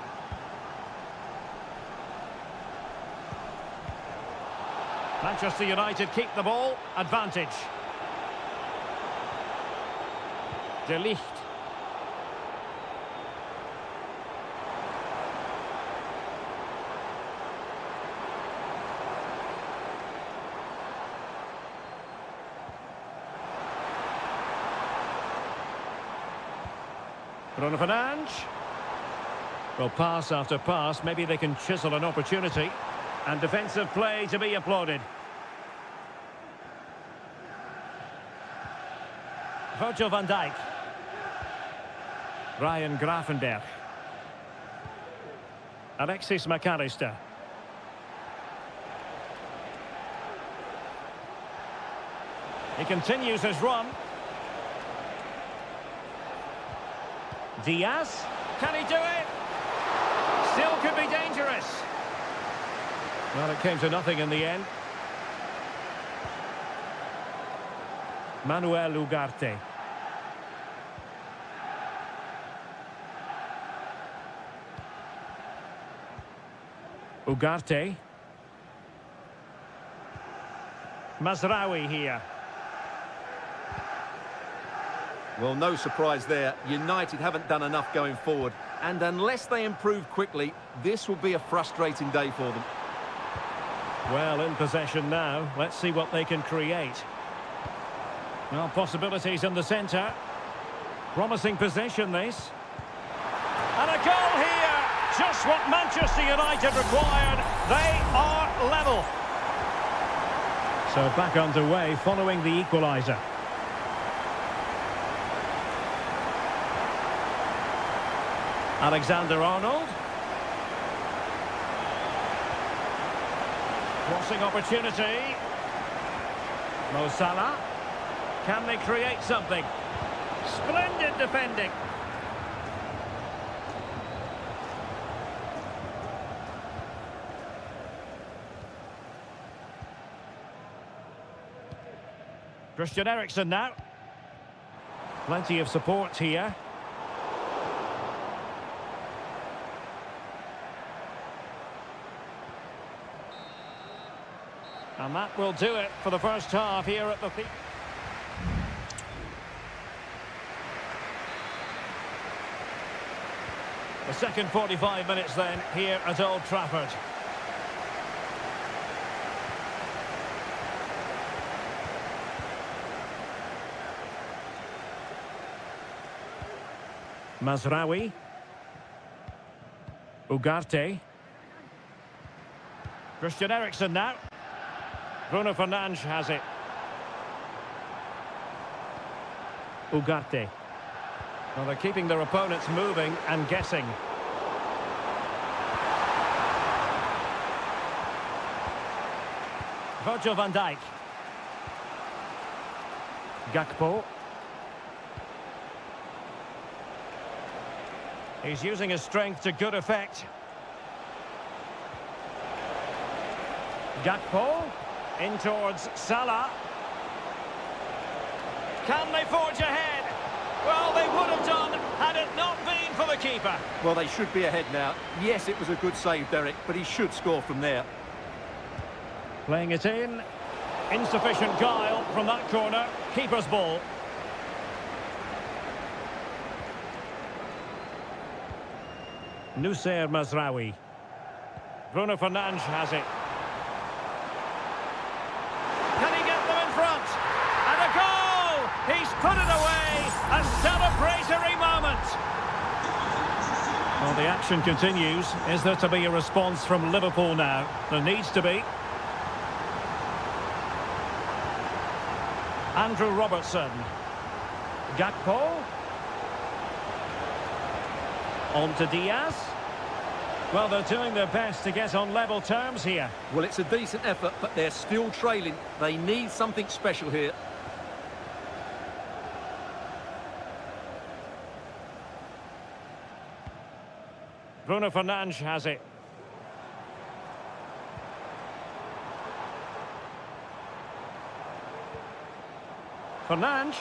Manchester United keep the ball. Advantage. De Ligt. Bruno Fernandes. Well, pass after pass. Maybe they can chisel an opportunity. And defensive play to be applauded. Virgil van Dijk. Ryan Gravenberch. Alexis McAllister. He continues his run. Diaz. Can he do it? Still could be dangerous. Well, it came to nothing in the end. Manuel Ugarte. Ugarte. Mazraoui here. Well, no surprise there. United haven't done enough going forward. And unless they improve quickly, this will be a frustrating day for them. Well, in possession now. Let's see what they can create. Well, possibilities in the centre. Promising possession, this. And a goal here! Just what Manchester United required. They are level. So back underway following the equaliser. Alexander-Arnold. Crossing opportunity. Mo Salah. Can they create something? Splendid defending. Christian Eriksen now. Plenty of support here. And that will do it for the first half here at the... The second 45 minutes then here at Old Trafford. Mazraoui. Ugarte. Christian Eriksen now. Bruno Fernandes has it. Ugarte. Well, they're keeping their opponents moving and guessing. Virgil van Dijk. Gakpo. He's using his strength to good effect. Gakpo. In towards Salah. Can they forge ahead? Well, they would have done had it not been for the keeper. Well, they should be ahead now. Yes, it was a good save, Derek, but he should score from there. Playing it in. Insufficient guile from that corner. Keeper's ball. Nusayr Mazraoui. Bruno Fernandes has it. Can he get them in front? And a goal! He's put it away! A celebratory moment! Well, the action continues. Is there to be a response from Liverpool now? There needs to be. Andrew Robertson. Gakpo. On to Diaz. Well, they're doing their best to get on level terms here. Well, it's a decent effort, but they're still trailing. They need something special here. Bruno Fernandes has it. Fernandes.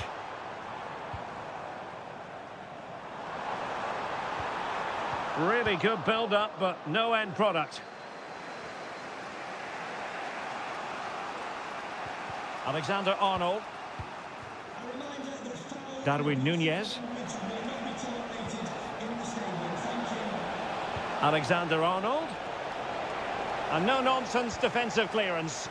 Really good build-up, but no end product. Alexander-Arnold. Darwin Núñez. Alexander-Arnold. And no-nonsense defensive clearance.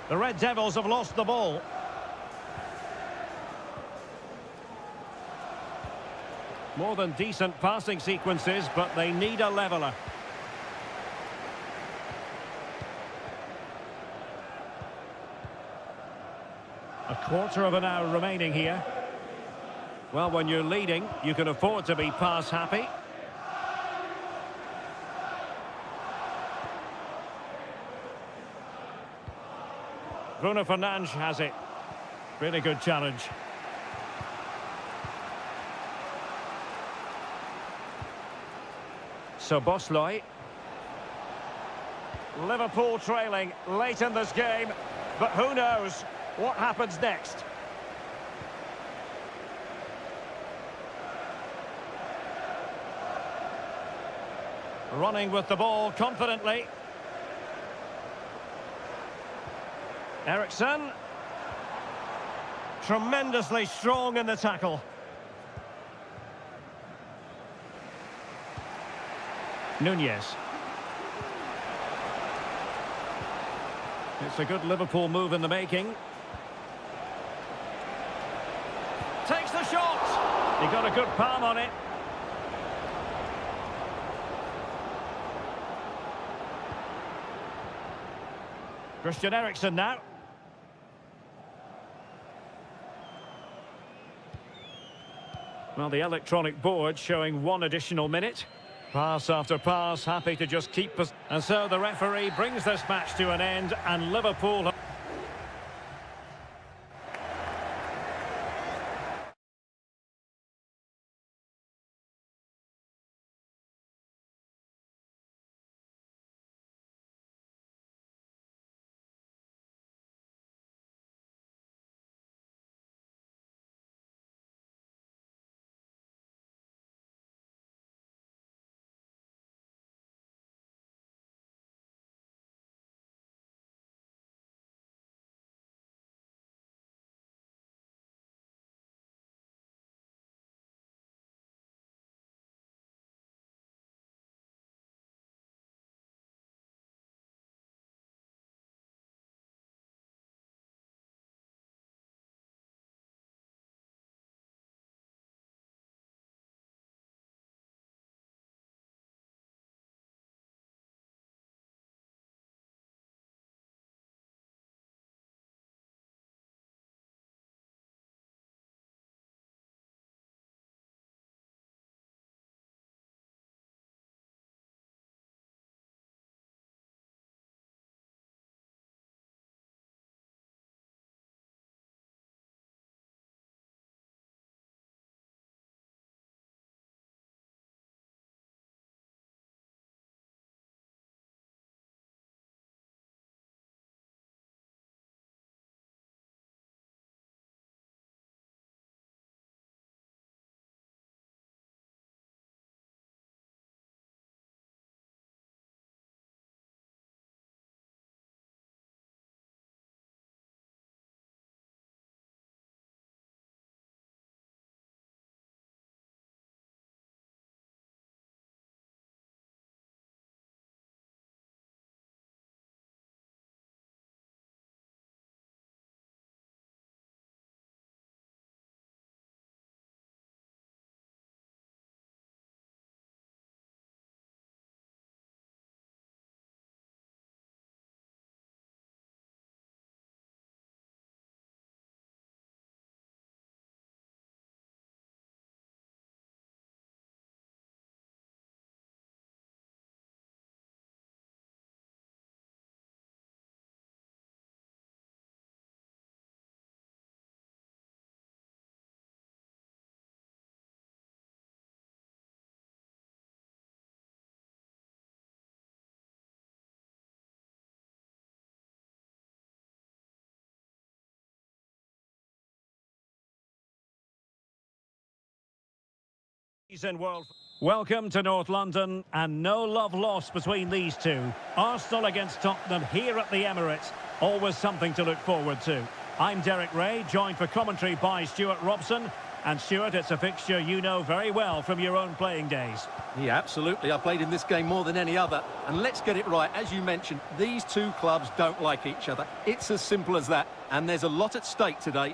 The Red Devils have lost the ball. More than decent passing sequences, but they need a leveller. A quarter of an hour remaining here. Well, when you're leading, you can afford to be pass happy. Bruno Fernandes has it. Really good challenge. Szoboszlai. Liverpool trailing late in this game, but who knows what happens next. Running with the ball confidently. Eriksson. Tremendously strong in the tackle. Núñez. It's a good Liverpool move in the making. Takes the shot. He got a good palm on it. Christian Eriksen now. Well, the electronic board showing one additional minute. Pass after pass, happy to just keep us. And so the referee brings this match to an end, and Liverpool In world. Welcome to North London, and no love lost between these two. Arsenal against Tottenham here at the Emirates. Always something to look forward to. I'm Derek Ray, joined for commentary by Stuart Robson. And Stuart, it's a fixture you know very well from your own playing days. Yeah, absolutely. I played in this game more than any other. And let's get it right. As you mentioned, these two clubs don't like each other. It's as simple as that. And there's a lot at stake today.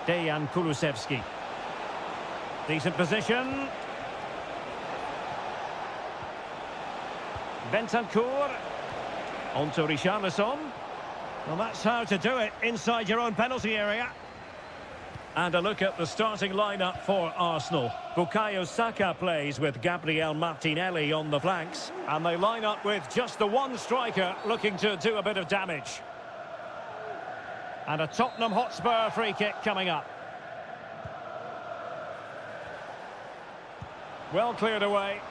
Dejan Kulusevski. Decent position. Bentancur. On to Richarlison. Well, that's how to do it inside your own penalty area. And a look at the starting lineup for Arsenal. Bukayo Saka plays with Gabriel Martinelli on the flanks. And they line up with just the one striker looking to do a bit of damage. And a Tottenham Hotspur free kick coming up. Well cleared away.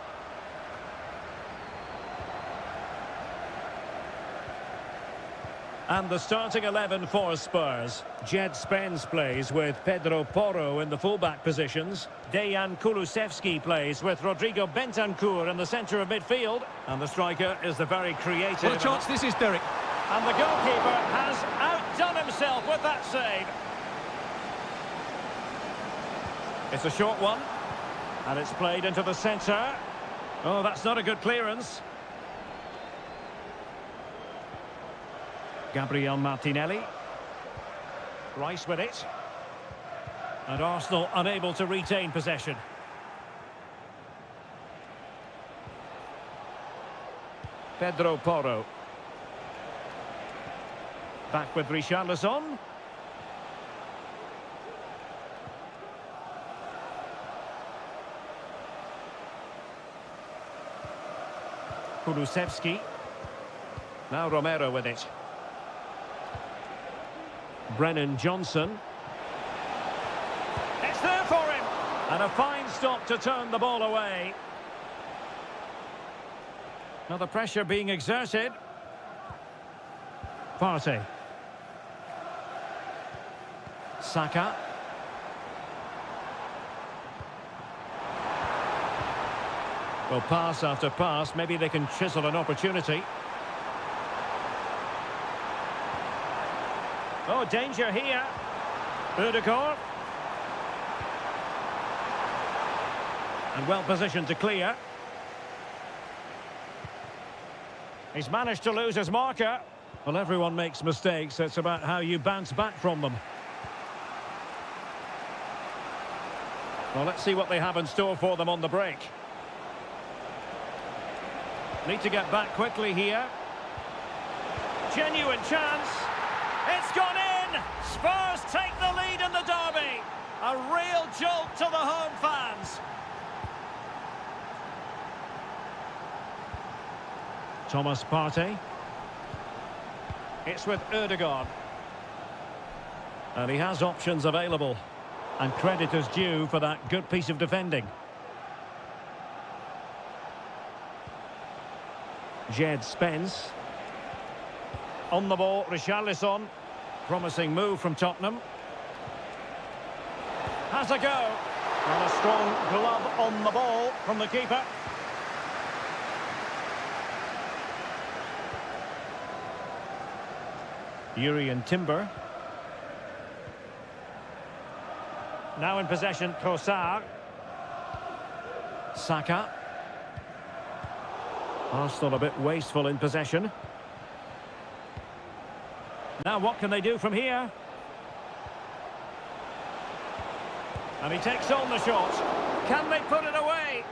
And the starting 11 for Spurs. Jed Spence plays with Pedro Porro in the fullback positions. Dejan Kulusevski plays with Rodrigo Bentancur in the centre of midfield. And the striker is the very creative... What a chance this is, Derek. And the goalkeeper has outdone himself with that save. It's a short one. And it's played into the centre. Oh, that's not a good clearance. Gabriel Martinelli. Rice with it. And Arsenal unable to retain possession. Pedro Porro. Back with Richarlison. Kulusevski. Now Romero with it. Brennan Johnson. It's there for him. And a fine stop to turn the ball away. Now the pressure being exerted. Partey. Saka. Well, pass after pass. Maybe they can chisel an opportunity. Oh, danger here. Ødegaard. And well positioned to clear. He's managed to lose his marker. Well, everyone makes mistakes. It's about how you bounce back from them. Well, let's see what they have in store for them on the break. Need to get back quickly here. Genuine chance. It's gone in! Spurs take the lead in the derby. A real jolt to the home fans. Thomas Partey. It's with Ødegaard. And he has options available. And credit is due for that good piece of defending. Jed Spence. On the ball, Richarlison. Promising move from Tottenham. Has a go. And a strong glove on the ball from the keeper. Urian Timber. Now in possession, Trossard. Saka. Arsenal a bit wasteful in possession. Now what can they do from here? And he takes on the shot. Can they put it away?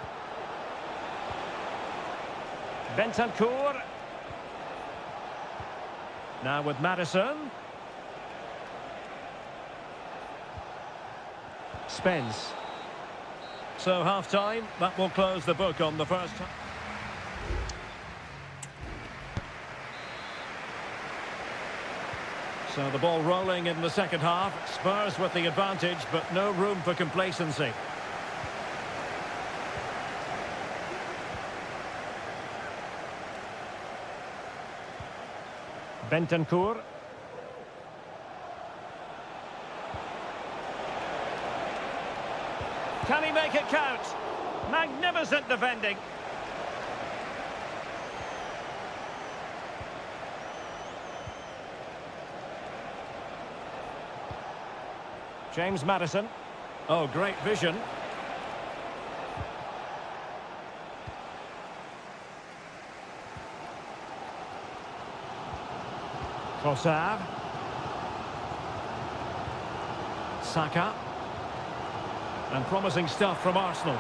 Bentancur. Now with Maddison. Spence. So half-time, that will close the book on the first time. So the ball rolling in the second half. Spurs with the advantage, but no room for complacency. Bentancur. Can he make it count? Magnificent defending. James Maddison. Oh, great vision. Trossard. Saka. And promising stuff from Arsenal.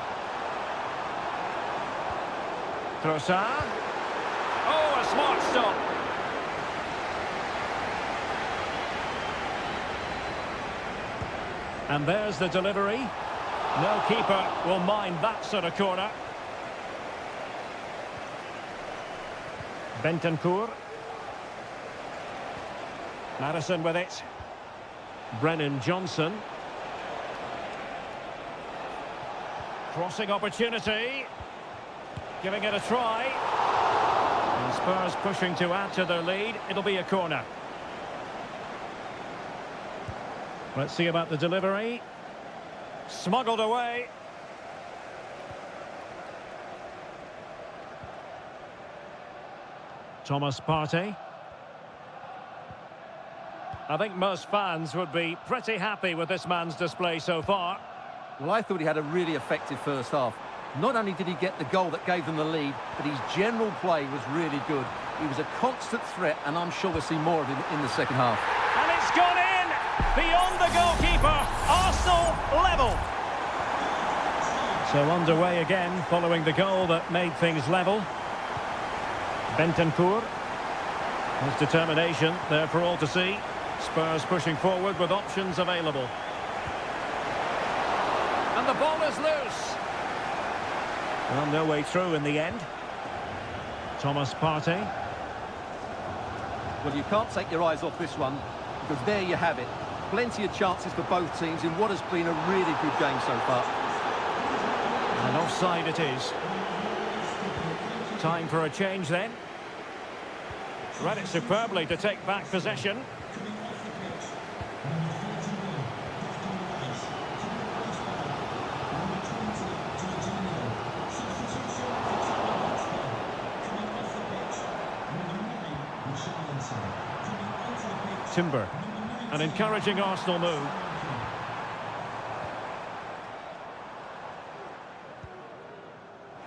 Trossard. Oh, a smart stop. And there's the delivery. No keeper will mind that sort of corner. Bentancur. Maddison with it. Brennan Johnson. Crossing opportunity. Giving it a try. And Spurs pushing to add to their lead. It'll be a corner. Let's see about the delivery. Smuggled away. Thomas Partey. I think most fans would be pretty happy with this man's display so far. Well, I thought he had a really effective first half. Not only did he get the goal that gave them the lead, but his general play was really good. He was a constant threat, and I'm sure we'll see more of him in the second half. And it's gone in! Beyond the goalkeeper, Arsenal level. So underway again, following the goal that made things level. Bentancur. His determination there for all to see. Spurs pushing forward with options available. And the ball is loose. Well, no way through in the end. Thomas Partey. Well, you can't take your eyes off this one, because there you have it. Plenty of chances for both teams in what has been a really good game so far. And offside it is. Time for a change then. Read it superbly to take back possession. Timber. An encouraging Arsenal move.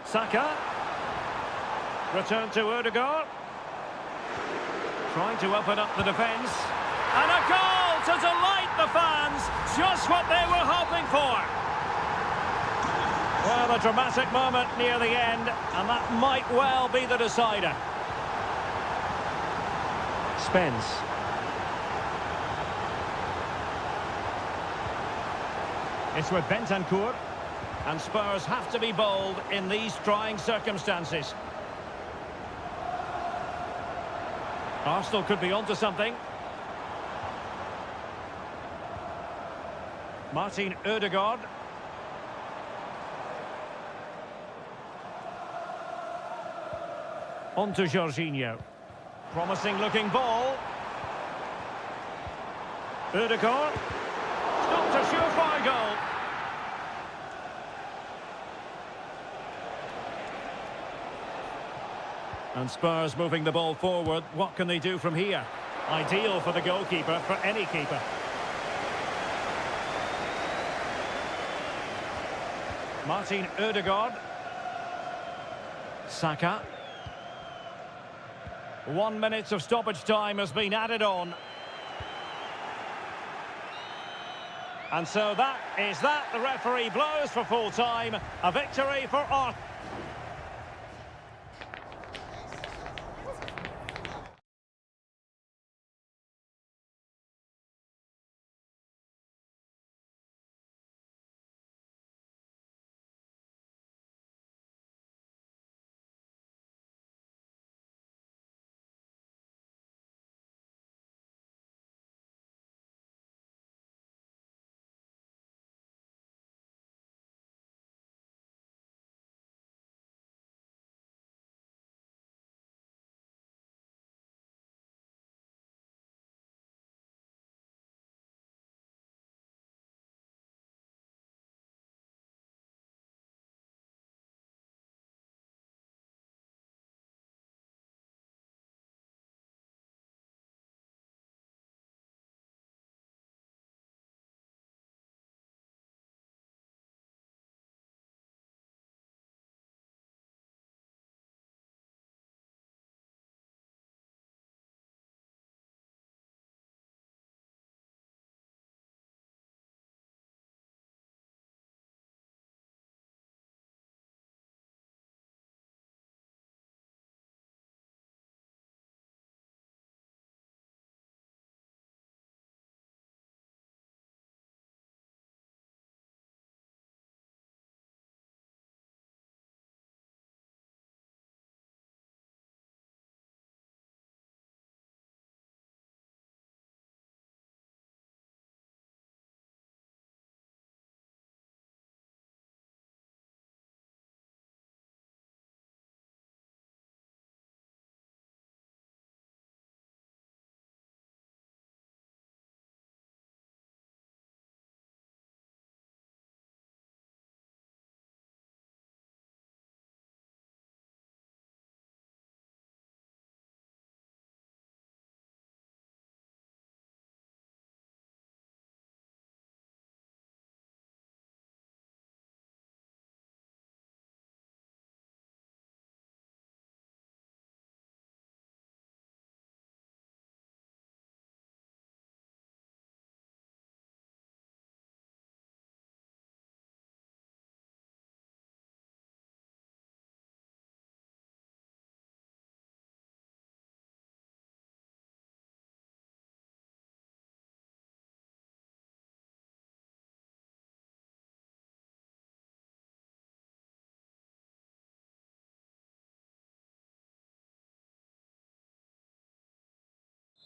Saka. Return to Odegaard. Trying to open up the defence. And a goal to delight the fans. Just what they were hoping for. Well, a dramatic moment near the end, and that might well be the decider. Spence. It's with Bentancur, and Spurs have to be bold in these trying circumstances. Arsenal could be onto something. Martin Odegaard. On to Jorginho. Promising looking ball. Odegaard. Stopped a surefire goal. And Spurs moving the ball forward. What can they do from here? Ideal for the goalkeeper, for any keeper. Martin Odegaard. Saka. 1 minute of stoppage time has been added on. And so that is that. The referee blows for full time. A victory for Arsenal.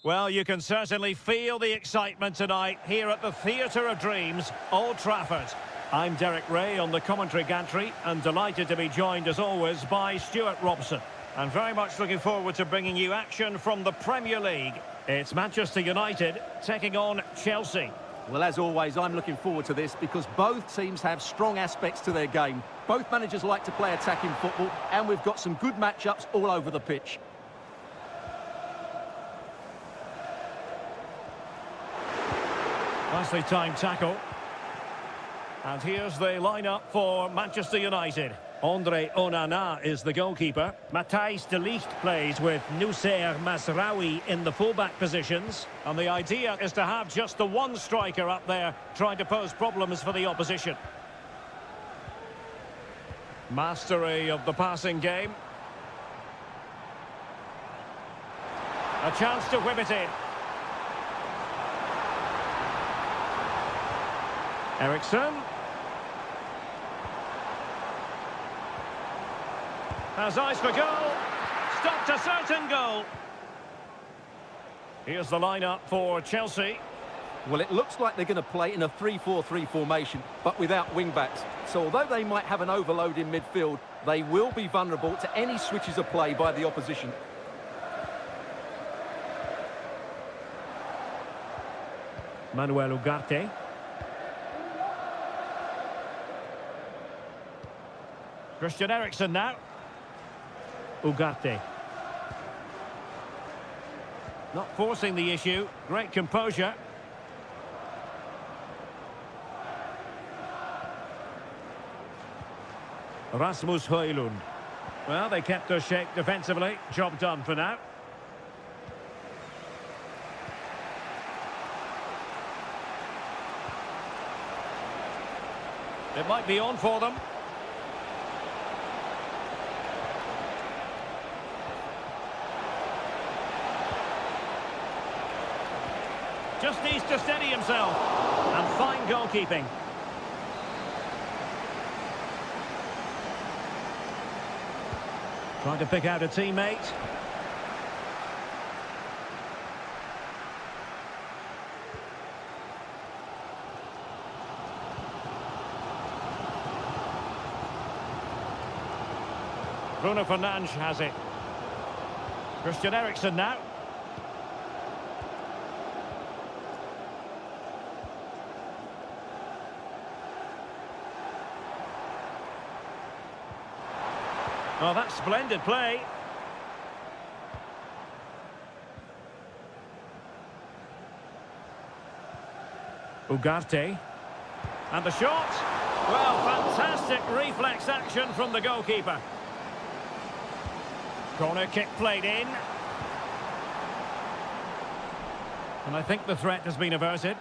Well, you can certainly feel the excitement tonight here at the Theatre of Dreams, Old Trafford. I'm Derek Ray on the commentary gantry and delighted to be joined as always by Stuart Robson. And very much looking forward to bringing you action from the Premier League. It's Manchester United taking on Chelsea. Well, as always, I'm looking forward to this because both teams have strong aspects to their game. Both managers like to play attacking football, and we've got some good matchups all over the pitch. Nicely timed tackle. And here's the lineup for Manchester United. Andre Onana is the goalkeeper. Matthijs de Ligt plays with Noussair Mazraoui in the fullback positions. And the idea is to have just the one striker up there trying to pose problems for the opposition. Mastery of the passing game. A chance to whip it in. Eriksson. Has eyes for goal. Stopped a certain goal. Here's the lineup for Chelsea. Well, it looks like they're going to play in a 3-4-3 formation, but without wing-backs. So although they might have an overload in midfield, they will be vulnerable to any switches of play by the opposition. Manuel Ugarte. Christian Eriksen now. Ugarte. Not forcing the issue. Great composure. Rasmus Højlund. Well, they kept their shape defensively. Job done for now. It might be on for them. Just needs to steady himself. And fine goalkeeping. Trying to pick out a teammate. Bruno Fernandes has it. Christian Eriksen now. Oh, that's splendid play. Ugarte. And the shot. Well, fantastic reflex action from the goalkeeper. Corner kick played in. And I think the threat has been averted.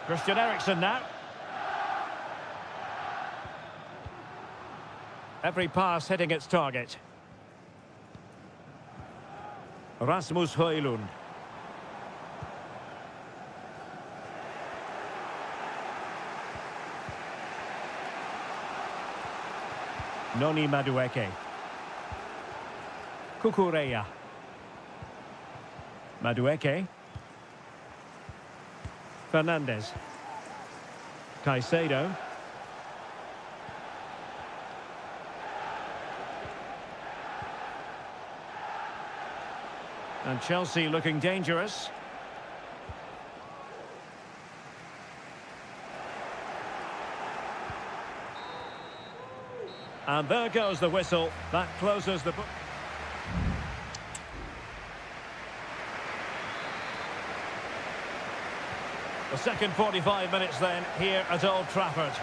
Christian Eriksen now. Every pass hitting its target. Rasmus Højlund. Noni Madueke. Cucurella. Madueke. Fernandes. Caicedo. And Chelsea looking dangerous. And there goes the whistle. That closes the book. The second 45 minutes then here at Old Trafford.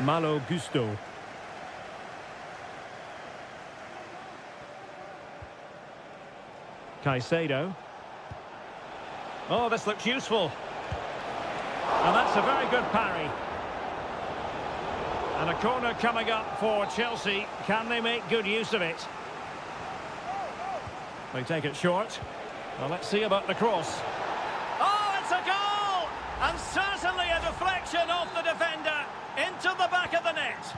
Malo Gusto. Caicedo. Oh, this looks useful. And that's a very good parry. And a corner coming up for Chelsea. Can they make good use of it? They take it short. Well, let's see about the cross. Oh, it's a goal! And certainly a deflection off the defender into the back of the net.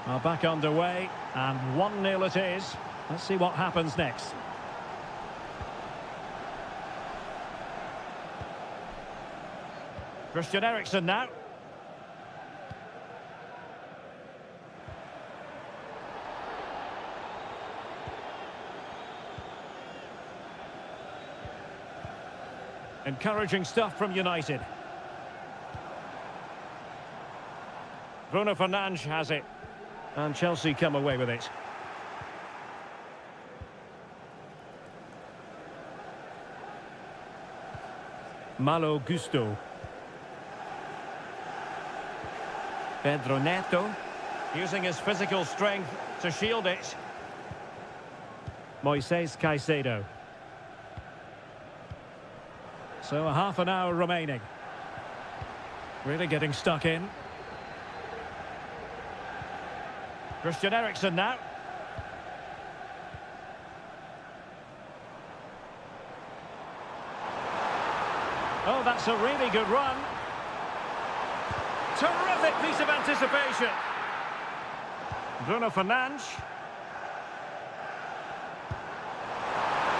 Well, back underway, and 1-0 it is. Let's see what happens next. Christian Eriksen now. Encouraging stuff from United. Bruno Fernandes has it. And Chelsea come away with it. Malo Gusto. Pedro Neto. Using his physical strength to shield it. Moises Caicedo. So a half an hour remaining. Really getting stuck in. Christian Eriksen now. Oh, that's a really good run. Terrific piece of anticipation. Bruno Fernandes.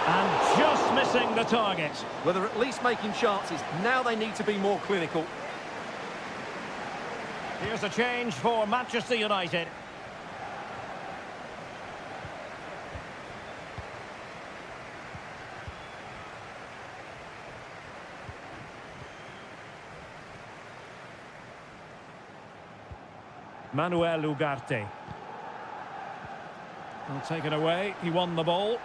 And just missing the target. Well, they're at least making chances. Now they need to be more clinical. Here's a change for Manchester United. Manuel Ugarte. Well, taken away. He won the ball.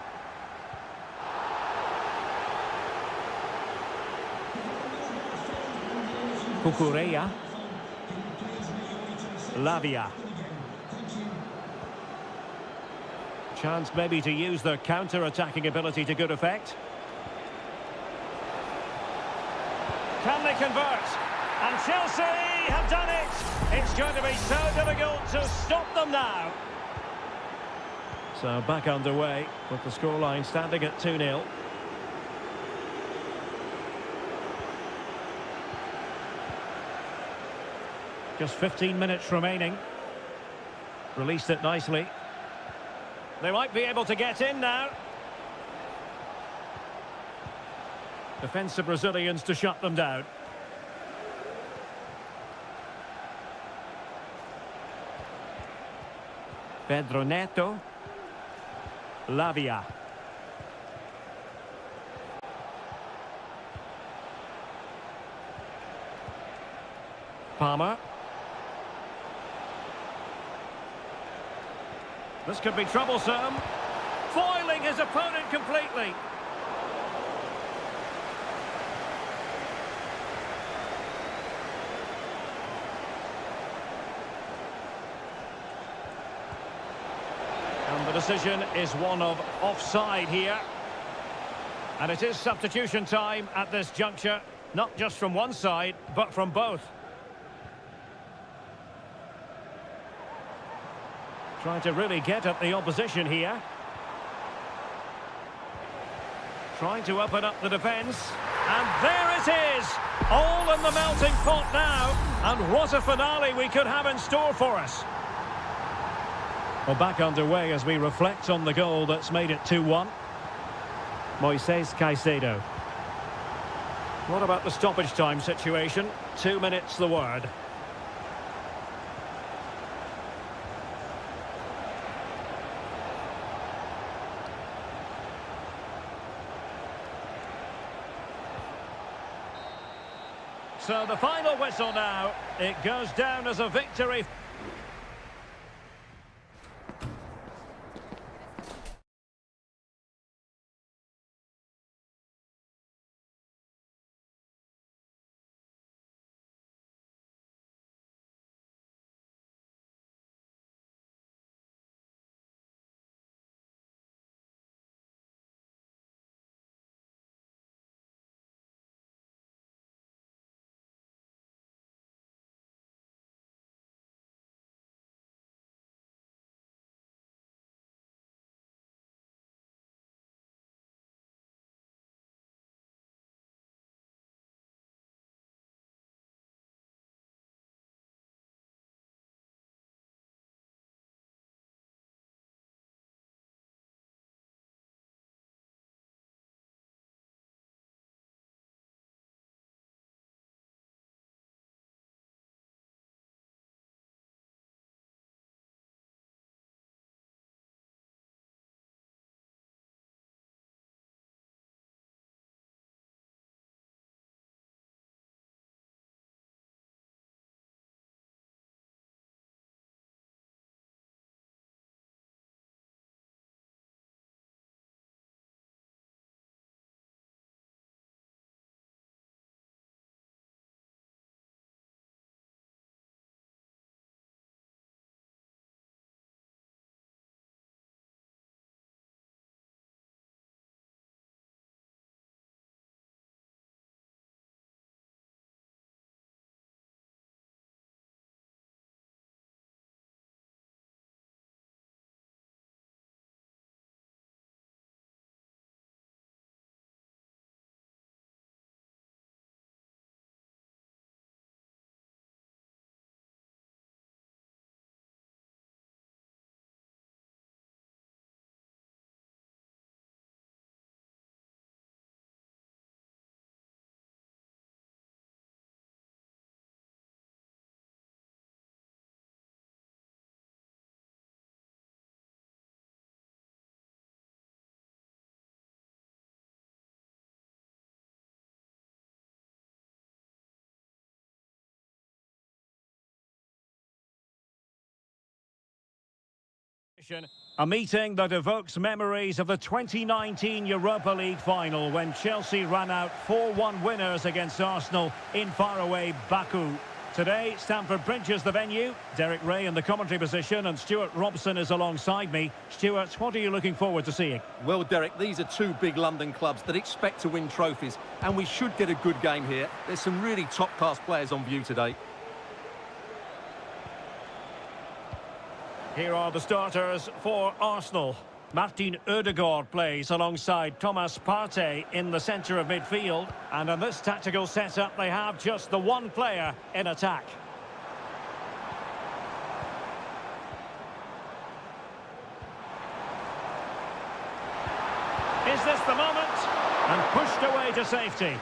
Cucurella. Lavia. Chance maybe to use their counter-attacking ability to good effect. Can they convert? And Chelsea have done it! It's going to be so difficult to stop them now. So back underway with the scoreline standing at 2-0. Just 15 minutes remaining. Released it nicely. They might be able to get in now. Defensive Brazilians to shut them down. Pedro Neto. Lavia. Palmer. This could be troublesome. Foiling his opponent completely. And the decision is one of offside here. And it is substitution time at this juncture, not just from one side, but from both. Trying to really get at the opposition here. Trying to open up the defence. And there it is! All in the melting pot now. And what a finale we could have in store for us. Well, back underway as we reflect on the goal that's made it 2-1. Moises Caicedo. What about the stoppage time situation? 2 minutes the word. So the final whistle now. It goes down as a victory. A meeting that evokes memories of the 2019 Europa League final when Chelsea ran out 4-1 winners against Arsenal in faraway Baku. Today, Stamford Bridge is the venue. Derek Ray in the commentary position and Stuart Robson is alongside me. Stuart, what are you looking forward to seeing? Well, Derek, these are two big London clubs that expect to win trophies, and we should get a good game here. There's some really top-class players on view today. Here are the starters for Arsenal. Martin Ødegaard plays alongside Thomas Partey in the centre of midfield. And in this tactical setup, they have just the one player in attack. Is this the moment? And pushed away to safety.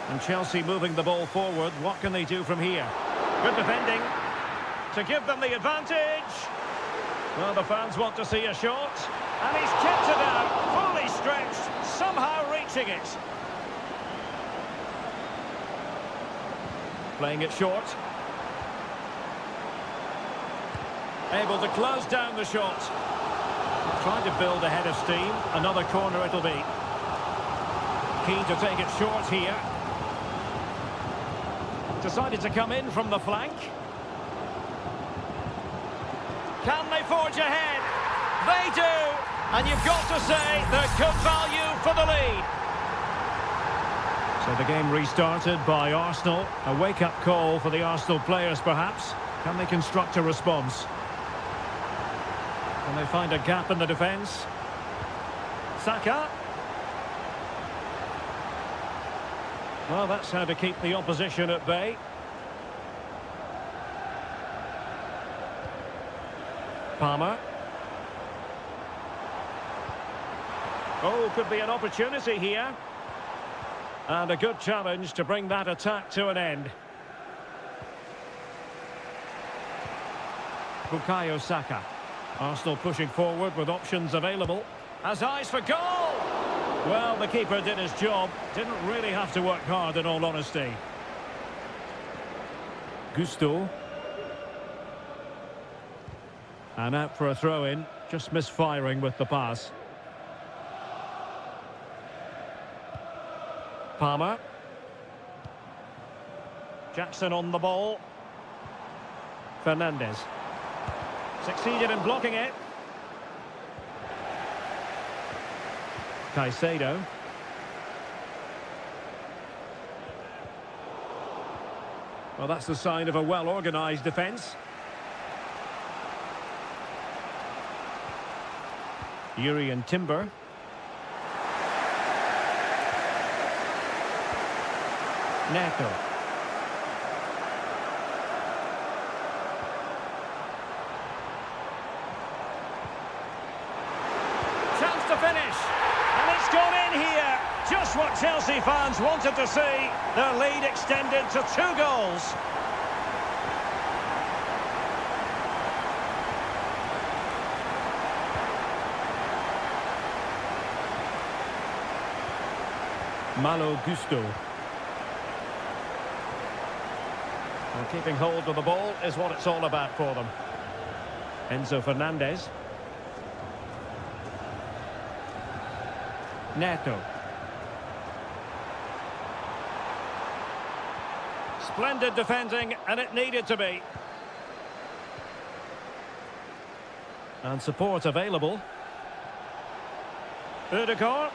And Chelsea moving the ball forward. What can they do from here? Good defending to give them the advantage. Well, the fans want to see a shot. And he's kept it out, fully stretched, somehow reaching it. Playing it short. Able to close down the shot. Trying to build ahead of steam. Another corner it'll be. Keen to take it short here. Decided to come in from the flank. Can they forge ahead? They do! And you've got to say they're good value for the lead. So the game restarted by Arsenal. A wake-up call for the Arsenal players, perhaps. Can they construct a response? Can they find a gap in the defence? Saka. Well, that's how to keep the opposition at bay. Palmer. Oh, could be an opportunity here. And a good challenge to bring that attack to an end. Bukayo Saka. Arsenal pushing forward with options available. Has eyes for goal! Well, the keeper did his job. Didn't really have to work hard, in all honesty. Gusto. And out for a throw-in. Just misfiring with the pass. Palmer. Jackson on the ball. Fernandes. Succeeded in blocking it. Caicedo. Well, that's the sign of a well-organised defence. Yuri and Timber. Neto. Chance to finish. And it's gone in here. Just what Chelsea fans wanted to see. Their lead extended to 2 goals. Malo Gusto. Well, keeping hold of the ball is what it's all about for them. Enzo Fernandez. Neto. Splendid defending, and it needed to be. And support available. Ødegaard.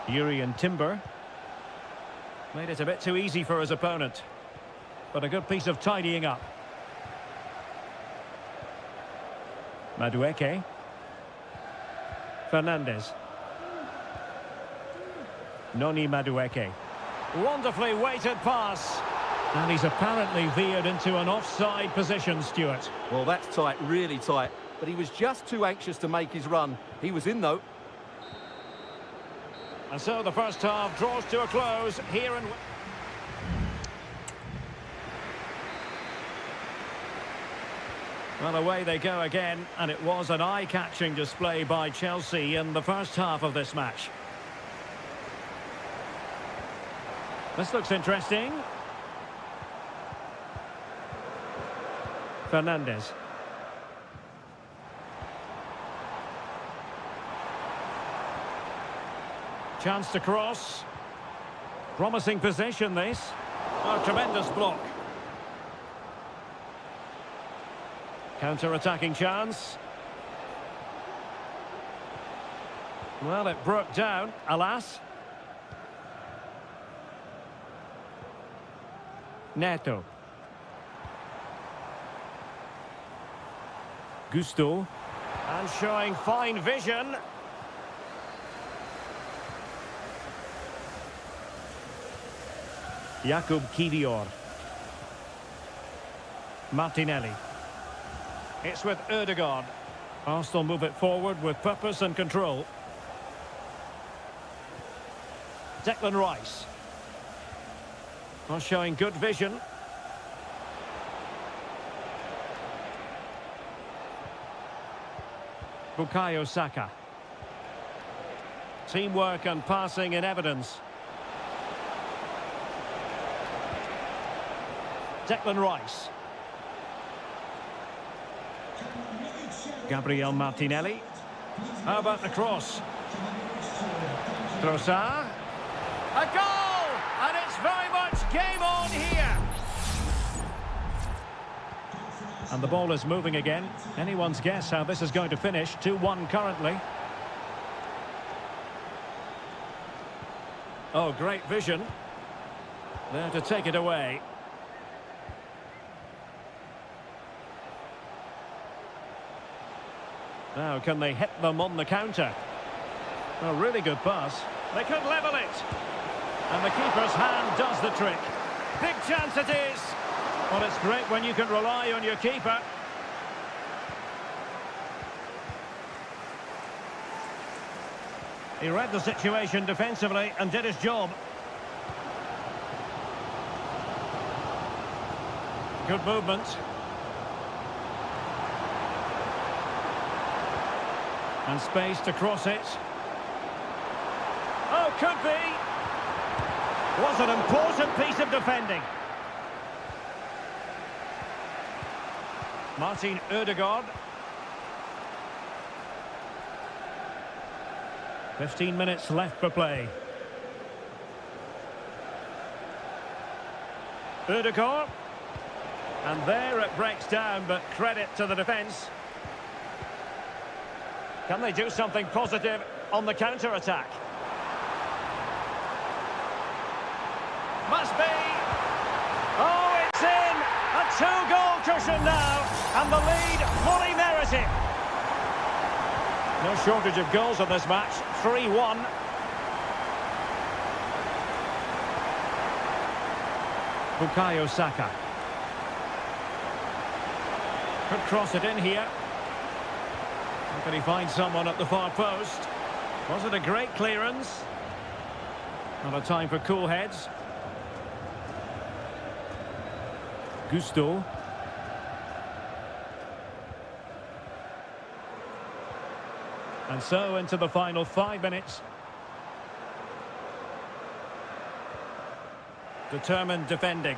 Yuri and Timber. Made it a bit too easy for his opponent. But a good piece of tidying up. Madueke. Fernandes. Noni Madueke. Wonderfully weighted pass. And he's apparently veered into an offside position, Stuart. Well, that's tight, really tight. But he was just too anxious to make his run. He was in, though. And so the first half draws to a close here in... Well, away they go again, and it was an eye-catching display by Chelsea in the first half of this match. This looks interesting. Fernandez. Chance to cross. Promising position, this. Oh, tremendous block. Counter-attacking chance. Well, it broke down, alas. Neto. Gusto. And showing fine vision. Jakub Kivior. Martinelli. It's with Ødegaard. Arsenal move it forward with purpose and control. Declan Rice. Not showing good vision. Bukayo Saka. Teamwork and passing in evidence. Declan Rice. Gabriel Martinelli. How about the cross? Trossard. A goal! And it's very much game on here. And the ball is moving again. Anyone's guess how this is going to finish. 2-1 currently. Oh, great vision. There to take it away. Now, can they hit them on the counter? A really good pass. They could level it. And the keeper's hand does the trick. Big chance it is. Well, it's great when you can rely on your keeper. He read the situation defensively and did his job. Good movement. And space to cross it. Oh, could be. Was an important piece of defending. Martin Ødegaard. 15 minutes left for play. Ødegaard. And there it breaks down, but credit to the defence. Can they do something positive on the counter-attack? Must be. Oh, it's in. A two-goal cushion now. And the lead fully merited. No shortage of goals in this match. 3-1. Bukayo Saka. Could cross it in here. Can he find someone at the far post? Was it a great clearance? Not a time for cool heads. Gusto. And so into the final 5 minutes. Determined defending.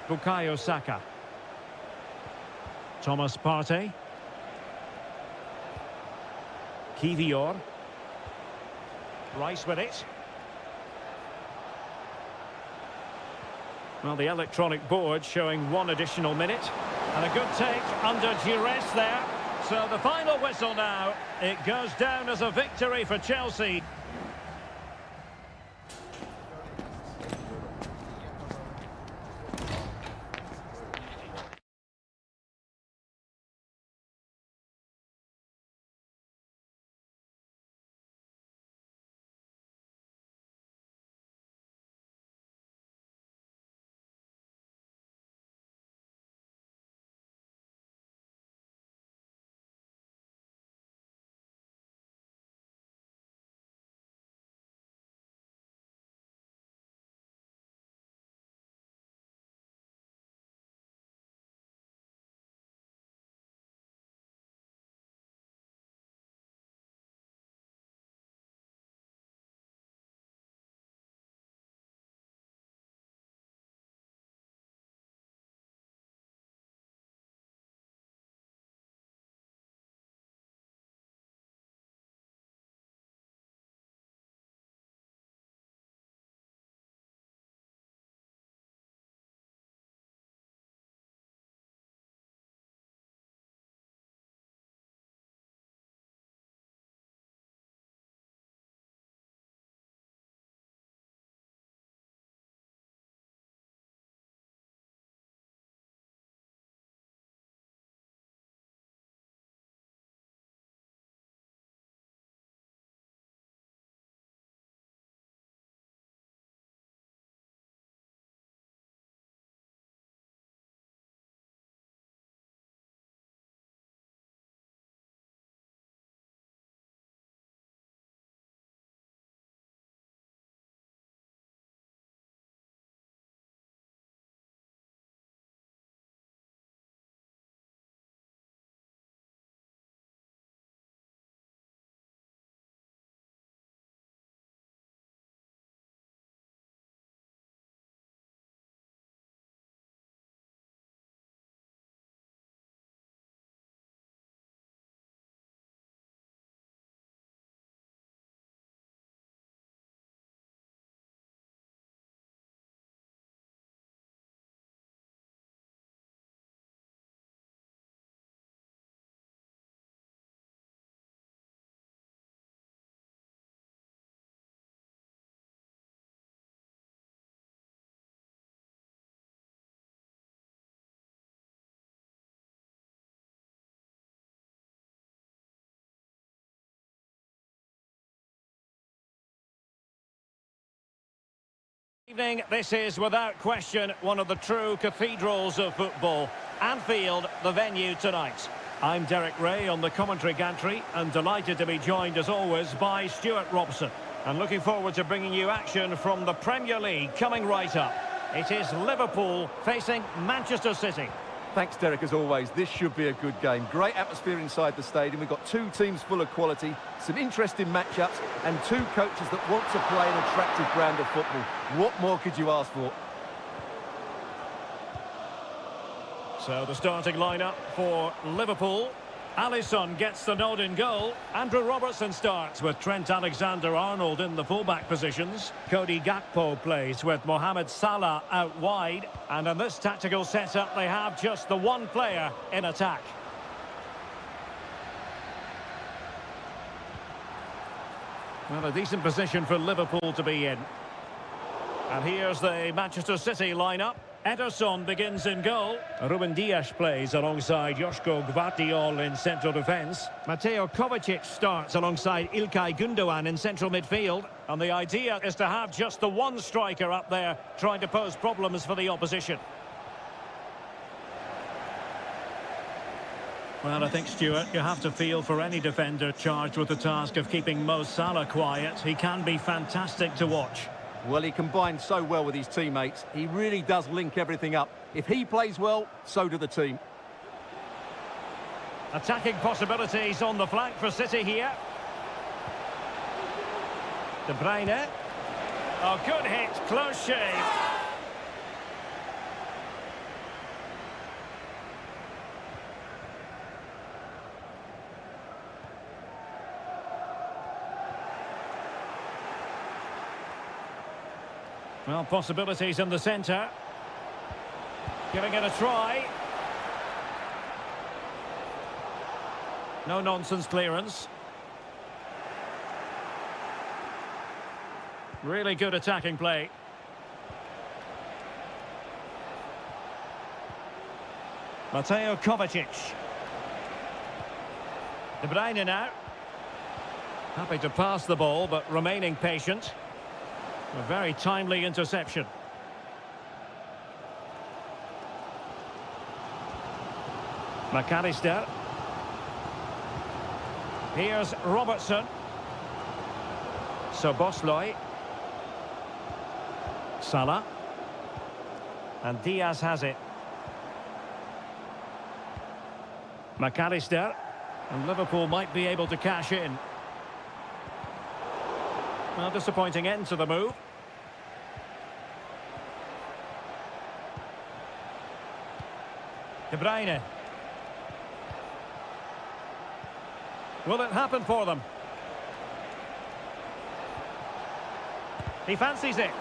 Bukayo Saka. Thomas Partey. Kivior. Rice with it. Well, the electronic board showing 1 additional minute. And a good take under duress there. So the final whistle now. It goes down as a victory for Chelsea. Evening, this is without question one of the true cathedrals of football. Anfield, the venue tonight. I'm Derek Ray on the commentary gantry and delighted to be joined as always by Stuart Robson. And looking forward to bringing you action from the Premier League coming right up. It is Liverpool facing Manchester City. Thanks, Derek, as always. This should be a good game. Great atmosphere inside the stadium. We've got two teams full of quality, some interesting matchups, and two coaches that want to play an attractive brand of football. What more could you ask for? So the starting lineup for Liverpool. Alisson gets the nod in goal. Andrew Robertson starts with Trent Alexander-Arnold in the fullback positions. Cody Gakpo plays with Mohamed Salah out wide. And in this tactical setup, they have just the one player in attack. Well, a decent position for Liverpool to be in. And here's the Manchester City lineup. Ederson begins in goal. Ruben Dias plays alongside Joško Gvardiol in central defence. Mateo Kovacic starts alongside Ilkay Gundogan in central midfield. And the idea is to have just the one striker up there trying to pose problems for the opposition. Well, I think, Stuart, you have to feel for any defender charged with the task of keeping Mo Salah quiet. He can be fantastic to watch. Well, he combines so well with his teammates. He really does link everything up. If he plays well, so do the team. Attacking possibilities on the flank for City here. De Bruyne. Oh, good hit. Close shave. Well, possibilities in the centre. Giving it a try. No-nonsense clearance. Really good attacking play. Mateo Kovacic. De Bruyne now. Happy to pass the ball, but remaining patient. A very timely interception. McAllister. Here's Robertson. Szoboszlai. Salah. And Diaz has it. McAllister. And Liverpool might be able to cash in. Well, disappointing end to the move. De Bruyne. Will it happen for them? He fancies it.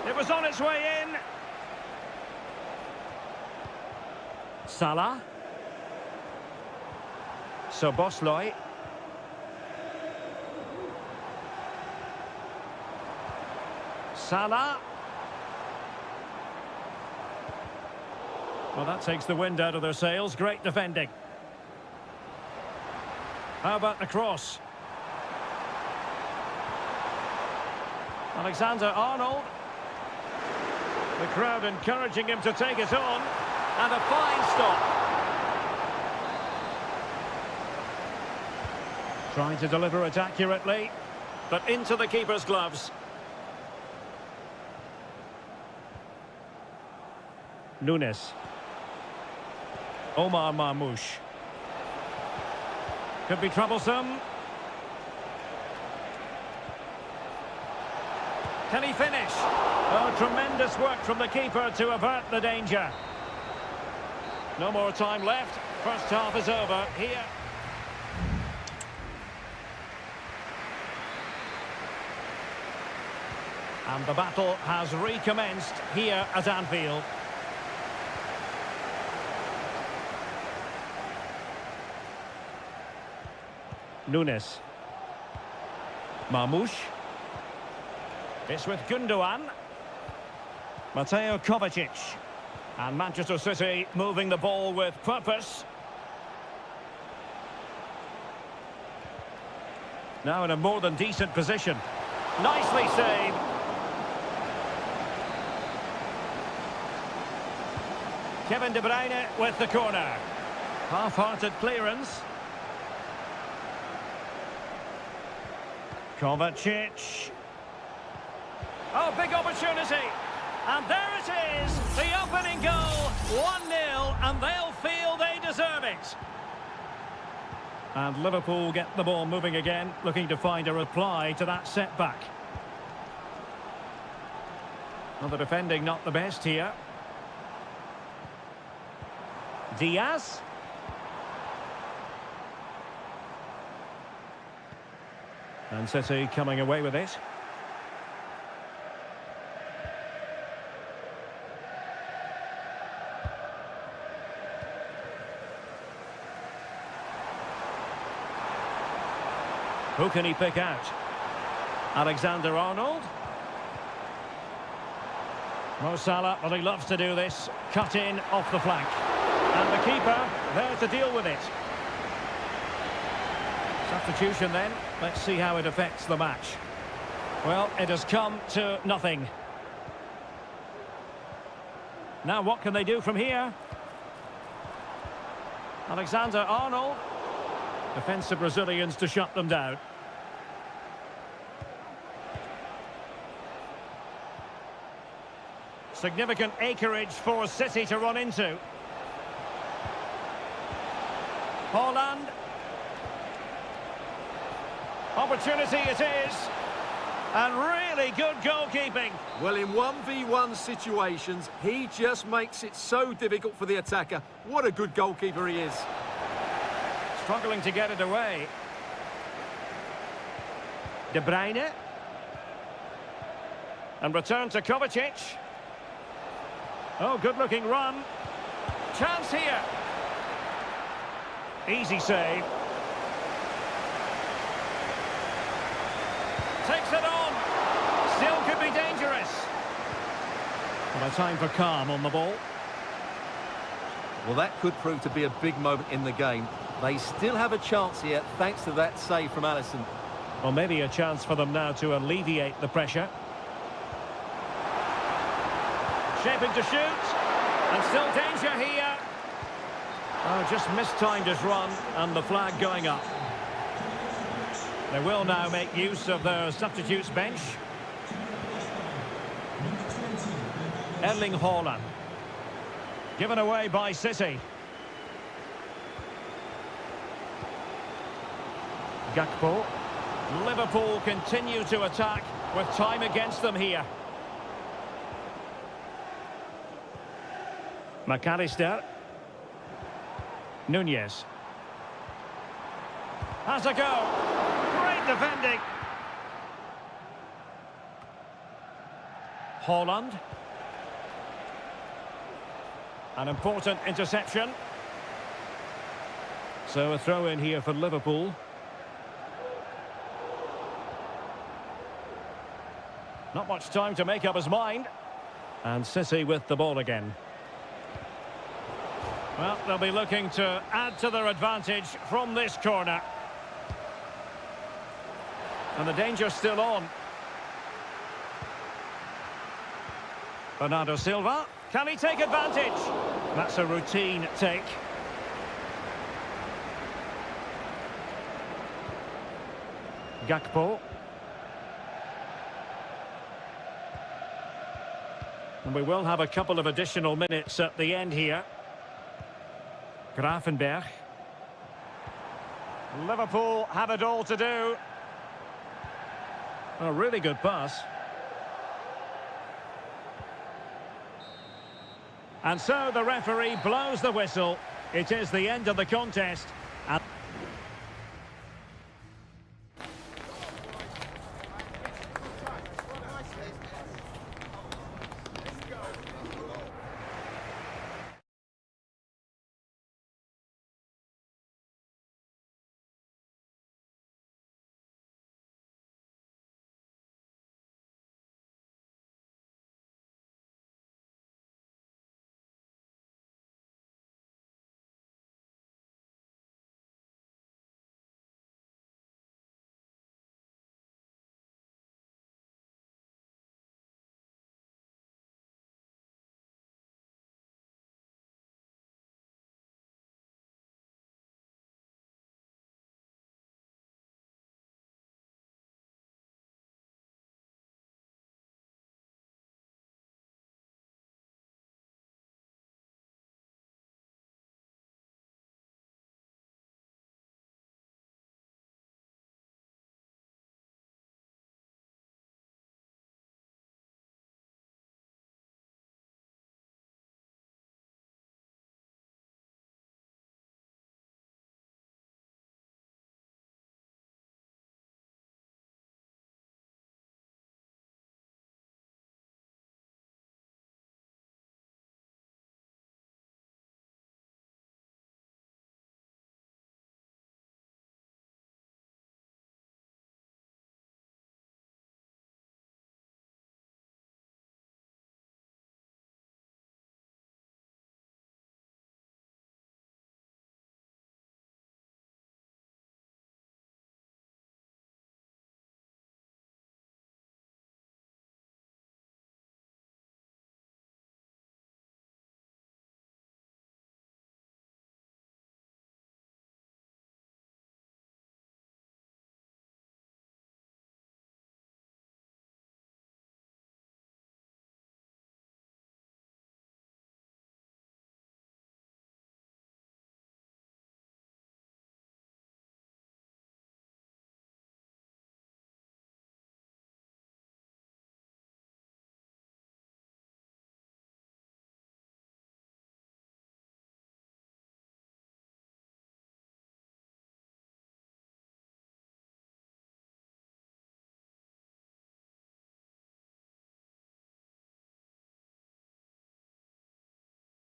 It was on its way in. Salah. Szoboszlai. Salah. Well, that takes the wind out of their sails. Great defending. How about the cross? Alexander-Arnold. The crowd encouraging him to take it on. And a fine stop. Trying to deliver it accurately, but into the keeper's gloves. Nunes. Omar Marmoush. Could be troublesome. Can he finish? Oh, tremendous work from the keeper to avert the danger. No more time left. First half is over here. And the battle has recommenced here at Anfield. Nunes. Marmoush. It's with Gundogan. Mateo Kovacic. And Manchester City moving the ball with purpose. Now in a more than decent position. Nicely saved. Kevin De Bruyne with the corner. Half-hearted clearance. Kovacic. Oh, big opportunity. And there it is, the opening goal, 1-0, and they'll feel they deserve it. And Liverpool get the ball moving again, looking to find a reply to that setback. Well, the defending not the best here. Diaz. And City coming away with it. Who can he pick out? Alexander-Arnold. Mo Salah, well, he loves to do this. Cut in off the flank. And the keeper there to deal with it. Substitution then. Let's see how it affects the match. Well, it has come to nothing. Now what can they do from here? Alexander-Arnold. Defensive Brazilians to shut them down. Significant acreage for City to run into. Haaland. Opportunity it is. And really good goalkeeping. Well, in 1v1 situations, he just makes it so difficult for the attacker. What a good goalkeeper he is. Struggling to get it away. De Bruyne. And return to Kovacic. Oh, good-looking run. Chance here. Easy save. Takes it on. Still could be dangerous. Well, a time for calm on the ball. Well, that could prove to be a big moment in the game. They still have a chance here, thanks to that save from Alisson. Well, maybe a chance for them now to alleviate the pressure. Shaping to shoot. And still danger here. Oh, just mistimed his run, and the flag going up. They will now make use of their substitutes bench. Erling Haaland. Given away by City. Gakpo. Liverpool continue to attack with time against them here. McAllister. Nunez. Has a go. Great defending. Haaland. An important interception. So a throw in here for Liverpool. Not much time to make up his mind. And City with the ball again. Well, they'll be looking to add to their advantage from this corner. And the danger's still on. Bernardo Silva. Can he take advantage? That's a routine take. Gakpo. And we will have a couple of additional minutes at the end here. Gravenberch. Liverpool have it all to do. A really good pass. And so the referee blows the whistle. It is the end of the contest.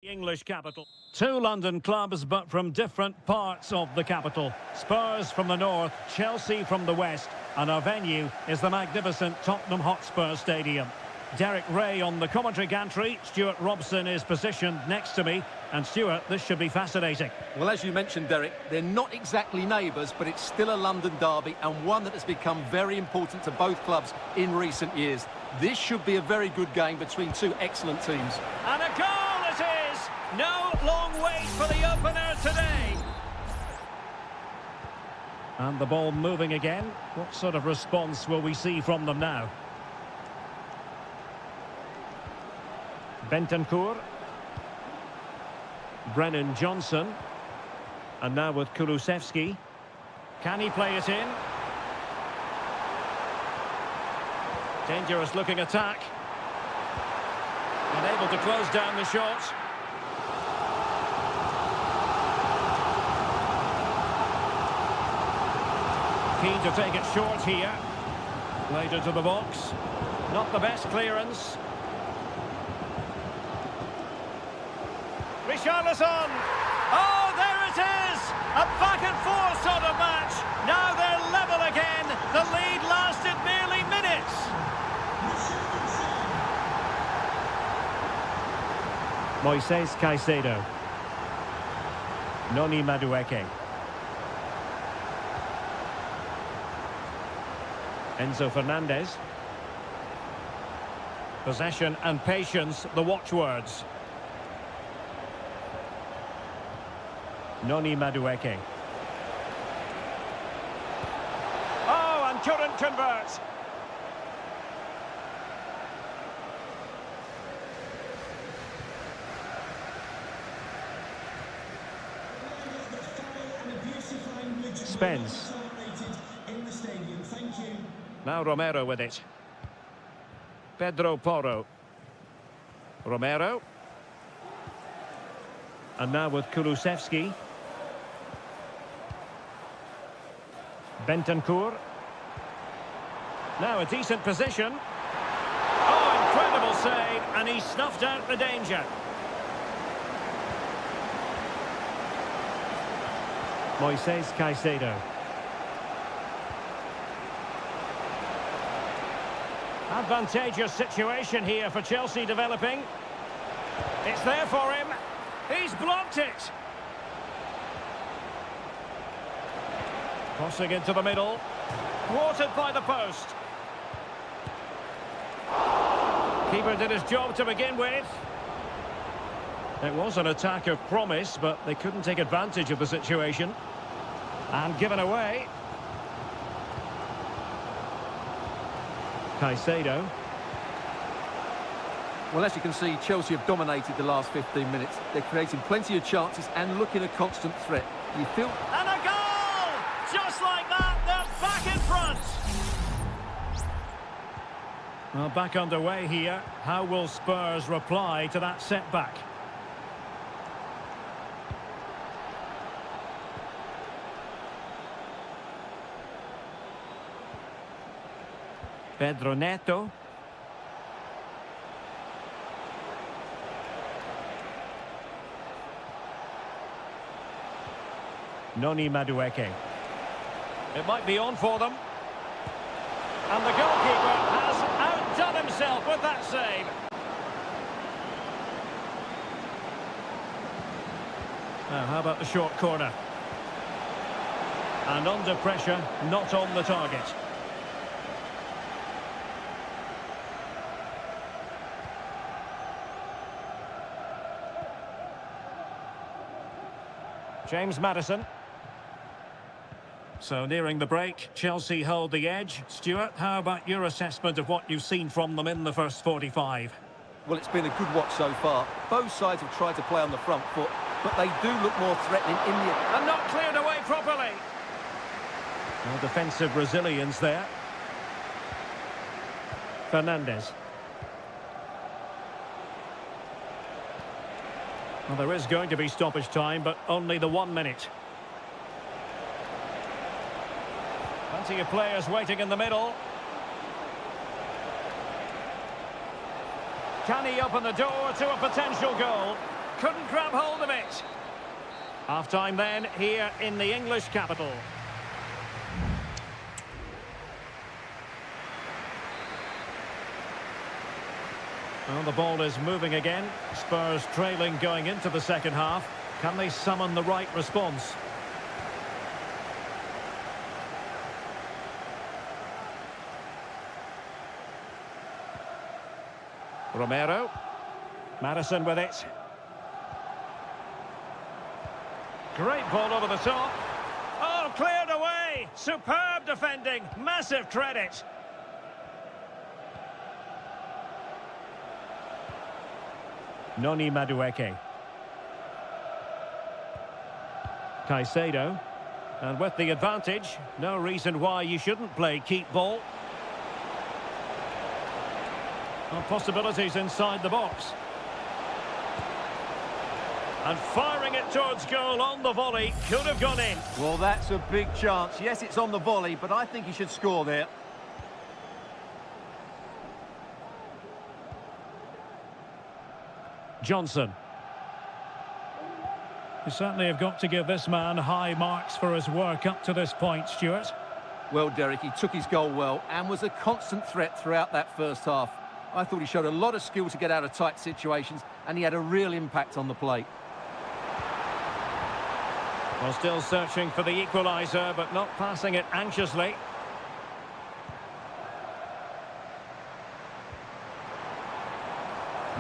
English capital. Two London clubs, but from different parts of the capital. Spurs from the north, Chelsea from the west, and our venue is the magnificent Tottenham Hotspur Stadium. Derek Ray on the commentary gantry. Stuart Robson is positioned next to me. And Stuart, this should be fascinating. Well, as you mentioned, Derek, they're not exactly neighbours, but it's still a London derby and one that has become very important to both clubs in recent years. This should be a very good game between two excellent teams. And a goal it is! No long wait for the opener today. And the ball moving again. What sort of response will we see from them now? Bentancur. Brennan Johnson. And now with Kulusevski. Can he play it in? Dangerous looking attack. Unable to close down the shot. Keen to take it short here. Played into the box. Not the best clearance. Richarlison! Oh, there it is! A back and forth sort of match. Now they're level again. The lead lasted merely minutes. Moises Caicedo. Noni Madueke. Enzo Fernandez. Possession and patience, the watchwords. Noni Madueke. Oh, and couldn't convert. Spence. Now Romero with it. Pedro Porro. Romero. And now with Kulusevski. Bentancur. Now a decent position. Oh, incredible save, and he snuffed out the danger. Moises Caicedo. Advantageous situation here for Chelsea developing. It's there for him. He's blocked it. Crossing into the middle. Thwarted by the post. Keeper did his job to begin with. It was an attack of promise, but they couldn't take advantage of the situation. And given away. Caicedo. Well, as you can see, Chelsea have dominated the last 15 minutes. They're creating plenty of chances and looking a constant threat. You feel... And a goal! Just like that, they're back in front. Well, back underway here. How will Spurs reply to that setback? Pedro Neto. Noni Madueke. It might be on for them. And the goalkeeper has outdone himself with that save. Now, how about the short corner? And under pressure, not on the target. James Maddison. So nearing the break, Chelsea hold the edge. Stuart, how about your assessment of what you've seen from them in the first 45? Well, it's been a good watch so far. Both sides have tried to play on the front foot, but they do look more threatening in the... And not cleared away properly. No defensive resilience there. Fernandez. Well, there is going to be stoppage time, but only the 1 minute. Plenty of players waiting in the middle. Can he open the door to a potential goal? couldn't grab hold of it. Half-time then, here in the English capital. Well, the ball is moving again. Spurs trailing going into the second half. Can they summon the right response? Romero. Madison with it. Great ball over the top. Oh, cleared away. Superb defending. Massive credit. Noni Madueke. Caicedo. And with the advantage, no reason why you shouldn't play keep ball. Well, possibilities inside the box. And firing it towards goal on the volley. Could have gone in. Well, that's a big chance. Yes, it's on the volley, but I think he should score there. Johnson. You certainly have got to give this man high marks for his work up to this point, Stuart. Well, Derek, he took his goal well and was a constant threat throughout that first half. I thought he showed a lot of skill to get out of tight situations, and he had a real impact on the plate. Well, still searching for the equaliser, but not passing it anxiously.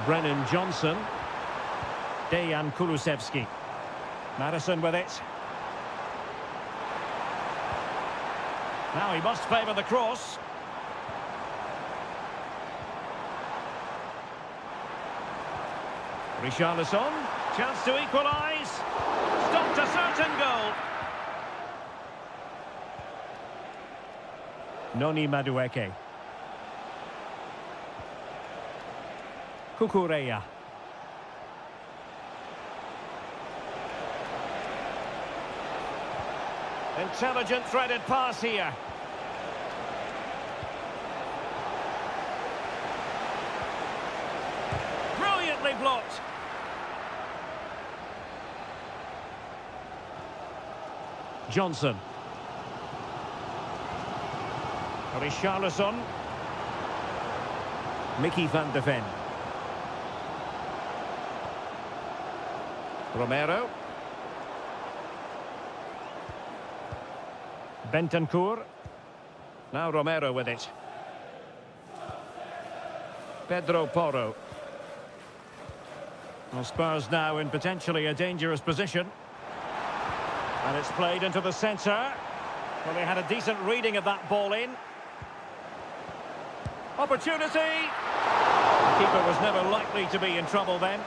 Brennan Johnson. Dejan Kulusevski. Madison with it. Now he must favour the cross. Richarlison. Chance to equalise. Stopped a certain goal. Noni Madueke. Kukureya. Intelligent threaded pass here. Brilliantly blocked. Johnson. Richarlison. Mickey van de Ven. Romero. Bentancur. Now Romero with it. Pedro Porro. Well, Spurs now in potentially a dangerous position. And it's played into the centre. Well, they had a decent reading of that ball in. Opportunity! The keeper was never likely to be in trouble then.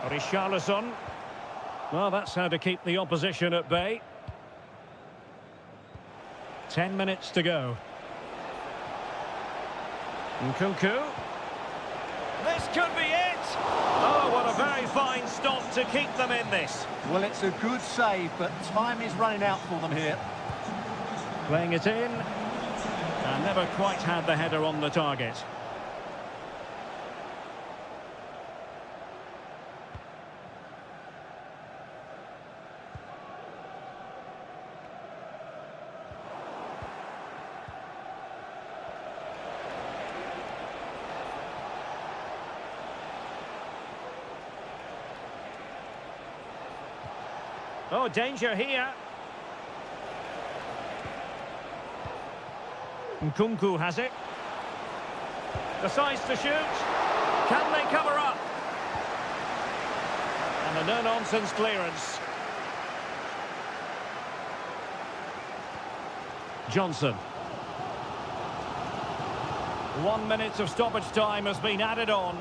Richarlison. Well, that's how to keep the opposition at bay. 10 minutes to go. Nkunku. This could be it! Oh, what a very fine stop to keep them in this. Well, it's a good save, but time is running out for them here. Playing it in. And never quite had the header on the target. Oh, danger here. Nkunku has it. Decides to shoot. Can they cover up? And a no-nonsense clearance. Johnson. 1 minute of stoppage time has been added on.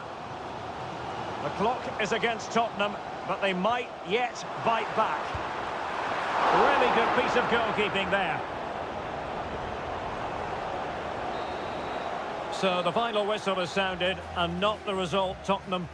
The clock is against Tottenham, but they might yet bite back. Really good piece of goalkeeping there. So the final whistle has sounded, and not the result Tottenham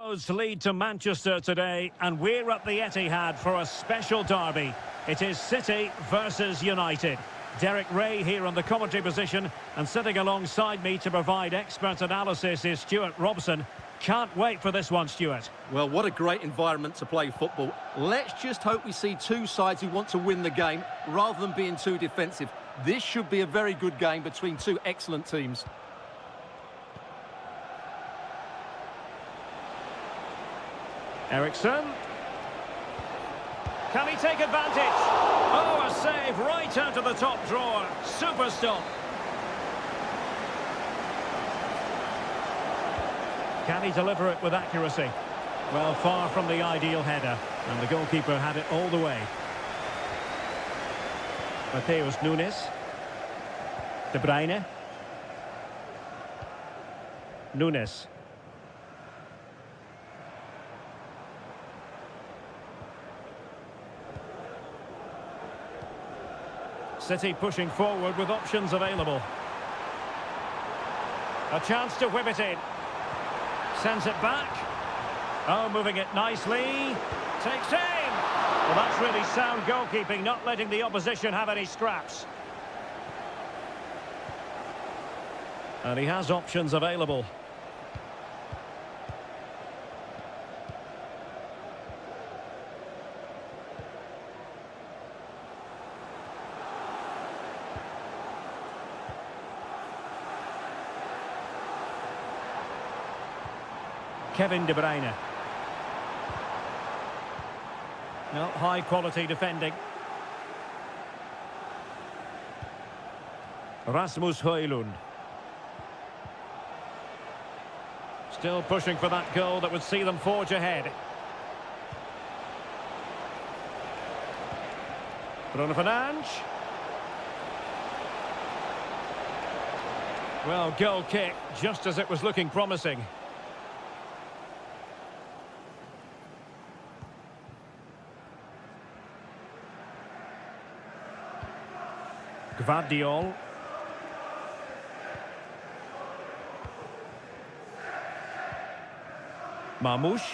Lead to Manchester today, and we're at the Etihad for a special derby. It is City versus United. Derek Ray here on the commentary position, and sitting alongside me to provide expert analysis is Stuart Robson. Can't wait for this one, Stuart. Well, what a great environment to play football. Let's just hope we see two sides who want to win the game rather than being too defensive. This should be a very good game between two excellent teams. Eriksson. Can he take advantage? Oh, a save right out of the top drawer. Super stop. Can he deliver it with accuracy? Well, far from the ideal header. And the goalkeeper had it all the way. Mateus Nunes. De Bruyne. Nunes. City pushing forward with options available. A chance to whip it in. Sends it back. Oh, moving it nicely. Takes aim. Well, that's really sound goalkeeping, not letting the opposition have any scraps. And he has options available. Kevin De Bruyne. No, high quality defending. Rasmus Højlund. Still pushing for that goal that would see them forge ahead. Bruno Fernandes. Well, goal kick, just as it was looking promising. Gvardiol. Marmoush.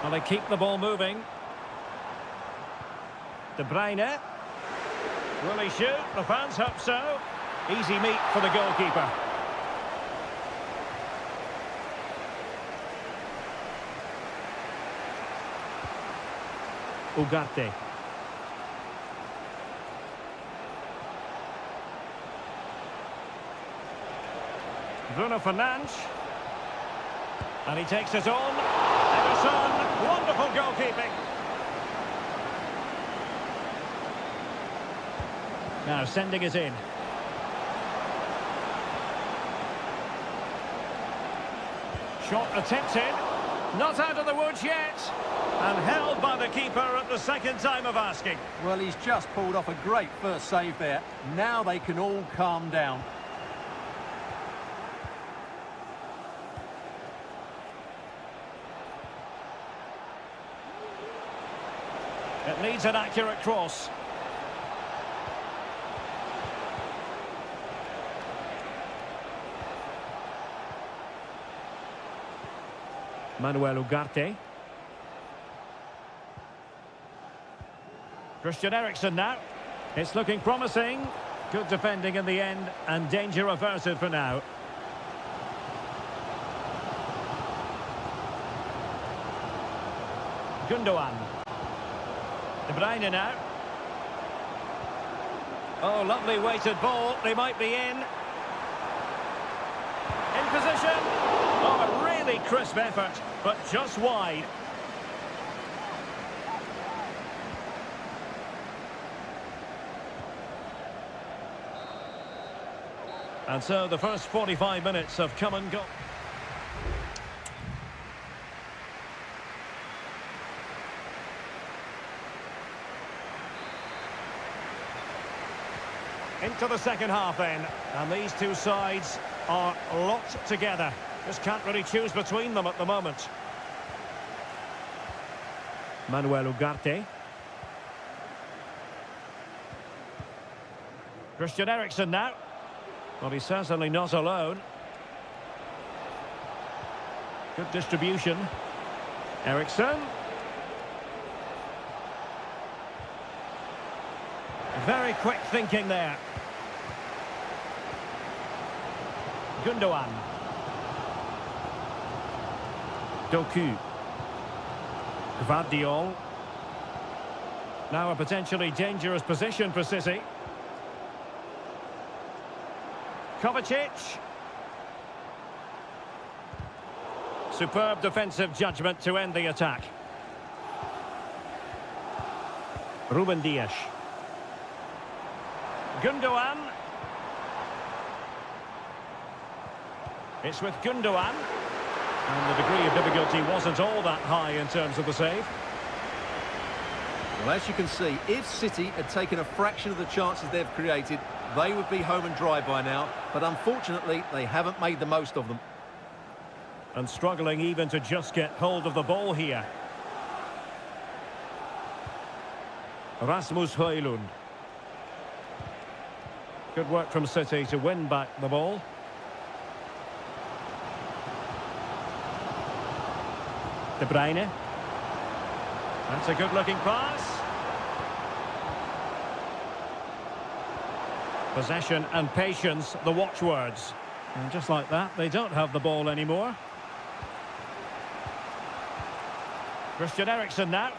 Well, they keep the ball moving. De Bruyne. Will he shoot? The fans hope so. Easy meet for the goalkeeper. Ugarte. Bruno Fernandes. And he takes it on. Ederson, wonderful goalkeeping. Now sending it in. Shot attempted. Not out of the woods yet. And held by the keeper at the second time of asking. Well, he's just pulled off a great first save there. Now they can all calm down. It needs an accurate cross. Manuel Ugarte. Christian Eriksen now. It's looking promising. Good defending in the end, and danger averted for now. Gundogan. De Bruyne now. Oh, lovely weighted ball. They might be in. In position. Oh, a really crisp effort, but just wide. And so the first 45 minutes have come and gone. Into the second half then, and these two sides are locked together. Just can't really choose between them at the moment. Manuel Ugarte. Christian Eriksen now. Well, he's certainly not alone. Good distribution. Eriksen. Very quick thinking there. Gundogan. Doku. Gvardiol. Now a potentially dangerous position for City. Kovacic. Superb defensive judgment to end the attack. Ruben Dias. Gundogan. It's with Gundogan. And the degree of difficulty wasn't all that high in terms of the save. Well, as you can see, if City had taken a fraction of the chances they've created, they would be home and dry by now. But unfortunately, they haven't made the most of them. And struggling even to just get hold of the ball here. Rasmus Højlund. Good work from City to win back the ball. De Bruyne. That's a good-looking pass. Possession and patience, the watchwords. And just like that, they don't have the ball anymore. Christian Eriksen now.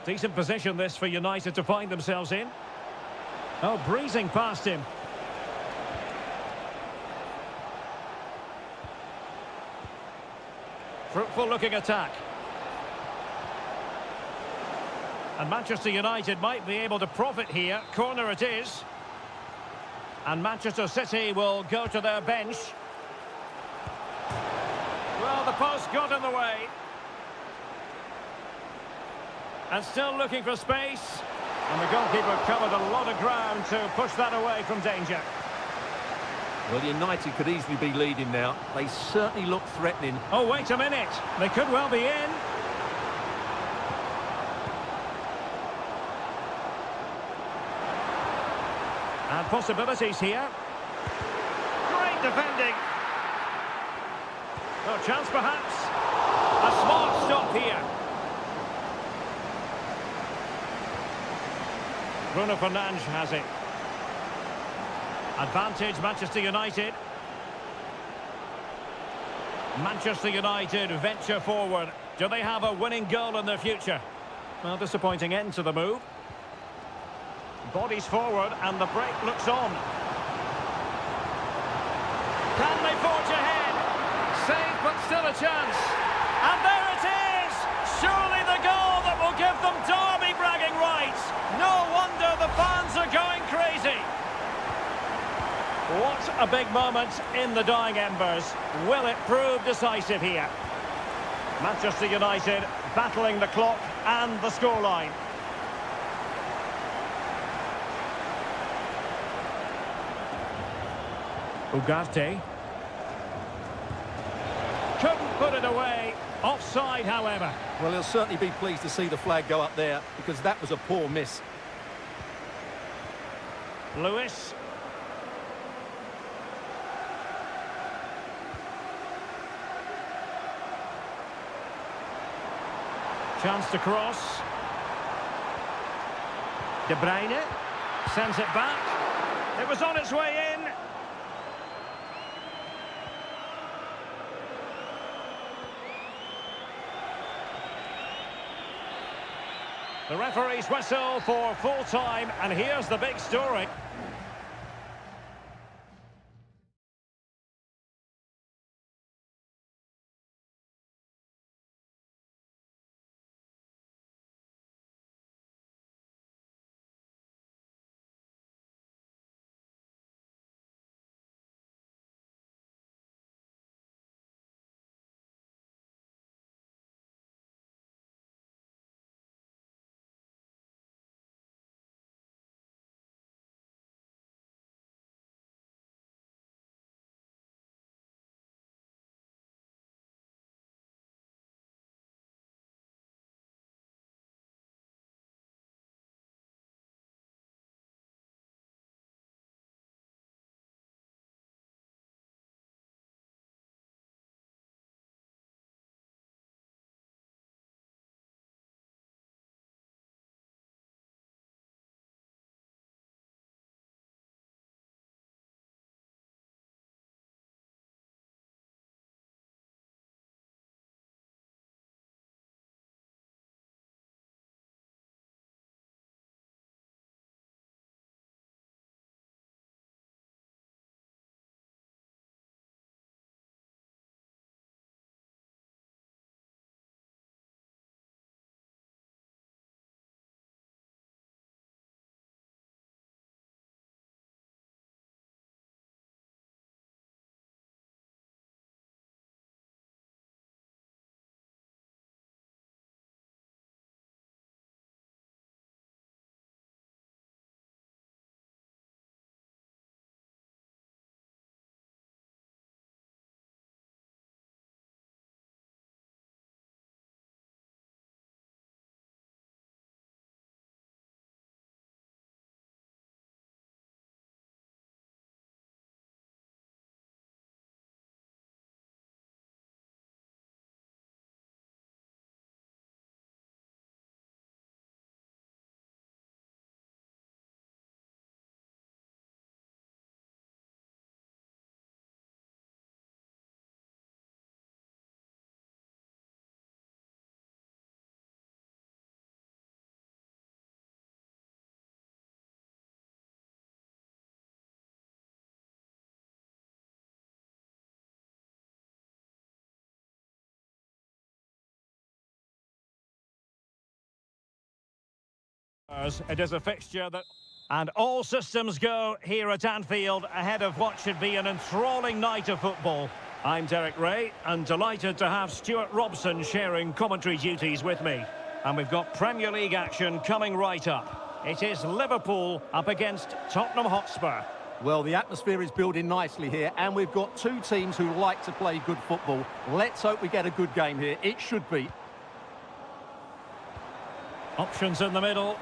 Decent position this for United to find themselves in. Oh, breezing past him. Fruitful looking attack. And Manchester United might be able to profit here. Corner it is. And Manchester City will go to their bench. Well, the post got in the way. And still looking for space. And the goalkeeper covered a lot of ground to push that away from danger. Well, United could easily be leading now. They certainly look threatening. Oh, wait a minute. They could well be in. And possibilities here. Great defending. No chance perhaps. A smart stop here. Bruno Fernandes has it. Advantage Manchester United. Manchester United venture forward. Do they have a winning goal in their future? Well, disappointing end to the move. Bodies forward and the break looks on. Can they forge ahead? Save but still a chance. And there it is! Surely the goal that will give them derby bragging rights. No wonder the fans are going crazy. What a big moment in the dying embers. Will it prove decisive here? Manchester United battling the clock and the scoreline. Ugarte. Couldn't put it away. Offside, however. Well, he'll certainly be pleased to see the flag go up there, because that was a poor miss. Lewis. Chance to cross. De Bruyne sends it back. It was on its way in. The referee's whistle for full time, and here's the big story. It is a fixture that... And all systems go here at Anfield ahead of what should be an enthralling night of football. I'm Derek Ray and delighted to have Stuart Robson sharing commentary duties with me. And we've got Premier League action coming right up. It is Liverpool up against Tottenham Hotspur. Well, the atmosphere is building nicely here, and we've got two teams who like to play good football. Let's hope we get a good game here. It should be. Options in the middle.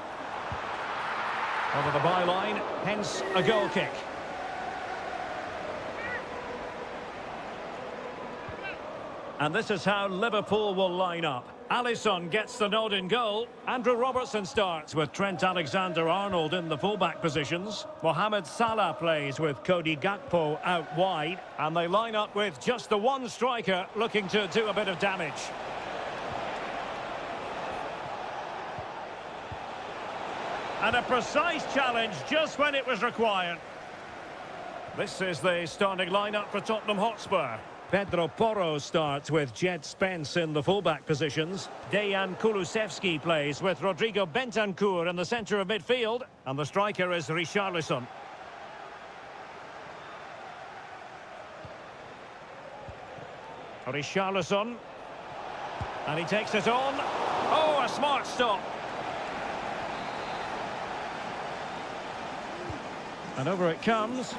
Over the byline, hence a goal kick. And this is how Liverpool will line up. Alisson gets the nod in goal. Andrew Robertson starts with Trent Alexander-Arnold in the fullback positions. Mohamed Salah plays with Cody Gakpo out wide. And they line up with just the one striker looking to do a bit of damage. And a precise challenge just when it was required. This is the starting lineup for Tottenham Hotspur. Pedro Porro starts with Jed Spence in the fullback positions. Dejan Kulusevski plays with Rodrigo Bentancur in the centre of midfield. And the striker is Richarlison. Richarlison. And he takes it on. Oh, a smart stop. And over it comes.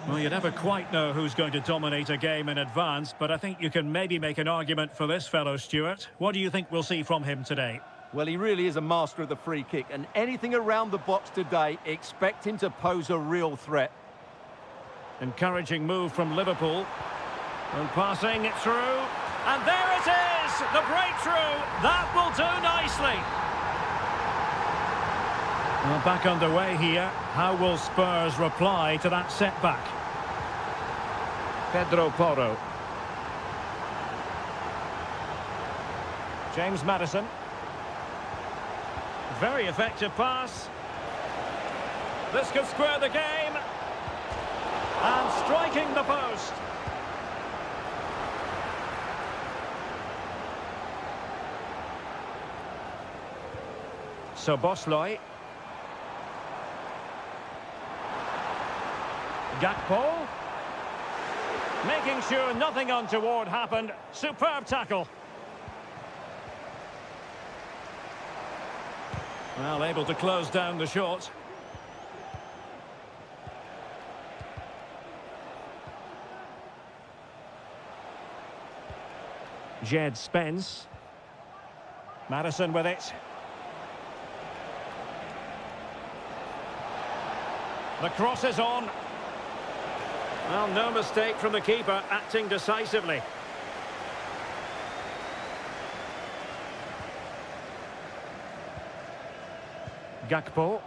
Well, you never quite know who's going to dominate a game in advance, but I think you can maybe make an argument for this fellow, Stuart. What do you think we'll see from him today? Well, he really is a master of the free kick, and anything around the box today, expect him to pose a real threat. Encouraging move from Liverpool. And passing it through. And there it is! The breakthrough! That will do nicely! Well, back underway here. How will Spurs reply to that setback? Pedro Porro. James Maddison. Very effective pass. This could square the game. And striking the post. Szoboszlai. Gakpo. Making sure nothing untoward happened. Superb tackle. Well, able to close down the shot. Jed Spence. Maddison with it. The cross is on. Well, no mistake from the keeper, acting decisively. Gakpo.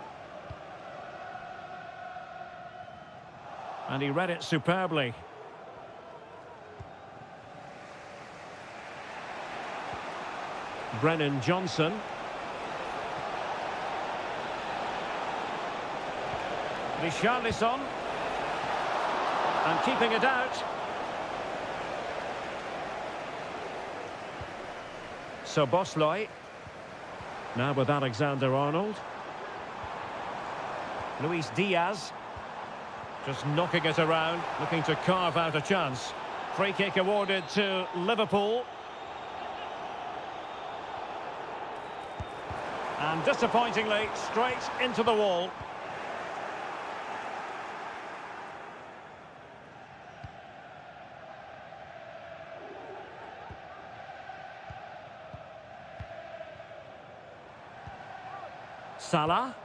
And he read it superbly. Brennan Johnson. Richarlison. And keeping it out. Szoboszlai. Now with Alexander-Arnold. Luis Diaz. Just knocking it around, looking to carve out a chance. Free kick awarded to Liverpool. And disappointingly, straight into the wall. Salah.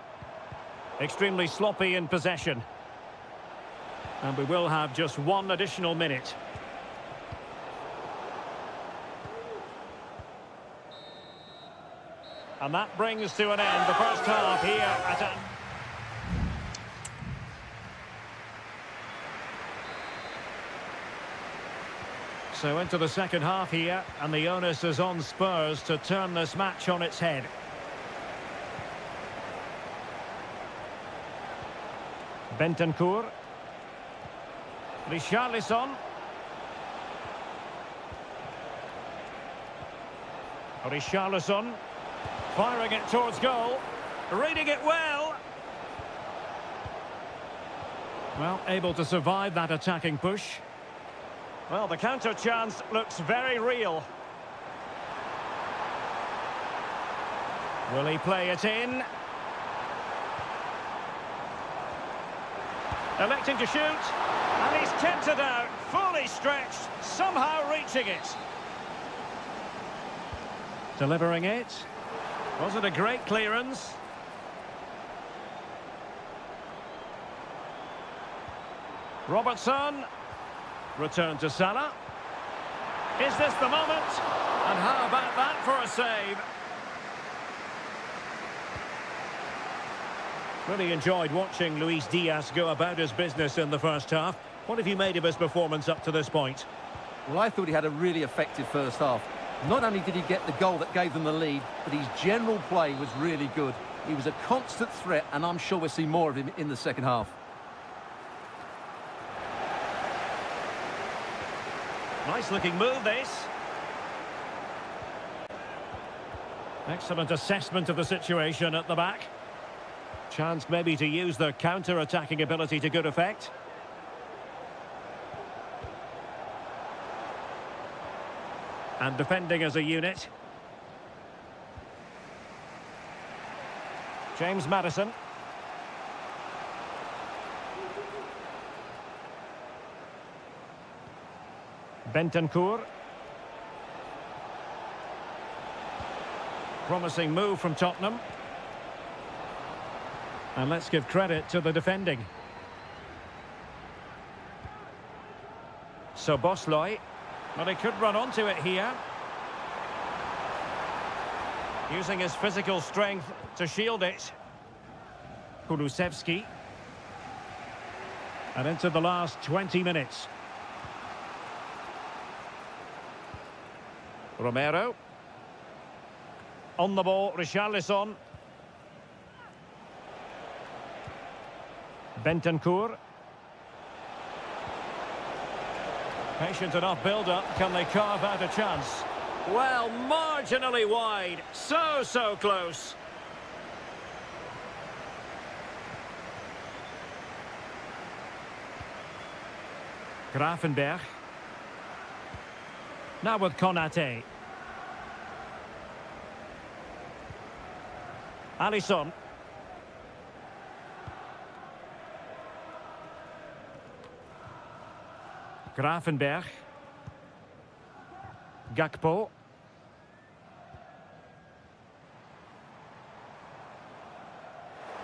Extremely sloppy in possession. And we will have just one additional minute. And that brings to an end the first half here at So into the second half here, and the onus is on Spurs to turn this match on its head. Bentancur. Richarlison. Richarlison firing it towards goal. Reading it well. Well, able to survive that attacking push. Well, the counter chance looks very real. Will he play it in? Electing to shoot. And he's kept it out. Fully stretched. Somehow reaching it. Delivering it. Was it a great clearance? Robertson. Return to Salah. Is this the moment? And how about that for a save? Really enjoyed watching Luis Diaz go about his business in the first half. What have you made of his performance up to this point? Well, I thought he had a really effective first half. Not only did he get the goal that gave them the lead, but his general play was really good. He was a constant threat, and I'm sure we'll see more of him in the second half. Nice looking move, this. Excellent assessment of the situation at the back. Chance maybe to use their counter-attacking ability to good effect. And defending as a unit. James Maddison. Bentancur. Promising move from Tottenham. And let's give credit to the defending. So Bosley. But he could run onto it here. Using his physical strength to shield it. Kulusevski. And into the last 20 minutes. Romero. On the ball, Richarlison. Bentancur. Patient enough build-up. Can they carve out a chance? Well, marginally wide. So close. Grafenberg. Now with Konate. Alisson. Grafenberg. Gakpo.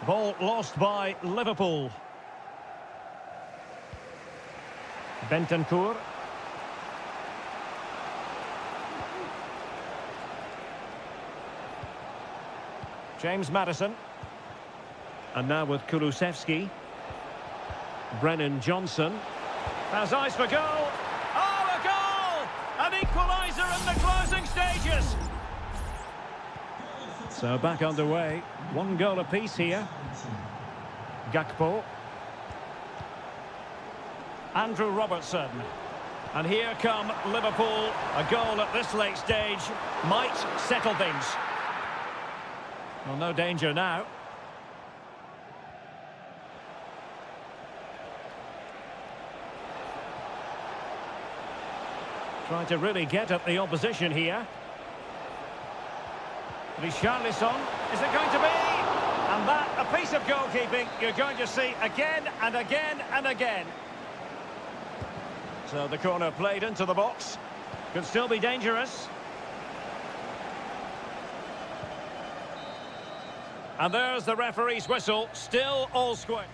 Ball lost by Liverpool. Bentancur. James Maddison. And now with Kulusevski. Brennan Johnson. Has eyes for goal. Oh, a goal! An equaliser in the closing stages. So back underway. One goal apiece here. Gakpo. Andrew Robertson. And here come Liverpool. A goal at this late stage might settle things. Well, no danger now. Trying to really get at the opposition here. Richarlison, is it going to be? And that, a piece of goalkeeping you're going to see again and again and again. So the corner played into the box. Could still be dangerous. And there's the referee's whistle, still all square.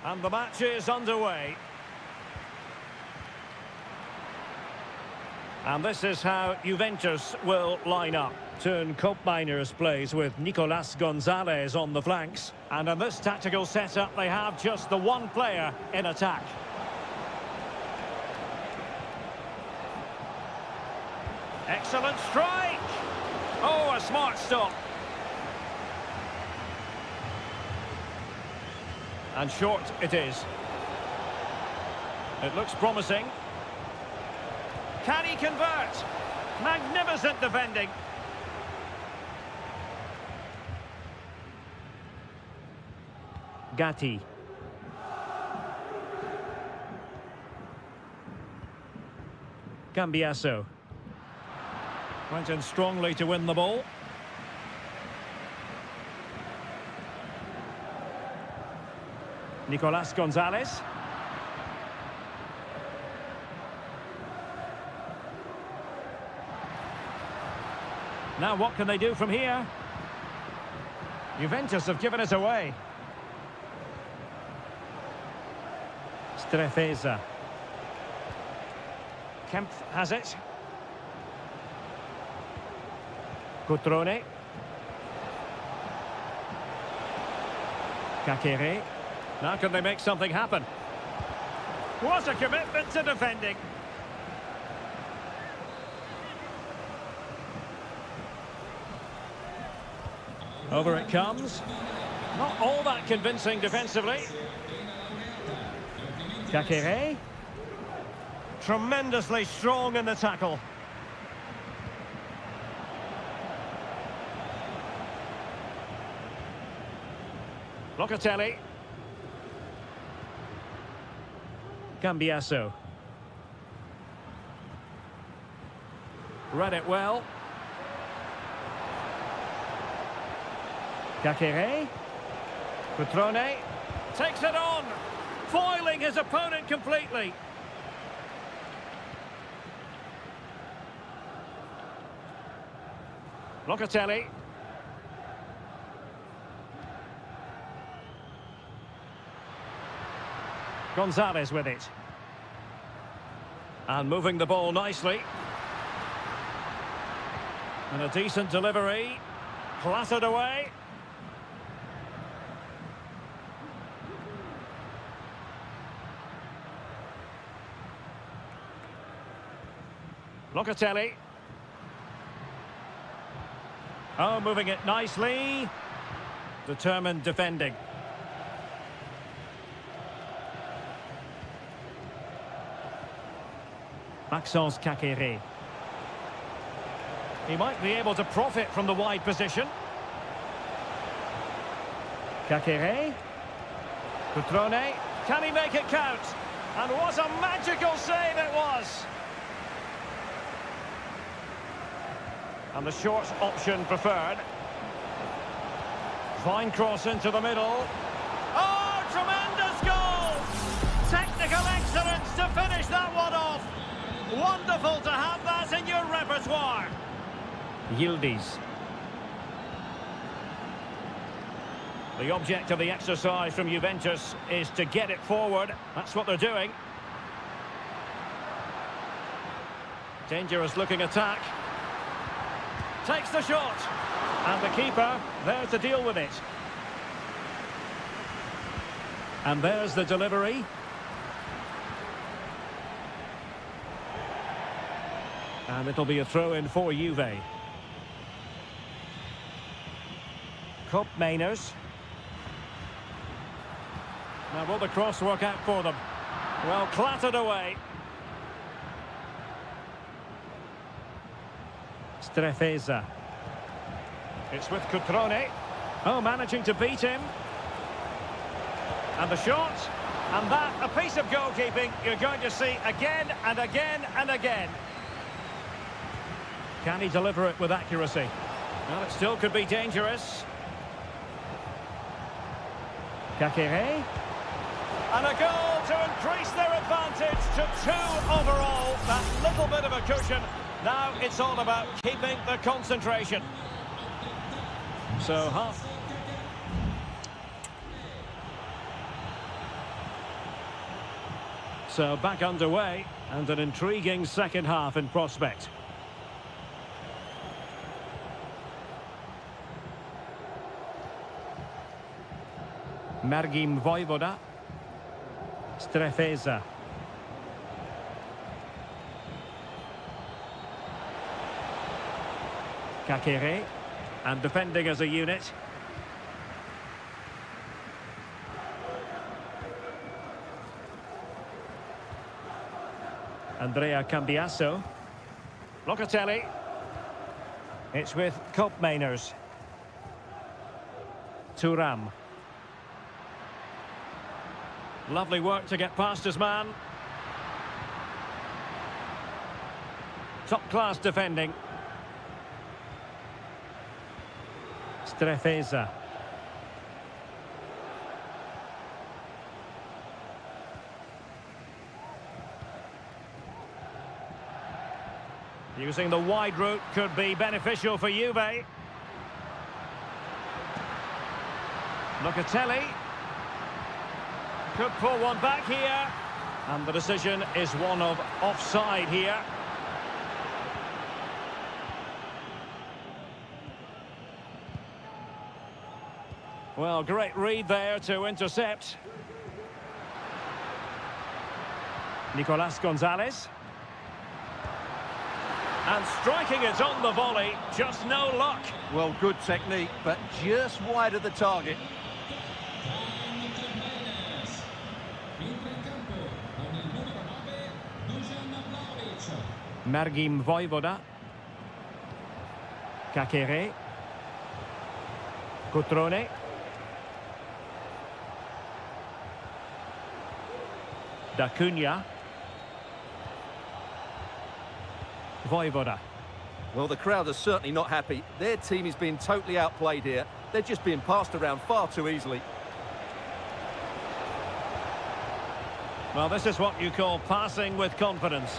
And the match is underway. And this is how Juventus will line up. Turn Miners plays with Nicolas Gonzalez on the flanks. And in this tactical setup, they have just the one player in attack. Excellent strike! Oh, a smart stop. And short it is. It looks promising. Can he convert? Magnificent defending. Gatti. Cambiasso. Went in strongly to win the ball. Nicolas Gonzalez. Now what can they do from here? Juventus have given it away. Strefeza. Kempf has it. Cutrone. Kakere. Now can they make something happen? What a commitment to defending. Over it comes. Not all that convincing defensively. Kakere. Tremendously strong in the tackle. Locatelli. Cambiasso. Read it well. Kakere. Cutrone. Takes it on. Foiling his opponent completely. Locatelli. Gonzalez with it. And moving the ball nicely. And a decent delivery. Clattered away. Locatelli. Oh, moving it nicely. Determined defending. Maxence Kakere. He might be able to profit from the wide position. Kakere. Cutrone. Can he make it count? And what a magical save it was! And the short option preferred. Fine cross into the middle. Oh, tremendous goal! Technical excellence to finish that one off. Wonderful to have that in your repertoire. Yildiz. The object of the exercise from Juventus is to get it forward. That's what they're doing. Dangerous looking attack. Takes the shot. And the keeper there to deal with it. And there's the delivery. And it'll be a throw-in for Juve. Miners. Now will the cross work out for them? Well, clattered away. Strefeza. It's with Cutrone. Oh, managing to beat him. And the shot. And that, a piece of goalkeeping you're going to see again and again and again. Can he deliver it with accuracy? Well, it still could be dangerous. Kakere. And a goal to increase their advantage to 2 overall. That little bit of a cushion. Now it's all about keeping the concentration. So half. So back underway and an intriguing second half in prospect. Mergim Vojvoda. Strefeza. Kakere. And defending as a unit. Andrea Cambiasso. Locatelli. It's with Koopmeiners. Thuram. Lovely work to get past his man. Top-class defending. Strefeza. Using the wide route could be beneficial for Juve. Locatelli. Could pull one back here. And the decision is one of offside here. Well, great read there to intercept. Nicolas Gonzalez. And striking it on the volley, just no luck. Well, good technique, but just wide of the target. Mergim Vojvoda. Kakere. Cutrone. Da Cunha. Vojvoda. Well, the crowd are certainly not happy. Their team is being totally outplayed here. They're just being passed around far too easily. Well, this is what you call passing with confidence.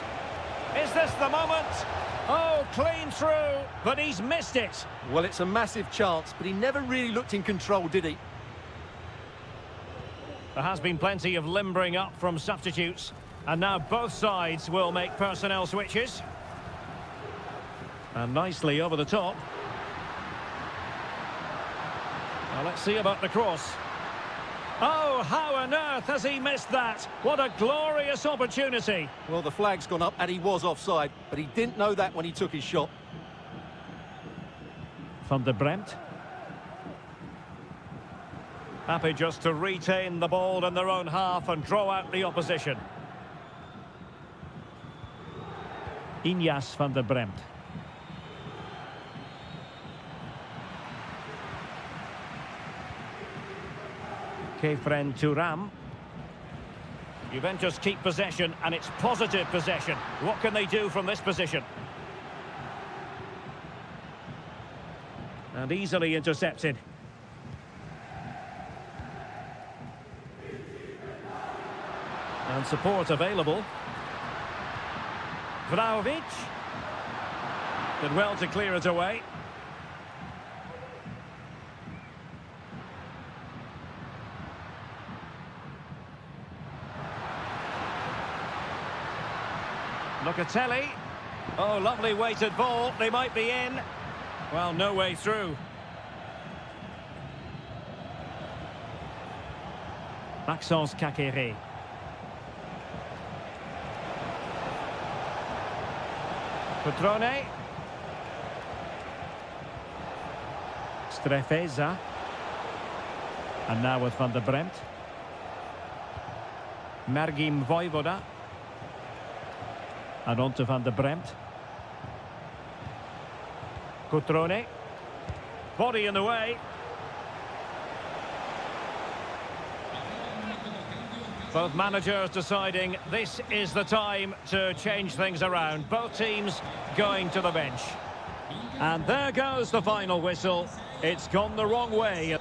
Is this the moment? Oh, clean through, but he's missed it. Well, it's a massive chance, but he never really looked in control, did he? There has been plenty of limbering up from substitutes, and now both sides will make personnel switches. And nicely over the top. Now let's see about the cross. Oh, how on earth has he missed that? What a glorious opportunity. Well, the flag's gone up and he was offside, but he didn't know that when he took his shot. Van der Bremt. Happy just to retain the ball in their own half and draw out the opposition. Inyas van der Bremt. Kefren Thuram. Juventus keep possession, and it's positive possession. What can they do from this position? And easily intercepted. And support available. Vlahovic. Did well to clear it away. Locatelli. Oh, lovely weighted ball. They might be in. Well, no way through. Maxence Kakere. Cutrone. Strefeza. And now with Van der Bremt. Mergim Vojvoda. And on to Van der Bremt. Cutrone. Body in the way. Both managers deciding this is the time to change things around. Both teams going to the bench. And there goes the final whistle. It's gone the wrong way.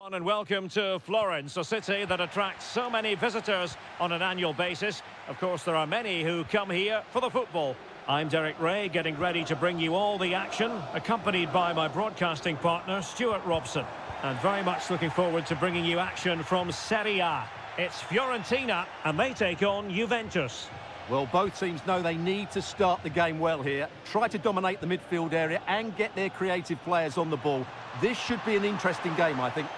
And welcome to Florence, a city that attracts so many visitors on an annual basis. Of course, there are many who come here for the football. I'm Derek Ray, getting ready to bring you all the action, accompanied by my broadcasting partner, Stuart Robson. And very much looking forward to bringing you action from Seria. It's Fiorentina, and they take on Juventus. Well, both teams know they need to start the game well here. Try to dominate the midfield area and get their creative players on the ball. This should be an interesting game, I think.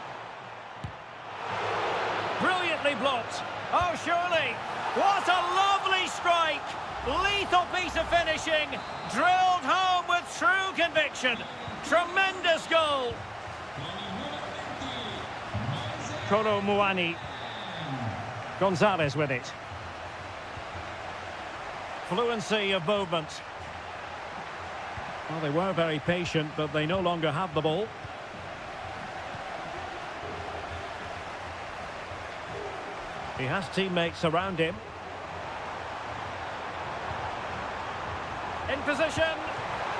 Brilliantly blocked. Oh, surely. What a lovely strike. Lethal piece of finishing. Drilled home with true conviction. Tremendous goal. Kolo Muani. Gonzalez with it. Fluency of movement. Well, they were very patient, but they no longer have the ball. He has teammates around him. In position.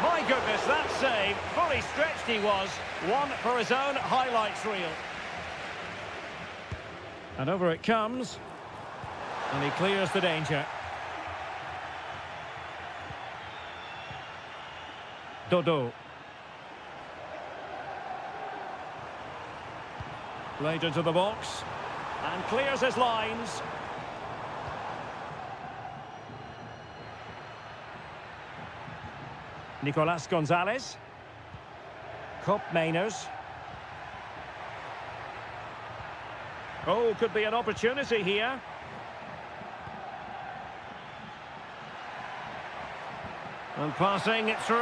My goodness, that save. Fully stretched he was. One for his own highlights reel. And over it comes. And he clears the danger. Dodo. Played into the box. And clears his lines. Nicolas Gonzalez. Cop Mainers. Oh, could be an opportunity here. And passing it through.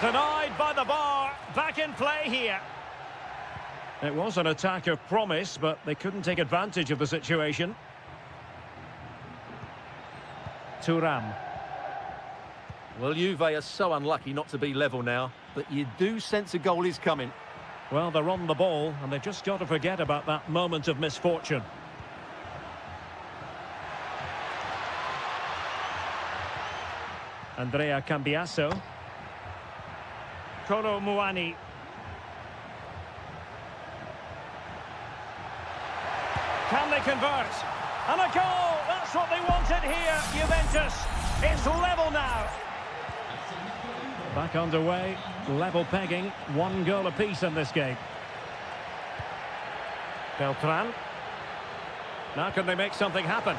Denied by the bar. Back in play here. It was an attack of promise, but they couldn't take advantage of the situation. Thuram. Well, Juve are so unlucky not to be level now, but you do sense a goal is coming. Well, they're on the ball, and they've just got to forget about that moment of misfortune. Andrea Cambiasso. Kolo Muani. Can they convert? And a goal! That's what they wanted here, Juventus. It's level now. Back underway, level pegging, 1 goal apiece in this game. Beltran. Now can they make something happen?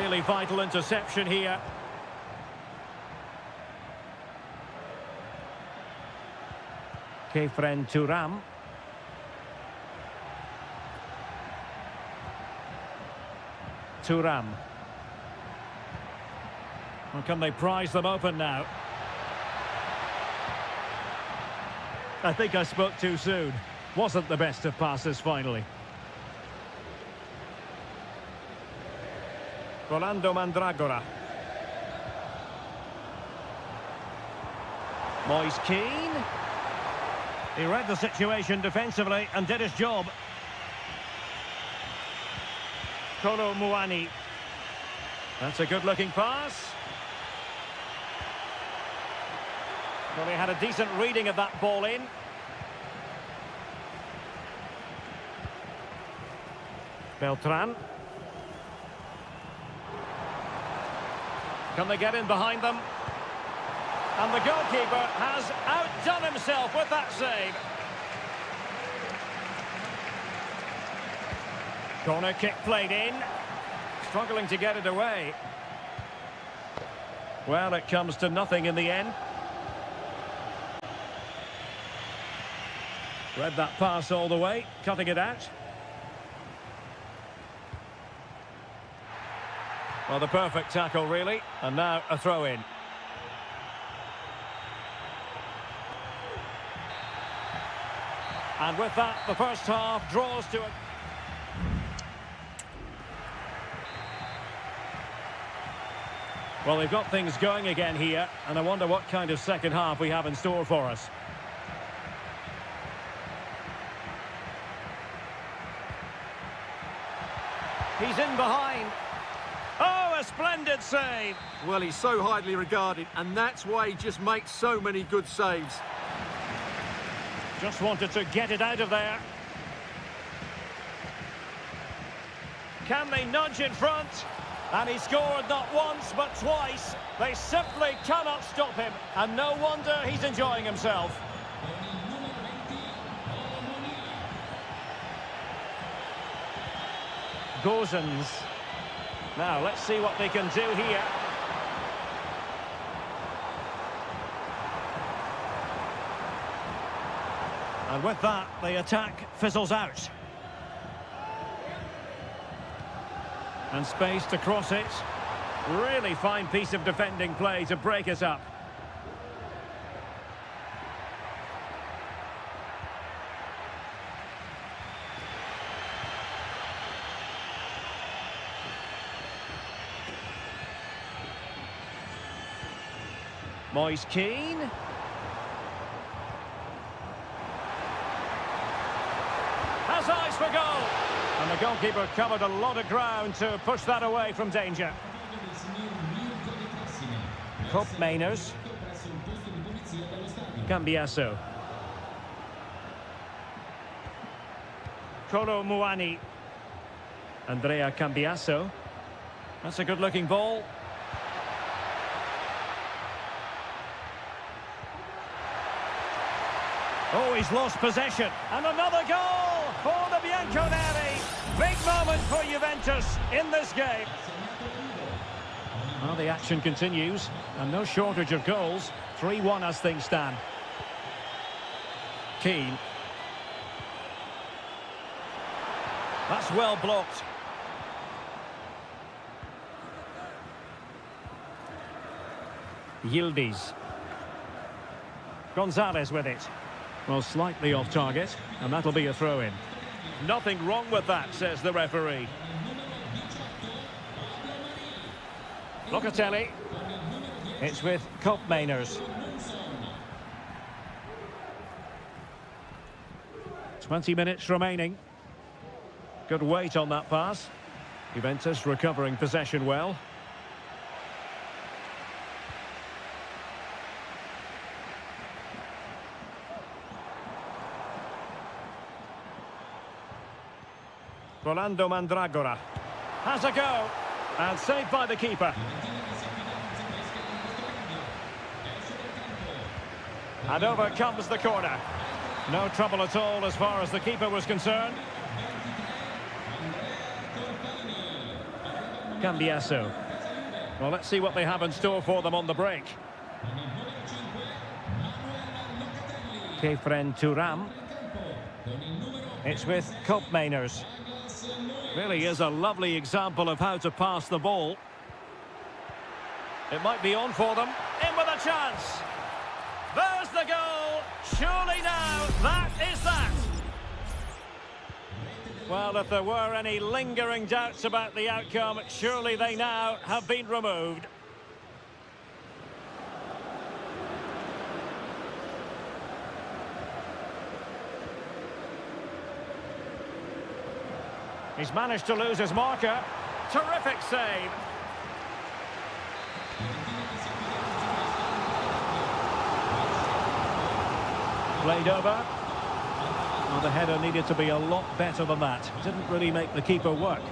Really vital interception here. Kefren Thuram. Thuram. Well, can they prize them open now? I think I spoke too soon. Wasn't the best of passes finally. Rolando Mandragora. Moise Keane. He read the situation defensively and did his job. Kolo Muani. That's a good-looking pass. Well, he had a decent reading of that ball in. Beltran. Can they get in behind them? And the goalkeeper has outdone himself with that save. Corner kick played in. Struggling to get it away. Well, it comes to nothing in the end. Read that pass all the way, cutting it out. Well, the perfect tackle, really. And now a throw-in. And with that, the first half draws to a... Well, they've got things going again here, and I wonder what kind of second half we have in store for us. He's in behind. Oh, a splendid save. Well, he's so highly regarded, and that's why he just makes so many good saves. Just wanted to get it out of there. Can they nudge in front? And he scored not once, but twice. They simply cannot stop him. And no wonder he's enjoying himself. Gozens. Now, let's see what they can do here. And with that, the attack fizzles out. And space to cross it. Really fine piece of defending play to break it up. Moise Keane. Has eyes for goal. And the goalkeeper covered a lot of ground to push that away from danger. Cup Mainers. Cambiasso. Kolo Muani. Andrea Cambiasso. That's a good-looking ball. Oh, he's lost possession. And another goal for the Bianconeri. Big moment for Juventus in this game. Well, the action continues, and no shortage of goals. 3-1 as things stand. Keane. That's well blocked. Yildiz. Gonzalez with it. Well, slightly off target, and that'll be a throw-in. Nothing wrong with that, says the referee. Locatelli. It's with Cup Mainers. 20 minutes remaining. Good weight on that pass. Juventus recovering possession well. Rolando Mandragora has a go, and saved by the keeper. And over comes the corner. No trouble at all as far as the keeper was concerned. Cambiasso. Well, let's see what they have in store for them on the break. Kefren Turam. It's with Cup Mainers. Really is a lovely example of how to pass the ball. It might be on for them. In with a chance. There's the goal. Surely now, that is that. Well, if there were any lingering doubts about the outcome, surely they now have been removed. He's managed to lose his marker. Terrific save. Played over. Well, the header needed to be a lot better than that. Didn't really make the keeper work.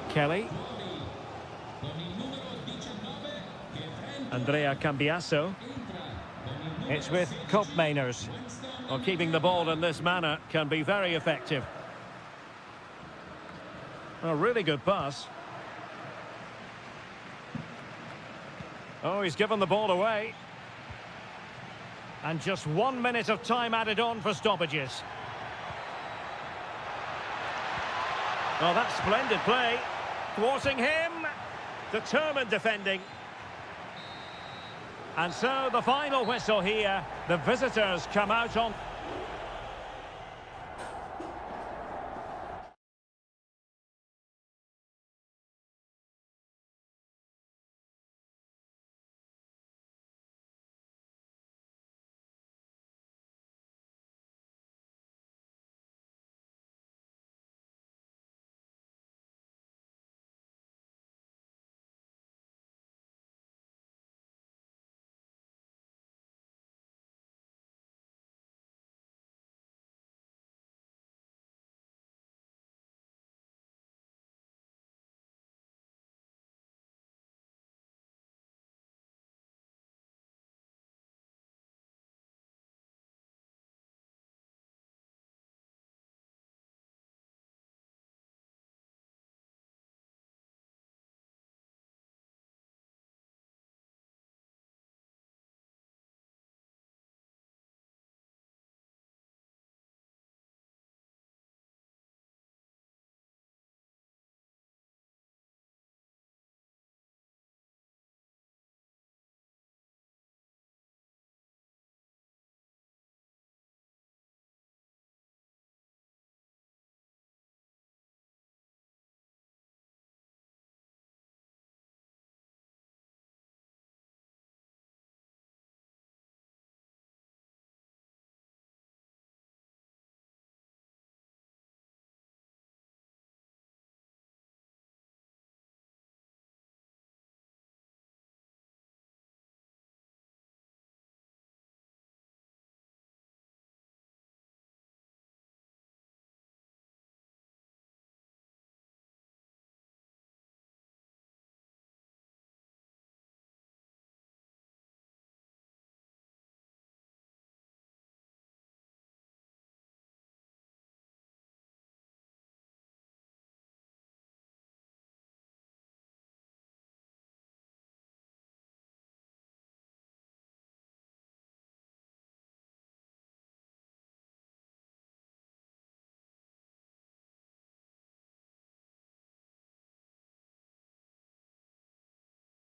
Kelly. Andrea Cambiasso. It's with Cup Mainers. Well, keeping the ball in this manner can be very effective. A really good pass. Oh, he's given the ball away. And just 1 minute of time added on for stoppages. Well, that's splendid play. Thwarting him. Determined defending. And so the final whistle here. The visitors come out on...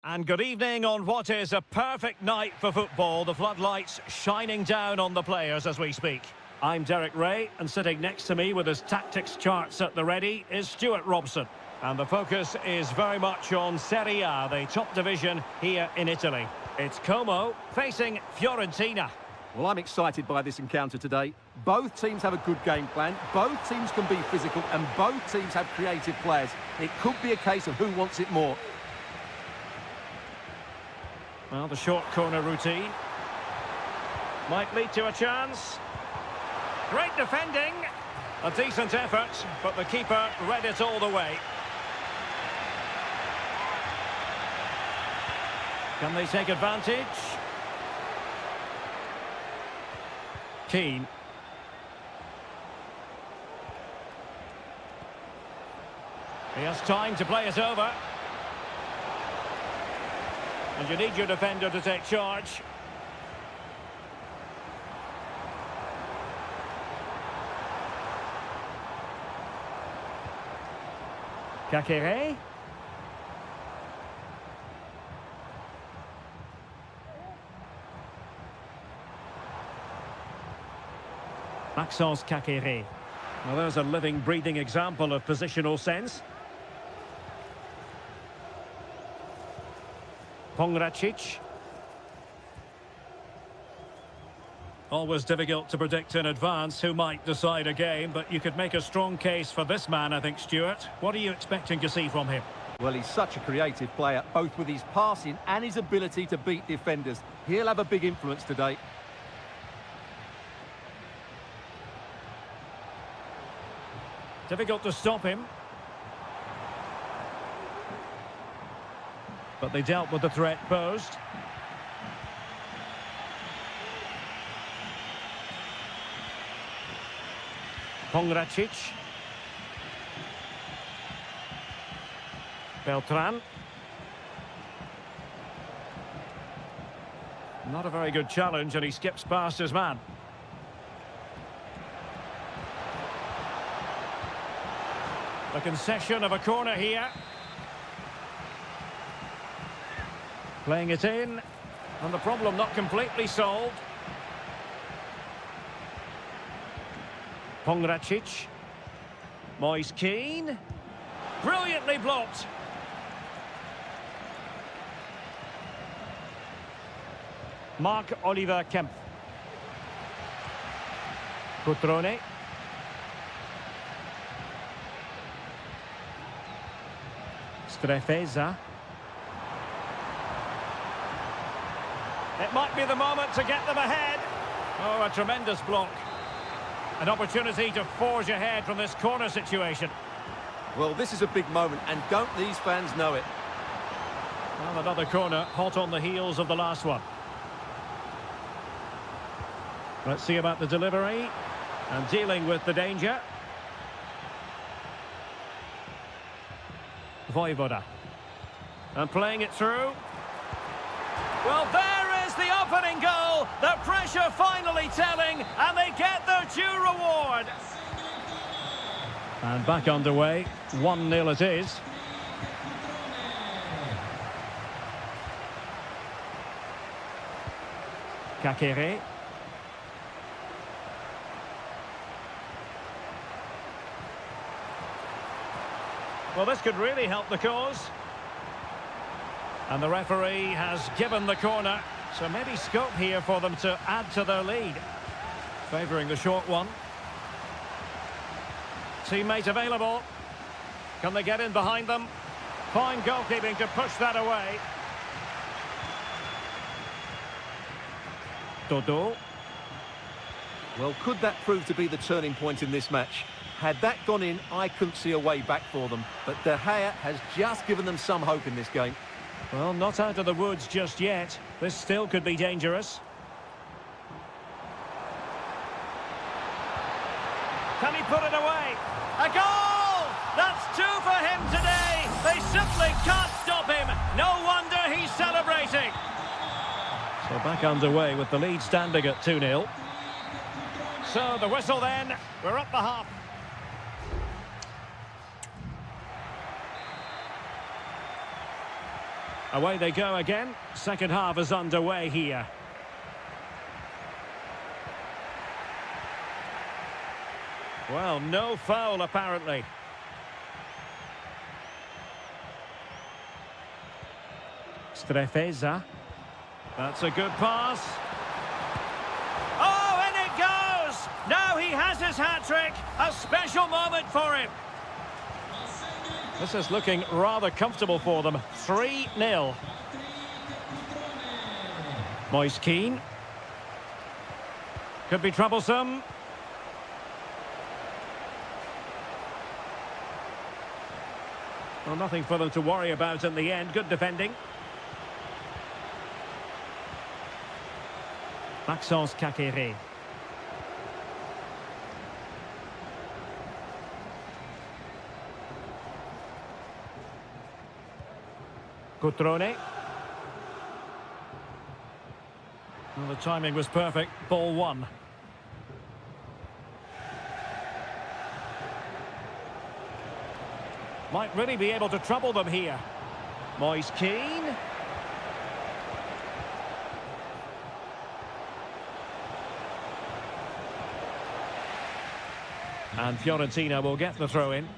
And good evening on what is a perfect night for football. The floodlights shining down on the players as we speak. I'm Derek Ray, and sitting next to me with his tactics charts at the ready is Stuart Robson. And the focus is very much on Seria, the top division here in Italy. It's Como facing Fiorentina. Well, I'm excited by this encounter today. Both teams have a good game plan, both teams can be physical, and both teams have creative players. It could be a case of who wants it more. Well, the short corner routine might lead to a chance. Great defending. A decent effort, but the keeper read it all the way. Can they take advantage? Keane. He has time to play it over. And you need your defender to take charge. Kakere. Maxence Kakere. Well, there's a living, breathing example of positional sense. Pongracic. Always difficult to predict in advance who might decide a game, but you could make a strong case for this man, I think, Stuart. What are you expecting to see from him? Well, he's such a creative player, both with his passing and his ability to beat defenders. He'll have a big influence today. Difficult to stop him. But they dealt with the threat posed. Pongracic. Beltran. Not a very good challenge, and he skips past his man. The concession of a corner here. Playing it in, and the problem not completely solved. Pongracic. Moise Keane. Brilliantly blocked. Marc-Oliver Kempf. Cutrone. Strefeza. It might be the moment to get them ahead. Oh, a tremendous block. An opportunity to forge ahead from this corner situation. Well, this is a big moment, and don't these fans know it? Well, another corner, hot on the heels of the last one. Let's see about the delivery and dealing with the danger. Voivoda. And playing it through. Well, there is the opening goal. The pressure finally telling, and they get their due reward. And back underway. 1-0 it is. Kakere. Well, this could really help the cause. And the referee has given the corner, so maybe scope here for them to add to their lead. Favouring the short one. Teammate available. Can they get in behind them? Fine goalkeeping to push that away. Dodo. Well, could that prove to be the turning point in this match? Had that gone in, I couldn't see a way back for them. But De Gea has just given them some hope in this game. Well, not out of the woods just yet. This still could be dangerous. Can he put it away? A goal! That's two for him today. They simply can't stop him. No wonder he's celebrating. So back underway with the lead standing at 2-0. So the whistle then. We're up the half. Away they go again. Second half is underway here. Well, no foul apparently. Strefeza. That's a good pass. Oh, and it goes! Now he has his hat-trick. A special moment for him. This is looking rather comfortable for them. 3-0. Moise Keane. Could be troublesome. Well, nothing for them to worry about in the end. Good defending. Maxence Kakere. Cutrone. Well, the timing was perfect. Ball one. Might really be able to trouble them here. Moise Keane. And Fiorentina will get the throw in.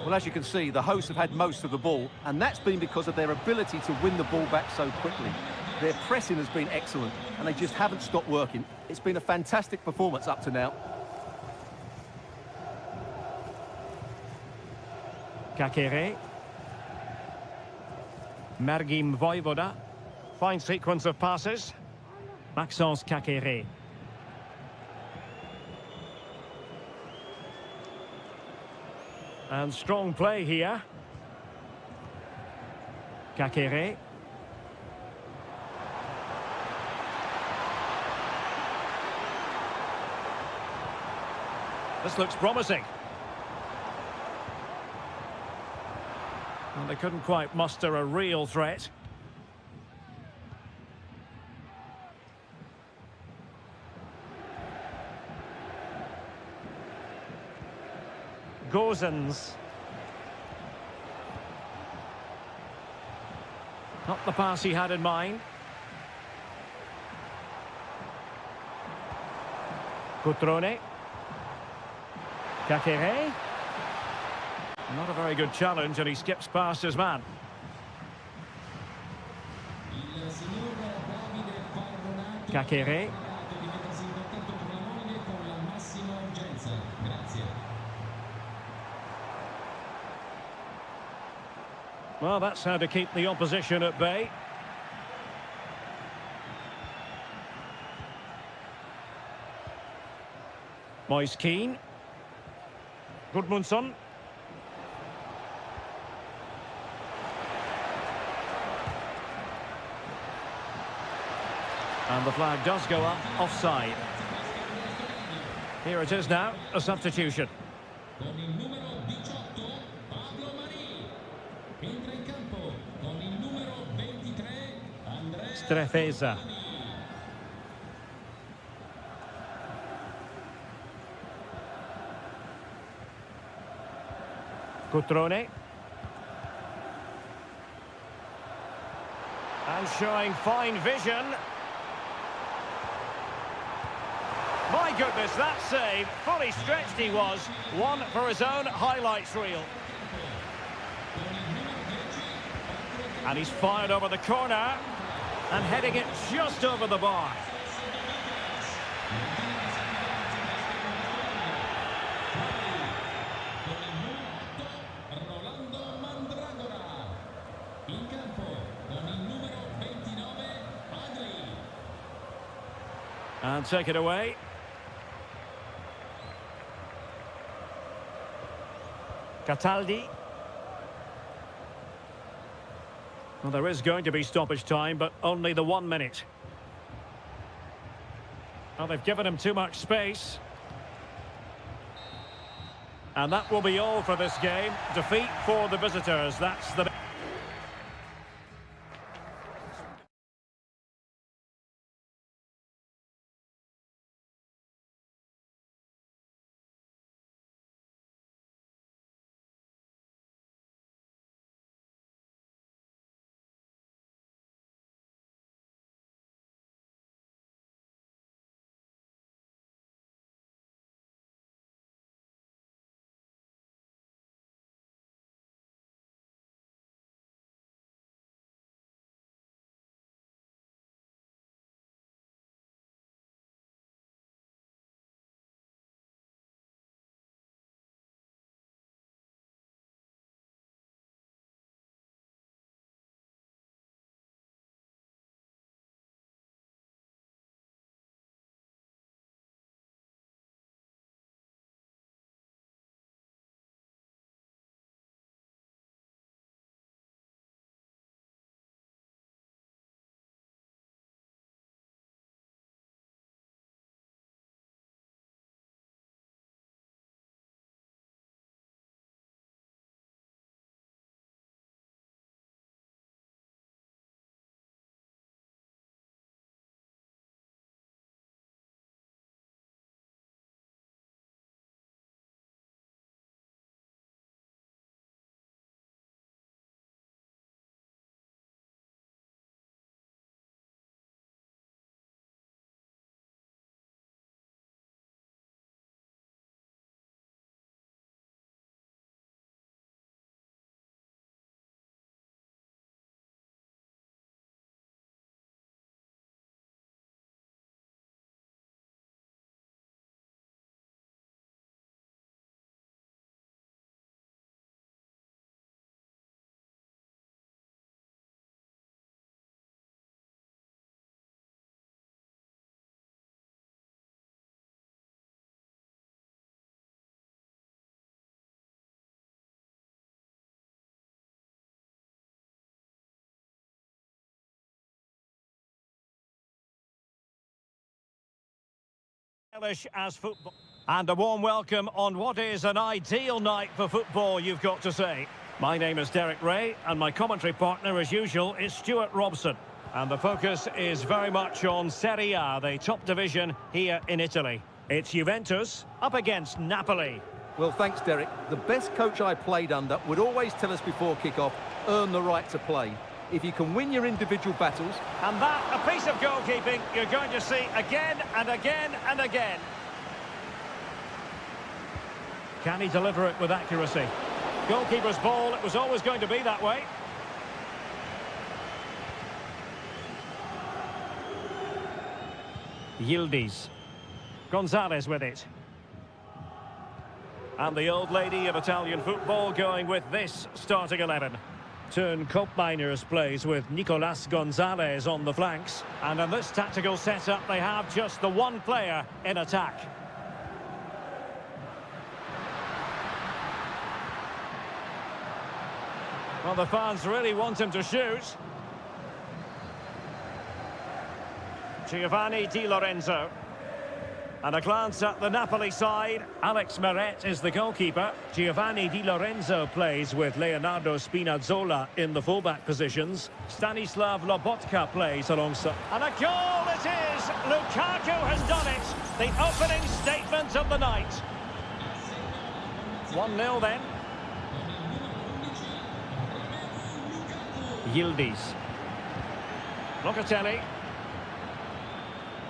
Well, as you can see, the hosts have had most of the ball, and that's been because of their ability to win the ball back so quickly. Their pressing has been excellent, and they just haven't stopped working. It's been a fantastic performance up to now. Kakere. Mergim Voivoda. Fine sequence of passes. Maxence Kakere. And strong play here. Kakere. This looks promising. Well, they couldn't quite muster a real threat. Gozens. Not the pass he had in mind. Cutrone. Kakere. Not a very good challenge, and he skips past his man. Kakere. Well, that's how to keep the opposition at bay. Moise Keane. Gudmundsson. And the flag does go up, offside. Here it is now, a substitution. Strefeza. Cutrone. And showing fine vision. My goodness, that save. Fully stretched he was. One for his own highlights reel. And he's fired over the corner. And heading it just over the bar. And take it away. Cataldi. Well, there is going to be stoppage time, but only the 1 minute. Well, they've given him too much space. And that will be all for this game. Defeat for the visitors. That's the... stylish as football. And a warm welcome on what is an ideal night for football, you've got to say. My name is Derek Ray, and my commentary partner, as usual, is Stuart Robson. And the focus is very much on Seria, the top division here in Italy. It's Juventus up against Napoli. Well, thanks, Derek. The best coach I played under would always tell us before kick-off, earn the right to play. If you can win your individual battles... And that, a piece of goalkeeping you're going to see again and again and again. Can he deliver it with accuracy? Goalkeeper's ball, it was always going to be that way. Yildiz. Gonzalez with it. And the old lady of Italian football going with this starting 11. Turn Koopmeiners plays with Nicolas Gonzalez on the flanks. And in this tactical setup, they have just the one player in attack. Well, the fans really want him to shoot. Giovanni Di Lorenzo. And a glance at the Napoli side. Alex Meret is the goalkeeper. Giovanni Di Lorenzo plays with Leonardo Spinazzola in the fullback positions. Stanislav Lobotka plays alongside. And a goal it is! Lukaku has done it! The opening statement of the night. 1-0 then. Yildiz. Locatelli.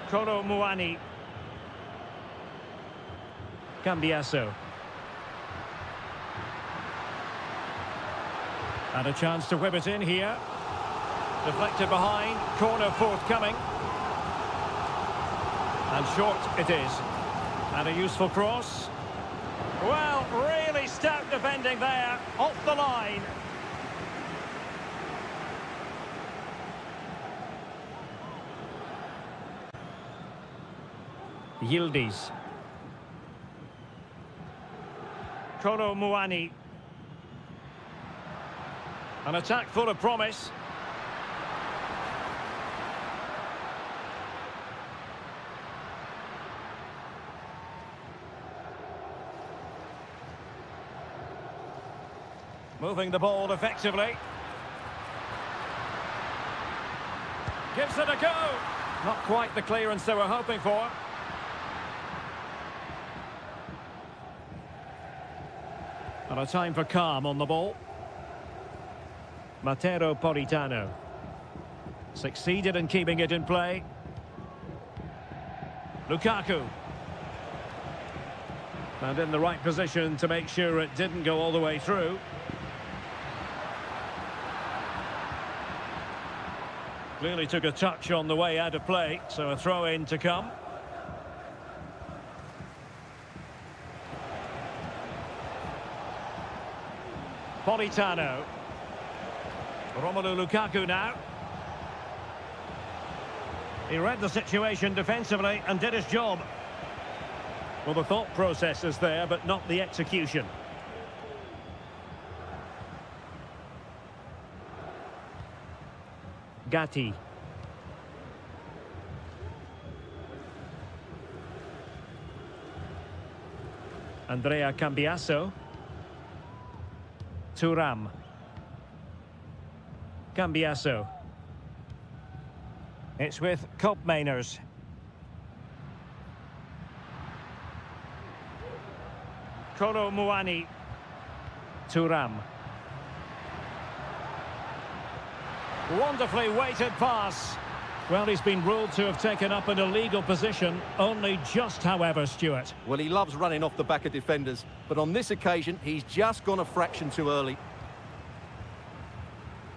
Kolo Muani. Cambiasso. And a chance to whip it in here. Deflected behind, corner forthcoming. And short it is. And a useful cross. Well, really stout defending there, off the line. Yildiz. Kolo Muani. An attack full of promise. Moving the ball effectively. Gives it a go. Not quite the clearance they were hoping for. And a time for calm on the ball. Matteo Politano. Succeeded in keeping it in play. Lukaku. And in the right position to make sure it didn't go all the way through. Clearly took a touch on the way out of play, so a throw-in to come. Politano. Romelu Lukaku now. He read the situation defensively and did his job. Well, the thought process is there, but not the execution. Gatti. Andrea Cambiasso. Thuram. Cambiasso. It's with Koopmeiners. Kolo Muani. Thuram. Wonderfully weighted pass. Well, he's been ruled to have taken up an illegal position. Only just, however, Stuart. Well, he loves running off the back of defenders, but on this occasion, he's just gone a fraction too early.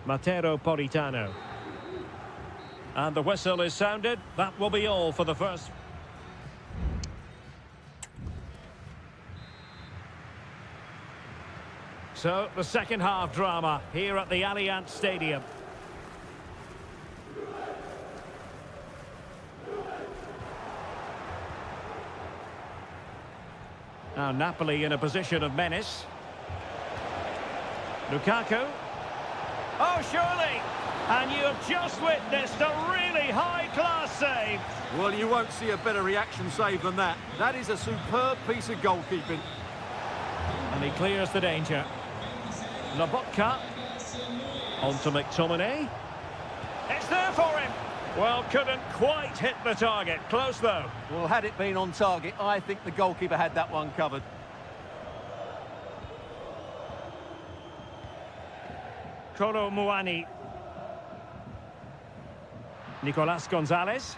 Matteo Politano. And the whistle is sounded. That will be all for the first. So, the second half drama here at the Allianz Stadium. Now Napoli in a position of menace. Lukaku. Oh, surely! And you have just witnessed a really high-class save. Well, you won't see a better reaction save than that. That is a superb piece of goalkeeping. And he clears the danger. Lobotka. On to McTominay. It's there for him. Well, couldn't quite hit the target. Close, though. Well, had it been on target, I think the goalkeeper had that one covered. Kolo Muani. Nicolas Gonzalez.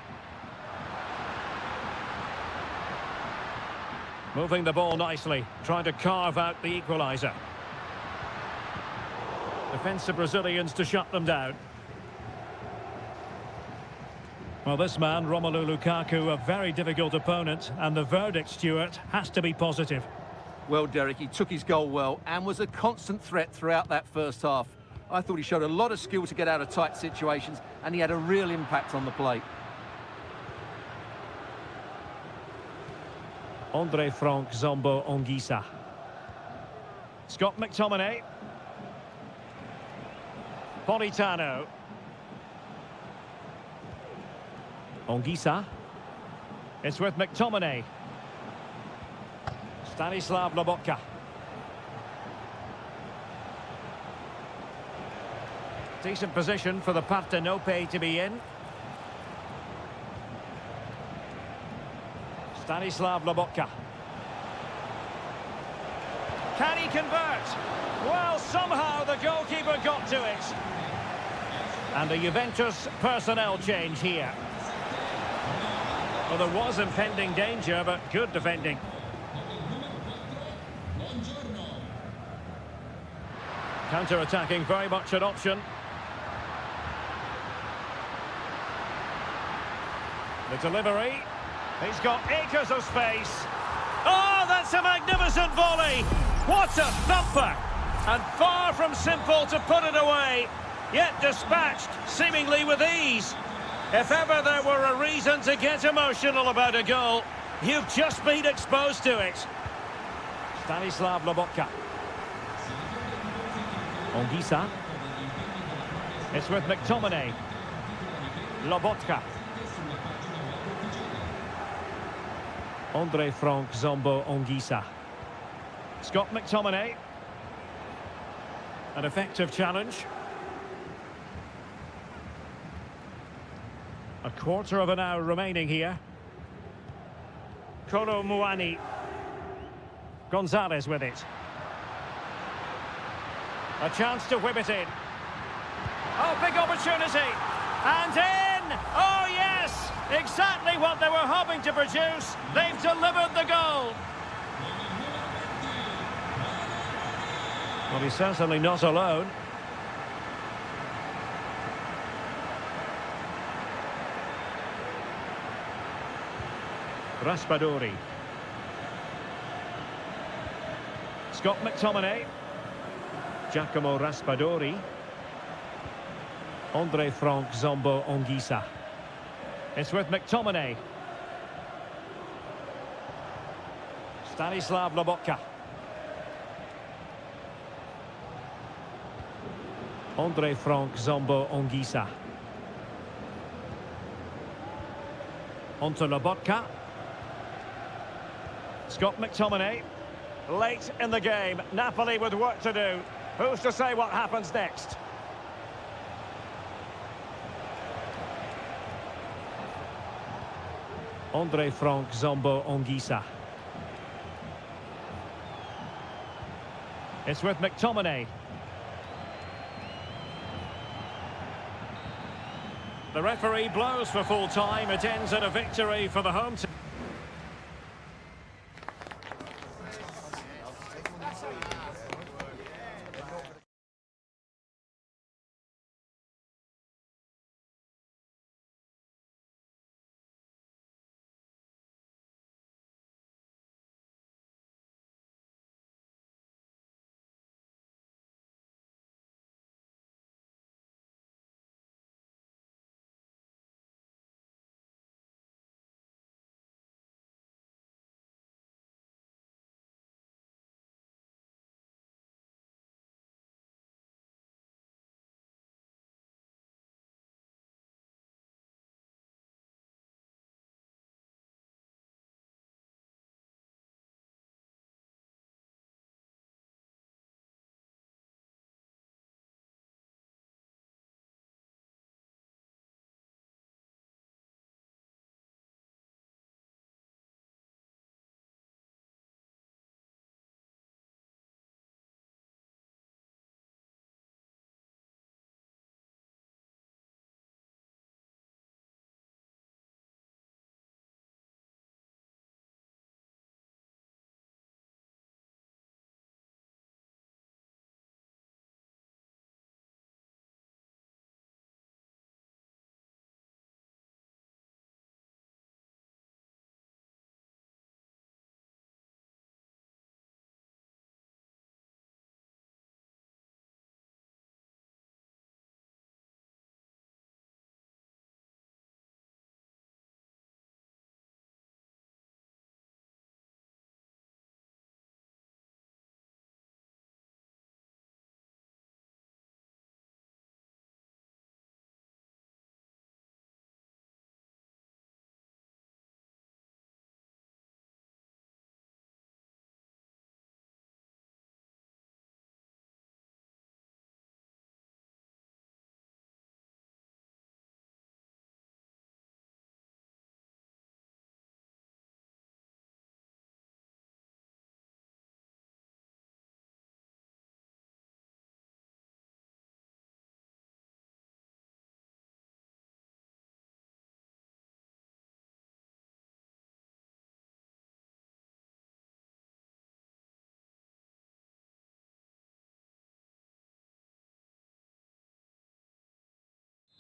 Moving the ball nicely, trying to carve out the equaliser. Defensive Brazilians to shut them down. Well, this man, Romelu Lukaku, a very difficult opponent, and the verdict, Stuart, has to be positive. Well, Derek, he took his goal well and was a constant threat throughout that first half. I thought he showed a lot of skill to get out of tight situations, and he had a real impact on the play. Andre Frank Zombo Ongisa. Scott McTominay. Politano. Ongisa. It's with McTominay. Stanislav Lobotka. Decent position for the Partenope to be in. Stanislav Lobotka. Can he convert? Well, somehow the goalkeeper got to it. And a Juventus personnel change here. Well, there was impending danger, but good defending. Counter-attacking, very much an option. The delivery. He's got acres of space. Oh, that's a magnificent volley. What a thumper. And far from simple to put it away, yet dispatched seemingly with ease. If ever there were a reason to get emotional about a goal, you've just been exposed to it. Stanislav Lobotka. Ongisa. It's with McTominay. Lobotka. Andre Frank Zombo Ongisa. Scott McTominay. An effective challenge. A quarter of an hour remaining here. Kolo Muani. Gonzalez with it. A chance to whip it in. Oh, big opportunity. And in! Oh, yes! Exactly what they were hoping to produce. They've delivered the goal. Well, he's certainly not alone. Raspadori. Scott McTominay. Giacomo Raspadori. Andre Frank Zombo Ongisa. It's with McTominay. Stanislav Lobotka. Andre Frank Zombo Ongisa. Onto Lobotka. Scott McTominay. Late in the game. Napoli with work to do. Who's to say what happens next? Andre Frank Zombo Ongisa. It's with McTominay. The referee blows for full time. It ends in a victory for the home team.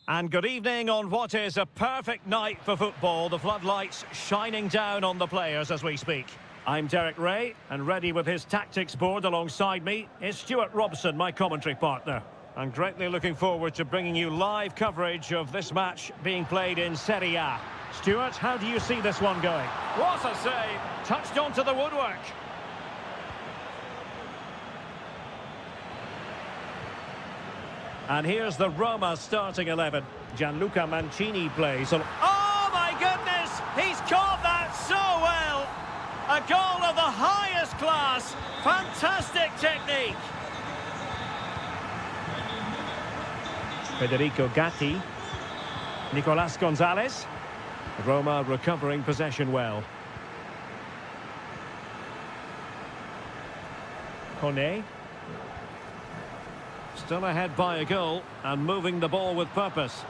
And good evening on what is a perfect night for football. The floodlights shining down on the players as we speak. I'm Derek Ray, and ready with his tactics board alongside me is Stuart Robson, my commentary partner. I'm greatly looking forward to bringing you live coverage of this match being played in Seria. Stuart, how do you see this one going? What a save! Touched onto the woodwork. And here's the Roma starting 11. Gianluca Mancini plays. Oh my goodness! He's caught that so well! A goal of the highest class. Fantastic technique. Federico Gatti. Nicolas Gonzalez. Roma recovering possession well. Kone. Still ahead by a goal and moving the ball with purpose.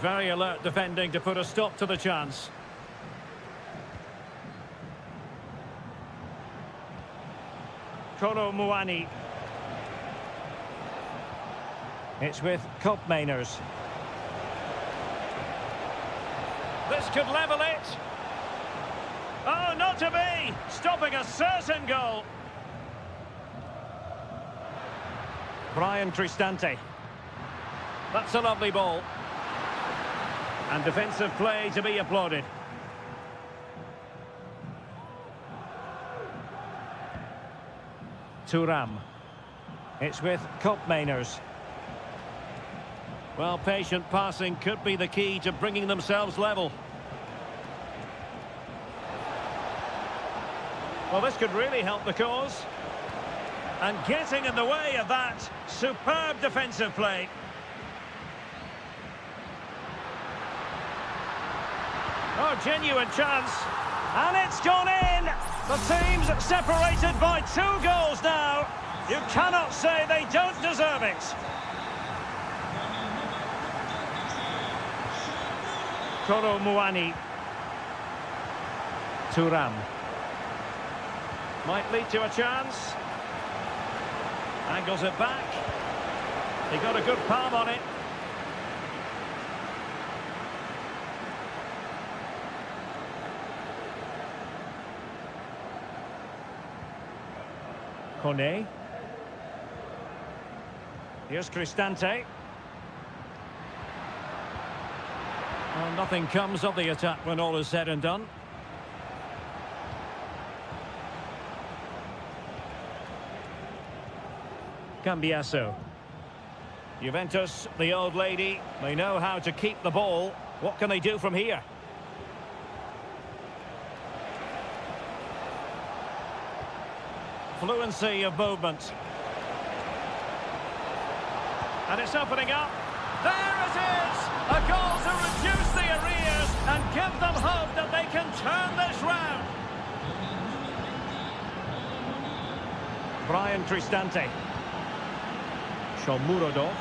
Very alert defending to put a stop to the chance. Kolo Muani. It's with Kopmeiners. This could level it. Oh, not to be! Stopping a certain goal. Brian Cristante. That's a lovely ball. And defensive play to be applauded. Thuram. It's with Kopmeiners. Well, patient passing could be the key to bringing themselves level. Well, this could really help the cause. And getting in the way of that, superb defensive play. Oh, genuine chance. And it's gone in! The team's separated by 2 goals now. You cannot say they don't deserve it. Kolo Muani. Thuram. Might lead to a chance. Angles it back. He got a good palm on it. Kone. Here's Cristante. Well, nothing comes of the attack when all is said and done. Cambiasso. Juventus, the old lady, they know how to keep the ball. What can they do from here? Fluency of movement. And it's opening up. There it is! A goal to reduce the arrears and give them hope that they can turn this round. Brian Cristante. Shomurodov.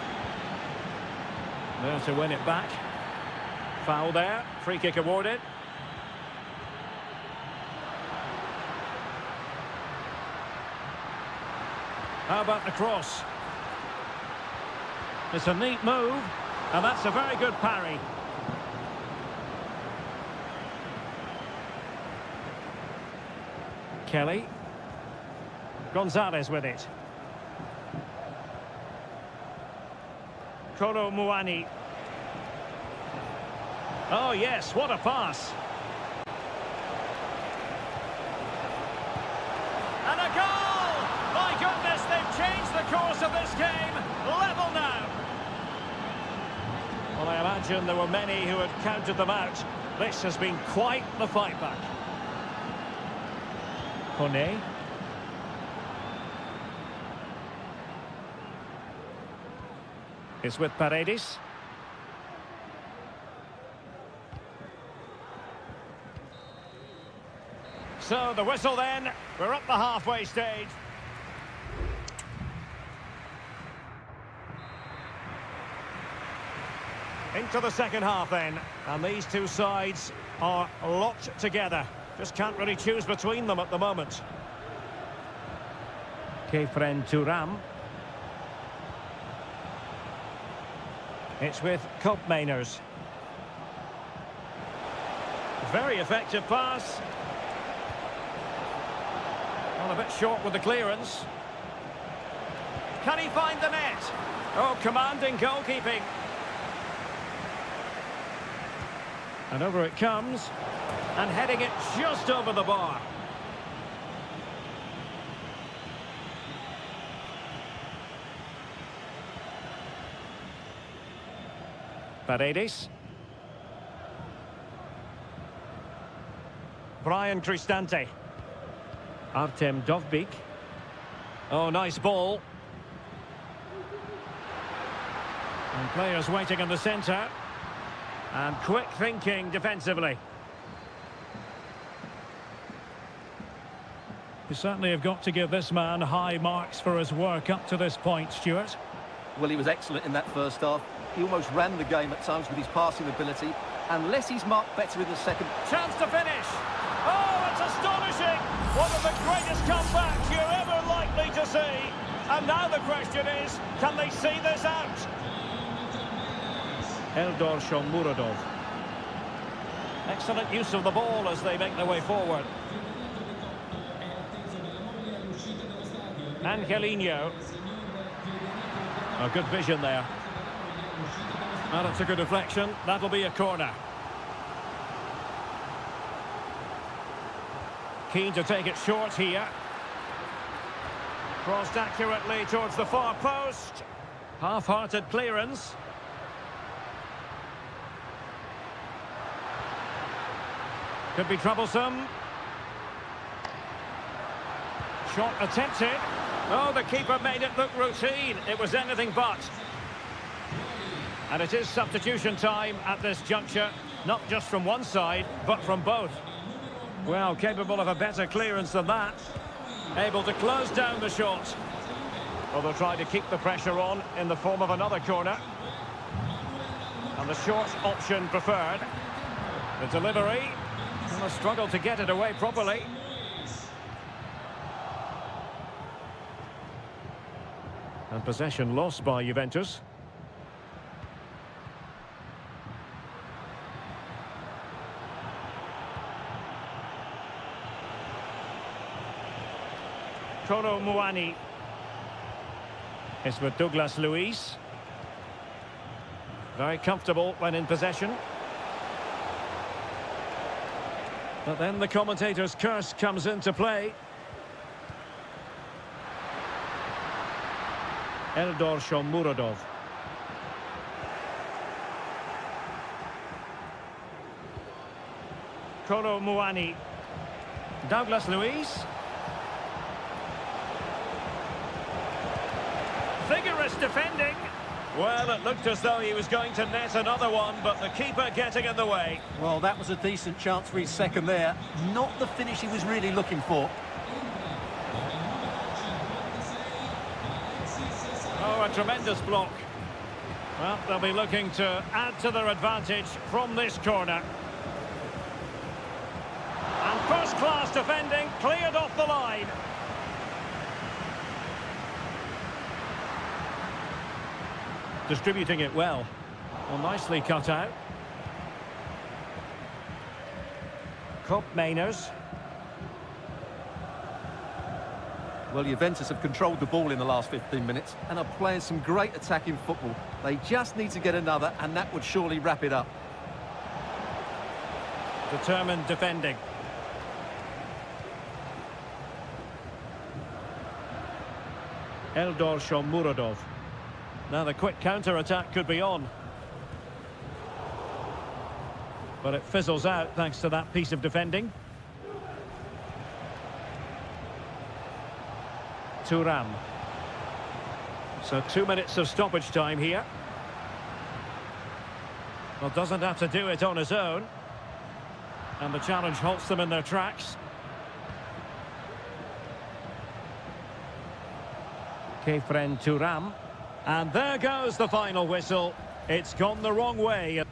There to win it back. Foul there. Free kick awarded. How about the cross? It's a neat move, and that's a very good parry. Kelly. Gonzalez with it. Kolo Muani. Oh yes, what a pass. And a goal! My goodness, they've changed the course of this game. Level now. Well, I imagine there were many who had counted them out. This has been quite the fight back. Kone. It's with Paredes. So the whistle then. We're up the halfway stage. Into the second half then. And these two sides are locked together. Just can't really choose between them at the moment. Kefren Thuram. It's with Mainers. Very effective pass. Well, a bit short with the clearance. Can he find the net? Oh, commanding goalkeeping. And over it comes. And heading it just over the bar. Paredes. Brian Cristante. Artem Dovbyk. Oh, nice ball. And players waiting in the centre. And quick thinking defensively. You certainly have got to give this man high marks for his work up to this point, Stuart. Well, he was excellent in that first half. He almost ran the game at times with his passing ability. Unless he's marked better in the second. Chance to finish. Oh, it's astonishing. One of the greatest comebacks you're ever likely to see. And now the question is, can they see this out? Eldor Shomurodov. Excellent use of the ball as they make their way forward. Angelino. A good vision there. And it's a good deflection. That'll be a corner. Keen to take it short here. Crossed accurately towards the far post. Half-hearted clearance. Could be troublesome. Shot attempted. Oh, the keeper made it look routine. It was anything but. And it is substitution time at this juncture. Not just from one side, but from both. Well, capable of a better clearance than that. Able to close down the shot. Well, they'll try to keep the pressure on in the form of another corner. And the short option preferred. The delivery. And a struggle to get it away properly. And possession lost by Juventus. Kolo Muani. It's with Douglas Luiz. Very comfortable when in possession. But then the commentator's curse comes into play. Eldor Shomurodov. Kolo Muani. Douglas Luiz. Vigorous defending. Well, it looked as though he was going to net another one, but the keeper getting in the way. Well, that was a decent chance for his second there. Not the finish he was really looking for. Oh, a tremendous block. Well, they'll be looking to add to their advantage from this corner. And first-class defending, cleared off the line. Distributing it well. Well, nicely cut out. Mainers. Well, Juventus have controlled the ball in the last 15 minutes and are playing some great attacking football. They just need to get another, and that would surely wrap it up. Determined defending. Eldor Shomurodov. Now the quick counter-attack could be on. But it fizzles out thanks to that piece of defending. Thuram. So 2 minutes of stoppage time here. Well, doesn't have to do it on his own. And the challenge halts them in their tracks. Kefren Thuram. And there goes the final whistle. It's gone the wrong way.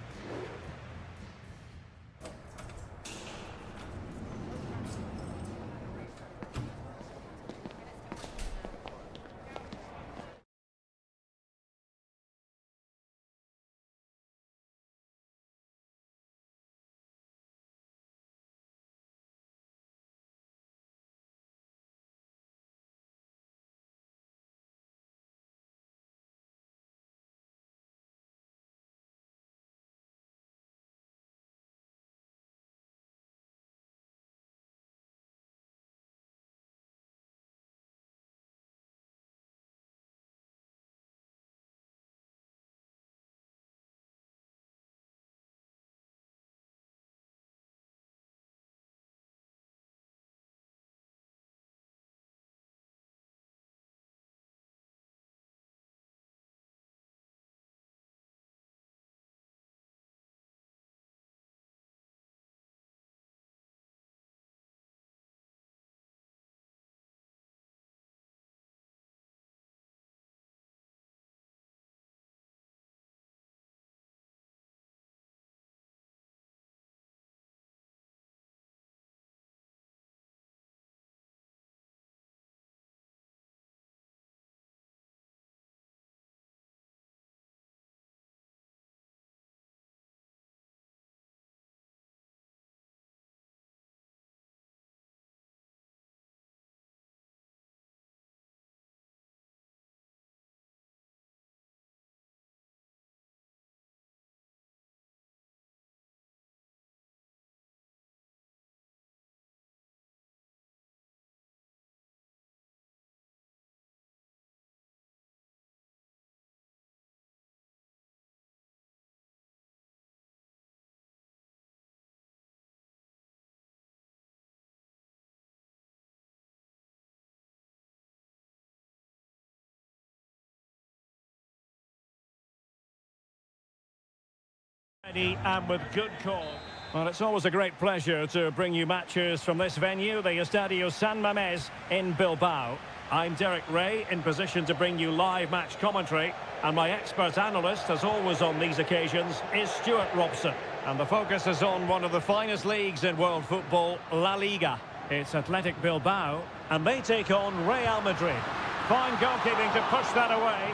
And with good call. Well, it's always a great pleasure to bring you matches from this venue, the Estadio San Mamés in Bilbao. I'm Derek Ray, in position to bring you live match commentary, and my expert analyst, as always on these occasions, is Stuart Robson. And the focus is on one of the finest leagues in world football, La Liga. It's Athletic Bilbao, and they take on Real Madrid. Fine goalkeeping to push that away.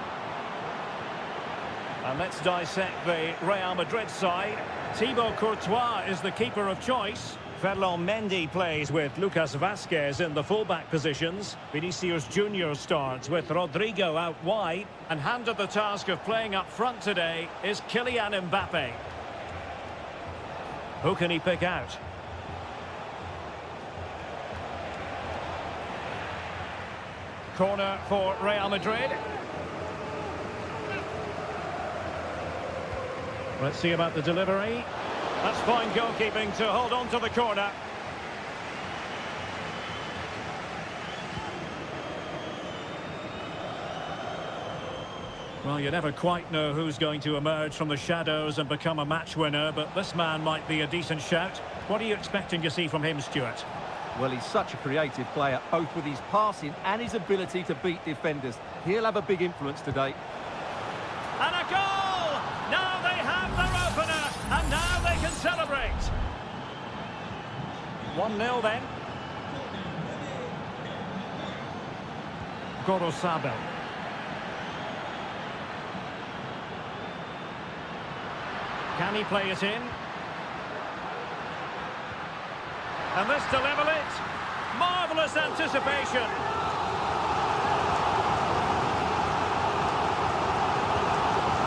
And let's dissect the Real Madrid side. Thibaut Courtois is the keeper of choice. Ferland Mendy plays with Lucas Vazquez in the fullback positions. Vinicius Junior starts with Rodrigo out wide. And handed the task of playing up front today is Kylian Mbappe. Who can he pick out? Corner for Real Madrid. Let's see about the delivery. That's fine goalkeeping to hold on to the corner. Well, you never quite know who's going to emerge from the shadows and become a match winner, but this man might be a decent shout. What are you expecting to see from him, Stuart? Well, he's such a creative player, both with his passing and his ability to beat defenders. He'll have a big influence today. And a goal! Now they have their opener, and now they can celebrate. 1-0 then. Gorosabel. Can he play it in? And this to level it. Marvellous anticipation.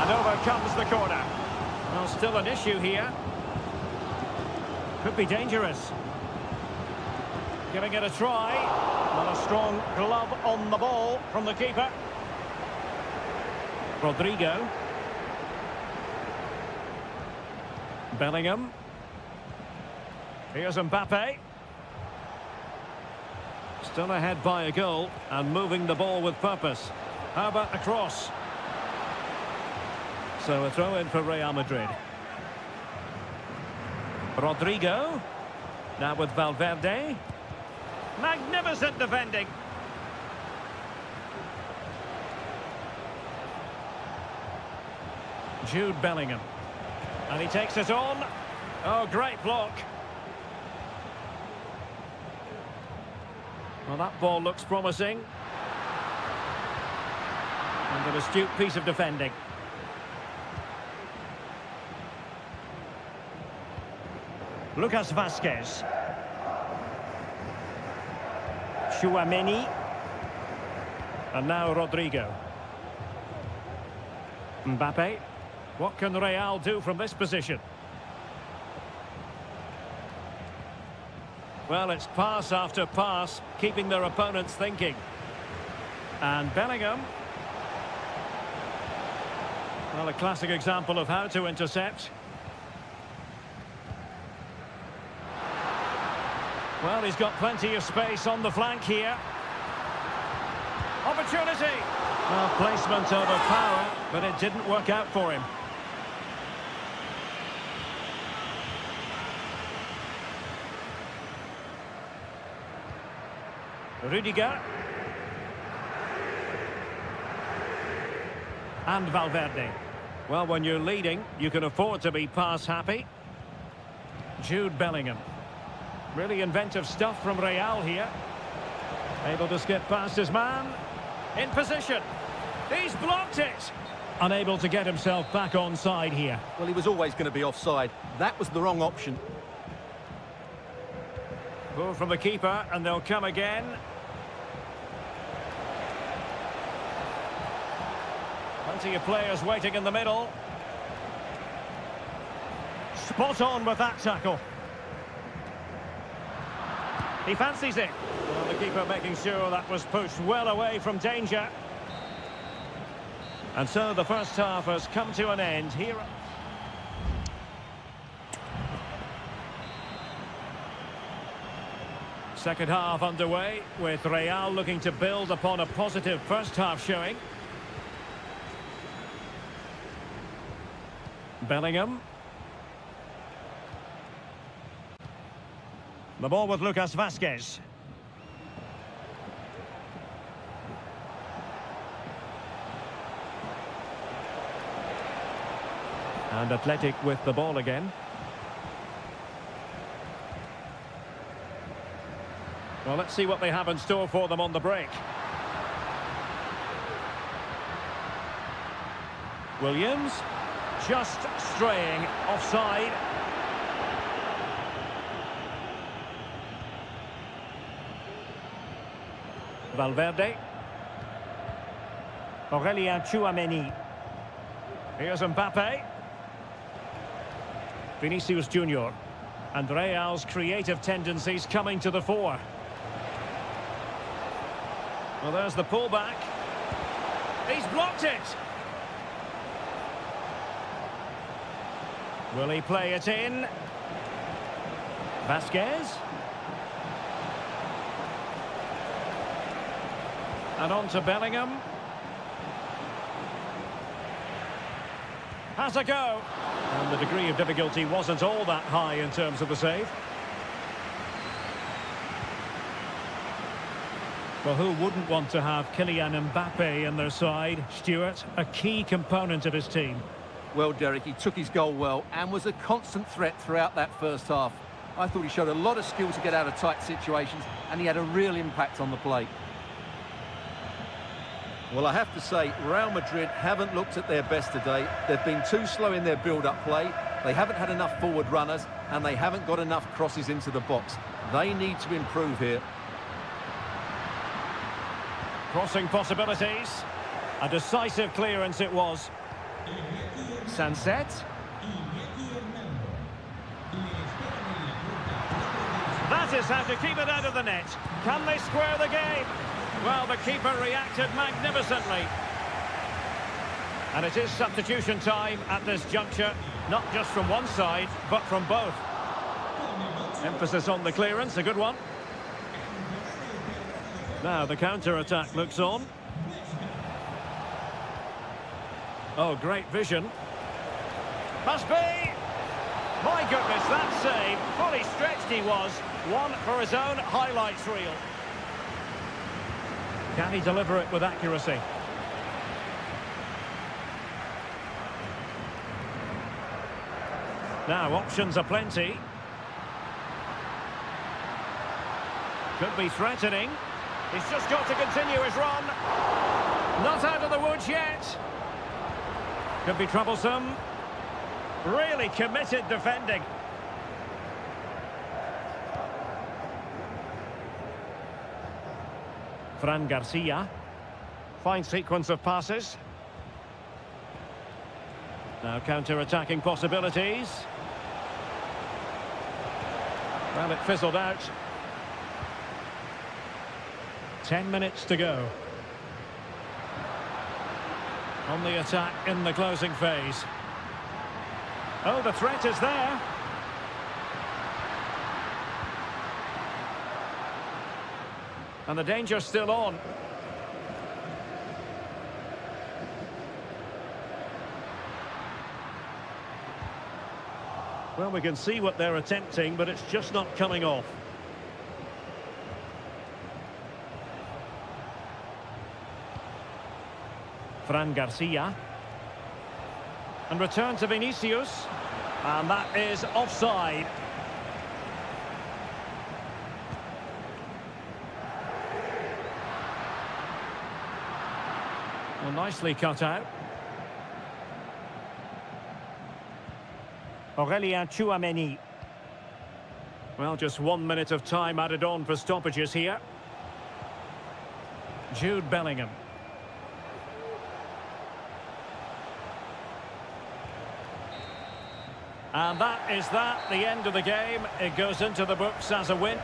And over comes the corner. Well, still an issue here. Could be dangerous. Giving it a try. Not a strong glove on the ball from the keeper. Rodrigo. Bellingham. Here's Mbappe. Still ahead by a goal and moving the ball with purpose. How about the cross? So a throw in for Real Madrid. Rodrigo. Now with Valverde. Magnificent defending. Jude Bellingham. And he takes it on. Oh, great block. Well, that ball looks promising. And an astute piece of defending. Lucas Vazquez. Tchouaméni. And now Rodrigo. Mbappe. What can Real do from this position? Well, it's pass after pass, keeping their opponents thinking. And Bellingham. Well, a classic example of how to intercept. Well, he's got plenty of space on the flank here. Opportunity! Well, placement over power, but it didn't work out for him. Rudiger. And Valverde. Well, when you're leading, you can afford to be pass happy. Jude Bellingham. Really inventive stuff from Real here. Able to skip past his man. In position. He's blocked it. Unable to get himself back on side here. Well, he was always going to be offside. That was the wrong option. Ball from the keeper, and they'll come again. Plenty of players waiting in the middle. Spot on with that tackle. He fancies it. Well, the keeper making sure that was pushed well away from danger. And so the first half has come to an end here. Second half underway, with Real looking to build upon a positive first half showing. Bellingham. The ball with Lucas Vazquez. And Athletic with the ball again. Well, let's see what they have in store for them on the break. Williams, just straying offside. Valverde. Aurélien Tchouameni. Here's Mbappe. Vinicius Junior. And Real's creative tendencies coming to the fore. Well, there's the pullback. He's blocked it. Will he play it in? Vazquez. And on to Bellingham. Has a go. And the degree of difficulty wasn't all that high in terms of the save. Well, who wouldn't want to have Kylian Mbappe in their side? Stuart, a key component of his team. Well, Derek, he took his goal well and was a constant threat throughout that first half. I thought he showed a lot of skill to get out of tight situations, and he had a real impact on the play. Well, I have to say, Real Madrid haven't looked at their best today. They've been too slow in their build-up play. They haven't had enough forward runners, and they haven't got enough crosses into the box. They need to improve here. Crossing possibilities. A decisive clearance it was. Sunset. That is how to keep it out of the net. Can they square the game? Well, the keeper reacted magnificently. And it is substitution time at this juncture, not just from one side, but from both. Emphasis on the clearance, a good one. Now the counter-attack looks on. Oh, great vision. Must be! My goodness, that save. Fully stretched he was. One for his own highlights reel. Can he deliver it with accuracy? Now, options are plenty. Could be threatening. He's just got to continue his run. Not out of the woods yet. Could be troublesome. Really committed defending. Fran Garcia. Fine sequence of passes. Now counter-attacking possibilities. Well, it fizzled out. 10 minutes to go. On the attack in the closing phase. Oh, the threat is there. And the danger's still on. Well, we can see what they're attempting, but it's just not coming off. Fran Garcia. And return to Vinicius. And that is offside. Well, nicely cut out. Aurélien Tchouameni. Well, just 1 minute of time added on for stoppages here. Jude Bellingham. And that is that, the end of the game. It goes into the books as a win.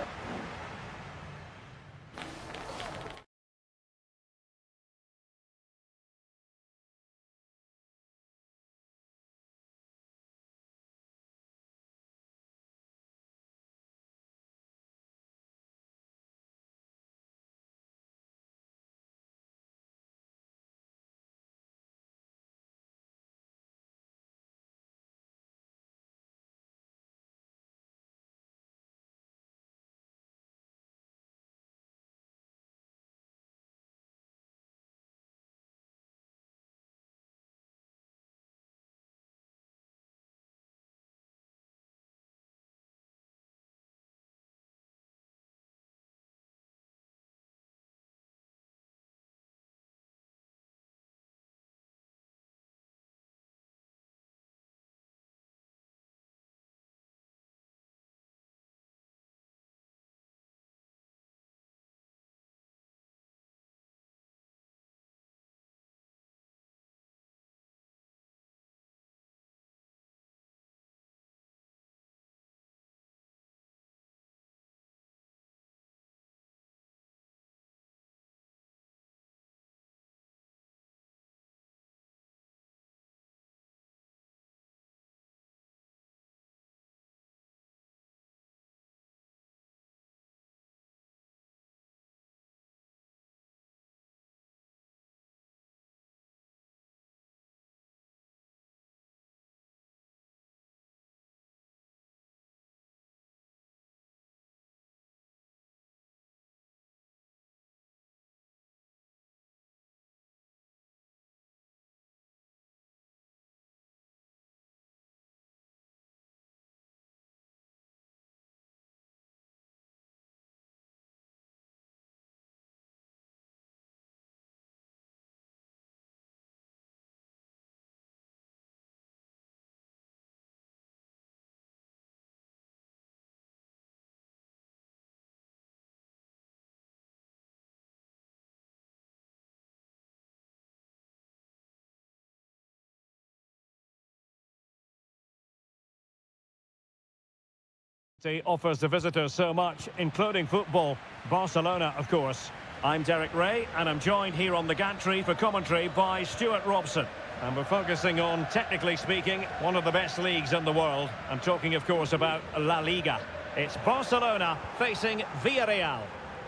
He offers the visitors so much, including football. Barcelona, of course. I'm Derek Ray, and I'm joined here on the gantry for commentary by Stuart Robson. And we're focusing on, technically speaking, one of the best leagues in the world. I'm talking, of course, about La Liga. It's Barcelona facing Villarreal.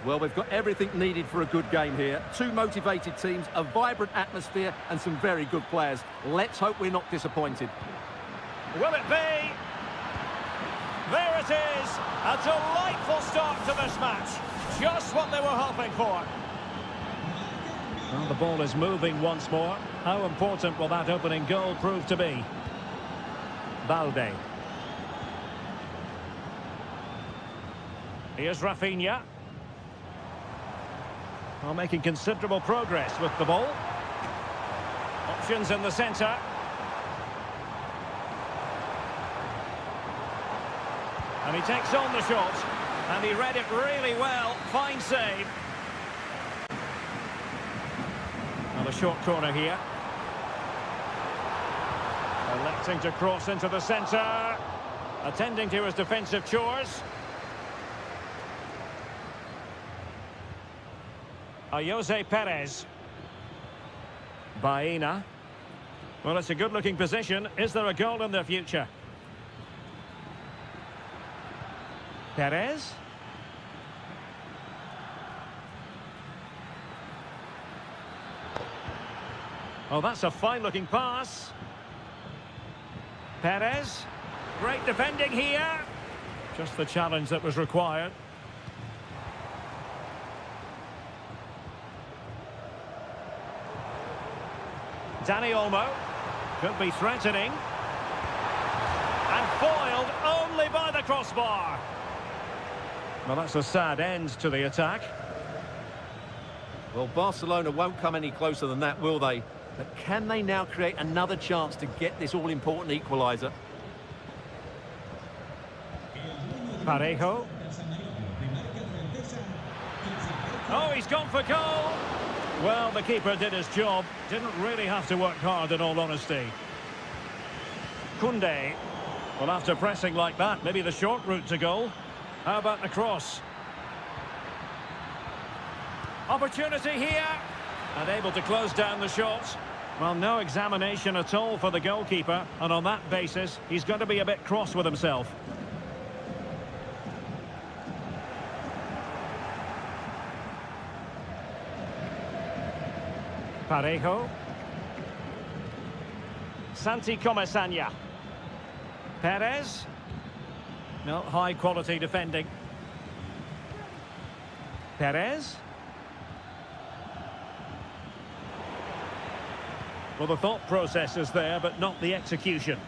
Well, we've got everything needed for a good game here. Two motivated teams, a vibrant atmosphere, and some very good players. Let's hope we're not disappointed. Will it be? There it is! A delightful start to this match. Just what they were hoping for. Well, the ball is moving once more. How important will that opening goal prove to be? Balde. Here's Rafinha. Well, making considerable progress with the ball. Options in the centre. And he takes on the shot. And he read it really well. Fine save. And a short corner here. Electing to cross into the centre. Attending to his defensive chores. Jose Perez. Baena. Well, it's a good-looking position. Is there a goal in their future? Perez. Oh, that's a fine-looking pass. Perez. Great defending here. Just the challenge that was required. Dani Olmo. Could be threatening. And foiled only by the crossbar. Well, that's a sad end to the attack. Well, Barcelona won't come any closer than that, will they? But can they now create another chance to get this all-important equaliser? Parejo. Oh, he's gone for goal. Well, the keeper did his job. Didn't really have to work hard, in all honesty. Koundé. Well, after pressing like that, maybe the short route to goal. How about the cross? Opportunity here. And able to close down the shots. Well, no examination at all for the goalkeeper. And on that basis, he's got to be a bit cross with himself. Parejo. Santi Comesaña. Perez. No, high-quality defending. Perez. Well, the thought process is there, but not the execution.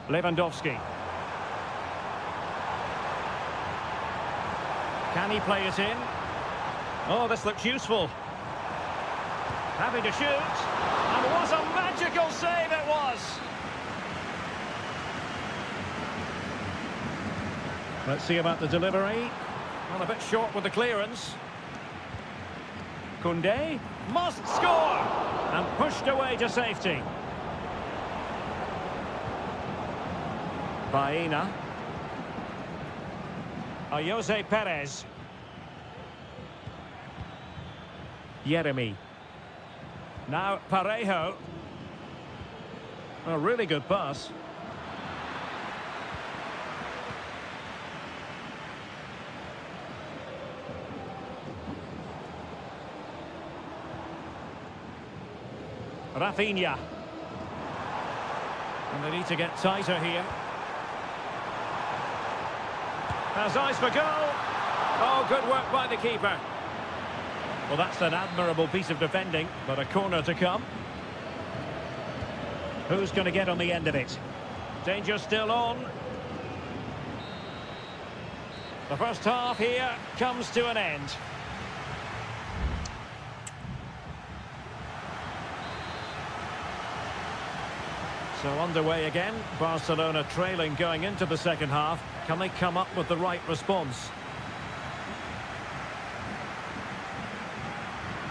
Lewandowski. Can he play it in? Oh, this looks useful. Happy to shoot. And what a magical save it was! Let's see about the delivery. Well, a bit short with the clearance. Koundé must score! And pushed away to safety. Baena. Jose Perez. Yeremy. Now Parejo. A really good pass. Rafinha. And they need to get tighter here. Has eyes for goal. Oh, good work by the keeper. Well, that's an admirable piece of defending, but a corner to come. Who's going to get on the end of it? Danger still on. The first half here comes to an end. So underway again, Barcelona trailing going into the second half. Can they come up with the right response?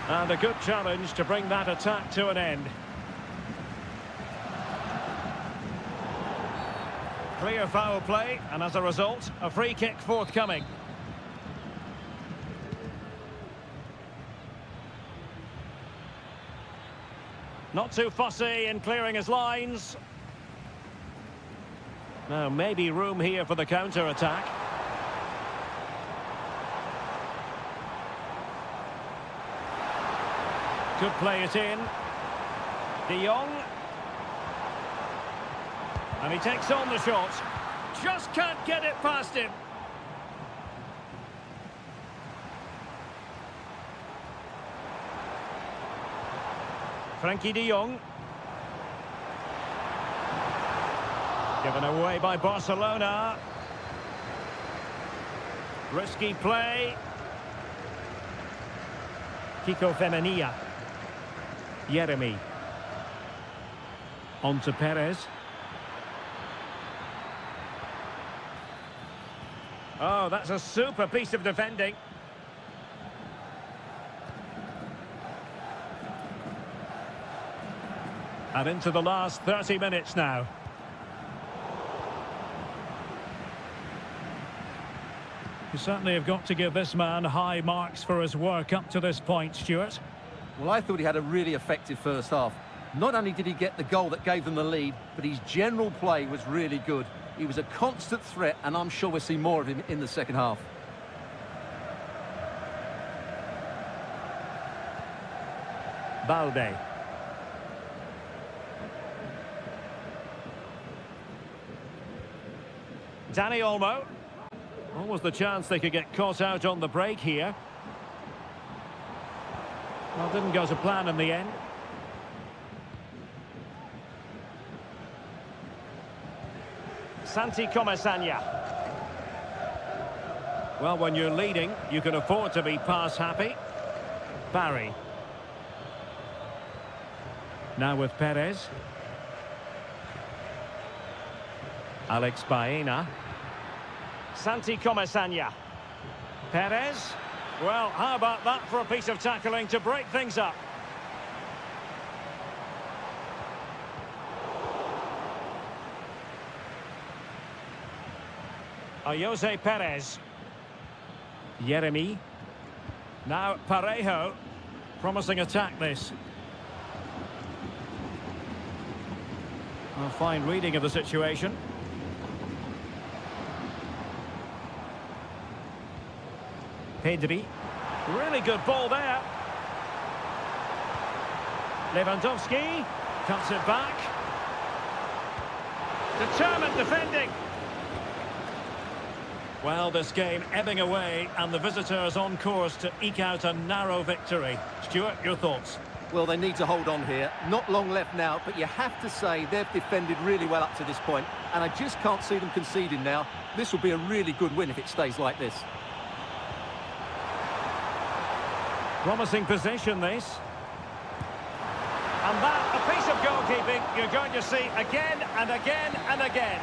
And a good challenge to bring that attack to an end. Clear foul play, and as a result, a free kick forthcoming. Not too fussy in clearing his lines. Now, maybe room here for the counter-attack. Could play it in. De Jong. And he takes on the shot. Just can't get it past him. Frankie de Jong. Given away by Barcelona. Risky play. Kiko Femenia. Jeremy. On to Perez. Oh, that's a super piece of defending. And into the last 30 minutes now. You certainly have got to give this man high marks for his work up to this point, Stuart. Well, I thought he had a really effective first half. Not only did he get the goal that gave them the lead, but his general play was really good. He was a constant threat, and I'm sure we'll see more of him in the second half. Balde. Danny Olmo. Almost the chance they could get caught out on the break here. Well, didn't go to plan in the end. Santi Comesaña. Well, when you're leading, you can afford to be pass happy. Barry. Now with Perez. Alex Baena. Santi Comesaña. Perez. Well, how about that for a piece of tackling to break things up? Jose Perez. Jeremy. Now Parejo. Promising attack this. A fine reading of the situation. Pedri. Really good ball there. Lewandowski. Cuts it back. Determined defending. Well, this game ebbing away, and the visitors on course to eke out a narrow victory. Stuart, your thoughts? Well, they need to hold on here. Not long left now, but you have to say they've defended really well up to this point, and I just can't see them conceding now. This will be a really good win if it stays like this. Promising possession, this. And that, a piece of goalkeeping you're going to see again and again and again.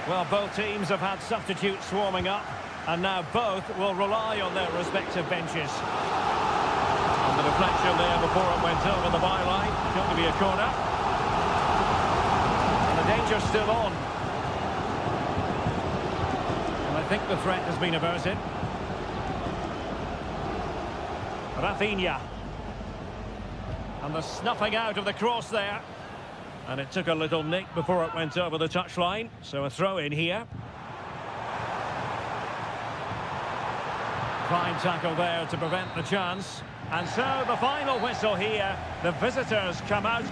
Well, both teams have had substitutes swarming up, and now both will rely on their respective benches. And the deflection there before it went over the byline. Going to be a corner. And the danger's still on. And I think the threat has been averted. Rafinha. And the snuffing out of the cross there. And it took a little nick before it went over the touchline. So a throw in here. Fine tackle there to prevent the chance. And so the final whistle here. The visitors come out.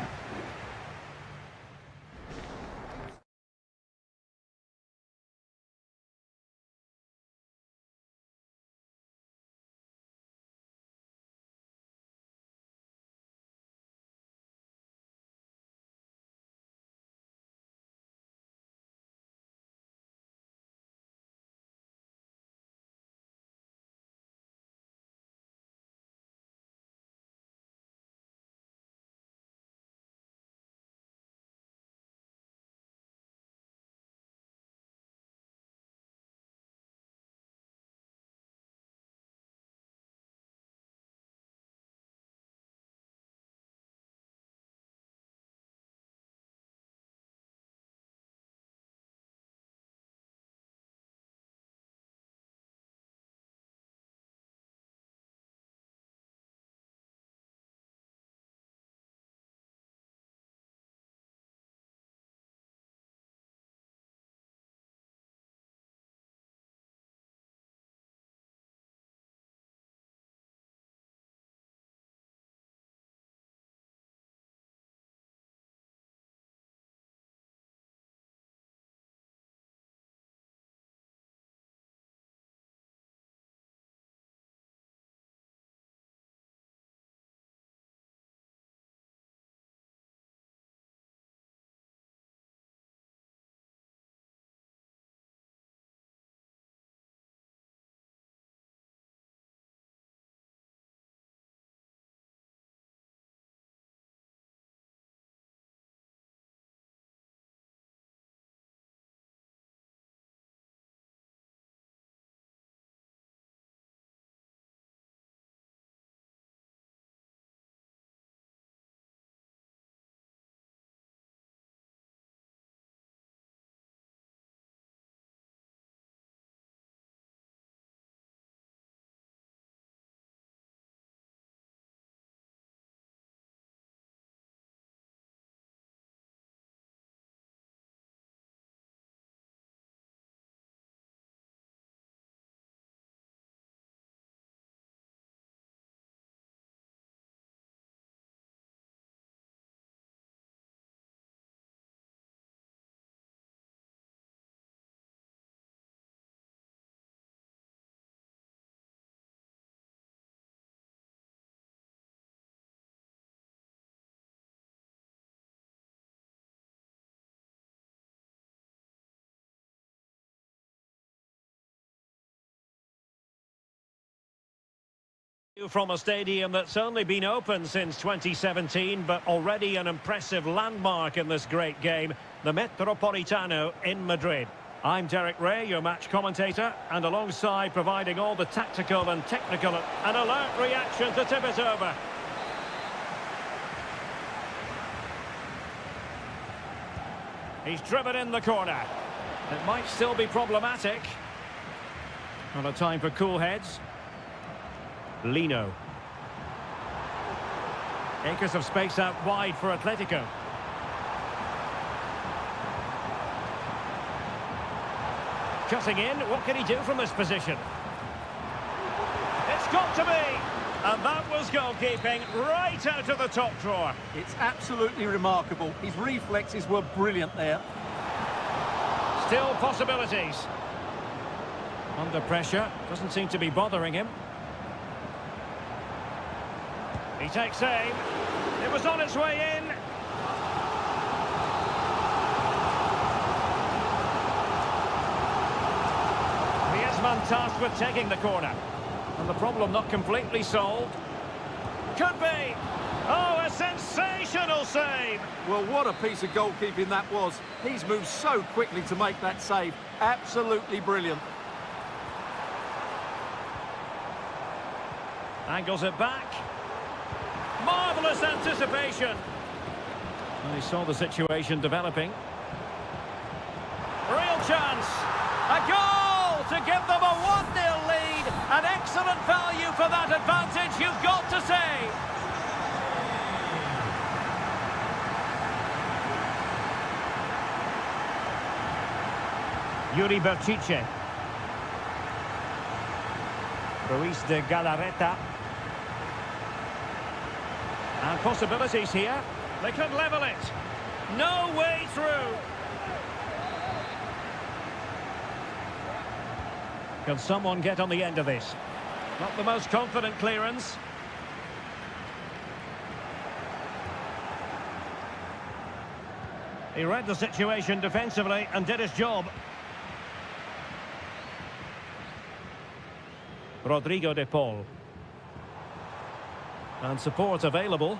From a stadium that's only been open since 2017, but already an impressive landmark in this great game, the Metropolitano in Madrid. I'm Derek Ray, your match commentator, and alongside providing all the tactical and technical, an alert reaction to tip it over. He's driven in the corner. It might still be problematic. Not a time for cool heads. Lino. Acres of space out wide for Atletico. Cutting in, what can he do from this position? It's got to be! And that was goalkeeping right out of the top drawer. It's absolutely remarkable. His reflexes were brilliant there. Still possibilities. Under pressure, doesn't seem to be bothering him. He takes aim. It was on its way in. Griezmann tasked with taking the corner. And the problem not completely solved. Could be. Oh, a sensational save. Well, what a piece of goalkeeping that was. He's moved so quickly to make that save. Absolutely brilliant. Angles it back. Marvellous anticipation. And he saw the situation developing. Real chance. A goal to give them a 1-0 lead. An excellent value for that advantage, you've got to say. Yuri Berchiche. Ruiz de Galarreta. And possibilities here. They could level it. No way through. Can someone get on the end of this? Not the most confident clearance. He read the situation defensively and did his job. Rodrigo de Paul. And support available.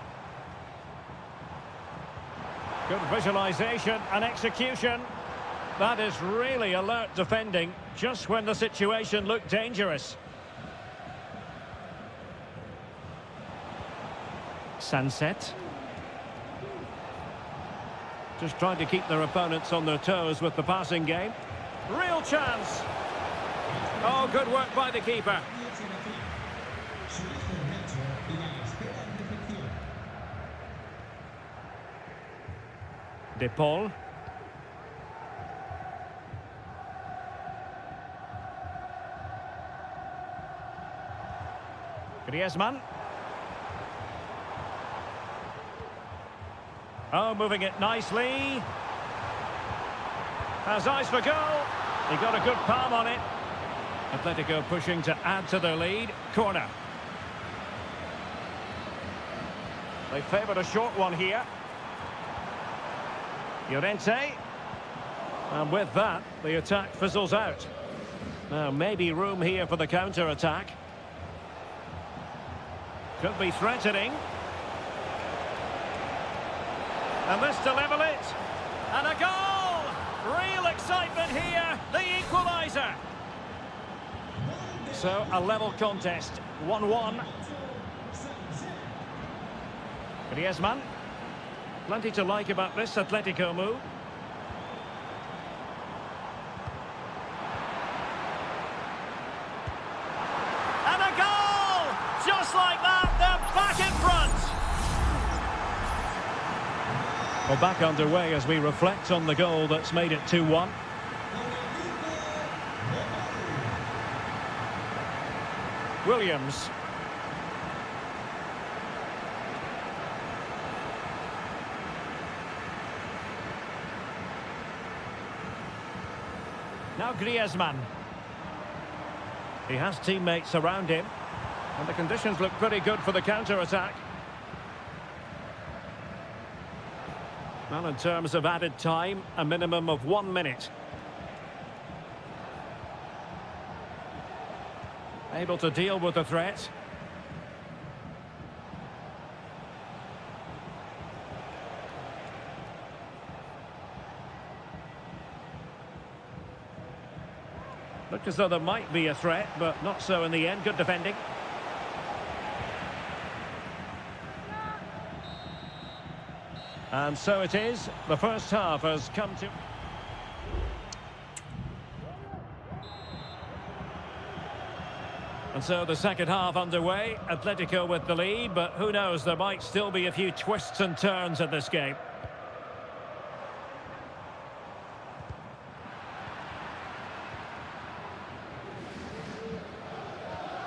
Good visualisation and execution. That is really alert defending, just when the situation looked dangerous. Sunset. Just trying to keep their opponents on their toes with the passing game. Real chance. Oh, good work by the keeper. De Paul. Griezmann. Oh, moving it nicely. Has eyes for goal. He got a good palm on it. Atletico pushing to add to their lead. Corner. They favoured a short one here. Llorente. And with that, the attack fizzles out. Now, maybe room here for the counter-attack. Could be threatening. And this to level it. And a goal! Real excitement here. The equaliser. So, a level contest. 1-1. Griezmann. Plenty to like about this Atletico move. And a goal! Just like that, they're back in front. Well, back underway as we reflect on the goal that's made it 2-1. Williams. Now Griezmann. He has teammates around him. And the conditions look pretty good for the counter-attack. Well, in terms of added time, a minimum of 1 minute. Able to deal with the threat. Looked as though there might be a threat, but not so in the end. Good defending. And so it is. The first half has come to... And so the second half underway. Atletico with the lead, but who knows, there might still be a few twists and turns in this game.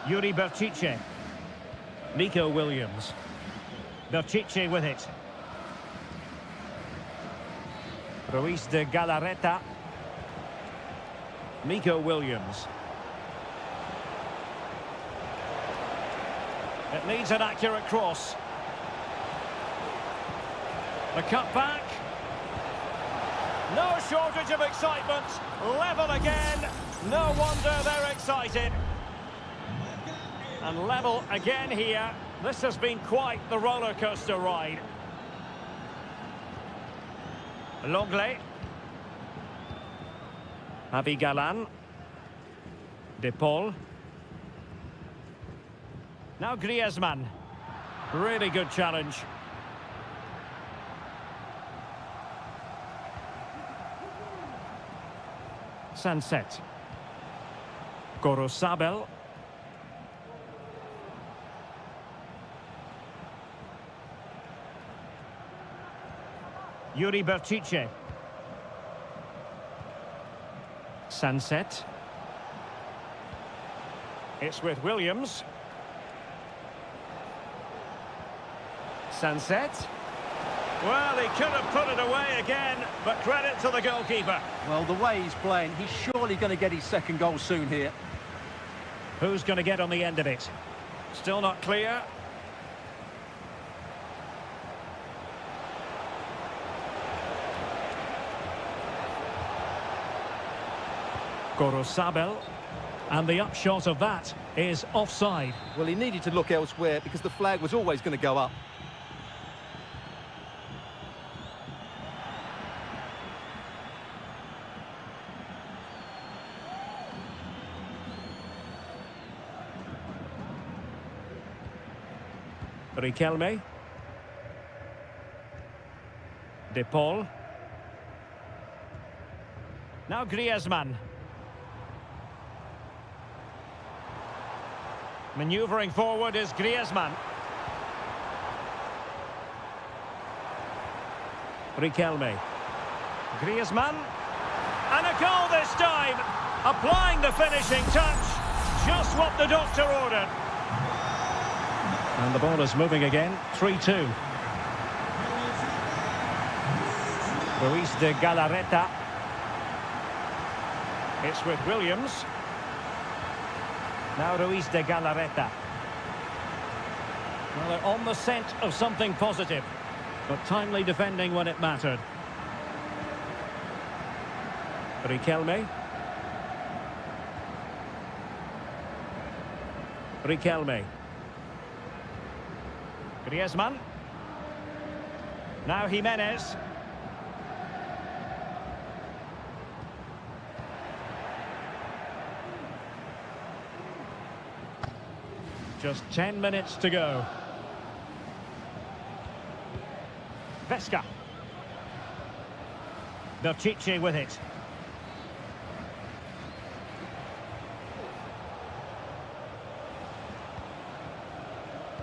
Yuri Berchiche. Nico Williams. Berchiche with it. Ruiz de Galarreta. Nico Williams. It needs an accurate cross. The cutback. No shortage of excitement. Level again. No wonder they're excited. And level again here. This has been quite the roller coaster ride. Longley. Javi Galan. De Paul. Now Griezmann. Really good challenge. Sunset. Gorosabel. Yuri Berchiche. Sunset. It's with Williams. Sunset. Well, he could have put it away again, but credit to the goalkeeper. Well, the way he's playing, he's surely going to get his second goal soon here. Who's going to get on the end of it? Still not clear. Gorosabel, and the upshot of that is offside. Well, he needed to look elsewhere because the flag was always going to go up. Riquelme. De Paul. Now Griezmann. Manoeuvring forward is Griezmann. Riquelme. Griezmann. And a goal this time. Applying the finishing touch. Just what the doctor ordered. And the ball is moving again. 3-2. Ruiz de Galarreta. It's with Williams. Now Ruiz de Galarreta. Well, they're on the scent of something positive, but timely defending when it mattered. Riquelme. Riquelme. Griezmann. Now Jimenez. Just 10 minutes to go. Vesca. Berchiche with it.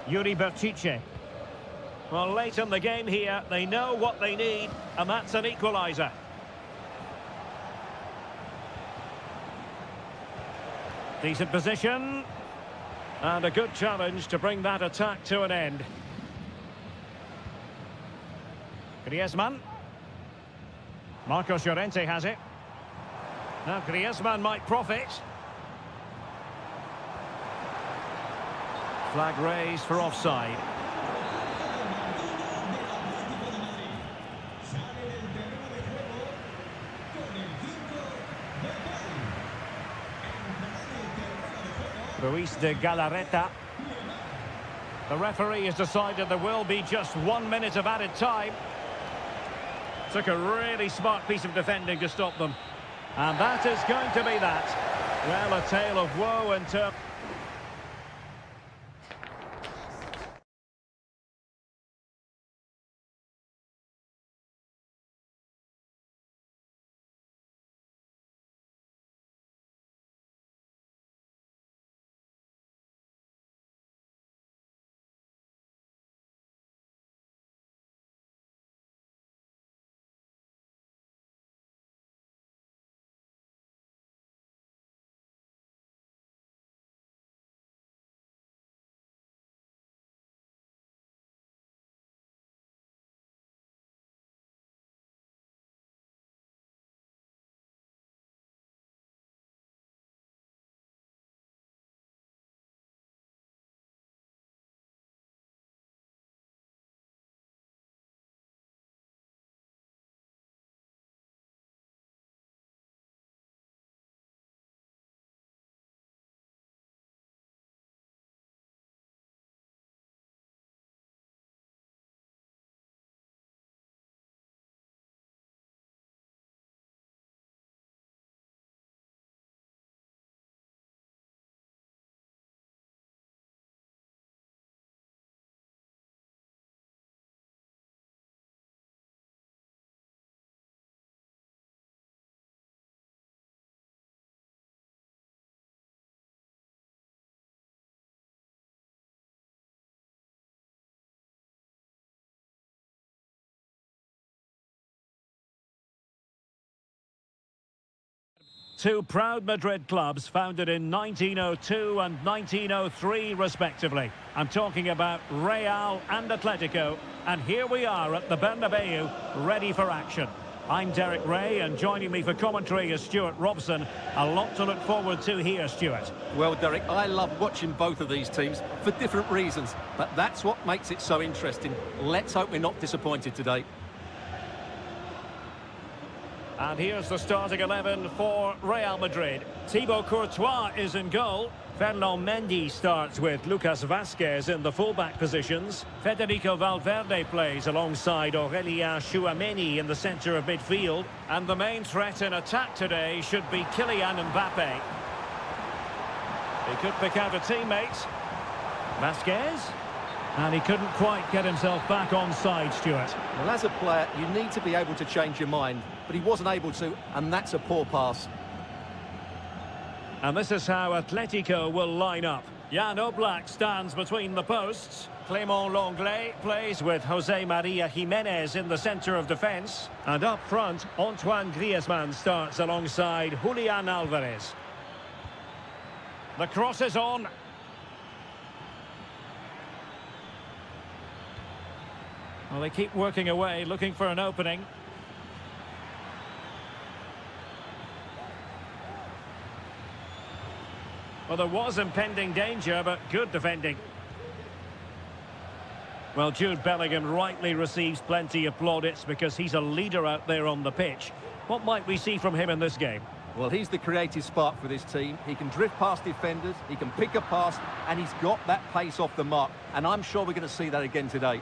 Yuri Berchiche. Well, late in the game here, they know what they need, and that's an equaliser. Decent position. And a good challenge to bring that attack to an end. Griezmann. Marcos Llorente has it. Now Griezmann might profit. Flag raised for offside. Ruiz de Galarreta. The referee has decided there will be just 1 minute of added time. Took a really smart piece of defending to stop them. And that is going to be that. Well, a tale of woe in terms... Two proud Madrid clubs founded in 1902 and 1903 respectively. I'm talking about Real and Atletico, and here we are at the Bernabeu, ready for action. I'm Derek Ray, and joining me for commentary is Stuart Robson. A lot to look forward to here, Stuart. Well, Derek, I love watching both of these teams for different reasons, but that's what makes it so interesting. Let's hope we're not disappointed today. And here's the starting 11 for Real Madrid. Thibaut Courtois is in goal. Ferland Mendy starts with Lucas Vazquez in the fullback positions. Federico Valverde plays alongside Aurelien Chouameni in the centre of midfield. And the main threat in attack today should be Kylian Mbappe. He could pick out a teammate. Vazquez. And he couldn't quite get himself back on side, Stuart. Well, as a player, you need to be able to change your mind, but he wasn't able to, and that's a poor pass. And this is how Atletico will line up. Jan Oblak stands between the posts. Clément Lenglet plays with Jose Maria Jimenez in the centre of defence. And up front, Antoine Griezmann starts alongside Julian Alvarez. The cross is on. Well, they keep working away, looking for an opening. Well, there was impending danger, but good defending. Well, Jude Bellingham rightly receives plenty of plaudits because he's a leader out there on the pitch. What might we see from him in this game? Well, he's the creative spark for this team. He can drift past defenders, he can pick a pass, and he's got that pace off the mark. And I'm sure we're going to see that again today.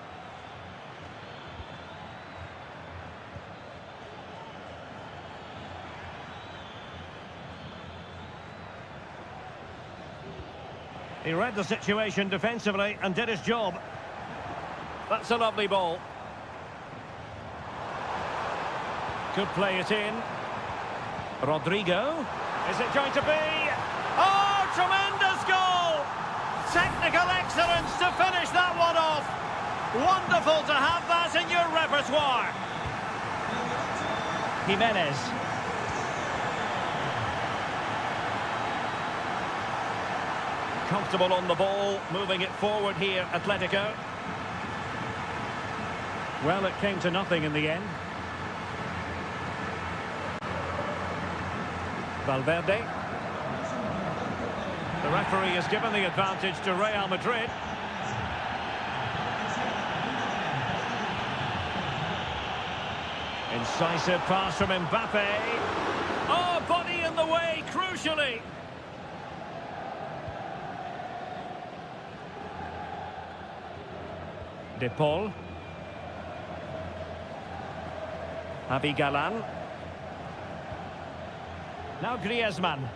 He read the situation defensively and did his job. That's a lovely ball. Could play it in. Rodrigo. Is it going to be? Oh, tremendous goal! Technical excellence to finish that one off. Wonderful to have that in your repertoire. Jimenez. Comfortable on the ball, moving it forward here, Atletico. Well, it came to nothing in the end. Valverde. The referee has given the advantage to Real Madrid. Incisive pass from Mbappe. Oh, body in the way, crucially. De Paul. Javi Galan. Now Griezmann.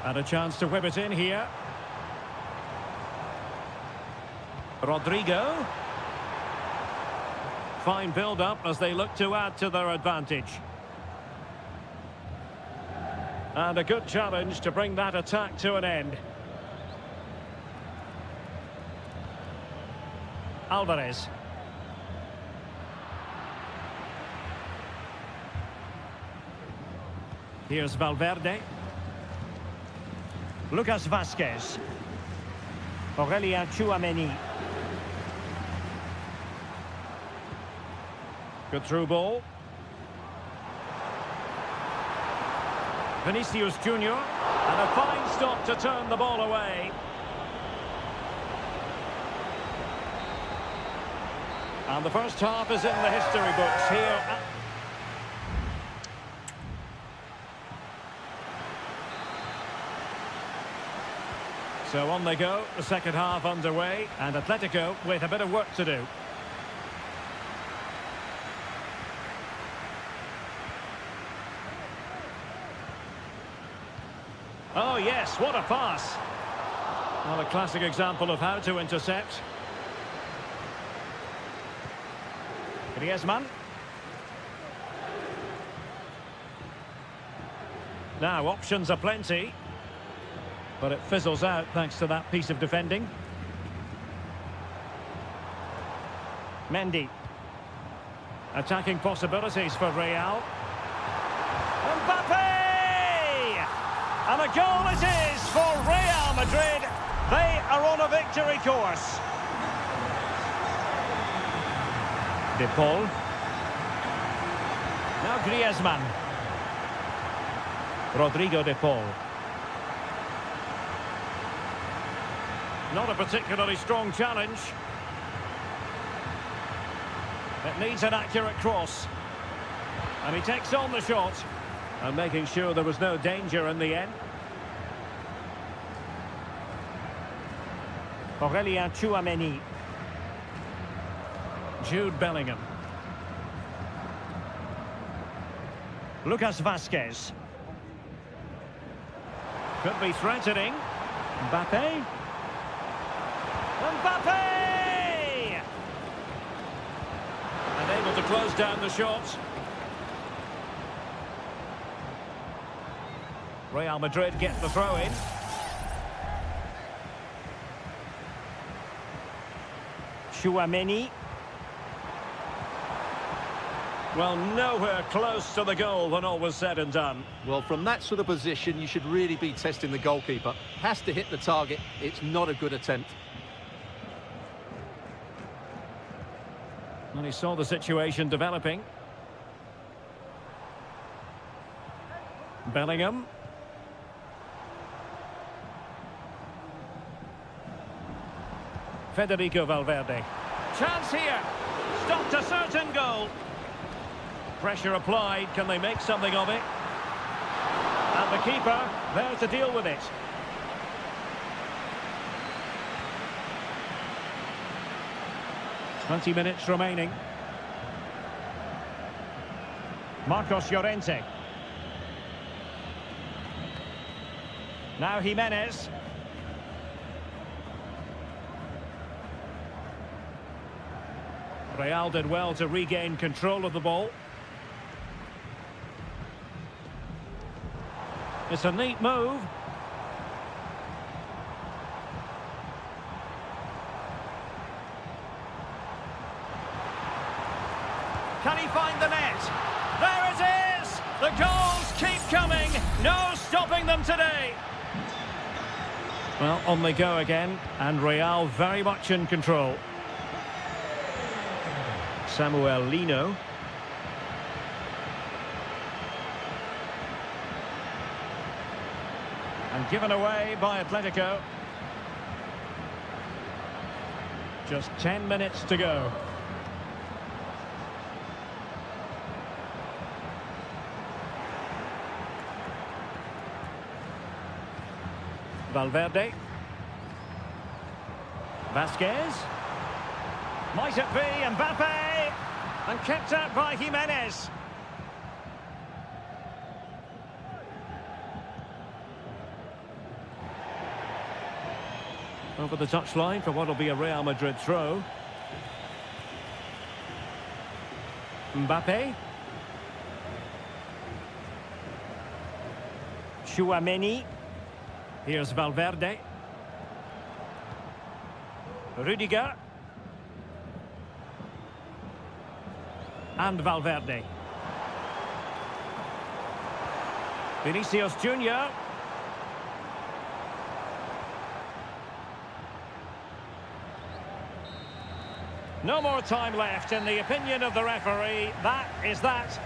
And a chance to whip it in here. Rodrigo. Fine build-up as they look to add to their advantage. And a good challenge to bring that attack to an end. Alvarez. Here's Valverde. Lucas Vazquez. Aurelien Tchouameni. Good through ball. Vinicius Junior. And a fine stop to turn the ball away. And the first half is in the history books here. So on they go, the second half underway, and Atletico with a bit of work to do. Oh yes, what a pass! Well, a classic example of how to intercept. Griezmann. Now, options are plenty, but it fizzles out thanks to that piece of defending. Mendy. Attacking possibilities for Real. Mbappe! And a goal it is for Real Madrid. They are on a victory course. De Paul. Now Griezmann. Rodrigo De Paul. Not a particularly strong challenge. It needs an accurate cross. And he takes on the shot. And making sure there was no danger in the end. Aurelien Tchouameni. Jude Bellingham. Lucas Vazquez. Could be threatening. Mbappe. Mbappe! And able to close down the shot. Real Madrid get the throw in. Tchouameni. Well, nowhere close to the goal when all was said and done. Well, from that sort of position, you should really be testing the goalkeeper. Has to hit the target. It's not a good attempt. And he saw the situation developing. Bellingham. Federico Valverde. Chance here. Stopped a certain goal. Pressure applied. Can they make something of it? And the keeper there to deal with it. "20 minutes remaining. Marcos Llorente. Now Jimenez. Real did well to regain control of the ball. It's a neat move. Can he find the net? There it is! The goals keep coming. No stopping them today. Well, on they go again, and Real very much in control. Samuel Lino. And given away by Atletico. Just 10 minutes to go. Valverde. Vazquez. Might it be Mbappe? And kept out by Jimenez. Over the touchline for what will be a Real Madrid throw. Mbappe. Chouameni. Here's Valverde. Rudiger. And Valverde. Vinicius Junior. No more time left. In the opinion of the referee, that is that.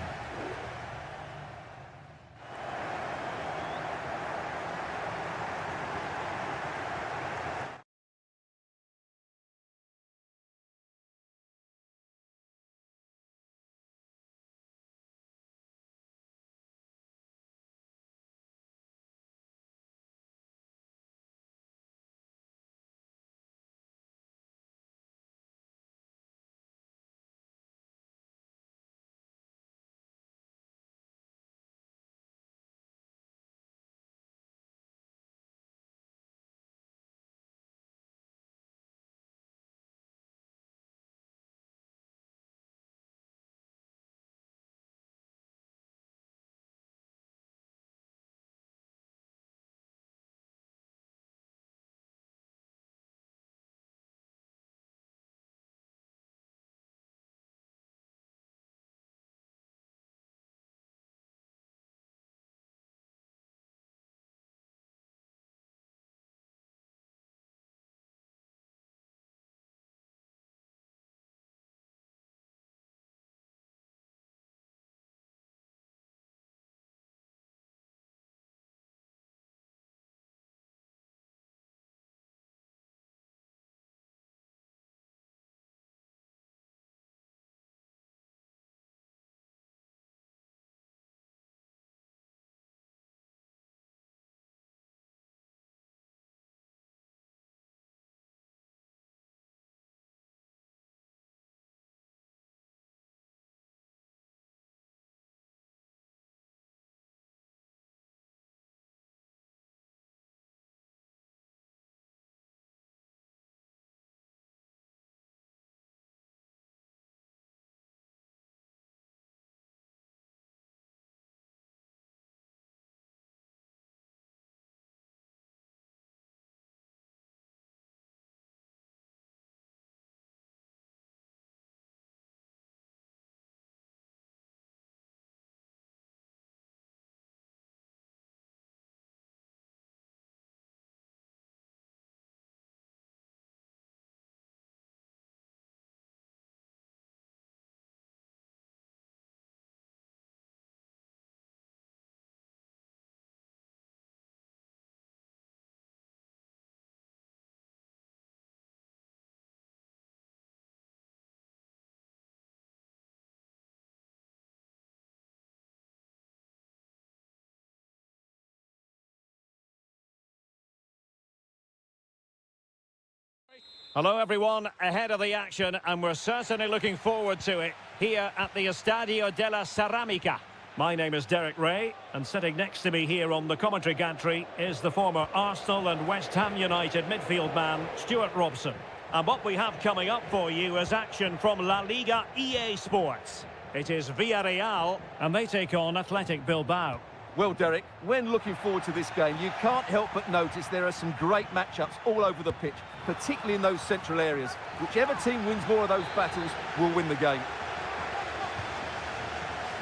Hello everyone, ahead of the action, and we're certainly looking forward to it here at the Estadio della Ceramica. My name is Derek Ray, and sitting next to me here on the commentary gantry is the former Arsenal and West Ham United midfield man, Stuart Robson. And what we have coming up for you is action from La Liga EA Sports. It is Villarreal, and they take on Athletic Bilbao. Well, Derek, when looking forward to this game, you can't help but notice there are some great matchups all over the pitch, particularly in those central areas. Whichever team wins more of those battles will win the game.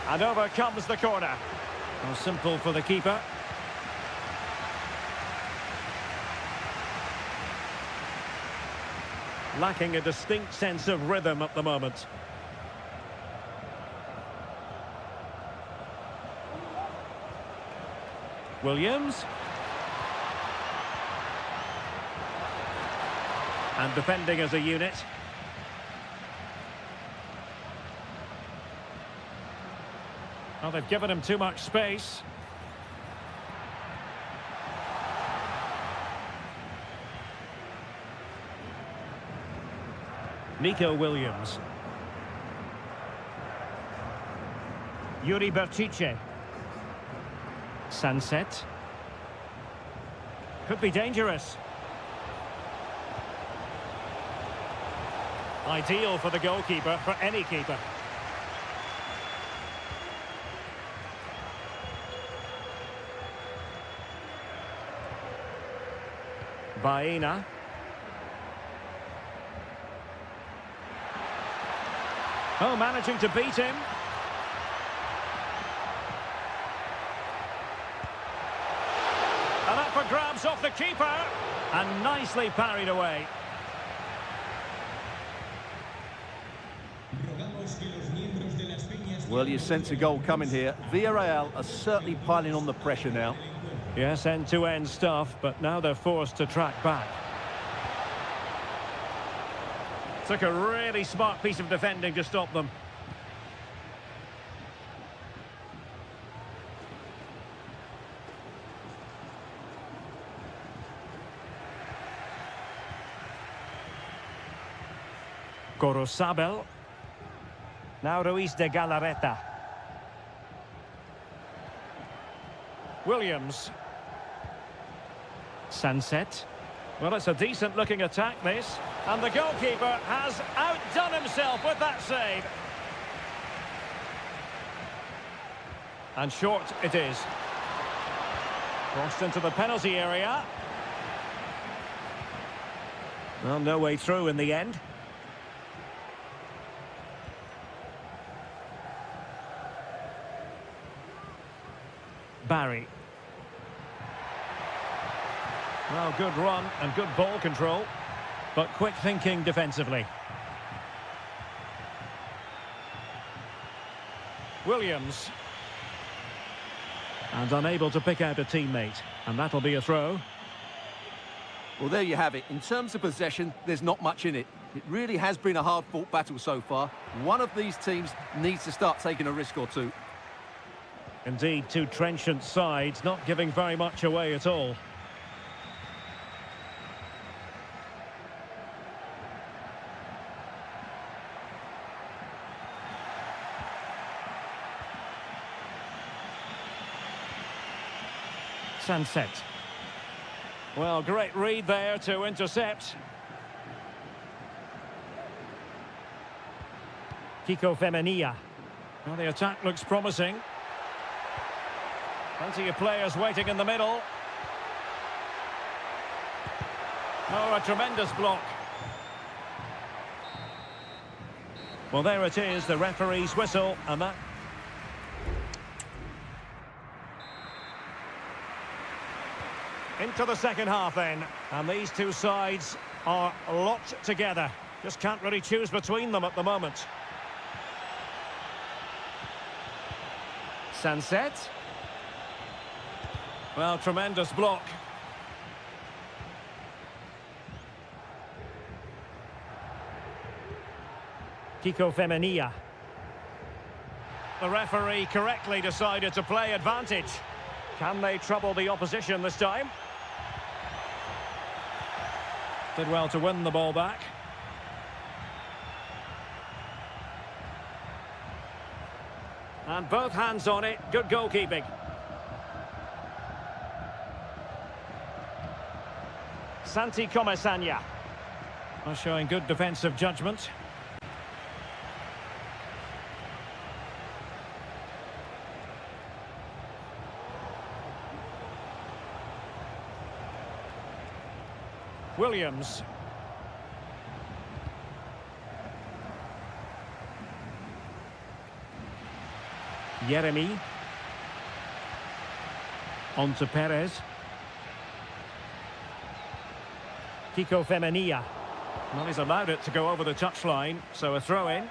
And over comes the corner. Well, simple for the keeper. Lacking a distinct sense of rhythm at the moment. Williams. And defending as a unit. Well, they've given him too much space. Nico Williams. Yuri Berchiche. Sunset. Could be dangerous. Ideal for the goalkeeper, for any keeper. Baena. Oh, managing to beat him. And up for grabs off the keeper. And nicely parried away. Well, you sense a goal coming here. Villarreal are certainly piling on the pressure now. Yes, end-to-end stuff, but now they're forced to track back. Took a really smart piece of defending to stop them. Corosabel. Now Ruiz de Galarreta. Williams. Sunset. Well, it's a decent-looking attack, this. And the goalkeeper has outdone himself with that save. And short it is. Crossed into the penalty area. Well, no way through in the end. Barry. Well, good run and good ball control, but quick thinking defensively. Williams. And unable to pick out a teammate, and that'll be a throw. Well, there you have it. In terms of possession, there's not much in it. It really has been a hard-fought battle so far. One of these teams needs to start taking a risk or two. Indeed, two trenchant sides, not giving very much away at all. Sunset. Well, great read there to intercept. Kiko Femenia. Well, the attack looks promising. Plenty of players waiting in the middle. Oh, a tremendous block. Well, there it is, the referee's whistle, and that... Into the second half then, and these two sides are locked together. Just can't really choose between them at the moment. Sunset. Well, tremendous block. Kiko Femenia. The referee correctly decided to play advantage. Can they trouble the opposition this time? Did well to win the ball back. And both hands on it. Good goalkeeping. Santi Comesaña. Showing good defensive judgment. Williams. Yeremy. On to Perez. Kiko Femenia. Well, he's allowed it to go over the touchline, so a throw-in.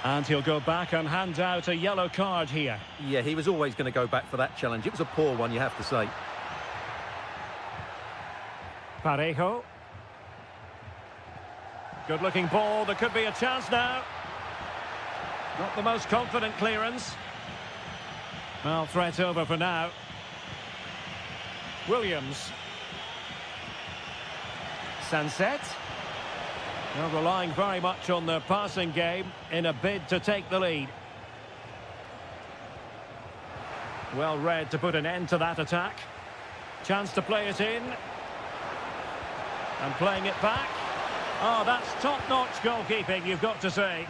And he'll go back and hand out a yellow card here. Yeah, he was always going to go back for that challenge. It was a poor one, you have to say. Parejo. Good-looking ball. There could be a chance now. Not the most confident clearance. Well, threat over for now. Williams. Sunset. Well, relying very much on their passing game in a bid to take the lead. Well read to put an end to that attack. Chance to play it in. And playing it back. Oh, that's top-notch goalkeeping, you've got to say.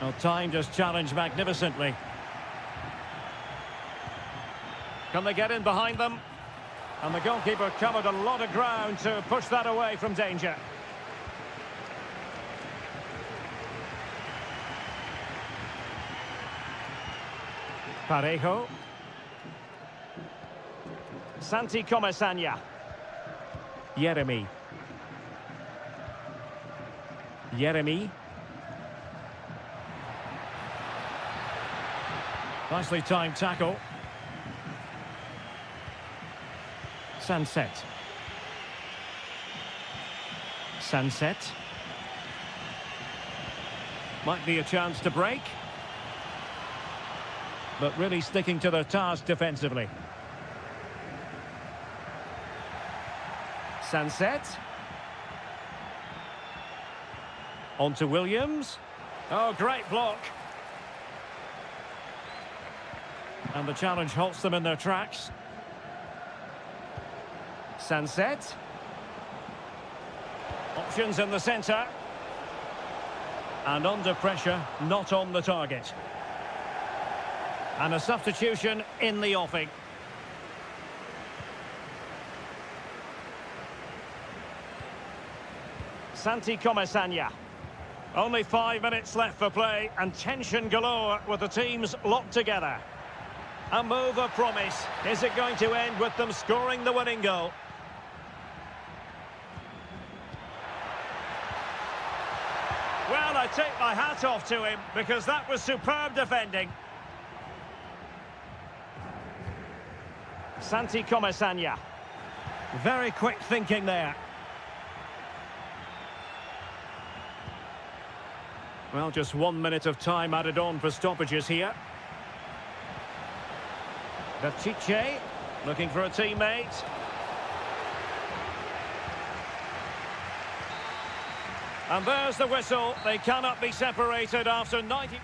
Well, timed his challenge magnificently. Can they get in behind them? And the goalkeeper covered a lot of ground to push that away from danger. Parejo. Santi Comesaña. Yeremy. Nicely timed tackle. Sunset. Might be a chance to break. But really sticking to their task defensively. Sunset. On to Williams. Oh, great block. And the challenge halts them in their tracks. Sunset. Options in the centre. And under pressure, not on the target. And a substitution in the offing. Santi Comesaña. Only 5 minutes left for play and tension galore with the teams locked together. A move of promise. Is it going to end with them scoring the winning goal? Well, I take my hat off to him because that was superb defending. Santi Comesaña. Very quick thinking there. Well, just 1 minute of time added on for stoppages here. Pichet, looking for a teammate. And there's the whistle. They cannot be separated after 90...